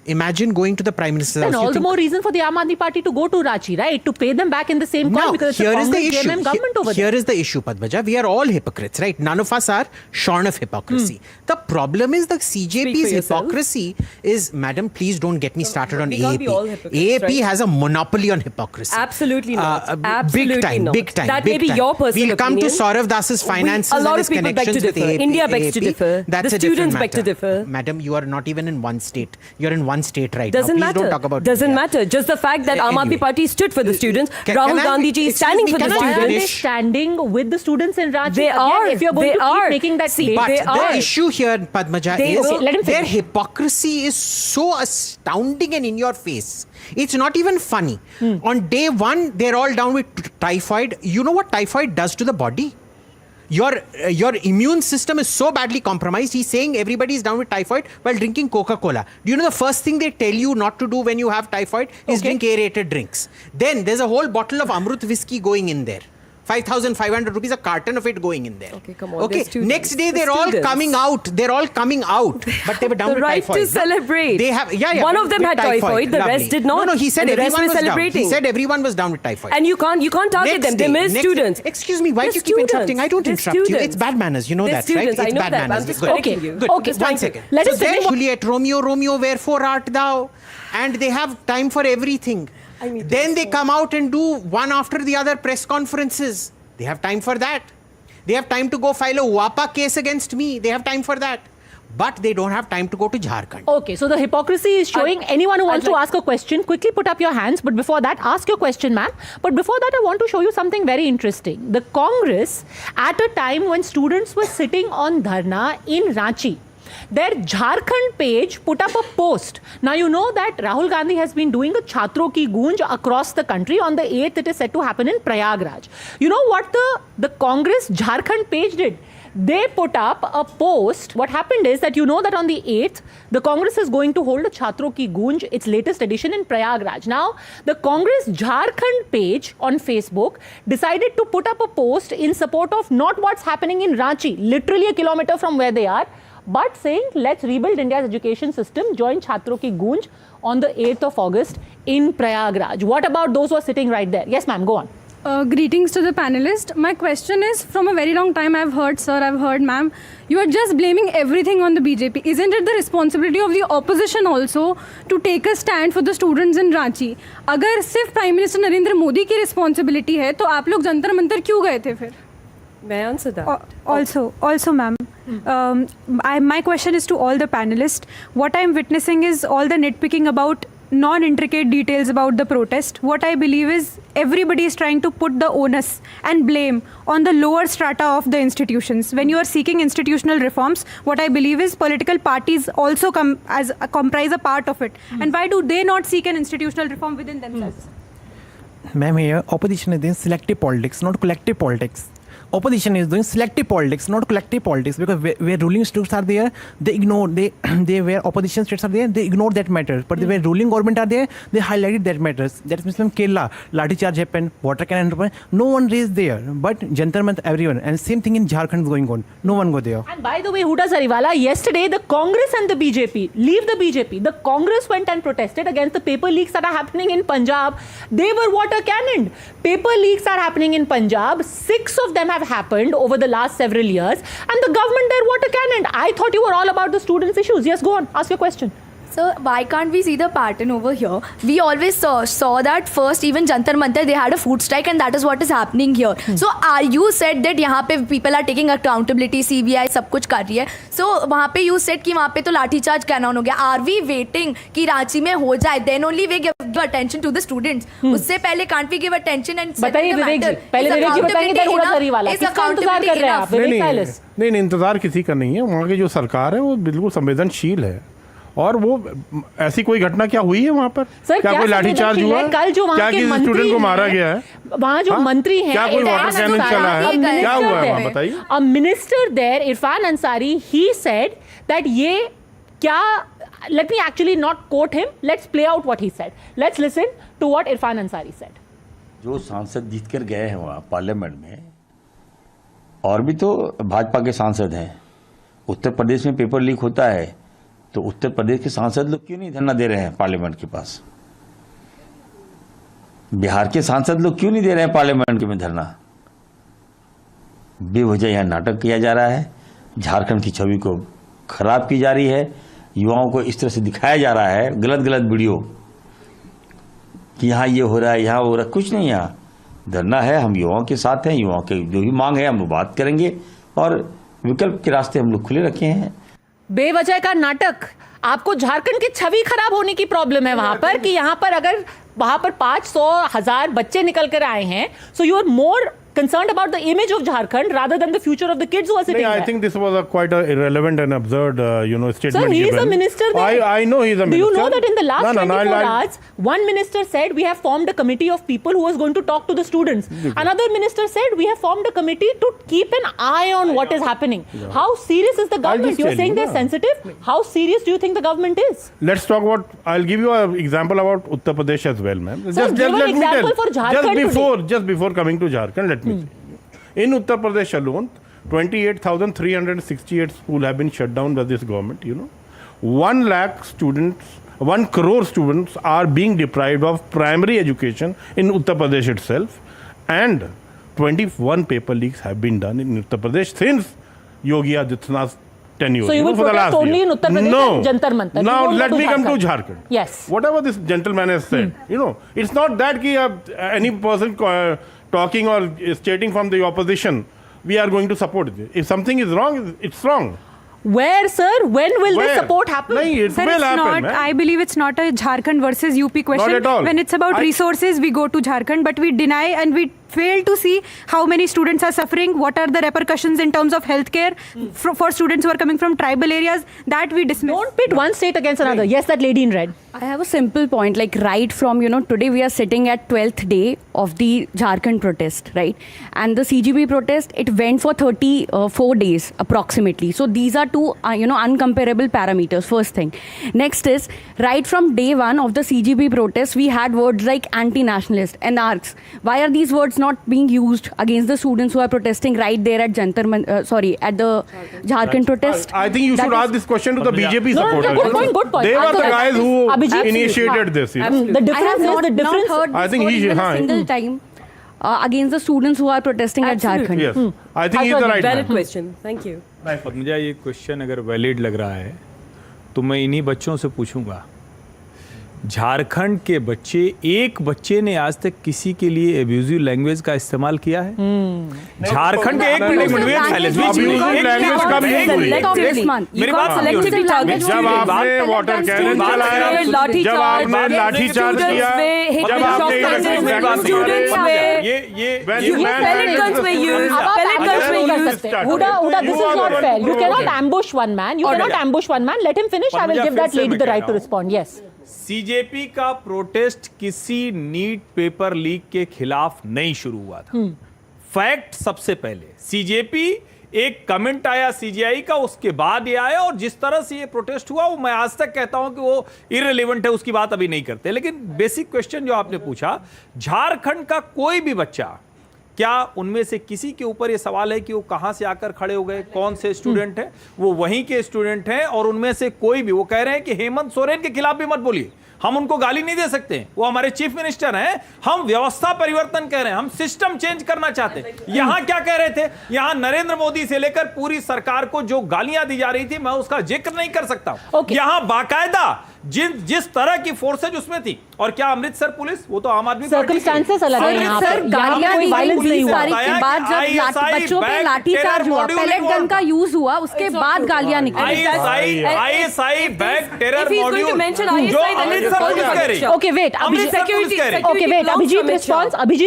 Imagine going to the Prime Minister's Then house. all the more reason for the Aam Aadmi Party to go to Ranchi, right? To pay them back in the same coin, because it's a Congress JMM government over there. Here is the issue, Padmaja. We are all hypocrites, right? None of us are shorn of hypocrisy. The problem is the CJP's hypocrisy is, madam, please don't get me started on AAP. AAP has a monopoly on hypocrisy. Absolutely not. Absolutely big time, not. big time. That big may be time. your personal We'll come to opinion. Saurav Das's finances A lot and of his people beg to connections with differ. AAP. India begs to differ. That's The a different students beg to matter. differ. Madam, you are not even in one state. You're in one state right Doesn't now. Please matter. don't talk about Doesn't India. matter. Just the fact that Aam Aadmi Anyway. Party stood for the students. Can Rahul I- Gandhi ji is excuse standing me, for the can I Why are they students. standing with the students in Ranchi? They Again, are. If you're going They to keep are. making that See, claim, But they the are. issue here, Padmaja, They is will- Let him their finish. hypocrisy is so astounding and in your face. It's not even funny. On day one, they're all down with typhoid. You know what typhoid does to the body? Your immune system is so badly compromised. He's saying everybody is down with typhoid while drinking Coca-Cola. Do you know the first thing they tell you not to do when you have typhoid is drink aerated drinks? Then there's a whole bottle of Amrut whiskey going in there. 5,500 rupees, a carton of it going in there. Okay, come on. Okay, they're students. next day They're they're all students. coming out. They're all coming out. But they were down The with right typhoid. to celebrate. They have, yeah. One of them with had typhoid, the Lovely. rest did not. No, he said And the rest everyone were was celebrating. down. He said everyone was down with typhoid. And you can't target them. They're mere students. Excuse me, why They're do you keep students. interrupting? I don't They're interrupt you. students. It's bad manners. You know They're that, students. right? I It's know bad that, but manners. I'm just Good. correcting you. Good. Okay, One fine. second. Let so us then finish. Juliet, Romeo, Romeo, wherefore art thou? And they have time for everything. Then they come out and do one after the other press conferences. They have time for that. They have time to go file a WAPA case against me. They have time for that. But they don't have time to go to Jharkhand. Okay, so the hypocrisy is showing. Anyone who wants to ask a question, quickly put up your hands. But before that, ask your question, ma'am. But before that, I want to show you something very interesting. The Congress, at a time when students were sitting on dharna in Ranchi, their Jharkhand page put up a post. Now, you know that Rahul Gandhi has been doing a Chhatro Ki Goonj across the country. On the 8th, it is set to happen in Prayagraj. You know what the Congress Jharkhand page did? They put up a post. What happened is that you know that on the 8th, the Congress is going to hold a Chhatro Ki Goonj, its latest edition in Prayagraj. Now, the Congress Jharkhand page on Facebook decided to put up a post in support of not what's happening in Ranchi, literally a kilometer from where they are, but saying, let's rebuild India's education system, join Chhatro Ki Goonj on the 8th of August in Prayagraj. What about those who are sitting right there? Yes, ma'am, go on. Greetings to the panelist. My question is, from a very long time I've heard, sir, I've heard, ma'am, you are just blaming everything on the BJP. Isn't it the responsibility of the opposition also to take a stand for the students in Ranchi? अगर सिर्फ prime minister Narendra Modi की responsibility है तो आप लोग जंतर मंतर क्यों गए थे फिर? May I answer that? Also, ma'am, my question is to all the panelists. What I'm witnessing is all the nitpicking about non-intricate details about the protest. What I believe is everybody is trying to put the onus and blame on the lower strata of the institutions. When you are seeking institutional reforms, what I believe is political parties also comprise a part of it. And why do they not seek an institutional reform within themselves? Ma'am, here opposition is doing selective politics, not collective politics. Opposition is doing selective politics, not collective politics, because where ruling states are there, they ignore, they where opposition states are there, they ignore that matters. But where ruling government are there, they highlighted that matters. That means from Kerala, Lathi charge happened, water cannon happened, no one raised there, but Jantar Mantar everyone. And same thing in Jharkhand is going on, no one go there. And by the way, Huda Zariwala, yesterday the Congress and the BJP, leave the BJP, the Congress went and protested against the paper leaks that are happening in Punjab. They were water cannoned. Paper leaks are happening in Punjab. 6 of them have happened over the last several years, and the government there water cannoned. I thought you were all about the students' issues. Yes, go on, ask your question. So why can't we see the pattern over here? We always saw that first, even Jantar Mantar, they had a food strike, and that is what is happening here. So you said that यहाँ पे people are taking accountability, CBI सब कुछ कर रही है. So वहाँ पे you said कि वहाँ पे तो लाठी चार्ज कैनन हो गया. Are we waiting कि रांची में हो जाए? Then only we give attention to the students. उससे पहले can't we give attention and बताइए विवेक जी, पहले विवेक जी बताएंगे इधर हुडा जरीवाला. किसका इंतजार कर रहे हैं आप? विवेक साइलेंस. नहीं इंतजार किसी का नहीं है. वहाँ की जो सरकार है वो बिल्कुल संवेदनशील है. और वो ऐसी कोई घटना क्या हुई है वहाँ पर? क्या कोई लाठीचार्ज हुआ? कल जो क्या किसी स्टूडेंट को मारा गया है? वहाँ जो मंत्री हैं, क्या कोई वाटर कैनन चला है? क्या हुआ है वहाँ बताइए? A minister there, Irfan Ansari, he said that ये क्या? Let me actually not quote him. Let's play out what he said. Let's listen to what Irfan Ansari said. जो सांसद जीत कर गए हैं वहाँ पार्लियामेंट में, और भी तो भाजपा के सांसद हैं. उत्तर प्रदेश में पेपर लीक होता है, तो उत्तर प्रदेश के सांसद लोग क्यों नहीं धरना दे रहे हैं पार्लियामेंट के पास? बिहार के सांसद लोग क्यों नहीं दे रहे हैं पार्लियामेंट में धरना? बेवजह यहाँ नाटक किया जा रहा है, झारखंड की छवि को खराब की जा रही है, युवाओं को इस तरह से दिखाया जा रहा है गलत गलत वीडियो कि यहाँ ये हो रहा है, यहाँ हो रहा है। कुछ नहीं, यहाँ धरना है, हम युवाओं के साथ हैं, युवाओं के जो भी मांग है हम बात करेंगे और विकल्प के रास्ते हम लोग खुले रखे हैं। बेवजह का नाटक, आपको झारखंड की छवि खराब होने की प्रॉब्लम है वहां पर, कि यहाँ पर अगर वहां पर 500,000 बच्चे निकल कर आए हैं, so you are more concerned about the image of Jharkhand rather than the future of the kids who are sitting there. I think this was quite a irrelevant and absurd, statement. Sir, he is given. a minister there. I know he is a minister. Do you know that in the last 24 I'll- hours, one minister said we have formed a committee of people who was going to talk to the students. Another minister said we have formed a committee to keep an eye on what is happening. How serious is the government? You are saying they're sensitive. How serious do you think the government is? Let's talk about. I'll give you an example about Uttar Pradesh as well, ma'am. Sir, give an example for Jharkhand Just before coming to Jharkhand, let me say. In Uttar Pradesh alone, 28,368 schools have been shut down by this government. 1 lakh students, 1 crore students are being deprived of primary education in Uttar Pradesh itself, and 21 paper leaks have been done in Uttar Pradesh since Yogi Adityanath's tenure. So you will for the protest last only year. in Uttar Pradesh and Jantar Mantar. Now let me come to Jharkhand. Yes. Whatever this gentleman has said, it's not that any person talking or stating from the opposition, we are going to support it. If something is wrong, it's wrong. Where, sir? When will this support happen? Sir, it's not. I believe it's not a Jharkhand versus UP question. Not at all. When it's about resources, we go to Jharkhand, but we deny and we fail to see how many students are suffering, what are the repercussions in terms of healthcare for students who are coming from tribal areas. That we dismiss. Don't pit one state against another. Yes, that lady in red. I have a simple point, like right from, today we are sitting at 12th day of the Jharkhand protest, right? And the CGP protest, it went for 34 days approximately. So these are two, uncomparable parameters, first thing. Next is, right from day one of the CGP protest, we had words like anti-nationalist, anarchs. Why are these words not being used against the students who are protesting right there at at the Jharkhand protest? I think you should ask this question to the BJP supporters. Good point. They were the guys who Abhijit, initiated this. The difference is the difference. Heard I think this word even a single time against the students who are protesting at Jharkhand. Yes. I think he's the right Valid man. question. Thank you. मुझे ये question अगर valid लग रहा है तो मैं इन्हीं बच्चों से पूछूंगा, झारखंड के बच्चे, एक बच्चे ने आज तक किसी के लिए एब्यूजिव लैंग्वेज का इस्तेमाल किया है? झारखंड के एक मिनट लैंग्वेज का भी मेरी बात जब आपने वाटर कैनन चलाया, जब आपने लाठी चार्ज किया, जब आपने This is not fair. You cannot ambush one man. You cannot ambush one man. Let him finish. I will give that lady the right to respond. Yes. CJP का protest किसी NEET paper leak के खिलाफ नहीं शुरू हुआ था। Fact सबसे पहले सीजेपी, एक कमेंट आया सीजीआई का, उसके बाद ये आया, और जिस तरह से ये प्रोटेस्ट हुआ वो मैं आज तक कहता हूं कि वो इररिलेवेंट है, उसकी बात अभी नहीं करते। लेकिन बेसिक क्वेश्चन जो आपने पूछा, झारखंड का कोई भी बच्चा, क्या उनमें से किसी के ऊपर ये सवाल है कि वो कहां से आकर खड़े हो गए, कौन से स्टूडेंट हैं? वो वहीं के स्टूडेंट हैं, और उनमें से कोई भी, वो कह रहे हैं कि हेमंत सोरेन के खिलाफ भी मत बोलिए, हम उनको गाली नहीं दे सकते, वो हमारे चीफ मिनिस्टर हैं, हम व्यवस्था परिवर्तन कह रहे हैं, हम सिस्टम चेंज करना चाहते हैं। यहां क्या कह रहे थे? यहां नरेंद्र मोदी से लेकर पूरी सरकार को जो गालियां दी जा रही थी, मैं उसका जिक्र नहीं कर सकता। यहां बाकायदा जिस तरह की फोर्सेज उसमें थी, और क्या अमृतसर पुलिस, वो तो आम आदमी सर्कमस्टेंसेस अलग है यहां पर, गालियां नहीं, वायलेंस नहीं हुआ। के बाद जब बच्चों पे लाठीचार्ज हुआ, पैलेट गन का यूज हुआ, उसके बाद गालियां निकली। आईएसआई बैक टेरर मॉड्यूल जो Okay, wait. Abhijit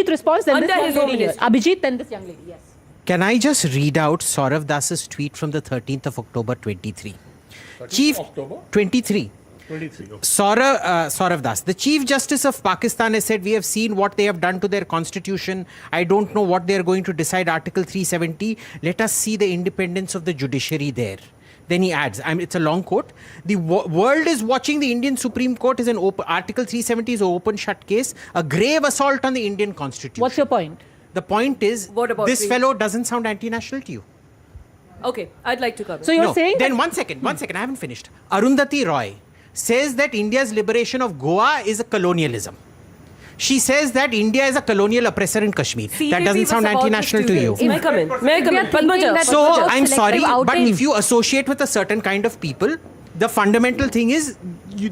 response. Then this young lady. Abhijit, then this young lady. Yes. Can I just read out Saurav Das's tweet from the 13th of October 23? Chief October? 23. 23. Okay. Saurav Das, the Chief Justice of Pakistan has said, we have seen what they have done to their constitution. I don't know what they are going to decide. Article 370. Let us see the independence of the judiciary there. Then he adds, it's a long quote. The world is watching. The Indian Supreme Court is an open, Article 370 is an open shut case, a grave assault on the Indian Constitution. What's your point? The point is, this fellow doesn't sound anti-national to you. Okay, I'd like to cover. So you're saying Then one second, I haven't finished. Arundhati Roy says that India's liberation of Goa is a colonialism. She says that India is a colonial oppressor in Kashmir. That doesn't sound anti-national to you. May I come in? May I come in? Padmaja. So I'm sorry, but if you associate with a certain kind of people, the fundamental thing is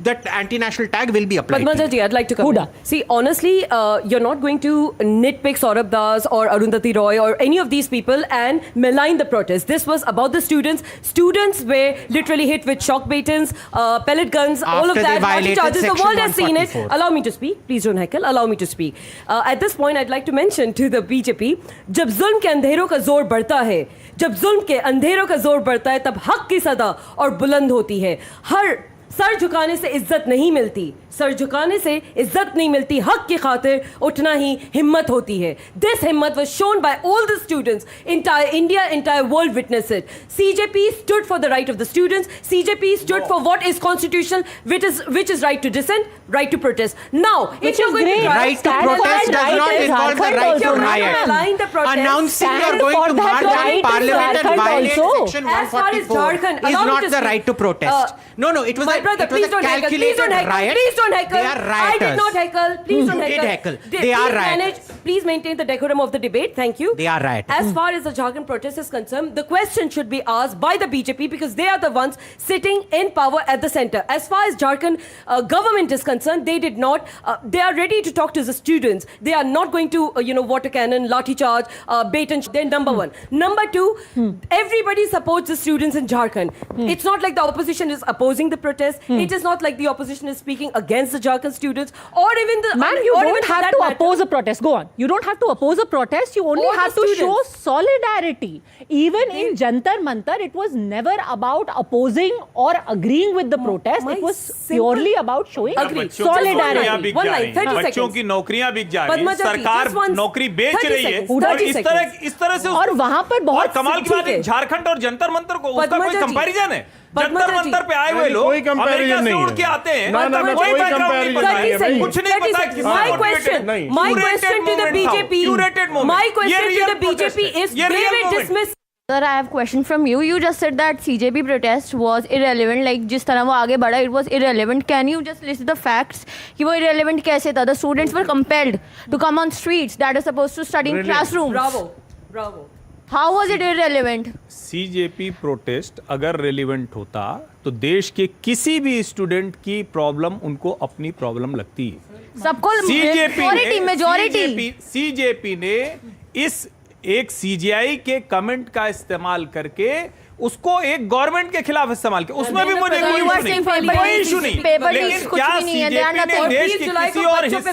that anti-national tag will be applied. Padmaja ji, I'd like to come in. See, honestly, you're not going to nitpick Saurabh Das or Arundhati Roy or any of these people and malign the protest. This was about the students. Students were literally hit with shock batons, pellet guns, all of that. Lathi charges. The world has seen it. Allow me to speak. Please don't heckle. Allow me to speak. At this point, I'd like to mention to the BJP, जब जुल्म के अंधेरों का जोर बढ़ता है, जब जुल्म के अंधेरों का जोर बढ़ता है, तब हक की सदा और बुलंद होती है. हर सर झुकाने से इज्जत नहीं मिलती, सर झुकाने से इज्जत नहीं मिलती, हक की खातिर उठना ही हिम्मत होती है. This हिम्मत was shown by all the students. Entire India, entire world witnessed it. CJP stood for the right of the students. CJP stood for what is constitutional, which is right to dissent, right to protest. Now, if you're going to right to protest does not involve the right to riot. Announcing you're going to march in parliament and violate section 144 is not the right to protest. No, it was a calculated riot. Please don't heckle. They are rioters. I did not heckle. Please don't You did heckle. heckle. They are rioters. Please maintain the decorum of the debate. Thank you. They are rioters. As far as the Jharkhand protest is concerned, the question should be asked by the BJP because they are the ones sitting in power at the center. As far as Jharkhand government is concerned, they did not. They are ready to talk to the students. They are not going to, water cannon, lathi charge, bait and. Then number one. Number two, everybody supports the students in Jharkhand. It's not like the opposition is opposing the protest. It is not like the opposition is speaking against the Jharkhand students or even the. Ma'am, you don't have to oppose a protest. Go on. You don't have to oppose a protest. You only have to show solidarity. Even in Jantar Mantar, it was never about opposing or agreeing with the protest. It was purely about showing solidarity. बच्चों की नौकरियां बिक जा रही हैं, सरकार नौकरी बेच रही है और इस तरह से और वहां पर बहुत कमाल की बात है, झारखंड और जंतर मंतर को उसका कोई कंपैरिजन है? जंतर मंतर पे आए हुए लोग अमेरिका से उड़ के आते हैं, कोई बैकग्राउंड नहीं पता है, कुछ नहीं पता. My question to the BJP. My question to the BJP is will it dismiss? Sir, I have a question from you. You just said that CJP protest was irrelevant. Like जिस तरह वो आगे बढ़ा, it was irrelevant. Can you just list the facts? कि वो irrelevant कैसे था? The students were compelled to come on streets that are supposed to study in classrooms. Bravo. How was it irrelevant? CJP protest अगर relevant होता तो देश के किसी भी स्टूडेंट की प्रॉब्लम उनको अपनी प्रॉब्लम लगती है. सबको सीजेपी ने इस एक सीजीआई के कमेंट का इस्तेमाल करके उसको एक गवर्नमेंट के खिलाफ इस्तेमाल किया. उसमें भी मुझे कोई इशू नहीं. लेकिन क्या सीजेपी ने देश के किसी और हिस्से में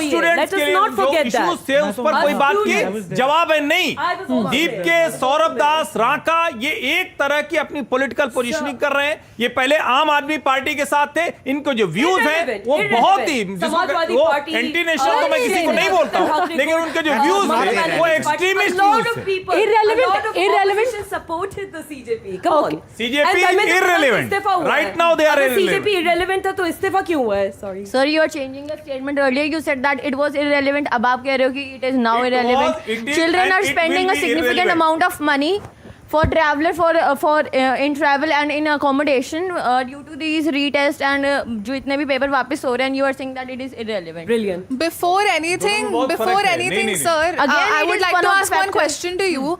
स्टूडेंट्स के जो इश्यूज थे उस पर कोई बात की? जवाब है नहीं. दीप के, सौरभ दास, राका ये एक तरह की अपनी पॉलिटिकल पोजीशनिंग कर रहे हैं. ये पहले आम आदमी पार्टी के साथ थे. इनको जो व्यूज हैं वो बहुत ही एंटी नेशनल, तो मैं किसी को नहीं बोलता हूँ, लेकिन उनके जो व्यूज हैं वो extremist supported the CJP. Come on. CJP is irrelevant. Right now they are irrelevant. CJP irrelevant था तो इस्तीफा क्यों हुआ है? Sorry. Sir, you are changing the statement. Earlier you said that it was irrelevant. अब आप कह रहे हो कि it is now irrelevant. Children are spending a significant amount of money for traveler in travel and in accommodation due to these retest and जो इतने भी paper वापस हो रहे हैं, and you are saying that it is irrelevant. Brilliant. Before anything, sir, I would like to ask one question to you.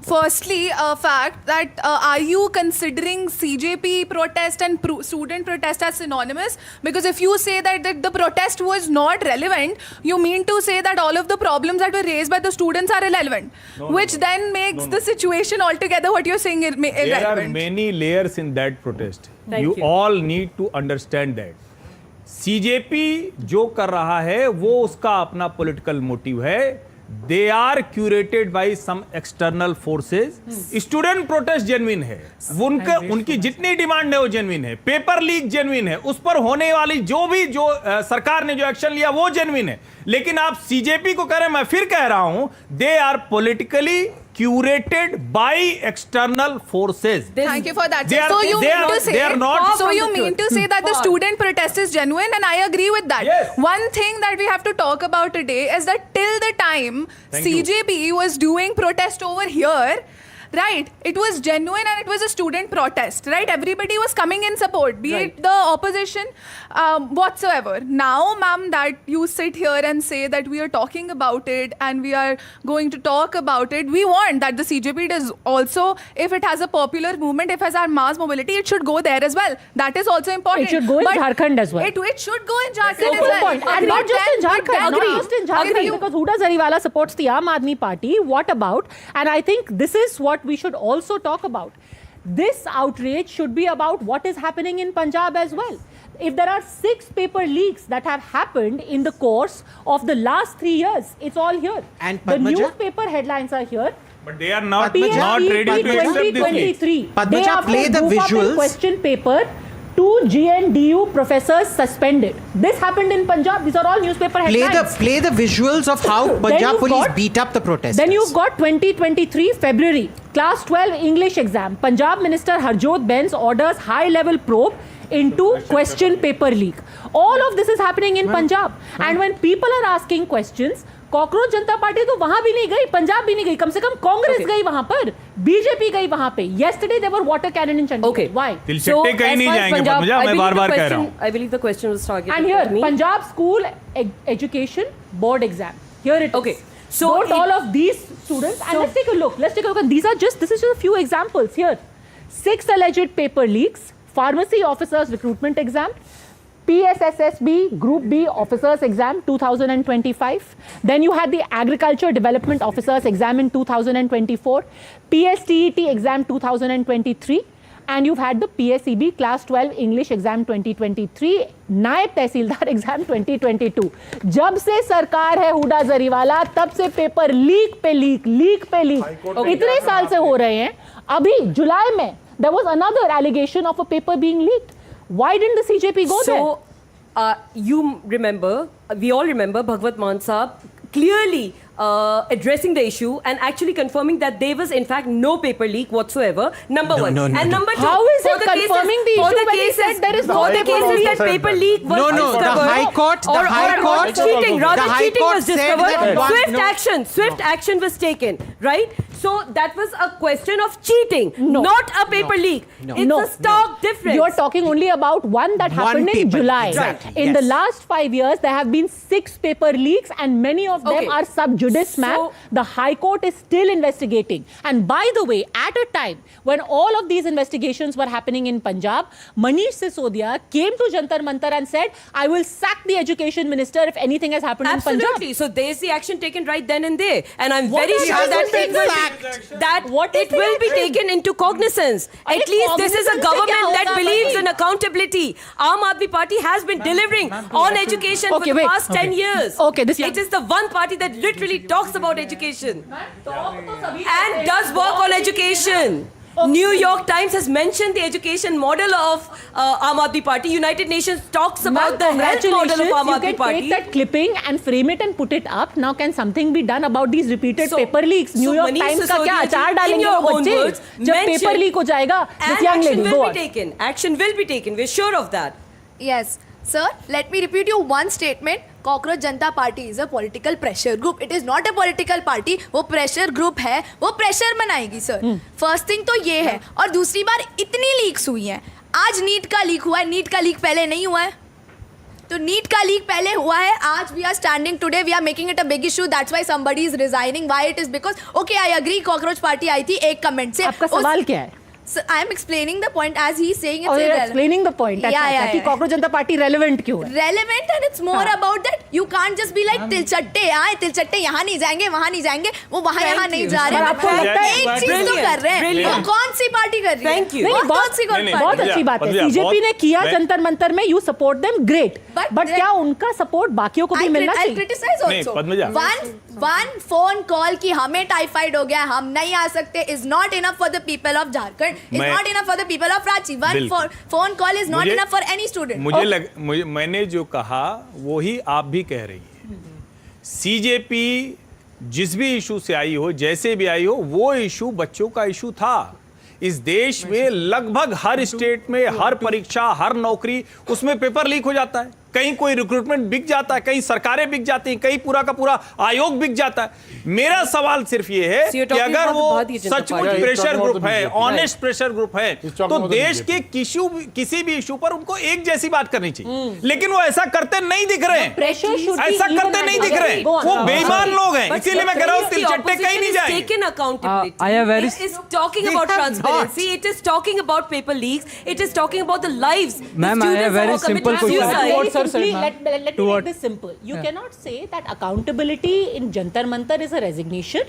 Firstly, fact that are you considering CJP protest and student protest as synonymous? Because if you say that the protest was not relevant, you mean to say that all of the problems that were raised by the students are irrelevant, which then makes the situation altogether what you're saying irrelevant. There are many layers in that protest. You all need to understand that. CJP जो कर रहा है वो उसका अपना political motive है. They are curated by some external forces. Student protest genuine है, उनकी जितनी डिमांड है वो जेन्युइन है. पेपर लीक जेन्युइन है, उस पर होने वाली जो सरकार ने जो एक्शन लिया वो जेन्युइन है. लेकिन आप सीजेपी को कह रहे हैं, मैं फिर कह रहा हूं, they are politically curated by external forces. Thank you for that. So you mean to say that the student protest is genuine, and I agree with that. Yes. One thing that we have to talk about today is that till the time CJP was doing protest over here, right? It was genuine and it was a student protest, right? Everybody was coming in support, be it the opposition whatsoever. Now, ma'am, that you sit here and say that we are talking about it and we are going to talk about it, we want that the CJP does also, if it has a popular movement, if it has our mass mobility, it should go there as well. That is also important. It should go in Jharkhand as well. It should go in Jharkhand Simple as well. point. And not just in Jharkhand. Not just in Jharkhand. Agree. Because Huda Zariwala supports the Aam Aadmi Party. What about? And I think this is what we should also talk about. This outrage should be about what is happening in Punjab as well. If there are 6 paper leaks that have happened in the course of the last 3 years, it's all here. And the Padmaja? newspaper headlines are here. But they are not ready to accept this leak. Padmaja, play the visuals. Question paper. 2 GNDU professors suspended. This happened in Punjab. These are all newspaper headlines. Play the visuals of how Punjab police beat up the protesters. Then you've got 2023 February, class 12 English exam. Punjab Minister Harjot Benz orders high-level probe into question paper leak. All of this is happening in Punjab. And when people are asking questions, cockroach Janata party तो वहां भी नहीं गई, पंजाब भी नहीं गई, कम से कम कांग्रेस गई वहां पर, बीजेपी गई वहां पे. Yesterday there were water cannon in Chandigarh. Okay. Why? तिलचट्टे कहीं नहीं जाएंगे पंजाब, मैं बार-बार कह रहा हूं. I believe the question was targeted And here, at me. Punjab School Education Board exam. Here it is. Okay. So Don't all of these students, and let's take a look. This is just a few examples here. 6 alleged paper leaks, pharmacy officers recruitment exam, PSSSB Group B Officers Exam 2025. Then you had the Agriculture Development Officers Exam in 2024, PSTET Exam 2023, and you've had the PSEB Class 12 English Exam 2023, नायब तहसीलदार exam 2022. जब से सरकार है हुडा जरीवाला, तब से paper leak पे leak इतने साल से हो रहे हैं. अभी जुलाई में there was another allegation of a paper being leaked. Why didn't the CJP go there? So, you remember, we all remember Bhagwat Maan Saab clearly addressing the issue and actually confirming that there was in fact no paper leak whatsoever. Number one. And number two. How is it confirming the issue when he said there is no cases that paper leak was discovered? The High Court, cheating was discovered. Swift action was taken, right? So that was a question of cheating, not a paper leak. It's a stark difference. You're talking only about one that happened in July. Exactly. In the last 5 years, there have been 6 paper leaks, and many of them are sub judice, ma'am. The High Court is still investigating. And by the way, at a time when all of these investigations were happening in Punjab, Manish Sisodia came to Jantar Mantar and said, I will sack the education minister if anything has happened in Punjab. Absolutely. So there's the action taken right then and there. And I'm very sure that it will be taken into cognizance. At least this is a government that believes in accountability. Aam Aadmi Party has been delivering on education for the past 10 years. It is the one party that literally talks about education and does work on education. New York Times has mentioned the education model of Aam Aadmi Party. United Nations talks about the health model of Aam Aadmi Party. You can take that clipping and frame it and put it up. Now can something be done about these repeated paper leaks? New York Times का क्या अचार डालेंगे वो बच्चे जब paper leak हो जाएगा? This young lady, go on. Action will be taken. We're sure of that. Yes. Sir, let me repeat you one statement. Cockroach Janata Party is a political pressure group. It is not a political party. वो pressure group है, वो pressure बनाएगी sir. First thing तो ये है. और दूसरी बार इतनी leaks हुई हैं. आज नीट का लीक हुआ है, नीट का लीक पहले नहीं हुआ है. तो नीट का लीक पहले हुआ है. आज we are standing today, we are making it a big issue. That's why somebody is resigning. Why it is because okay, I agree. Cockroach Party आई थी एक comment से. आपका सवाल क्या है? So I am explaining the point as he is saying it's irrelevant. Explaining the point. Yeah. कि Cockroach Janata Party relevant क्यों है? Relevant and it's more about that you can't just be like तिलचट्टे यहाँ नहीं जाएंगे वहाँ नहीं जाएंगे वो वहाँ यहाँ नहीं जा रहे हैं एक चीज तो कर रहे हैं वो कौन सी पार्टी कर रही है? नहीं बहुत अच्छी बात है. बीजेपी ने किया जंतर मंतर में you support them great. But क्या उनका support बाकियों को भी मिलना चाहिए? I'll criticize also. One phone call कि हमें टाइफाइड हो गया हम नहीं आ सकते is not enough for the people of Jharkhand. It's not enough for the people of Ranchi. One phone call is not enough for any student. मैंने जो कहा वो ही आप भी कह रही है. सीजेपी जिस भी इशू से आई हो, जैसे भी आई हो, वो इशू बच्चों का इशू था. इस देश में लगभग हर स्टेट में हर परीक्षा, हर नौकरी, उसमें पेपर लीक हो जाता है. कहीं कोई रिक्रूटमेंट बिक जाता है, कहीं सरकारें बिक जाती हैं, कहीं पूरा का पूरा आयोग बिक जाता है। मेरा सवाल सिर्फ ये है कि अगर वो सचमुच प्रेशर ग्रुप है, ऑनेस्ट प्रेशर ग्रुप है, तो देश के किसी भी इशू पर उनको एक जैसी बात करनी चाहिए, लेकिन वो ऐसा करते नहीं दिख रहे हैं, ऐसा करते नहीं दिख रहे हैं, वो बेईमान लोग हैं। इसीलिए मैं कह रहा हूँ तिलचट्टे कहीं नहीं जाएंगे। It is talking about transparency. It is talking about paper leaks. It is talking about the lives. Ma'am, I have a very simple question. Let me make this simple. You cannot say that accountability in Jantar Mantar is a resignation,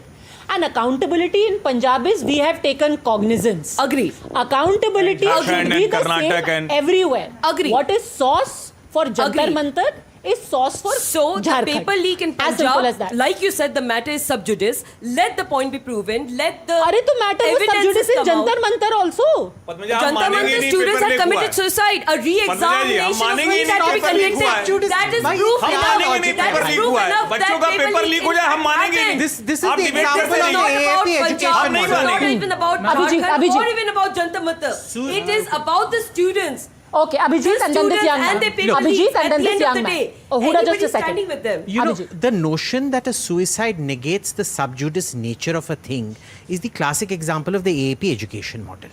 and accountability in Punjab is we have taken cognizance. Agree. Accountability should be the same everywhere. Agree. What is sauce for Jantar Mantar is sauce for the Jharkhand. paper leak in As simple Punjab, as that. like you said, the matter is sub judice. Let the point be proven. Let the तो matter was sub judice in Jantar Mantar also. Jantar Mantar students have committed suicide. A re-examination of which had to be conducted. That is proof enough. That is proof enough. बच्चों का paper leak हो जाए, हम मानेंगे नहीं। This is the example of the AAP education model. It's not even about Jharkhand or even about Jantar Mantar. It is about the students. Okay, Abhijit and then this young man. Abhijit and then this young man. Oh, hold on just a second. With them. You know, the notion that a suicide negates the sub judice nature of a thing is the classic example of the AAP education model.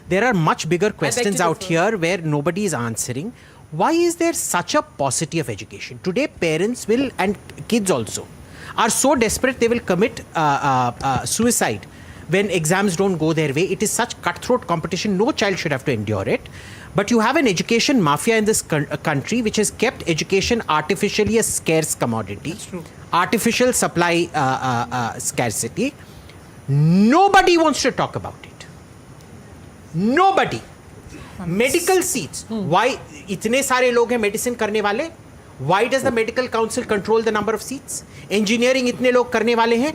There are much bigger questions out here where nobody is answering. Why is there such a paucity of education? Today, parents will, and kids also, are so desperate they will commit suicide when exams don't go their way. It is such cutthroat competition. No child should have to endure it. But you have an education mafia in this country which has kept education artificially a scarce commodity. That's true. Artificial supply scarcity. Nobody wants to talk about it. Nobody. Medical seats. Why? इतने सारे लोग हैं medicine करने वाले. Why does the medical council control the number of seats? Engineering इतने लोग करने वाले हैं.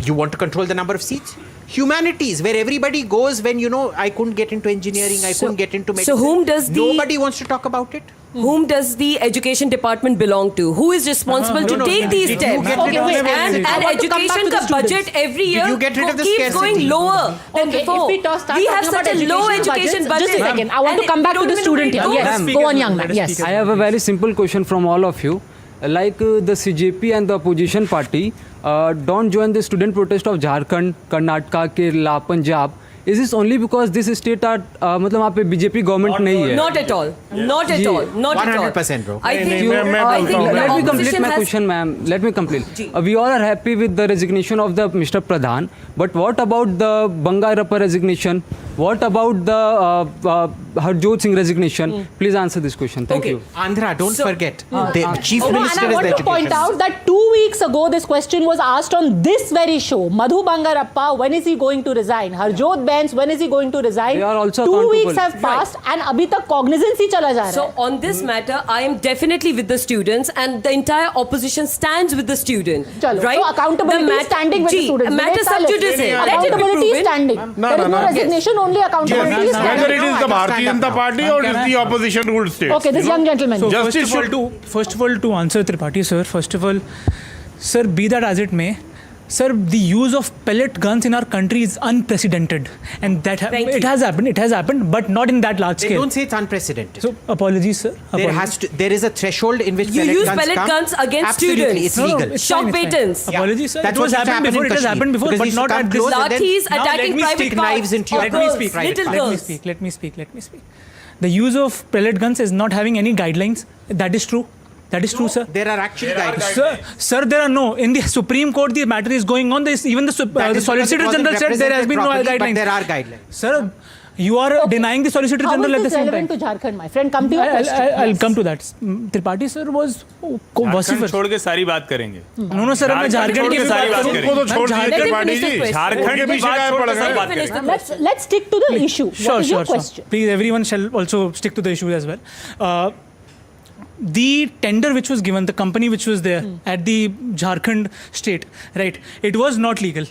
You want to control the number of seats? Humanities, where everybody goes when, you know, I couldn't get into engineering, I couldn't get into medicine. So whom does Nobody wants to talk about it. Whom does the education department belong to? Who is responsible to take these steps? And education ka budget every year keeps going lower than before. We have such a low education budget. Just a second. I want to come back to the student here. Yes, go on, young man. Yes. I have a very simple question from all of you. Like the CJP and the opposition party don't join the student protest of Jharkhand, Karnataka, Kerala, Punjab. Is this only because this state are मतलब वहाँ पे BJP government नहीं है? Not at all. Not at all. Not at all. 100%, bro. I think let me complete my question, ma'am. Let me complete. We all are happy with the resignation of the Mr. Pradhan, but what about the Bangarappa resignation? What about the Harjot Singh resignation? Please answer this question. Thank you. Andhra, don't forget. The Chief Minister and I want to point out that 2 weeks ago this question was asked on this very show. Madhu Bangarappa, when is he going to resign? Harjot Benz, when is he going to resign? They are also 2 weeks have passed and abhi tak cognizance hi chala ja raha hai. So on this matter, I am definitely with the students, and the entire opposition stands with the student. Chalo. Right? So accountability is standing with the students. Matter sub judice hai. Let it be Accountability is proven. standing. There is no resignation, only accountability is standing. Whether it is the Bharatiya Janata Party or it is the opposition ruled states. Okay, this young gentleman. So Justice first of all, to answer Tripathi sir, first of all, sir, be that as it may, sir, the use of pellet guns in our country is unprecedented, and that it has happened, but not in that large scale. Don't say it's unprecedented. So apologies, sir. There is a threshold in which You use pellet guns against Absolutely, students. it's legal. Shock patents. Apologies, sir. That's It was what happened before. It has happened before, but not at this. Lathis attacking private knives into your Let me speak. The use of pellet guns is not having any guidelines. That is true. That is true, sir. There are actually guidelines. Sir, there are no. In the Supreme Court, the matter is going on. Even the Solicitor General said there has been no guidelines. But there are guidelines. Sir, you are denying the Solicitor General at the same time. How is this relevant to Jharkhand, my friend? Come to your question. I'll come to that. Tripathi sir was Jharkhand छोड़ के सारी बात करेंगे. No, sir. मैं झारखंड की सारी बात करेंगे. उनको तो छोड़ दिए त्रिपाठी जी. झारखंड के पीछे क्या पड़ गए? Let's stick to the issue. What is your question? Please, everyone shall also stick to the issue as well. The tender which was given, the company which was there at the Jharkhand state, right, it was not legal.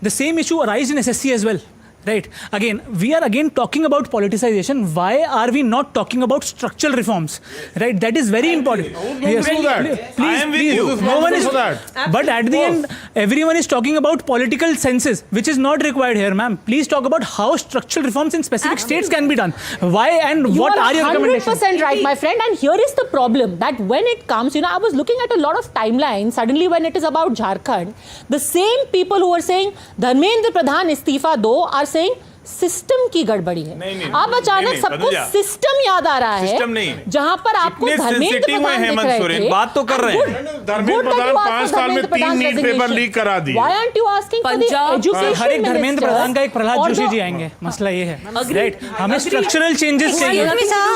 The same issue arises in SSC as well. right? Again, we are again talking about politicization. Why are we not talking about structural reforms, right? That is very important. Yes. I am with you. No one is that. But at the end, everyone is talking about political senses, which is not required here, ma'am. Please talk about how structural reforms in specific states can be done. Why and what are your recommendations? 100% right, my friend. And here is the problem, that when it comes, I was looking at a lot of timelines. Suddenly, when it is about Jharkhand, the same people who are saying Dharmendra Pradhan istifa do are saying system की गड़बड़ी है। अब अचानक सबको system याद आ रहा है, जहां पर आपको धर्मेंद्र प्रधान दिख रहे थे। बात तो कर रहे हैं। धर्मेंद्र प्रधान 5 साल में 3 नीट पेपर लीक करा दिए। Why aren't you asking for the education हर एक धर्मेंद्र प्रधान का एक प्रहलाद जोशी जी आएंगे। मसला ये है, राइट? हमें स्ट्रक्चरल चेंजेस चाहिए।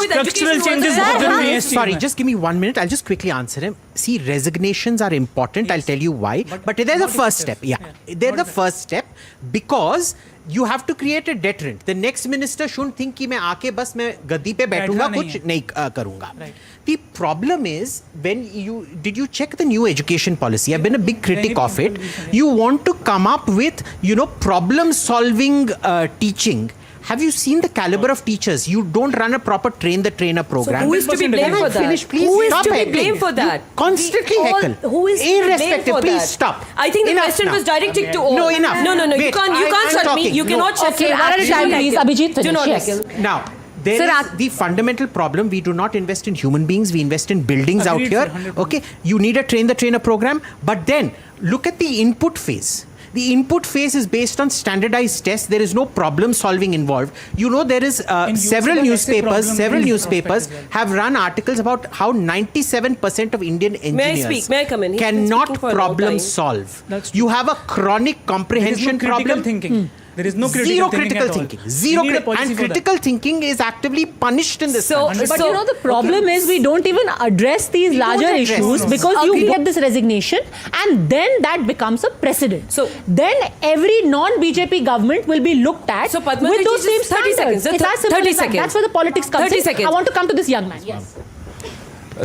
स्ट्रक्चरल चेंजेस बहुत जरूरी है। Sorry, just give me 1 minute. I'll just quickly answer him. See, resignations are important. I'll tell you why. But they're the first step. Yeah, they're the first step because you have to create a deterrent. The next minister shouldn't think कि मैं आके बस मैं गद्दी पे बैठूंगा कुछ नहीं करूंगा. The problem is when did you check the new education policy? I've been a big critic of it. You want to come up with problem solving teaching. Have you seen the caliber of teachers? You don't run a proper train the trainer program. So who is to be blamed for that? Finish, please. Who is Stop to be heckling. blamed for that? You constantly heckle. Who is to be blamed Irrespective. for Please that? stop. I think the Enough question now. was directed to all. No, enough. No. Wait, You can't shut me. You cannot shut Okay, one at a time, please. Abhijit, finish. Do not Yes. heckle. Now, there is the fundamental problem. We do not invest in human beings. We invest in buildings out here. Okay, you need a train the trainer program. But then look at the input phase. The input phase is based on standardized tests. There is no problem solving involved. There is several newspapers have run articles about how 97% of Indian engineers May I come in? cannot problem solve. You have a chronic comprehension problem. Thinking. There is no Zero critical thinking. And critical thinking is actively punished in this country. But the problem is we don't even address these larger issues because you get this resignation and then that becomes a precedent. So then every non-BJP government will be looked at with those same standards. It's as simple as that. That's where the politics comes in. I want to come to this young man. Yes.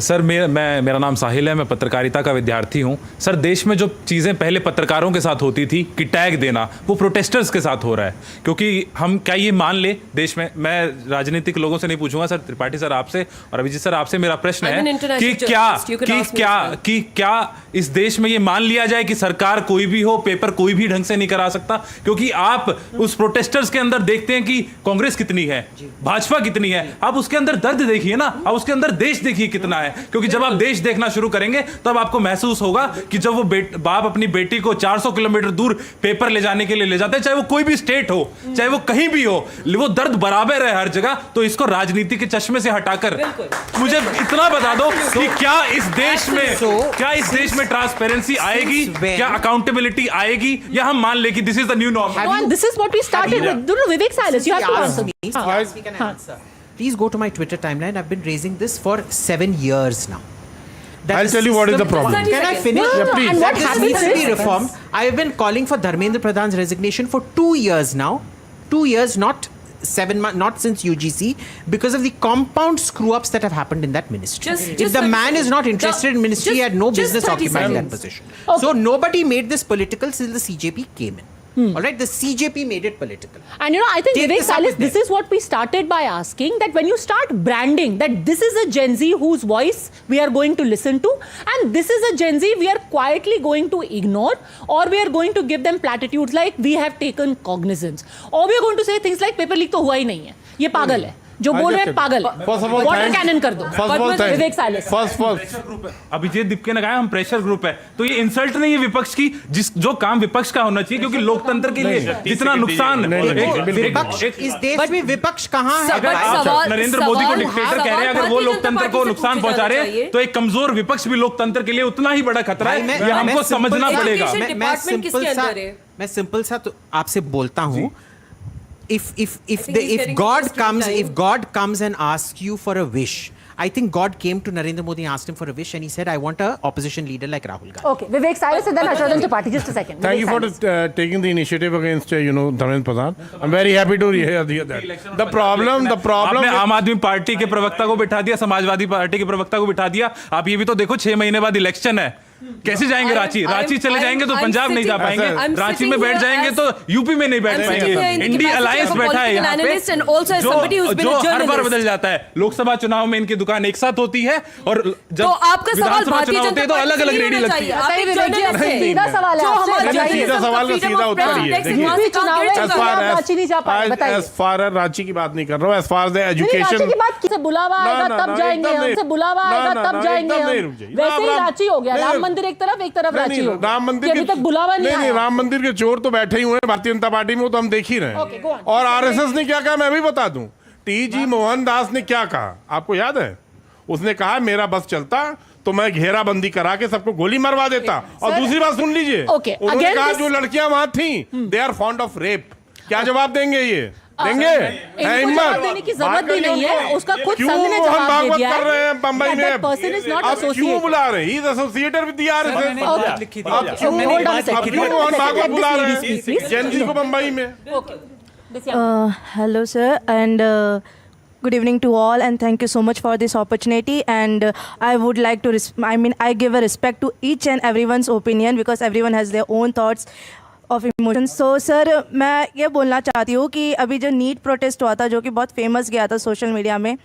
Sir मेरा नाम साहिल है, मैं पत्रकारिता का विद्यार्थी हूं। Sir, देश में जो चीज़ें पहले पत्रकारों के साथ होती थी कि टैग देना, वो प्रोटेस्टर्स के साथ हो रहा है। क्योंकि हम क्या ये मान ले देश में, मैं राजनीतिक लोगों से नहीं पूछूंगा सर, त्रिपाठी सर आपसे और अभिजीत सर आपसे मेरा प्रश्न है कि क्या इस देश में ये मान लिया जाए कि सरकार कोई भी हो, पेपर कोई भी ढंग से नहीं करा सकता? क्योंकि आप उस प्रोटेस्टर्स के अंदर देखते हैं कि कांग्रेस कितनी है, भाजपा कितनी है, आप उसके अंदर दर्द देखिए ना, आप उसके अंदर देश देखिए कितना है। क्योंकि जब आप देश देखना शुरू करेंगे तब आपको महसूस होगा कि जब वो बाप अपनी बेटी को 400 किलोमीटर दूर पेपर ले जाने के लिए ले जाते हैं, चाहे वो कोई भी स्टेट हो, चाहे वो कहीं भी हो, वो दर्द बराबर है हर जगह। तो इसको राजनीति के चश्मे से हटाकर मुझे इतना बता दो कि क्या इस देश में ट्रांसपेरेंसी आएगी, क्या अकाउंटेबिलिटी आएगी, या हम मान ले कि this is the new normal? This is what we started with. Vivek Silas, you have to answer me. Yes, we can answer. Please go to my Twitter timeline. I've been raising this for 7 years now. I'll tell you what is the problem. Can I finish? Yeah, please. And what This needs to be reformed. I have been calling for Dharmendra Pradhan's resignation for 2 years now. 2 years, not 7 months, not since UGC, because of the compound screw-ups that have happened in that ministry. If the man is not interested in ministry, he had no business occupying that position. Okay. So nobody made this political till the CJP came in. All right, the CJP made it political. And I think Vivek Silas, this is what we started by asking, that when you start branding that this is a Gen Z whose voice we are going to listen to, and this is a Gen Z we are quietly going to ignore, or we are going to give them platitudes like we have taken cognizance, or we are going to say things like paper leak तो हुआ ही नहीं है, ये पागल है, जो बोल रहे हैं पागल है, वाटर कैनन कर दो। विवेक साइलेंस अभिजीत दीपके ने कहा हम प्रेशर ग्रुप है, तो ये इंसल्ट नहीं है विपक्ष की, जो काम विपक्ष का होना चाहिए, क्योंकि लोकतंत्र के लिए जितना नुकसान इस देश में विपक्ष कहाँ है? नरेंद्र मोदी को डिक्टेटर कह रहे हैं, अगर वो लोकतंत्र को नुकसान पहुंचा रहे हैं तो एक कमजोर विपक्ष भी लोकतंत्र के लिए उतना ही बड़ा खतरा है, ये हमको समझना पड़ेगा। मैं सिंपल सा तो आपसे बोलता हूँ, if God comes and asks you for a wish, I think God came to Narendra Modi and asked him for a wish, and he said, I want an opposition leader like Rahul Gandhi. Okay, Vivek Silas and then Harshavardhan Tripathi. Just a second. Thank you for taking the initiative against Dharmendra Pradhan. I'm very happy to hear that. The problem आपने आम आदमी party के प्रवक्ता को बिठा दिया, Samajwadi party के प्रवक्ता को बिठा दिया। आप ये भी तो देखो 6 महीने बाद इलेक्शन है, कैसे जाएंगे रांची? रांची चले जाएंगे तो पंजाब नहीं जा पाएंगे, रांची में बैठ जाएंगे तो यूपी में नहीं बैठ पाएंगे। इंडी अलायंस बैठा है यहाँ पे जो हर बार बदल जाता है। लोकसभा चुनाव में इनकी दुकान एक साथ होती है और जब विधानसभा चुनाव होते हैं तो अलग अलग रेडी लगती है। सीधा सवाल है, सीधा सवाल का सीधा उत्तर ही है। एज फार एज रांची की बात नहीं कर रहा हूँ, एज फार द एजुकेशन की बात किसे बुलावा आएगा तब जाएंगे, हमसे बुलावा आएगा तब जाएंगे हम। वैसे ही रांची हो गया, राम मंदिर एक तरफ रांची हो गया। राम मंदिर अभी तक बुलावा नहीं आया। राम मंदिर के चोर तो बैठे ही हुए हैं भारतीय जनता पार्टी में, वो तो हम देख ही रहे हैं। और आरएसएस ने क्या कहा मैं भी बता दूं। टी.जी. मोहनदास ने क्या कहा आपको याद है? उसने कहा मेरा बस चलता तो मैं घेराबंदी करा के सबको गोली मरवा देता। और दूसरी बात सुन लीजिए, उन्होंने कहा जो लड़कियां वहां थी they are fond of rape. क्या जवाब देंगे? ये देंगे? जवाब देने की जरूरत भी नहीं है, उसका खुद संघ ने जवाब दे दिया है। कर रहे हैं बंबई में, आप क्यों बुला रहे हैं? He is associated with the RSS. आप क्यों मोहन भागवत बुला रहे हैं जैन जी को बंबई में? Hello sir, and good evening to all, and thank you so much for this opportunity. And I would like to I give a respect to each and everyone's opinion because everyone has their own thoughts of emotions. So sir, मैं ये बोलना चाहती हूँ कि अभी जो NEET protest हुआ था जो कि बहुत फेमस गया था सोशल मीडिया में,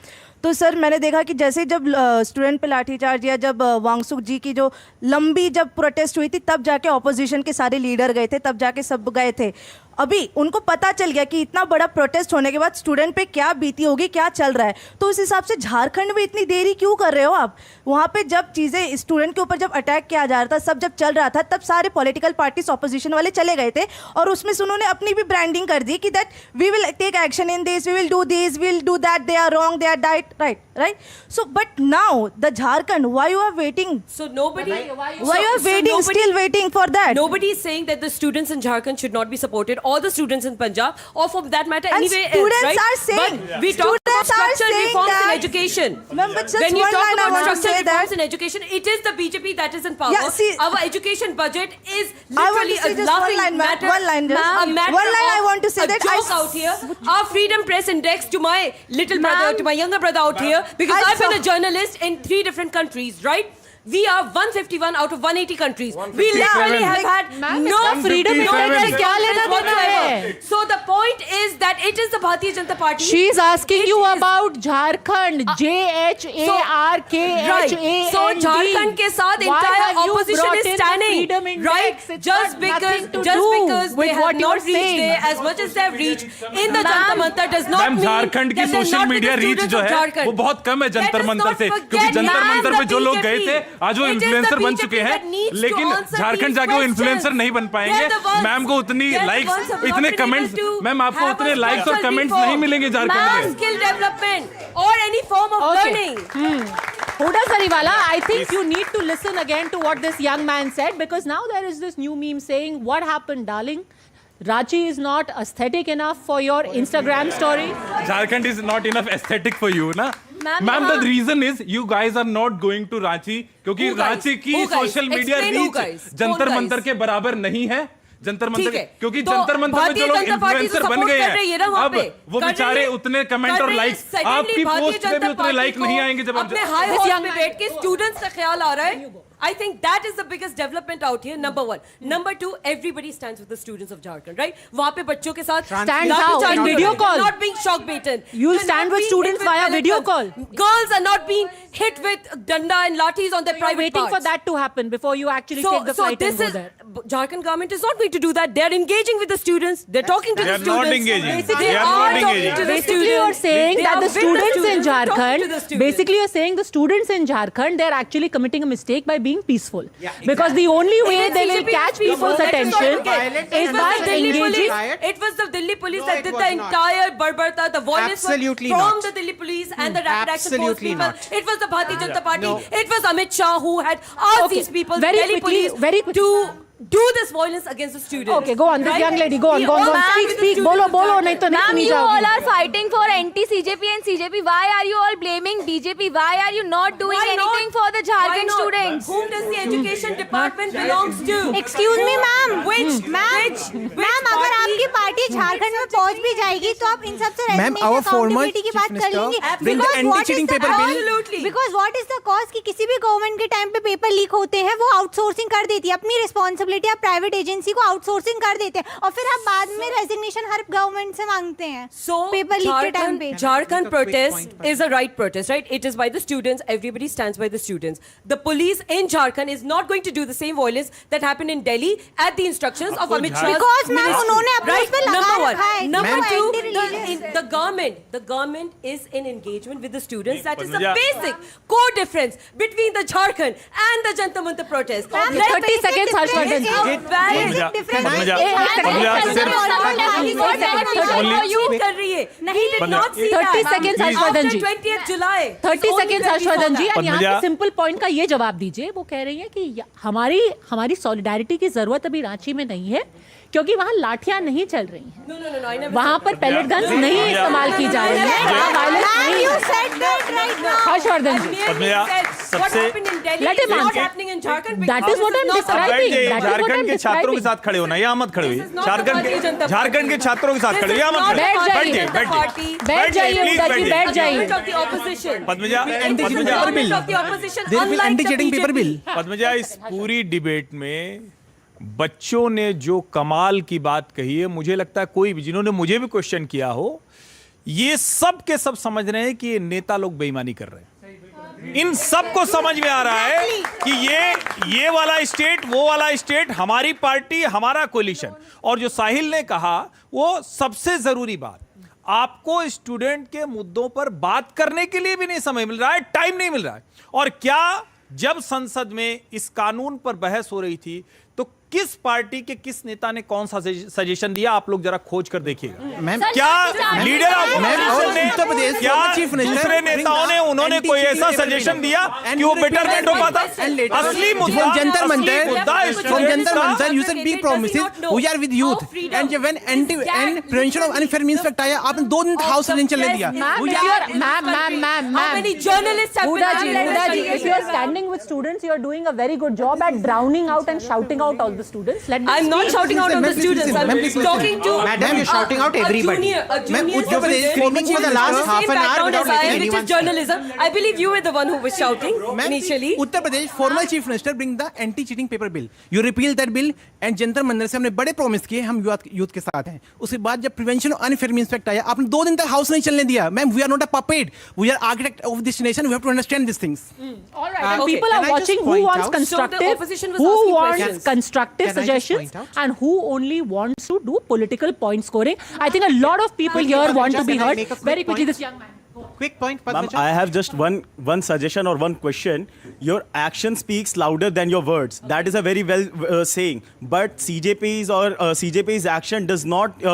तो सर मैंने देखा कि जैसे जब स्टूडेंट पे लाठीचार्ज या जब वांगसुक जी की जो लंबी जब प्रोटेस्ट हुई थी तब जाके ऑपोजिशन के सारे लीडर गए थे, तब जाके सब गए थे। अभी उनको पता चल गया कि इतना बड़ा प्रोटेस्ट होने के बाद स्टूडेंट पे क्या बीती होगी, क्या चल रहा है। तो उस हिसाब से झारखंड में इतनी देरी क्यों कर रहे हो आप? वहाँ पे जब चीज़ें स्टूडेंट के ऊपर जब अटैक किया जा रहा था, सब जब चल रहा था, तब सारे पॉलिटिकल पार्टीज ऑपोजिशन वाले चले गए थे और उसमें से उन्होंने अपनी भी ब्रांडिंग कर दी कि that we will take action in this, we will do this, we will do that, they are wrong, they are right. So but now the Jharkhand, why you are waiting? So nobody, why you are waiting, still waiting for that? Nobody is saying that the students in Jharkhand should not be supported, or the students in Punjab, or for that matter and anywhere students else, right? are saying, but we talk about structural reforms in education. Ma'am, but just when you one talk line I about want to say structural reforms that. in education, it is the BJP that is in power. Yeah, see, our education budget is I want literally to say a just laughing one line, matter. one line, just. A matter One line I want to say a that joke out here. Our freedom press index to my little brother, to my younger brother out here, because I've been a journalist in 3 different countries, right? We are 151 out of 180 countries. We literally have had no freedom whatsoever. So the point is that it is the Bharatiya Janata Party. She is asking you about Jharkhand. JHARKHAND. So Jharkhand ke saath entire opposition is standing, right? Just because they have not reached there as much as they have reached in the Jantar Mantar does not mean Jharkhand की social media reach जो है वो बहुत कम है जंतर मंतर से, क्योंकि जंतर मंतर पे जो लोग गए थे आज वो इन्फ्लुएंसर बन चुके हैं, लेकिन झारखंड जाके वो इन्फ्लुएंसर नहीं बन पाएंगे। मैम को उतनी लाइक्स, इतने कमेंट्स, मैम आपको उतने लाइक्स और कमेंट्स नहीं मिलेंगे झारखंड में। Skill development or any form of learning. Huda Sariwala, I think you need to listen again to what this young man said, because now there is this new meme saying, what happened, darling? Ranchi is not aesthetic enough for your Instagram story. Jharkhand is not enough aesthetic for you, ना? Ma'am, the reason is you guys are not going to Ranchi क्योंकि रांची की social media reach Jantar Mantar के बराबर नहीं है। जंतर मंतर क्योंकि जंतर मंतर में जो लोग इन्फ्लुएंसर बन गए हैं अब वो बेचारे उतने कमेंट और लाइक्स, आपकी पोस्ट पे भी उतने लाइक नहीं आएंगे जब अपने हाई हॉल में बैठ के स्टूडेंट्स का ख्याल आ रहा है। I think that is the biggest development out here. Number 1. Number 2, everybody stands with the students of Jharkhand, right? वहाँ पे बच्चों के साथ stand how? In video call. Not being shock baited. You'll stand with students via video call. Girls are not being hit with danda and lathis on their private parts. Waiting for that to happen before you actually take the flight and go there. Jharkhand government is not going to do that. They're engaging with the students. They're talking to the students. They are not engaging. Basically, they are talking to the basically you're saying that the students in Jharkhand, basically you're saying the students in Jharkhand, they're actually committing a mistake by being peaceful. Because the only way they will catch people's attention is by engaging. It was the Delhi police that did the entire barbarta, the violence from the Delhi police and the rapid action force people. It was the Bharatiya Janata Party. It was Amit Shah who had asked these people, Delhi police, to do this violence against the students. Okay, go on. This young lady, go on. Speak. Bolo, nahi to nahi Ma'am, you all are fighting for anti-CJP and CJP. Why are you all blaming BJP? Why are you not doing anything for the Jharkhand students? Whom does the education department belongs to? Excuse me, ma'am. Which? Ma'am, अगर आपकी party Jharkhand में पहुंच भी जाएगी तो आप इन सब से अकाउंटेबिलिटी की बात कर लेंगे। Because what is the cause कि किसी भी गवर्नमेंट के टाइम पे पेपर लीक होते हैं, वो आउटसोर्सिंग कर देती है अपनी रिस्पॉन्सिबिलिटी, आप प्राइवेट एजेंसी को आउटसोर्सिंग कर देते हैं और फिर आप बाद में रेजिग्नेशन हर गवर्नमेंट से मांगते हैं। पेपर लीक के टाइम पे Jharkhand protest is a right protest, right? It is by the students. Everybody stands by the students. The police in Jharkhand is not going to do the same violence that happened in Delhi at the instructions of Amit Shah. Because ma'am उन्होंने अपने उस पे लगा रखा है। Number two, the government is in engagement with the students. That is the basic core difference between the Jharkhand and the Jantar Mantar protest. 30 seconds, Harshvardhan ji. कर रही है। We did not see 30 seconds, Harshvardhan ji. 20th July. 30 seconds, Harshvardhan जी। और यहाँ के simple point का ये जवाब दीजिए। वो कह रही है कि हमारी सॉलिडारिटी की जरूरत अभी रांची में नहीं है क्योंकि वहाँ लाठियां नहीं चल रही हैं, वहाँ पर पैलेट गन्स नहीं इस्तेमाल की जा रही है, हर्षवर्धन जी। झारखंड के छात्रों के साथ खड़े होना, यहाँ मत खड़े हुई। झारखंड के छात्रों के साथ खड़े हुई, यहाँ मत बैठ जाइए, बैठ जाइए। पद्मजा, इस पूरी डिबेट में बच्चों ने जो कमाल की बात कही है, मुझे लगता है कोई भी जिन्होंने मुझे भी क्वेश्चन किया हो, ये सब के सब समझ रहे हैं कि ये नेता लोग बेईमानी कर रहे हैं। इन सब को समझ में आ रहा है कि ये वाला स्टेट, वो वाला स्टेट, हमारी पार्टी, हमारा कोलिशन। और जो साहिल ने कहा वो सबसे जरूरी बात, आपको स्टूडेंट के मुद्दों पर बात करने के लिए भी नहीं समय मिल रहा है, टाइम नहीं मिल रहा है। और क्या जब संसद में इस कानून पर बहस हो रही थी तो किस पार्टी के किस नेता ने कौन सा सजेशन दिया, आप लोग जरा खोज कर देखिएगा। क्या लीडर ऑफ ने, क्या दूसरे नेताओं ने, उन्होंने कोई ऐसा सजेशन दिया कि वो बेटरमेंट हो पाता? असली मुद्दा Jantar Mantar you said big promises, we are with youth, and when and prevention of unfair means act आया, आपने 2 दिन हाउस चलने दिया। Ma'am Huda ji, if you are standing with students, you are doing a very good job at drowning out and shouting out all the students. I'm not shouting out on the students. I'm talking to Madam, you're shouting out everybody. A junior speaking for the last half an hour without letting anyone. Which is journalism. I believe you were the one who was shouting initially. Uttar Pradesh former chief minister bring the anti-cheating paper bill. You repeal that bill and Jantar Mantar से हमने बड़े promise किए, हम youth के साथ हैं। उसके बाद जब prevention of unfair means act आया, आपने 2 दिन तक हाउस नहीं चलने दिया। Ma'am, we are not a puppet. We are architect of this nation. We have to understand these things. All right. And people are watching who wants constructive suggestions and who only wants to do political point scoring. I think a lot of people here want to be heard. Very quickly, this young man. Quick point, Ma'am, I have just one suggestion or one question. Your action speaks louder than your words. That is a very well saying. But CJP's action does not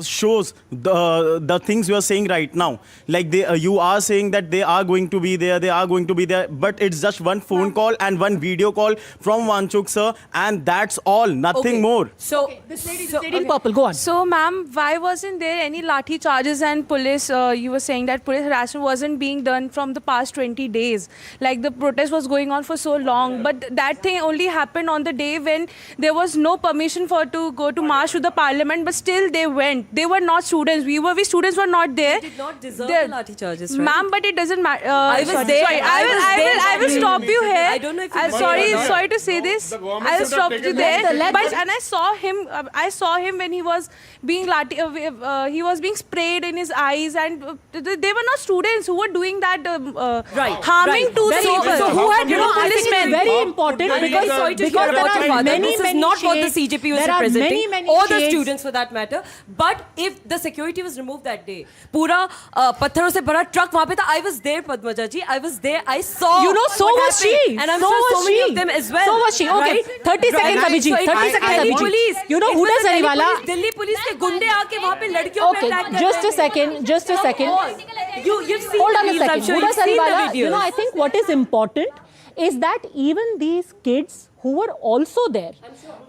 shows the things you are saying right now. Like you are saying that they are going to be there, but it's just one phone call and one video call from Wanchuk sir, and that's all, nothing more. So, this lady in purple, go on. So, ma'am, why wasn't there any lathi charges and police? You were saying that police harassment wasn't being done from the past 20 days. Like the protest was going on for so long, but that thing only happened on the day when there was no permission to go to march to the parliament, but still they went. They were not students. We students were not there. They did not deserve the lathi charges, right? Ma'am, but it doesn't matter. I was there. Sorry, I will stop you here. I don't know if sorry to say this. I will stop you there. But and I saw him when he was being he was being sprayed in his eyes, and they were not students who were doing that harming to the people. So who had policemen? Very important because there are many not what the CJP was representing or the shades. students for that matter. But if the security was removed that day, पूरा पत्थरों से भरा truck वहाँ पे था. I was there, Padmaja ji. I was there. I saw. You know, so was she. And I'm sure so many of them as well. So was she. Okay. Right? 30 seconds, Abhijit. 30 seconds, Abhijit. Police. You know, Huda Sariwala. Delhi police के गुंडे आके वहाँ पे लड़कियों पे attack कर रहे हैं. Just a second. You've seen Hold the on a reels, I'm second. sure Huda you've seen the Sariwala, videos. you know, I think what is important is that even these kids who were also there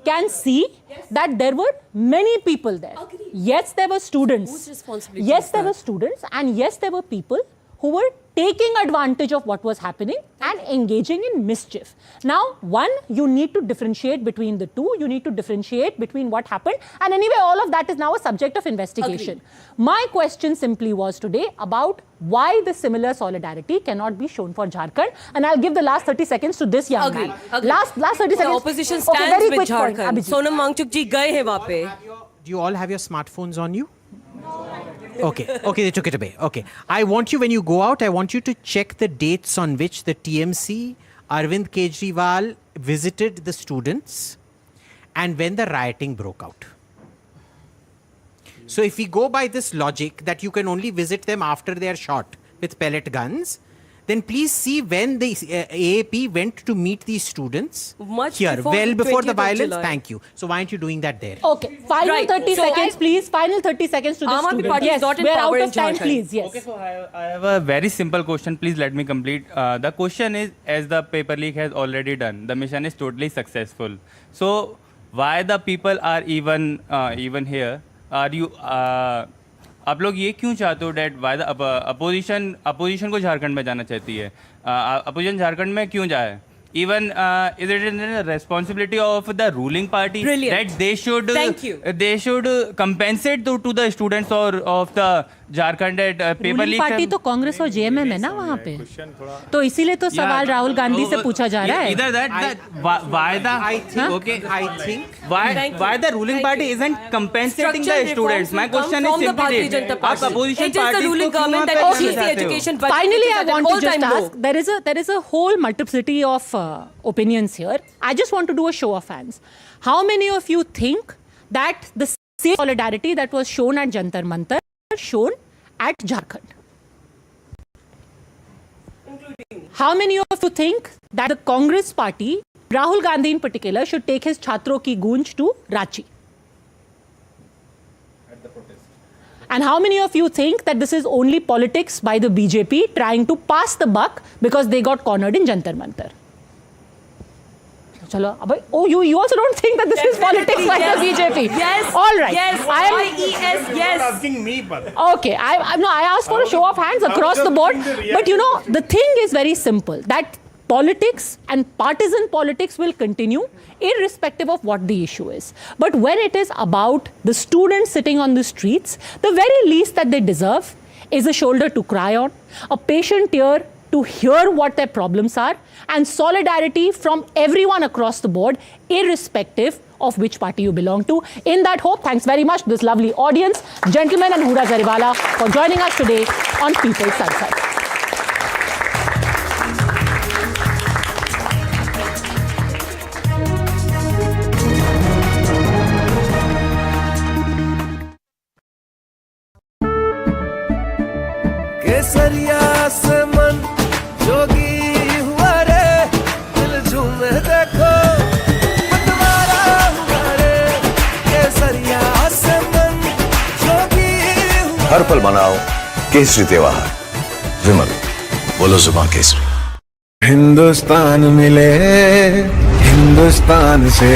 can see that there were many people there. Yes, there were students. Whose responsibility Yes, is there that? were students, and yes, there were people who were taking advantage of what was happening and engaging in mischief. Now, one, you need to differentiate between the two. You need to differentiate between what happened. And anyway, all of that is now a subject of investigation. My question simply was today about why the similar solidarity cannot be shown for Jharkhand. And I'll give the last 30 seconds to this young man. Last 30 seconds. The opposition stands very with quick Jharkhand. point, Abhijit. Sonam Wangchuk ji gaye hain wahan pe. Do you all have your smartphones on you? Okay, they took it away. Okay. I want you, when you go out, I want you to check the dates on which the TMC, Arvind Kejriwal visited the students and when the rioting broke out. So if we go by this logic that you can only visit them after they are shot with pellet guns, then please see when the AAP went to meet these students here, well before the violence. Thank you. So why aren't you doing that there? Okay, final 30 seconds, please. Final 30 seconds to the student. Yes, we're out of time, please. Yes. Okay, so I have a very simple question. Please let me complete. The question is, as the paper leak has already done, the mission is totally successful. So why the people are even here? Are you? आप लोग ये क्यों चाहते हो that why the opposition को झारखंड में जाना चाहती है अपोजिशन झारखंड में क्यों जाए even is it in the responsibility of the ruling party that they should compensate to the students or of the Jharkhand paper leak party तो कांग्रेस और जेएमएम है ना वहाँ पे तो इसीलिए तो सवाल राहुल गांधी से पूछा जा रहा है either that why the ruling party isn't compensating the students my question is simply आप opposition party को क्यों finally I want to just ask there is a whole multiplicity of opinions here. I just want to do a show of hands. How many of you think that the same solidarity that was shown at Jantar Mantar was shown at Jharkhand? How many of you think that the Congress party, Rahul Gandhi in particular, should take his Chhatron ki Goonj to Ranchi? And how many of you think that this is only politics by the BJP trying to pass the buck because they got cornered in Jantar Mantar? Oh, you also don't think that this is politics by the BJP? Yes. All right. Yes. Yes. Asking me, but okay. I asked for a show of hands across the board. But you know, the thing is very simple. That politics and partisan politics will continue irrespective of what the issue is. But when it is about the students sitting on the streets, the very least that they deserve is a shoulder to cry on, a patient ear to hear what their problems are, and solidarity from everyone across the board, irrespective of which party you belong to. In that hope, thanks very much to this lovely audience, gentlemen and Huda Jariwala, for joining us today on People's Sunset. केसरिया से मन जोगी हुआ रे दिल झूमे देखो पतवारा हुआ रे केसरिया से मन जोगी हुआ हर पल मनाओ केसरी त्योहार विमल बोलो जुबान केसरी हिंदुस्तान मिले हिंदुस्तान से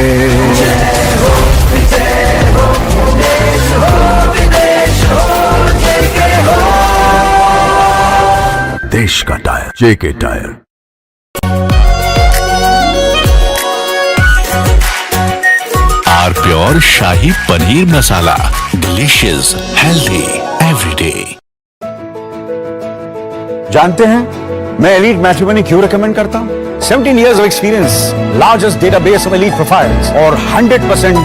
जय हो विदेश हो विदेश हो जय हो देश का tyre JK tyre our pure shahi paneer masala delicious healthy everyday. जानते हैं मैं एलीट मैट्रिमोनी क्यों रिकमेंड करता हूं? 17 years of experience, largest database of elite profiles और 100%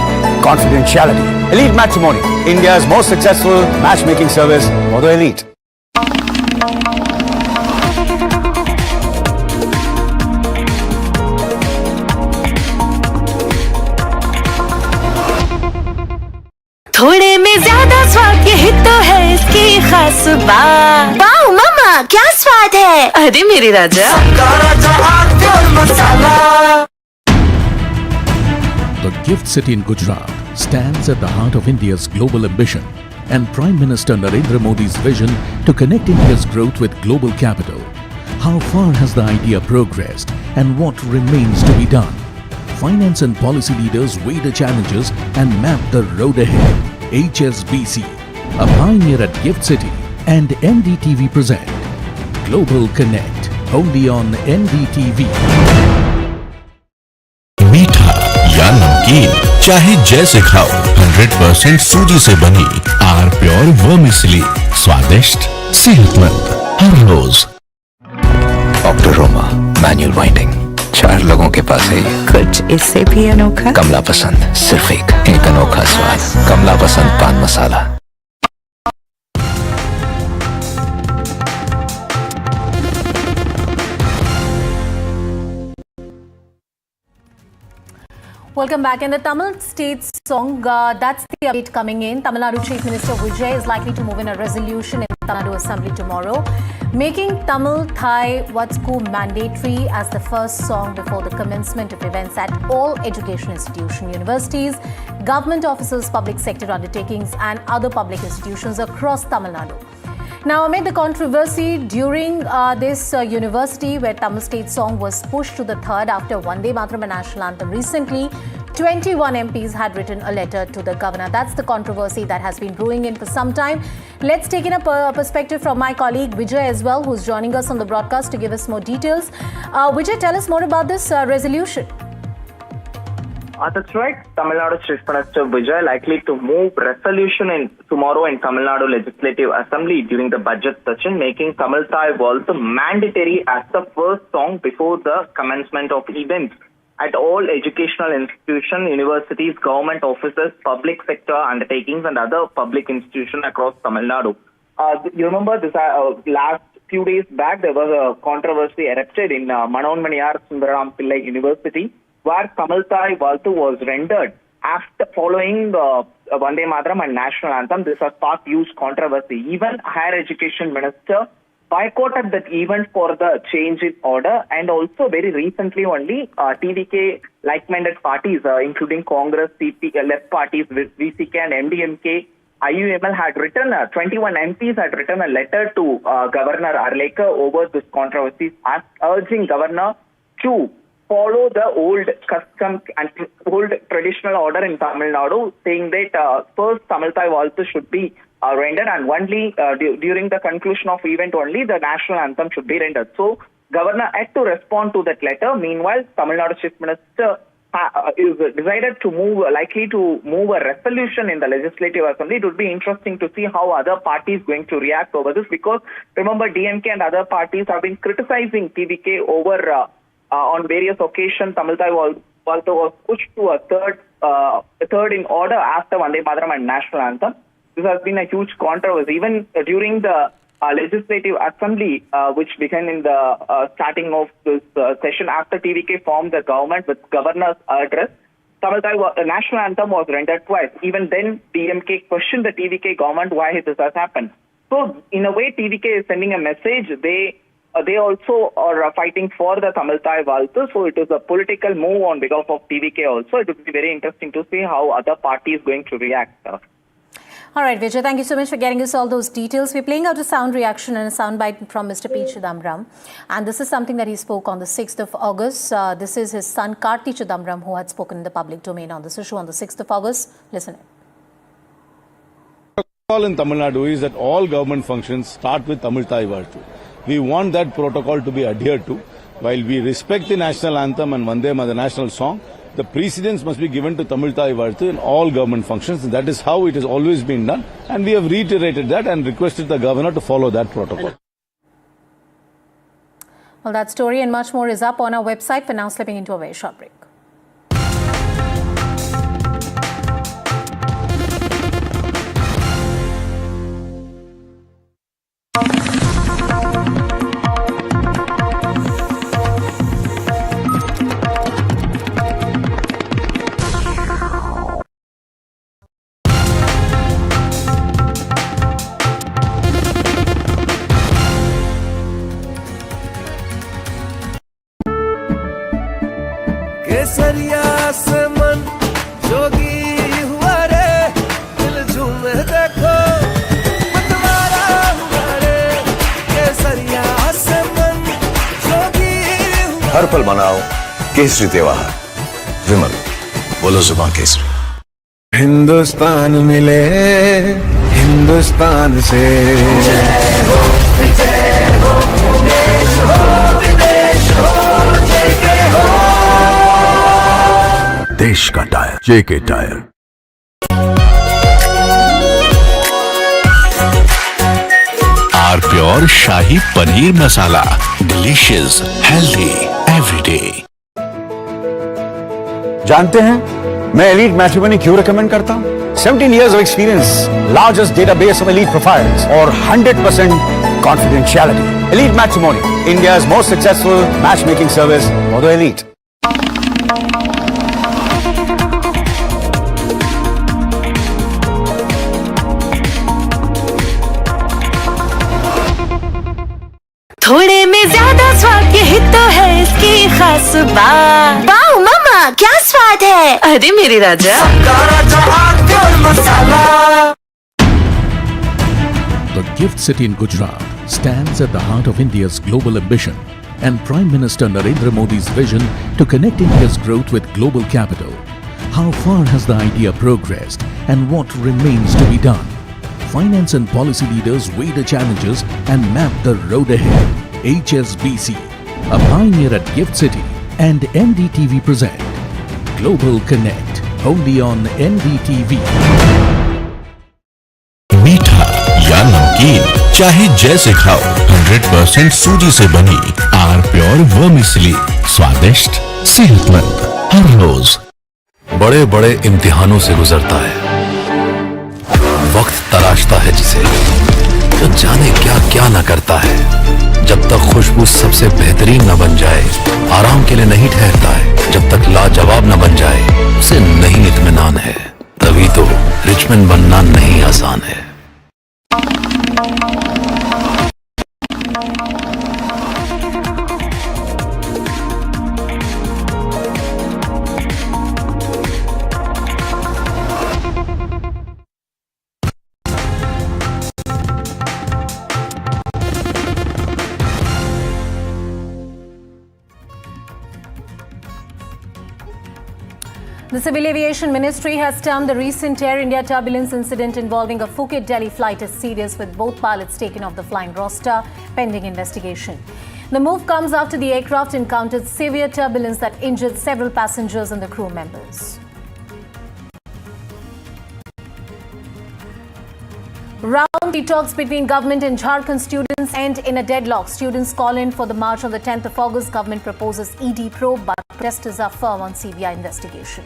confidentiality. Elite Matrimony, India's most successful matchmaking service for the elite. थोड़े में ज्यादा स्वाद यही तो है इसकी खास बात। वाओ मामा क्या स्वाद है। अरे मेरे राजा The gift city in Gujarat stands at the heart of India's global ambition and Prime Minister Narendra Modi's vision to connect India's growth with global capital. How far has the idea progressed and what remains to be done? Finance and policy leaders weigh the challenges and map the road ahead. HSBC, a pioneer at Gift City, and NDTV present Global Connect, only on NDTV. मीठा या नमकीन, चाहे जैसे खाओ, 100% सूजी से बनी are pure vermicelli, स्वादिष्ट, सेहतमंद हर रोज। ऑक्टोरोमा मैनुअल वाइंडिंग, 4 लोगों के पास है। कुछ इससे भी अनोखा। कमला पसंद, सिर्फ एक अनोखा स्वाद। कमला पसंद पान मसाला। Welcome back. And the Tamil state song, that's the update coming in. Tamil Nadu Chief Minister Vijay is likely to move in a resolution in Tamil Nadu Assembly tomorrow, making Tamil Thai Watsku mandatory as the first song before the commencement of events at all education institutions, universities, government offices, public sector undertakings and other public institutions across Tamil Nadu. Now, amid the controversy during this university where Tamil state song was pushed to the third after Vande Mataram national anthem recently, 21 MPs had written a letter to the governor. That's the controversy that has been brewing in for some time. Let's take in a perspective from my colleague Vijay as well, who's joining us on the broadcast to give us more details. Vijay, tell us more about this resolution. That's right. Tamil Nadu Chief Minister Vijay likely to move resolution tomorrow in Tamil Nadu Legislative Assembly during the budget session, making Tamil Thai also mandatory as the first song before the commencement of events at all educational institutions, universities, government offices, public sector undertakings and other public institutions across Tamil Nadu. You remember this last few days back there was a controversy erupted in Manonmaniyar Sundaram Pillai University, where Tamil Thai Valtu was rendered after following Vande Mataram and National Anthem. This has sparked huge controversy. Even Higher Education Minister boycotted that event for the change in order, and also very recently only TVK like-minded parties including Congress, CP, left parties, VCK and MDMK, IUML had written, 21 MPs had written a letter to Governor Arlekar over this controversy, urging Governor to follow the old custom and old traditional order in Tamil Nadu, saying that first Tamil Thai Valtu should be rendered and only during the conclusion of event only the national anthem should be rendered. So Governor had to respond to that letter. Meanwhile, Tamil Nadu Chief Minister is decided to likely to move a resolution in the Legislative Assembly. It would be interesting to see how other parties going to react over this, because remember DMK and other parties have been criticizing TVK over on various occasions. Tamil Thai Valtu was pushed to a third in order after Vande Mataram and National Anthem. This has been a huge controversy. Even during the Legislative Assembly, which began in the starting of this session after TVK formed the government with Governor's address, Tamil Thai National Anthem was rendered twice. Even then, DMK questioned the TVK government why this has happened. So, in a way, TVK is sending a message. They also are fighting for the Tamil Thai Valtu, so it is a political move on behalf of TVK also. It would be very interesting to see how other parties going to react. All right, Vijay, thank you so much for getting us all those details. We're playing out a sound reaction and a soundbite from Mr. P. Chidambaram. And this is something that he spoke on the 6th of August. This is his son, Karti Chidambaram, who had spoken in the public domain on this issue on the 6th of August. Listen in. All in Tamil Nadu is that all government functions start with Tamil Thai Valtu. We want that protocol to be adhered to. While we respect the national anthem and Vande Mataram, the national song, the precedence must be given to Tamil Thai Valtu in all government functions. That is how it has always been done. And we have reiterated that and requested the governor to follow that protocol. Well, that story and much more is up on our website. For now, slipping into a very short break. केसरिया से मन जोगी हुआ रे, दिल झूमे देखो मतवारा हुआ रे। केसरिया से मन जोगी हुआ। हर पल मनाओ केसरी त्योहार। विमल, बोलो जुबान केसरी। हिंदुस्तान मिले हिंदुस्तान से। जय हो, जय हो। हो विदेश हो जेके हो। देश का tyre JK tyre. Our pure shahi paneer masala, delicious, healthy everyday. जानते हैं मैं एलीट मैट्रिमोनी क्यों रिकमेंड करता हूं? 17 years of experience, largest database of elite profiles, और 100% confidentiality. Elite Matrimony, India's most successful matchmaking service for the elite. थोड़े में ज्यादा स्वाद, यही तो है इसकी खास बात। वाओ मामा क्या स्वाद है, अरे मेरे राजा। The Gift City in Gujarat stands at the heart of India's global ambition and Prime Minister Narendra Modi's vision to connect India's growth with global capital. How far has the idea progressed and what remains to be done? Finance and policy leaders weigh the challenges and map the road ahead. HSBC, a pioneer at Gift City, and NDTV present Global Connect, only on NDTV. मीठा या नमकीन, चाहे जैसे खाओ, 100% सूजी से बनी are pure vermicelli, स्वादिष्ट, सेहतमंद हर रोज। बड़े बड़े इम्तिहानों से गुजरता है, वक्त तराशता है जिसे, तो जाने क्या क्या न करता है। जब तक खुशबू सबसे बेहतरीन न बन जाए, आराम के लिए नहीं ठहरता है। जब तक लाजवाब न बन जाए, उसे नहीं इत्मीनान है। तभी तो रिचमैन बनना नहीं आसान है। The Civil Aviation Ministry has termed the recent Air India turbulence incident involving a Phuket-Delhi flight as serious, with both pilots taken off the flying roster pending investigation. The move comes after the aircraft encountered severe turbulence that injured several passengers and the crew members. Round talks between government and Jharkhand students end in a deadlock. Students call in for the march on the 10th of August. Government proposes ED probe, but protesters are firm on CBI investigation.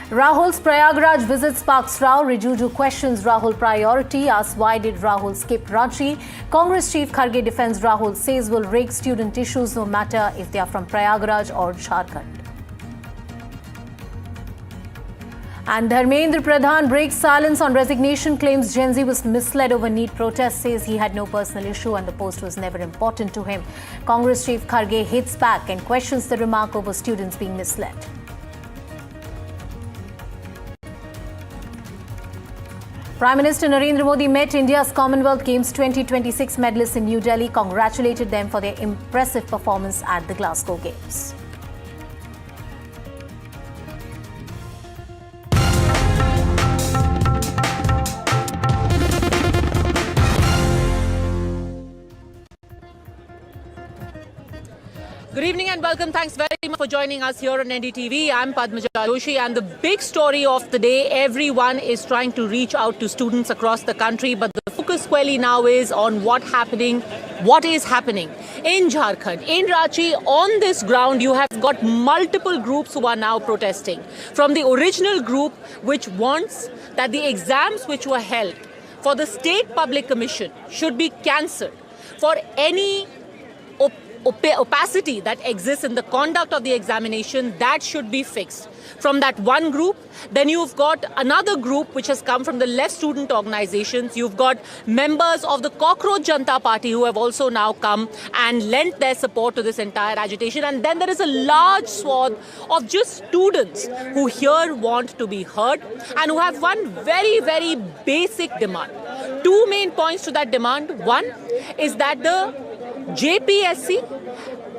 Rahul's Prayagraj visit sparks row. Rijuju questions Rahul priority, asks why did Rahul skip Ranchi. Congress chief Kharge defends Rahul, says will rake student issues no matter if they are from Prayagraj or Jharkhand. And Dharmendra Pradhan breaks silence on resignation, claims Gen Z was misled over NEET protest, says he had no personal issue and the post was never important to him. Congress chief Kharge hits back and questions the remark over students being misled. Prime Minister Narendra Modi met India's Commonwealth Games 2026 medalists in New Delhi, congratulated them for their impressive performance at the Glasgow Games. Good evening and welcome. Thanks very much for joining us here on NDTV. I'm Padmaja Joshi, and the big story of the day, everyone is trying to reach out to students across the country, but the focus squarely now is on what is happening in Jharkhand, in Ranchi. On this ground, you have got multiple groups who are now protesting. From the original group, which wants that the exams which were held for the State Public Commission should be cancelled for any opacity that exists in the conduct of the examination, that should be fixed. From that one group, then you've got another group which has come from the left student organizations. You've got members of the Cockroach Janta Party who have also now come and lent their support to this entire agitation. And then there is a large swath of just students who here want to be heard and who have one very, very basic demand. Two main points to that demand. One is that the JPSC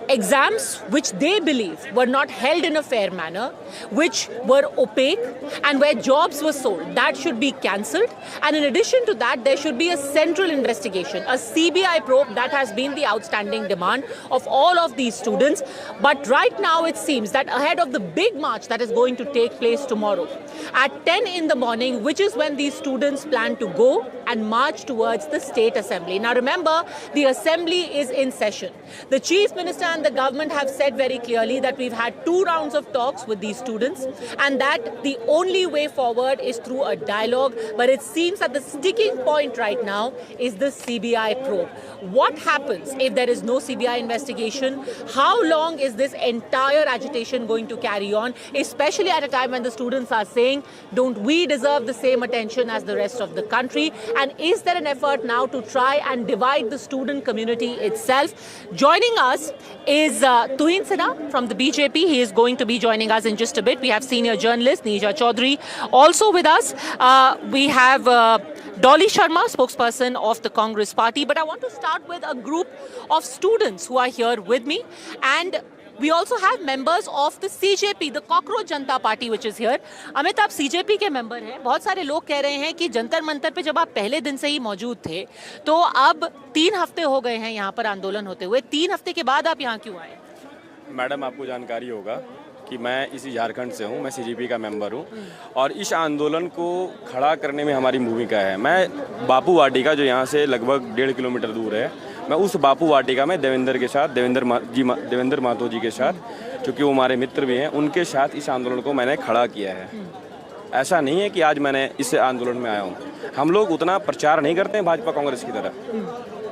exams which they believe were not held in a fair manner, which were opaque, and where jobs were sold. That should be cancelled. And in addition to that, there should be a central investigation, a CBI probe. That has been the outstanding demand of all of these students. But right now, it seems that ahead of the big march that is going to take place tomorrow, at 10 in the morning, which is when these students plan to go and march towards the State Assembly. Now remember, the Assembly is in session. The Chief Minister and the government have said very clearly that we've had 2 rounds of talks with these students and that the only way forward is through a dialogue. But it seems that the sticking point right now is the CBI probe. What happens if there is no CBI investigation? How long is this entire agitation going to carry on, especially at a time when the students are saying, don't we deserve the same attention as the rest of the country? And is there an effort now to try and divide the student community itself? Joining us is Tuhin Sinha from the BJP. He is going to be joining us in just a bit. We have senior journalist Neeja Chaudhary also with us. We have Dolly Sharma, spokesperson of the Congress party. But I want to start with a group of students who are here with me. And we also have members of the CJP, the Cockroach Janta Party, which is here. Amit, आप CJP के member हैं. बहुत सारे लोग कह रहे हैं कि जंतर मंतर पे जब आप पहले दिन से ही मौजूद थे, तो अब 3 हफ्ते हो गए हैं यहाँ पर आंदोलन होते हुए. 3 हफ्ते के बाद आप यहाँ क्यों आए? मैडम, आपको जानकारी होगा कि मैं इसी झारखंड से हूँ, मैं CJP का मेंबर हूँ और इस आंदोलन को खड़ा करने में हमारी भूमिका है. मैं बापू वाटिका, जो यहाँ से लगभग 1.5 किलोमीटर दूर है, मैं उस बापू वाटिका में देवेंद्र के साथ, देवेंद्र महतो जी के साथ, क्योंकि वो हमारे मित्र भी हैं, उनके साथ इस आंदोलन को मैंने खड़ा किया है. ऐसा नहीं है कि आज मैंने इस आंदोलन में आया हूँ. हम लोग उतना प्रचार नहीं करते हैं भाजपा कांग्रेस की तरह.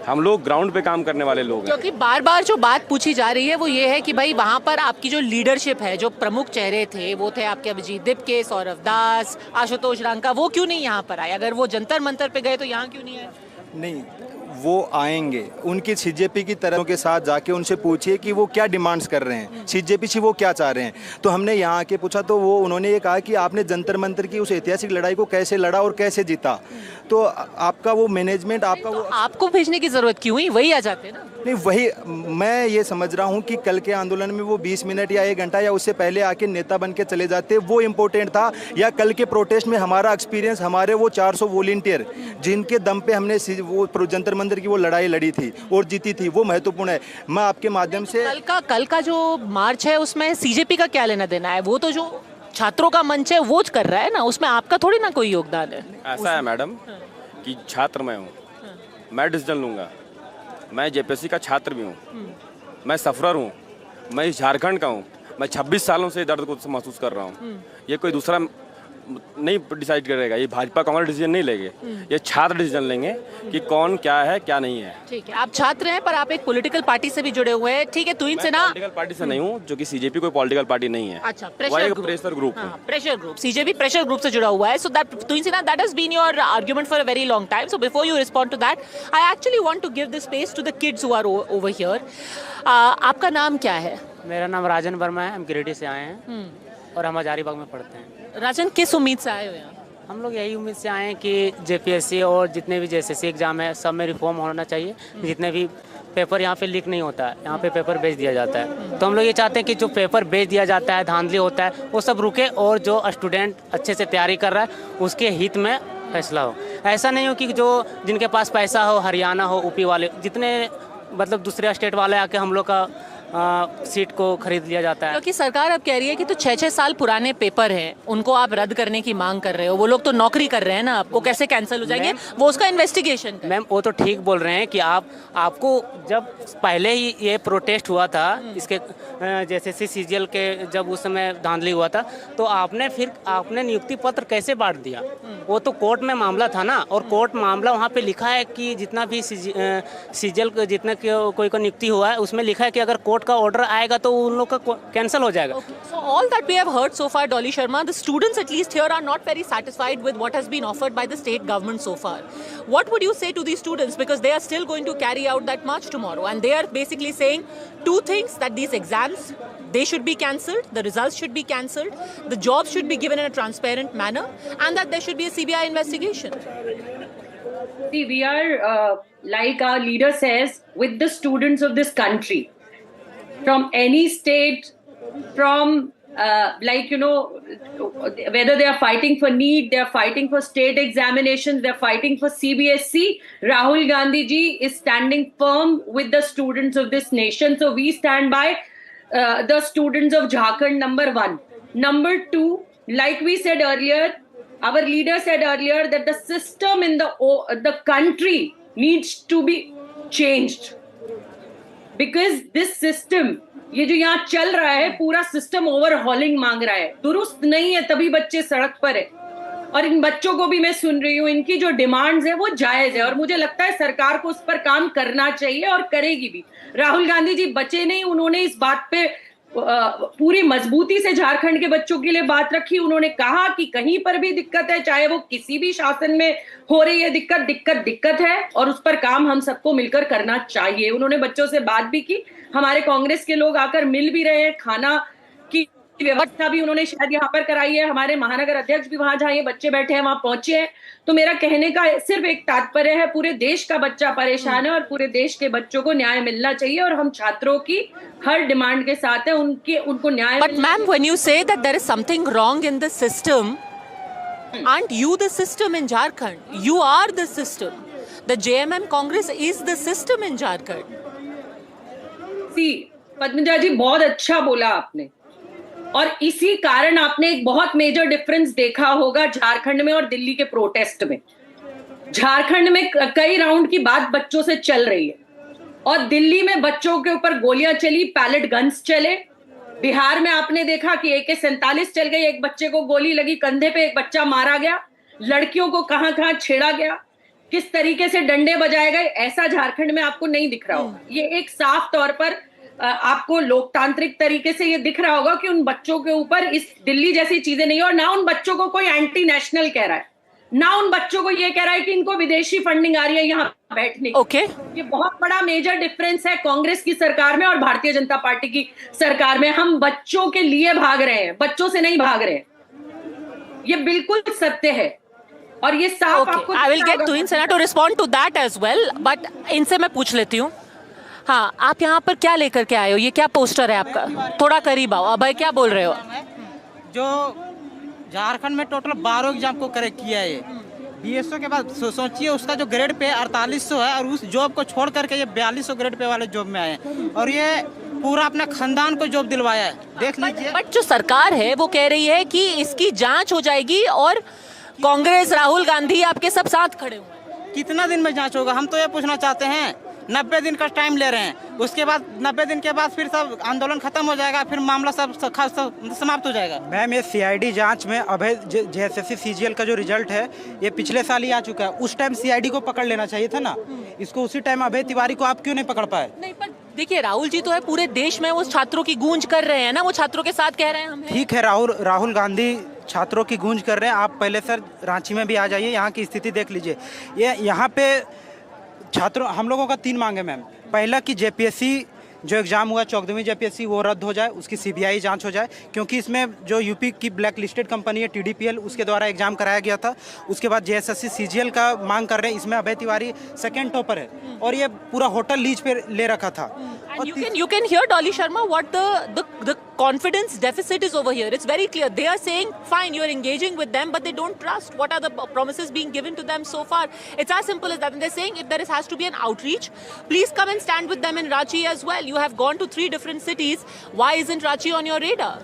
हम लोग ग्राउंड पे काम करने वाले लोग हैं. क्योंकि बार बार जो बात पूछी जा रही है वो ये है कि भाई वहाँ पर आपकी जो लीडरशिप है, जो प्रमुख चेहरे थे, वो थे आपके अभिजीत दिपके, सौरभ दास, आशुतोष रांका, वो क्यों नहीं यहाँ पर आए? अगर वो जंतर मंतर पे गए तो यहाँ क्यों नहीं आए? नहीं, वो आएंगे. उनकी CJP की तरह के साथ जाके उनसे पूछिए कि वो क्या डिमांड्स कर रहे हैं, CJP से वो क्या चाह रहे हैं. तो हमने यहाँ आके पूछा तो उन्होंने ये कहा कि आपने जंतर मंतर की उस ऐतिहासिक लड़ाई को कैसे लड़ा और कैसे जीता. तो आपका वो मैनेजमेंट, आपका वो, आपको भेजने की जरूरत क्यों हुई? वही आ जाते ना. नहीं, वही मैं ये समझ रहा हूँ कि कल के आंदोलन में वो 20 मिनट या 1 घंटा या उससे पहले आके नेता बन के चले जाते, वो इम्पोर्टेंट था, या कल के प्रोटेस्ट में हमारा एक्सपीरियंस, हमारे वो 400 वॉलंटियर जिनके दम पे हमने वो जंतर मंतर की वो लड़ाई लड़ी थी और जीती थी, वो महत्वपूर्ण है. मैं आपके माध्यम से कल का जो मार्च है उसमें CJP का क्या लेना देना है? वो तो जो छात्रों का मंच है वो कर रहा है ना, उसमें आपका थोड़ी ना कोई योगदान है. ऐसा है मैडम कि छात्र मैं हूँ, मैं डिसीजन लूँगा. मैं JPSC का छात्र भी हूँ, मैं सफरर हूँ, मैं इस झारखंड का हूँ. मैं 26 सालों से दर्द को महसूस कर रहा हूँ. ये कोई दूसरा नहीं डिसाइड करेगा, ये भाजपा कांग्रेस डिसीजन नहीं लेंगे, ये छात्र डिसीजन लेंगे कि कौन क्या है क्या नहीं है. ठीक है, आप छात्र हैं पर आप एक पॉलिटिकल पार्टी से भी जुड़े हुए हैं. ठीक है, तुहिन सिन्हा पॉलिटिकल पार्टी से नहीं हूँ, जो कि CJP कोई पॉलिटिकल पार्टी नहीं है. अच्छा, pressure group. Pressure group, CJP pressure group से जुड़ा हुआ है. So that Tuhin Sinha, that has been your argument for a very long time. So before you respond to that, I actually want to give the space to the kids who are over here. आपका नाम क्या है? मेरा नाम राजन वर्मा है. हम गिरिडीह से आए हैं और हम हजारीबाग में पढ़ते हैं. राजन, किस उम्मीद से आए हो यहाँ? हम लोग यही उम्मीद से आए हैं कि JPSC और जितने भी JSSC एग्ज़ाम है सब में रिफॉर्म होना चाहिए. जितने भी पेपर यहाँ पे लीक नहीं होता है, यहाँ पे पेपर बेच दिया जाता है. तो हम लोग ये चाहते हैं कि जो पेपर बेच दिया जाता है, धांधली होता है, वो सब रुके और जो स्टूडेंट अच्छे से तैयारी कर रहा है उसके हित में फैसला हो. ऐसा नहीं हो कि जो जिनके पास पैसा हो, हरियाणा हो, UP वाले, जितने मतलब दूसरे स्टेट वाले आके हम लोग का सीट को खरीद लिया जाता है. क्योंकि सरकार अब कह रही है कि तो 6-6 साल पुराने पेपर हैं, उनको आप रद्द करने की मांग कर रहे हो. वो लोग तो नौकरी कर रहे हैं ना, आपको कैसे कैंसिल हो जाएंगे? वो उसका इन्वेस्टिगेशन. मैम, वो तो ठीक बोल रहे हैं कि आपको जब पहले ही ये प्रोटेस्ट हुआ था इसके जैसे CGL के, जब उस समय धांधली हुआ था, तो आपने नियुक्ति पत्र कैसे बांट दिया? वो तो कोर्ट में मामला था ना, और कोर्ट मामला वहाँ पे लिखा है कि जितना भी CGL जितना कोई को नियुक्ति हुआ है उसमें लिखा है कि अगर कोर्ट का ऑर्डर आएगा तो उन लोग का कैंसिल हो जाएगा. So all that we have heard so far, Dolly Sharma, the students at least here are not very satisfied with what has been offered by the state government so far. What would you say to these students, because they are still going to carry out that march tomorrow and they are basically saying 2 things: that these exams, they should be cancelled, the results should be cancelled, the jobs should be given in a transparent manner, and that there should be a CBI investigation. See, we are, like our leader says, with the students of this country. from any state, from whether they are fighting for NEET, they are fighting for state examinations, they are fighting for CBSE. Rahul Gandhi ji is standing firm with the students of this nation. So we stand by the students of Jharkhand, number one. Number two, like we said earlier, our leader said earlier that the system in the country needs to be changed. Because this system, ये जो यहाँ चल रहा है, पूरा system overhauling मांग रहा है, दुरुस्त नहीं है, तभी बच्चे सड़क पर है। और इन बच्चों को भी मैं सुन रही हूँ, इनकी जो डिमांड्स है वो जायज है और मुझे लगता है सरकार को उस पर काम करना चाहिए और करेगी भी। राहुल गांधी जी बचे नहीं, उन्होंने इस बात पे पूरी मजबूती से झारखंड के बच्चों के लिए बात रखी। उन्होंने कहा कि कहीं पर भी दिक्कत है, चाहे वो किसी भी शासन में हो रही है दिक्कत है और उस पर काम हम सबको मिलकर करना चाहिए। उन्होंने बच्चों से बात भी की, हमारे कांग्रेस के लोग आकर मिल भी रहे हैं, खाना की व्यवस्था भी उन्होंने शायद यहाँ पर कराई है, हमारे महानगर अध्यक्ष भी वहां जहाँ ये बच्चे बैठे हैं वहां पहुंचे हैं। तो मेरा कहने का सिर्फ एक तात्पर्य है, पूरे देश का बच्चा परेशान है और पूरे देश के बच्चों को न्याय मिलना चाहिए और हम छात्रों की हर डिमांड के साथ है, उनको न्याय। But ma'am, when you say that there is something wrong in the system, aren't you the system in Jharkhand? You are the system. The JMM Congress is the system in Jharkhand. Padmaja जी बहुत अच्छा बोला आपने और इसी कारण आपने एक बहुत मेजर डिफरेंस देखा होगा झारखंड में और दिल्ली के प्रोटेस्ट में। झारखंड में कई राउंड की बात बच्चों से चल रही है और दिल्ली में बच्चों के ऊपर गोलियां चली, पैलेट गन्स चले। बिहार में आपने देखा कि AK-47 चल गई, एक बच्चे को गोली लगी कंधे पे, एक बच्चा मारा गया। लड़कियों को कहां कहां छेड़ा गया, किस तरीके से डंडे बजाए गए, ऐसा झारखंड में आपको नहीं दिख रहा होगा। ये एक साफ तौर पर आपको लोकतांत्रिक तरीके से ये दिख रहा होगा कि उन बच्चों के ऊपर इस दिल्ली जैसी चीजें नहीं है और ना उन बच्चों को कोई एंटी नेशनल कह रहा है, ना उन बच्चों को ये कह रहा है कि इनको विदेशी फंडिंग आ रही है यहाँ बैठने की। ये बहुत बड़ा मेजर डिफरेंस है कांग्रेस की सरकार में और भारतीय जनता पार्टी की सरकार में। हम बच्चों के लिए भाग रहे हैं, बच्चों से नहीं भाग रहे हैं, ये बिल्कुल सत्य है और ये साफ आपको। I will get to Insana to respond to that as well, but इनसे मैं पूछ लेती हूँ। हाँ, आप यहाँ पर क्या लेकर के आए हो? ये क्या पोस्टर है आपका? थोड़ा करीब आओ। अभय क्या बोल रहे हो? जो झारखंड में टोटल 12 एग्जाम को करेक्ट किया है, BSO के बाद सोचिए उसका जो ग्रेड पे 4800 है और उस जॉब को छोड़ करके ये 4200 ग्रेड पे वाले जॉब में आए हैं और ये पूरा अपना खानदान को जॉब दिलवाया है। देख लीजिए। बट जो सरकार है वो कह रही है कि इसकी जांच हो जाएगी और कांग्रेस, राहुल गांधी आपके सब साथ खड़े हुए। कितना दिन में जांच होगा, हम तो ये पूछना चाहते हैं। 90 दिन का टाइम ले रहे हैं, उसके बाद 90 दिन के बाद फिर सब आंदोलन खत्म हो जाएगा, फिर मामला सब समाप्त हो जाएगा। मैम, ये CID जांच में अभय JSSC CGL का जो रिजल्ट है ये पिछले साल ही आ चुका है। उस टाइम CID को पकड़ लेना चाहिए था ना, इसको उसी टाइम अभय तिवारी को आप क्यों नहीं पकड़ पाए? नहीं, पर देखिए राहुल जी तो है पूरे देश में, वो छात्रों की गूंज कर रहे हैं ना, वो छात्रों के साथ कह रहे हैं हम। ठीक है, राहुल गांधी छात्रों की गूंज कर रहे हैं। आप पहले सर रांची में भी आ जाइए, यहाँ की स्थिति देख लीजिए। ये यहाँ पे छात्रों, हम लोगों का 3 मांग है मैम। पहला कि JPSC जो एग्जाम हुआ 14वीं JPSC वो रद्द हो जाए, उसकी CBI जांच हो जाए, क्योंकि इसमें जो यूपी की ब्लैक लिस्टेड कंपनी है TDPL उसके द्वारा एग्जाम कराया गया था। उसके बाद JSSC CGL का मांग कर रहे हैं, इसमें अभय तिवारी सेकंड टॉपर है और ये पूरा होटल लीज पे ले रखा था। You can hear Dolly Sharma what the confidence deficit is over here. It's very clear. They are saying, fine, you're engaging with them, but they don't trust. What are the promises being given to them so far? It's as simple as that. And they're saying if there has to be an outreach, please come and stand with them in Ranchi as well. You have gone to 3 different cities. Why isn't Ranchi on your radar?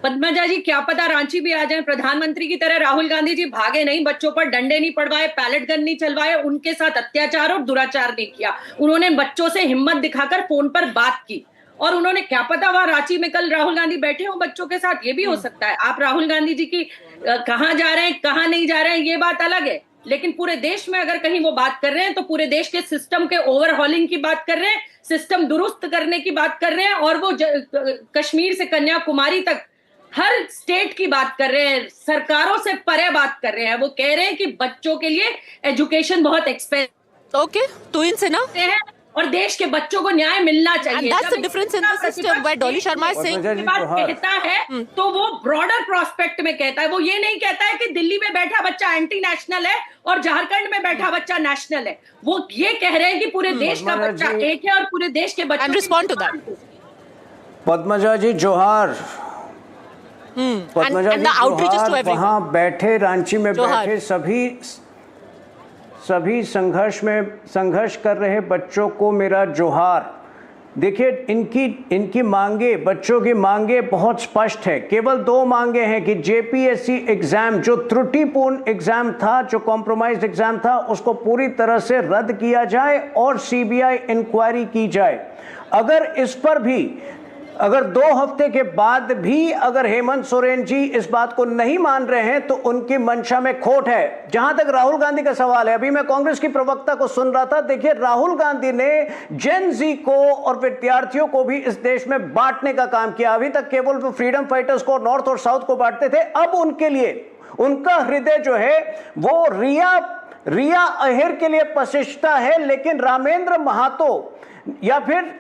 Padmaja जी, क्या पता रांची भी आ जाए। प्रधानमंत्री की तरह राहुल गांधी जी भागे नहीं, बच्चों पर डंडे नहीं पड़वाए, पैलेट गन नहीं चलवाए, उनके साथ अत्याचार और दुराचार नहीं किया। उन्होंने बच्चों से हिम्मत दिखाकर फोन पर बात की और उन्होंने, क्या पता वहां रांची में कल राहुल गांधी बैठे हो बच्चों के साथ, ये भी हो सकता है। आप राहुल गांधी जी की कहाँ जा रहे हैं, कहाँ नहीं जा रहे हैं, ये बात अलग है, लेकिन पूरे देश में अगर कहीं वो बात कर रहे हैं तो पूरे देश के सिस्टम के ओवरहॉलिंग की बात कर रहे हैं, सिस्टम दुरुस्त करने की बात कर रहे हैं और वो कश्मीर से कन्याकुमारी तक हर स्टेट की बात कर रहे हैं, सरकारों से परे बात कर रहे हैं। वो कह रहे हैं कि बच्चों के लिए एजुकेशन बहुत एक्सपेंसिव। ओके, तो इनसे ना है और देश के बच्चों को न्याय मिलना चाहिए। And that's the difference in the system where Dolly Sharma is saying कहता है तो वो ब्रॉडर प्रोस्पेक्ट में कहता है, वो ये नहीं कहता है कि दिल्ली में बैठा बच्चा एंटी नेशनल है और झारखंड में बैठा बच्चा नेशनल है। वो ये कह रहे हैं कि पूरे देश का बच्चा एक है और पूरे देश के बच्चे। And respond to that. Padmaja जी जोहार। Padmaja and ji the outrages to जोहार। everyone. वहाँ बैठे रांची में जोहार। बैठे सभी संघर्ष कर रहे बच्चों को मेरा जोहार। देखिए इनकी मांगे, बच्चों की मांगे बहुत स्पष्ट है। केवल 2 मांगे हैं कि जेपीएससी एग्जाम जो त्रुटिपूर्ण एग्जाम था, जो कॉम्प्रोमाइज्ड एग्जाम था, उसको पूरी तरह से रद्द किया जाए और सीबीआई इंक्वायरी की जाए। अगर इस पर भी अगर 2 हफ्ते के बाद भी अगर हेमंत सोरेन जी इस बात को नहीं मान रहे हैं तो उनकी मंशा में खोट है। जहां तक राहुल गांधी का सवाल है, अभी मैं कांग्रेस की प्रवक्ता को सुन रहा था। देखिए राहुल गांधी ने जेन जी को और विद्यार्थियों को भी इस देश में बांटने का काम किया। अभी तक केवल वो फ्रीडम फाइटर्स को नॉर्थ और साउथ को बांटते थे, अब उनके लिए उनका हृदय जो है वो रिया अहिर के लिए पसिश्ता है, लेकिन रामेंद्र महातो या फिर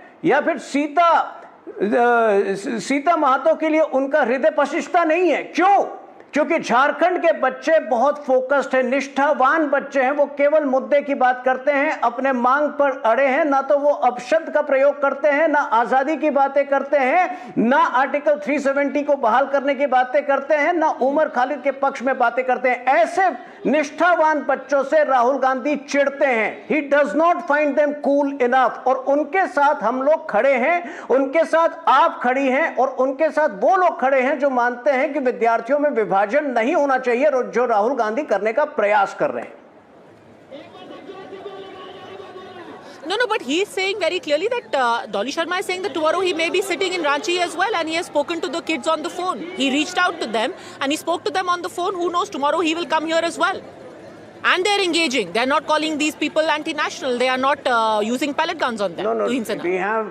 सीता महातो के लिए उनका हृदय पसिश्ता नहीं है। क्यों? क्योंकि झारखंड के बच्चे बहुत फोकस्ड हैं, निष्ठावान बच्चे हैं। वो केवल मुद्दे की बात करते हैं, अपने मांग पर अड़े हैं। ना तो वो अपशब्द का प्रयोग करते हैं, ना आजादी की बातें करते हैं, ना आर्टिकल 370 को बहाल करने की बातें करते हैं, ना उमर खालिद के पक्ष में बातें करते हैं। ऐसे निष्ठावान बच्चों से राहुल गांधी चिढ़ते हैं। He does not find them cool enough. और उनके साथ हम लोग खड़े हैं, उनके साथ आप खड़ी हैं, और उनके साथ वो लोग खड़े हैं जो मानते हैं कि विद्यार्थियों में विभाजन नहीं होना चाहिए, जो राहुल गांधी करने का प्रयास कर रहे हैं। No, but he is saying very clearly that Dolly Sharma is saying that tomorrow he may be sitting in Ranchi as well, and he has spoken to the kids on the phone. He reached out to them and he spoke to them on the phone. Who knows, tomorrow he will come here as well. And they're engaging. They're not calling these people anti-national. They are not using pellet guns on them. No.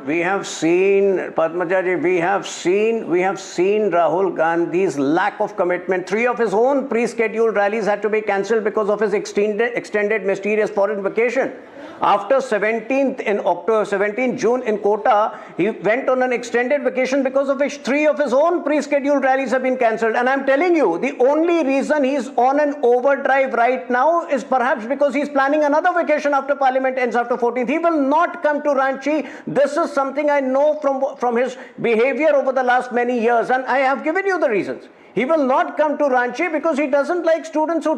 We have seen, Padmaja ji, we have seen Rahul Gandhi's lack of commitment. 3 of his own pre-scheduled rallies had to be cancelled because of his extended mysterious foreign vacation. After 17 June in Kota, he went on an extended vacation because of which 3 of his own pre-scheduled rallies have been cancelled. And I'm telling you, the only reason he's on an overdrive right now is perhaps because he's planning another vacation after Parliament ends after 14th. He will not come to Ranchi. This is something I know from his behavior over the last many years, and I have given you the reasons. He will not come to Ranchi because he doesn't like students who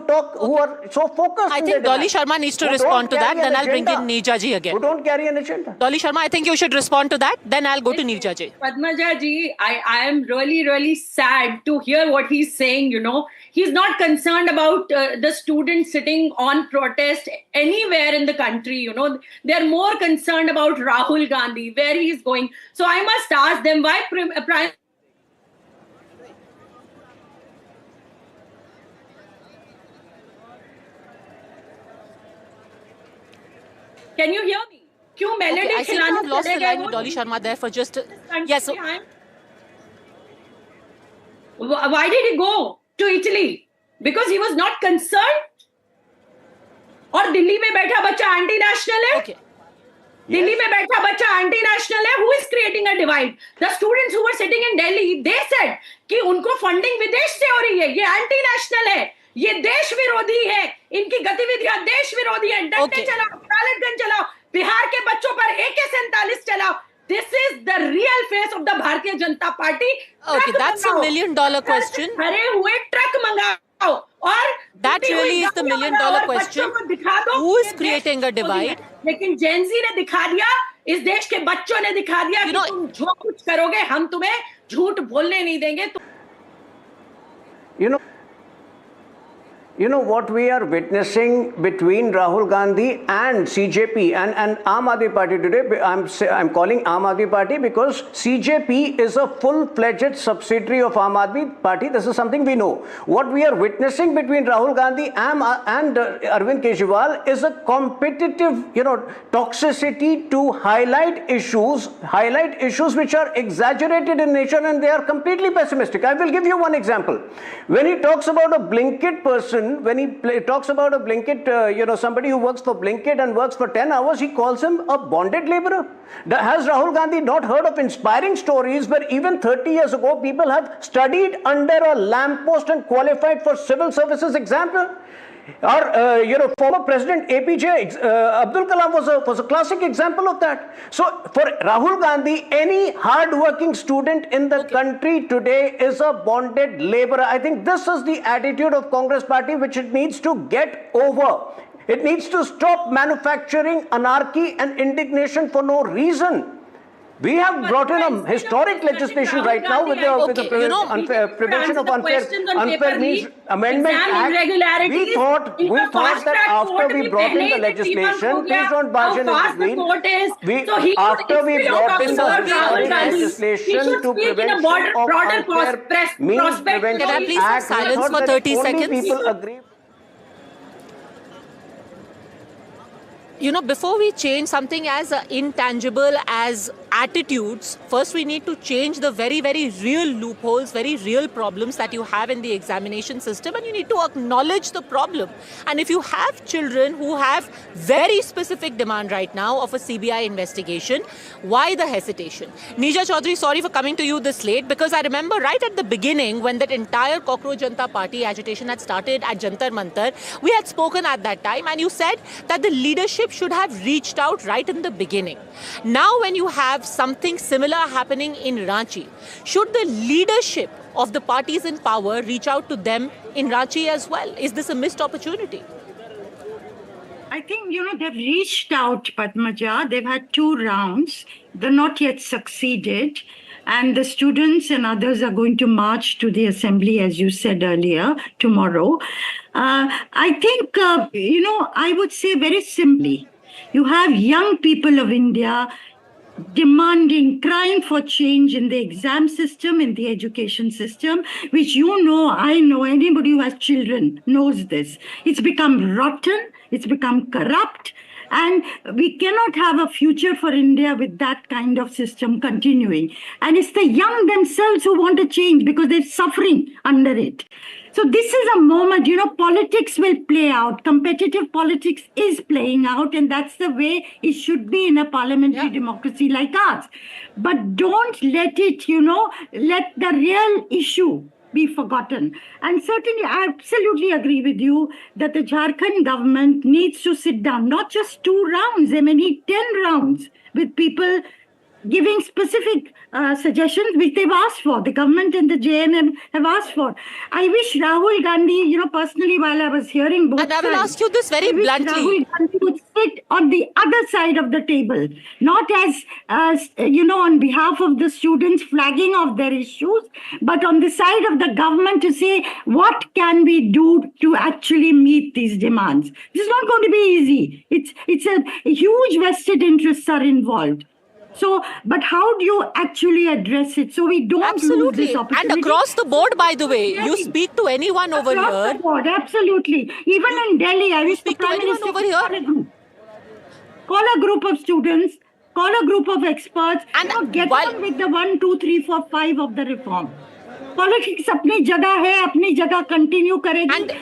are so focused. I think Dolly Sharma needs to respond to that. Then I'll bring in Neerja ji again. Who don't carry an agenda. Dolly Sharma, I think you should respond to that. Then I'll go to Neerja ji. Padmaja ji, I am really, really sad to hear what he's saying, you know. He's not concerned about the students sitting on protest anywhere in the country, you know. They're more concerned about Rahul Gandhi, where he's going. So I must ask them, why Prime Can you hear me? क्यों melody I seem to have lost the line with Dolly Sharma there for just yes. So, why did he go to Italy? Because he was not concerned. और दिल्ली में बैठा बच्चा anti national है. दिल्ली में बैठा बच्चा anti national है. Who is creating a divide? The students who were sitting in Delhi, they said कि उनको फंडिंग विदेश से हो रही है. ये एंटी नेशनल है. ये देश विरोधी है. इनकी गतिविधियां देश विरोधी है. डंडे चलाओ, पैलेट गन चलाओ, बिहार के बच्चों पर AK-47 चलाओ. This is the real face of the Bharatiya Janata Party. Okay, that's a $1 million question. भरे हुए ट्रक मंगाओ और that really is the $1 million question. Who is creating a divide? लेकिन जेनजी ने दिखा दिया, इस देश के बच्चों ने दिखा दिया कि तुम जो कुछ करोगे हम तुम्हें झूठ बोलने नहीं देंगे. You know what we are witnessing between Rahul Gandhi and CJP and Aam Aadmi Party today. I'm calling Aam Aadmi Party because CJP is a full-fledged subsidiary of Aam Aadmi Party. This is something we know. What we are witnessing between Rahul Gandhi and Arvind Kejriwal is a competitive, toxicity to highlight issues which are exaggerated in nature and they are completely pessimistic. I will give you one example. When he talks about a Blinkit person Chairman, when he talks about a Blinkit, somebody who works for Blinkit and works for 10 hours, he calls him a bonded laborer. Has Rahul Gandhi not heard of inspiring stories where even 30 years ago people have studied under a lamppost and qualified for civil services example? Or, former President APJ Abdul Kalam was a classic example of that. So, for Rahul Gandhi, any hard-working student in the country today is a bonded laborer. I think this is the attitude of Congress Party which it needs to get over. It needs to stop manufacturing anarchy and indignation for no reason. We have brought in a historic legislation right now with the Prevention of Unfair Means Amendment Act. We thought that after we brought in the legislation, please don't barge in between. After we brought in the historic legislation to Prevention of Unfair Means Prevention Act, we thought that only people agree. Before we change something as intangible as attitudes, first we need to change the very, very real loopholes, very real problems that you have in the examination system, and you need to acknowledge the problem. And if you have children who have very specific demand right now of a CBI investigation, why the hesitation? Neeja Chaudhary, sorry for coming to you this late, because I remember right at the beginning when that entire Cockroach Janata Party agitation had started at Jantar Mantar, we had spoken at that time and you said that the leadership should have reached out right in the beginning. Now when you have something similar happening in Ranchi, should the leadership of the parties in power reach out to them in Ranchi as well? Is this a missed opportunity? I think, they've reached out, Padmaja. They've had 2 rounds. They're not yet succeeded. And the students and others are going to march to the assembly, as you said earlier, tomorrow. I think, I would say very simply, you have young people of India demanding, crying for change in the exam system, in the education system, which I know, anybody who has children knows this. It's become rotten, it's become corrupt, and we cannot have a future for India with that kind of system continuing. And it's the young themselves who want to change because they're suffering under it. So this is a moment, politics will play out. Competitive politics is playing out, and that's the way it should be in a parliamentary democracy like ours. But don't let it, let the real issue be forgotten. And certainly, I absolutely agree with you that the Jharkhand government needs to sit down, not just 2 rounds, they may need 10 rounds with people giving specific suggestions which they've asked for. The government and the JMM have asked for. I wish Rahul Gandhi, personally, while I was hearing both sides. And I will ask you this very bluntly. Rahul Gandhi would sit on the other side of the table, not as on behalf of the students flagging of their issues, but on the side of the government to say, what can we do to actually meet these demands? This is not going to be easy. It's a huge vested interests are involved. So, but how do you actually address it so we don't lose this opportunity? And across the board, by the way, you speak to anyone over here. Across the board, absolutely. Even in Delhi, I wish the Prime Minister over here. Call a group of students, call a group of experts, and get on with the 1, 2, 3, 4, 5 of the reform. Politics अपनी जगह है, अपनी जगह continue करेगी. And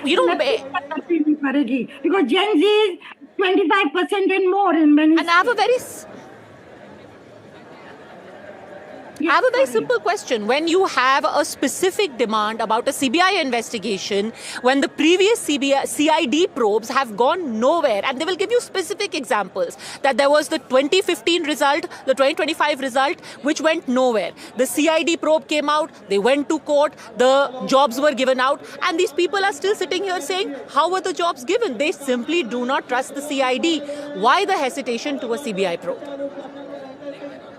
continue करेगी because Gen Z is 25% and more in many. And I have a very simple question. When you have a specific demand about a CBI investigation, when the previous CID probes have gone nowhere, and they will give you specific examples, that there was the 2015 result, the 2025 result, which went nowhere. The CID probe came out, they went to court, the jobs were given out, and these people are still sitting here saying, how were the jobs given? They simply do not trust the CID. Why the hesitation to a CBI probe?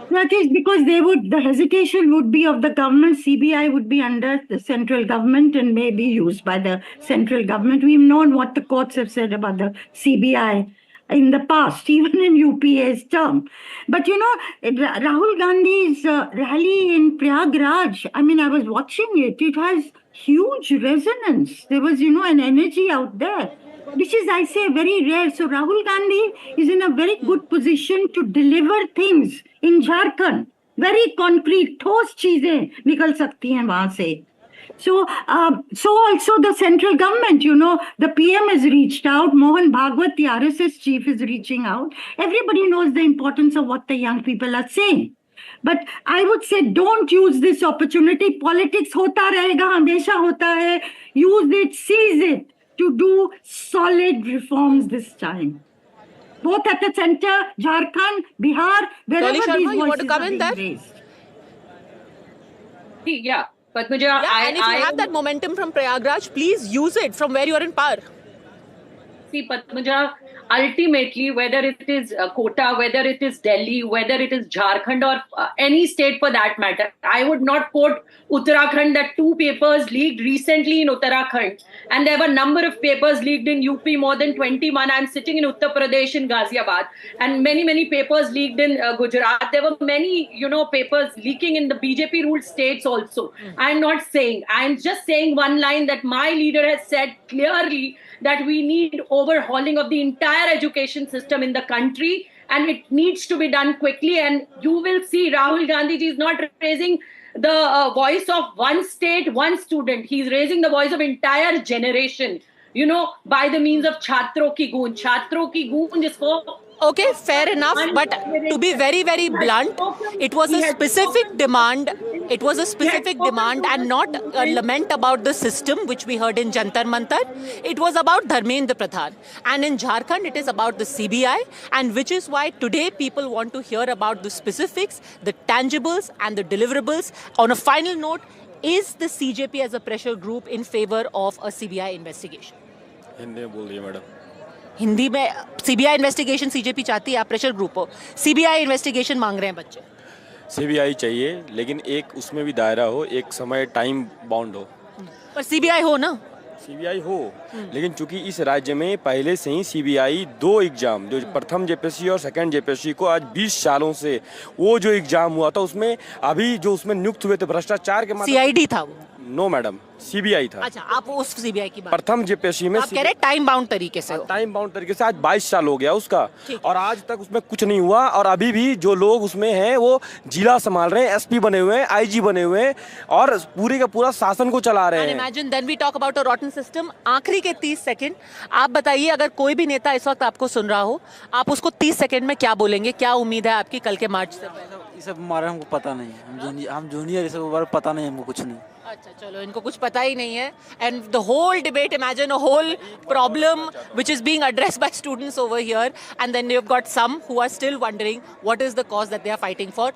That is because the hesitation would be of the government. CBI would be under the central government and may be used by the central government. We've known what the courts have said about the CBI in the past, even in UPA's term. But Rahul Gandhi's rally in Prayagraj, I was watching it. It has huge resonance. There was, an energy out there, which is, I say, very rare. So Rahul Gandhi is in a very good position to deliver things in Jharkhand. Very concrete, ठोस चीजें निकल सकती हैं वहां से. So, so also the central government, the PM has reached out. Mohan Bhagwat, the RSS chief, is reaching out. Everybody knows the importance of what the young people are saying. But I would say don't use this opportunity. Politics hota rahega, hamesha hota hai. Use it, seize it to do solid reforms this time. Both at the center, Jharkhand, Bihar, wherever these voices you want to come in are there? being raised. Yeah, but Muja, Yeah, and if you have that momentum from Prayagraj, please use it from where you are in power. See, Padmaja, ultimately, whether it is Kota, whether it is Delhi, whether it is Jharkhand or any state for that matter, I would not quote Uttarakhand that 2 papers leaked recently in Uttarakhand. And there were a number of papers leaked in UP, more than 21. I'm sitting in Uttar Pradesh in Ghaziabad. And many papers leaked in Gujarat. There were many, papers leaking in the BJP ruled states also. I'm not saying, I'm just saying one line that my leader has said clearly that we need overhauling of the entire education system in the country, and it needs to be done quickly. And you will see Rahul Gandhi ji is not raising the voice of one state, one student. He's raising the voice of entire generation, by the means of Chhatron ki Goonj. Chhatron ki Goonj is for... Okay, fair enough. But to be very, very blunt, it was a specific demand. It was a specific demand and not a lament about the system, which we heard in Jantar Mantar. It was about Dharmendra Pradhan. And in Jharkhand, it is about the CBI, and which is why today people want to hear about the specifics, the tangibles and the deliverables. On a final note, is the CJP as a pressure group in favor of a CBI investigation? Hindi में बोल रही है madam. Hindi में CBI investigation CJP चाहती है, आप pressure group हो, CBI investigation मांग रहे हैं बच्चे. सीबीआई चाहिए, लेकिन एक उसमें भी दायरा हो, एक समय टाइम बाउंड हो. पर सीबीआई हो ना, सीबीआई हो, लेकिन चूंकि इस राज्य में पहले से ही सीबीआई 2 एग्जाम, जो प्रथम जेपीएससी और सेकंड जेपीएससी को आज 20 सालों से वो जो एग्जाम हुआ था उसमें अभी जो उसमें नियुक्त हुए थे भ्रष्टाचार के सीआईडी था वो. नो मैडम, सीबीआई था. अच्छा, आप उस सीबीआई की बात, प्रथम जेपीएससी में आप कह रहे टाइम बाउंड तरीके से. टाइम बाउंड तरीके से आज 22 साल हो गया उसका, और आज तक उसमें कुछ नहीं हुआ. और अभी भी जो लोग उसमें हैं वो जिला संभाल रहे हैं, एसपी बने हुए हैं, आईजी बने हुए हैं और पूरे का पूरा शासन को चला रहे हैं. Imagine then we talk about a rotten system. आखिरी के 30 सेकंड आप बताइए, अगर कोई भी नेता इस वक्त आपको सुन रहा हो, आप उसको 30 सेकंड में क्या बोलेंगे? क्या उम्मीद है आपकी कल के मार्च से? ये सब हमारे हमको पता नहीं है, हम जूनियर, ये सब बारे पता नहीं हमको कुछ नहीं. अच्छा, चलो, इनको कुछ पता ही नहीं है. And the whole debate, imagine a whole problem which is being addressed by students over here, and then you've got some who are still wondering what is the cause that they are fighting for.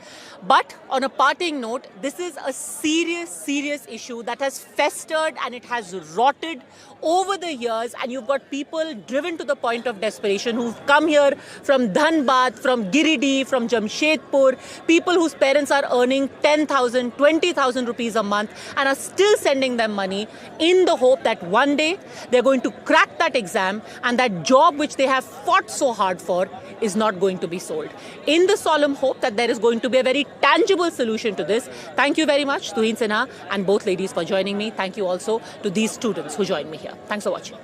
But on a parting note, this is a serious issue that has festered and it has rotted over the years, and you've got people driven to the point of desperation who've come here from Dhanbad, from Giridih, from Jamshedpur, people whose parents are earning 10,000, 20,000 rupees a month and are still sending them money in the hope that one day they're going to crack that exam and that job which they have fought so hard for is not going to be sold. In the solemn hope that there is going to be a very tangible solution to this, thank you very much, Tuhin Sinha and both ladies, for joining me. Thank you also to these students who joined me here. Thanks for watching.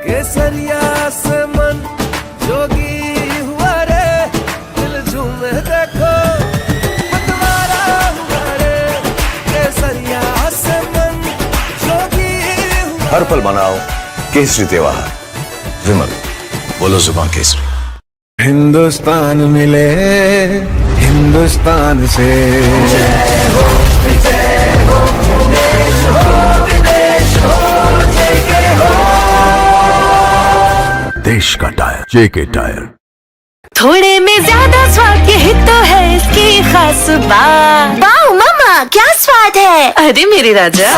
केसरिया से मन जोगी हुआ रे, दिल झूमे देखो मतवारा हुआ रे. केसरिया से मन जोगी हुआ. हर पल मनाओ केसरी त्योहार. विमल, बोलो जुबान केसरी. हिंदुस्तान मिले हिंदुस्तान से. जय हो विदेश हो जय के हो. देश का टायर, जेके टायर. थोड़े में ज्यादा स्वाद, यही तो है इसकी खास बात. वाओ मामा, क्या स्वाद है. अरे मेरे राजा,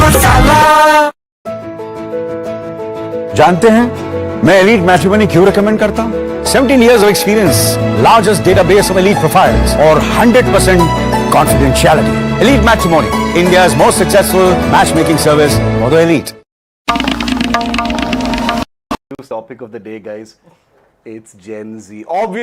मसाला. जानते हैं मैं एलीट मैट्रिमोनी क्यों रिकमेंड करता हूं? 17 years of experience, largest database of elite profiles और 100% confidentiality. Elite Matrimony, India's most successful matchmaking service for the elite. Topic of the day, guys. It's Gen Z. Obviously.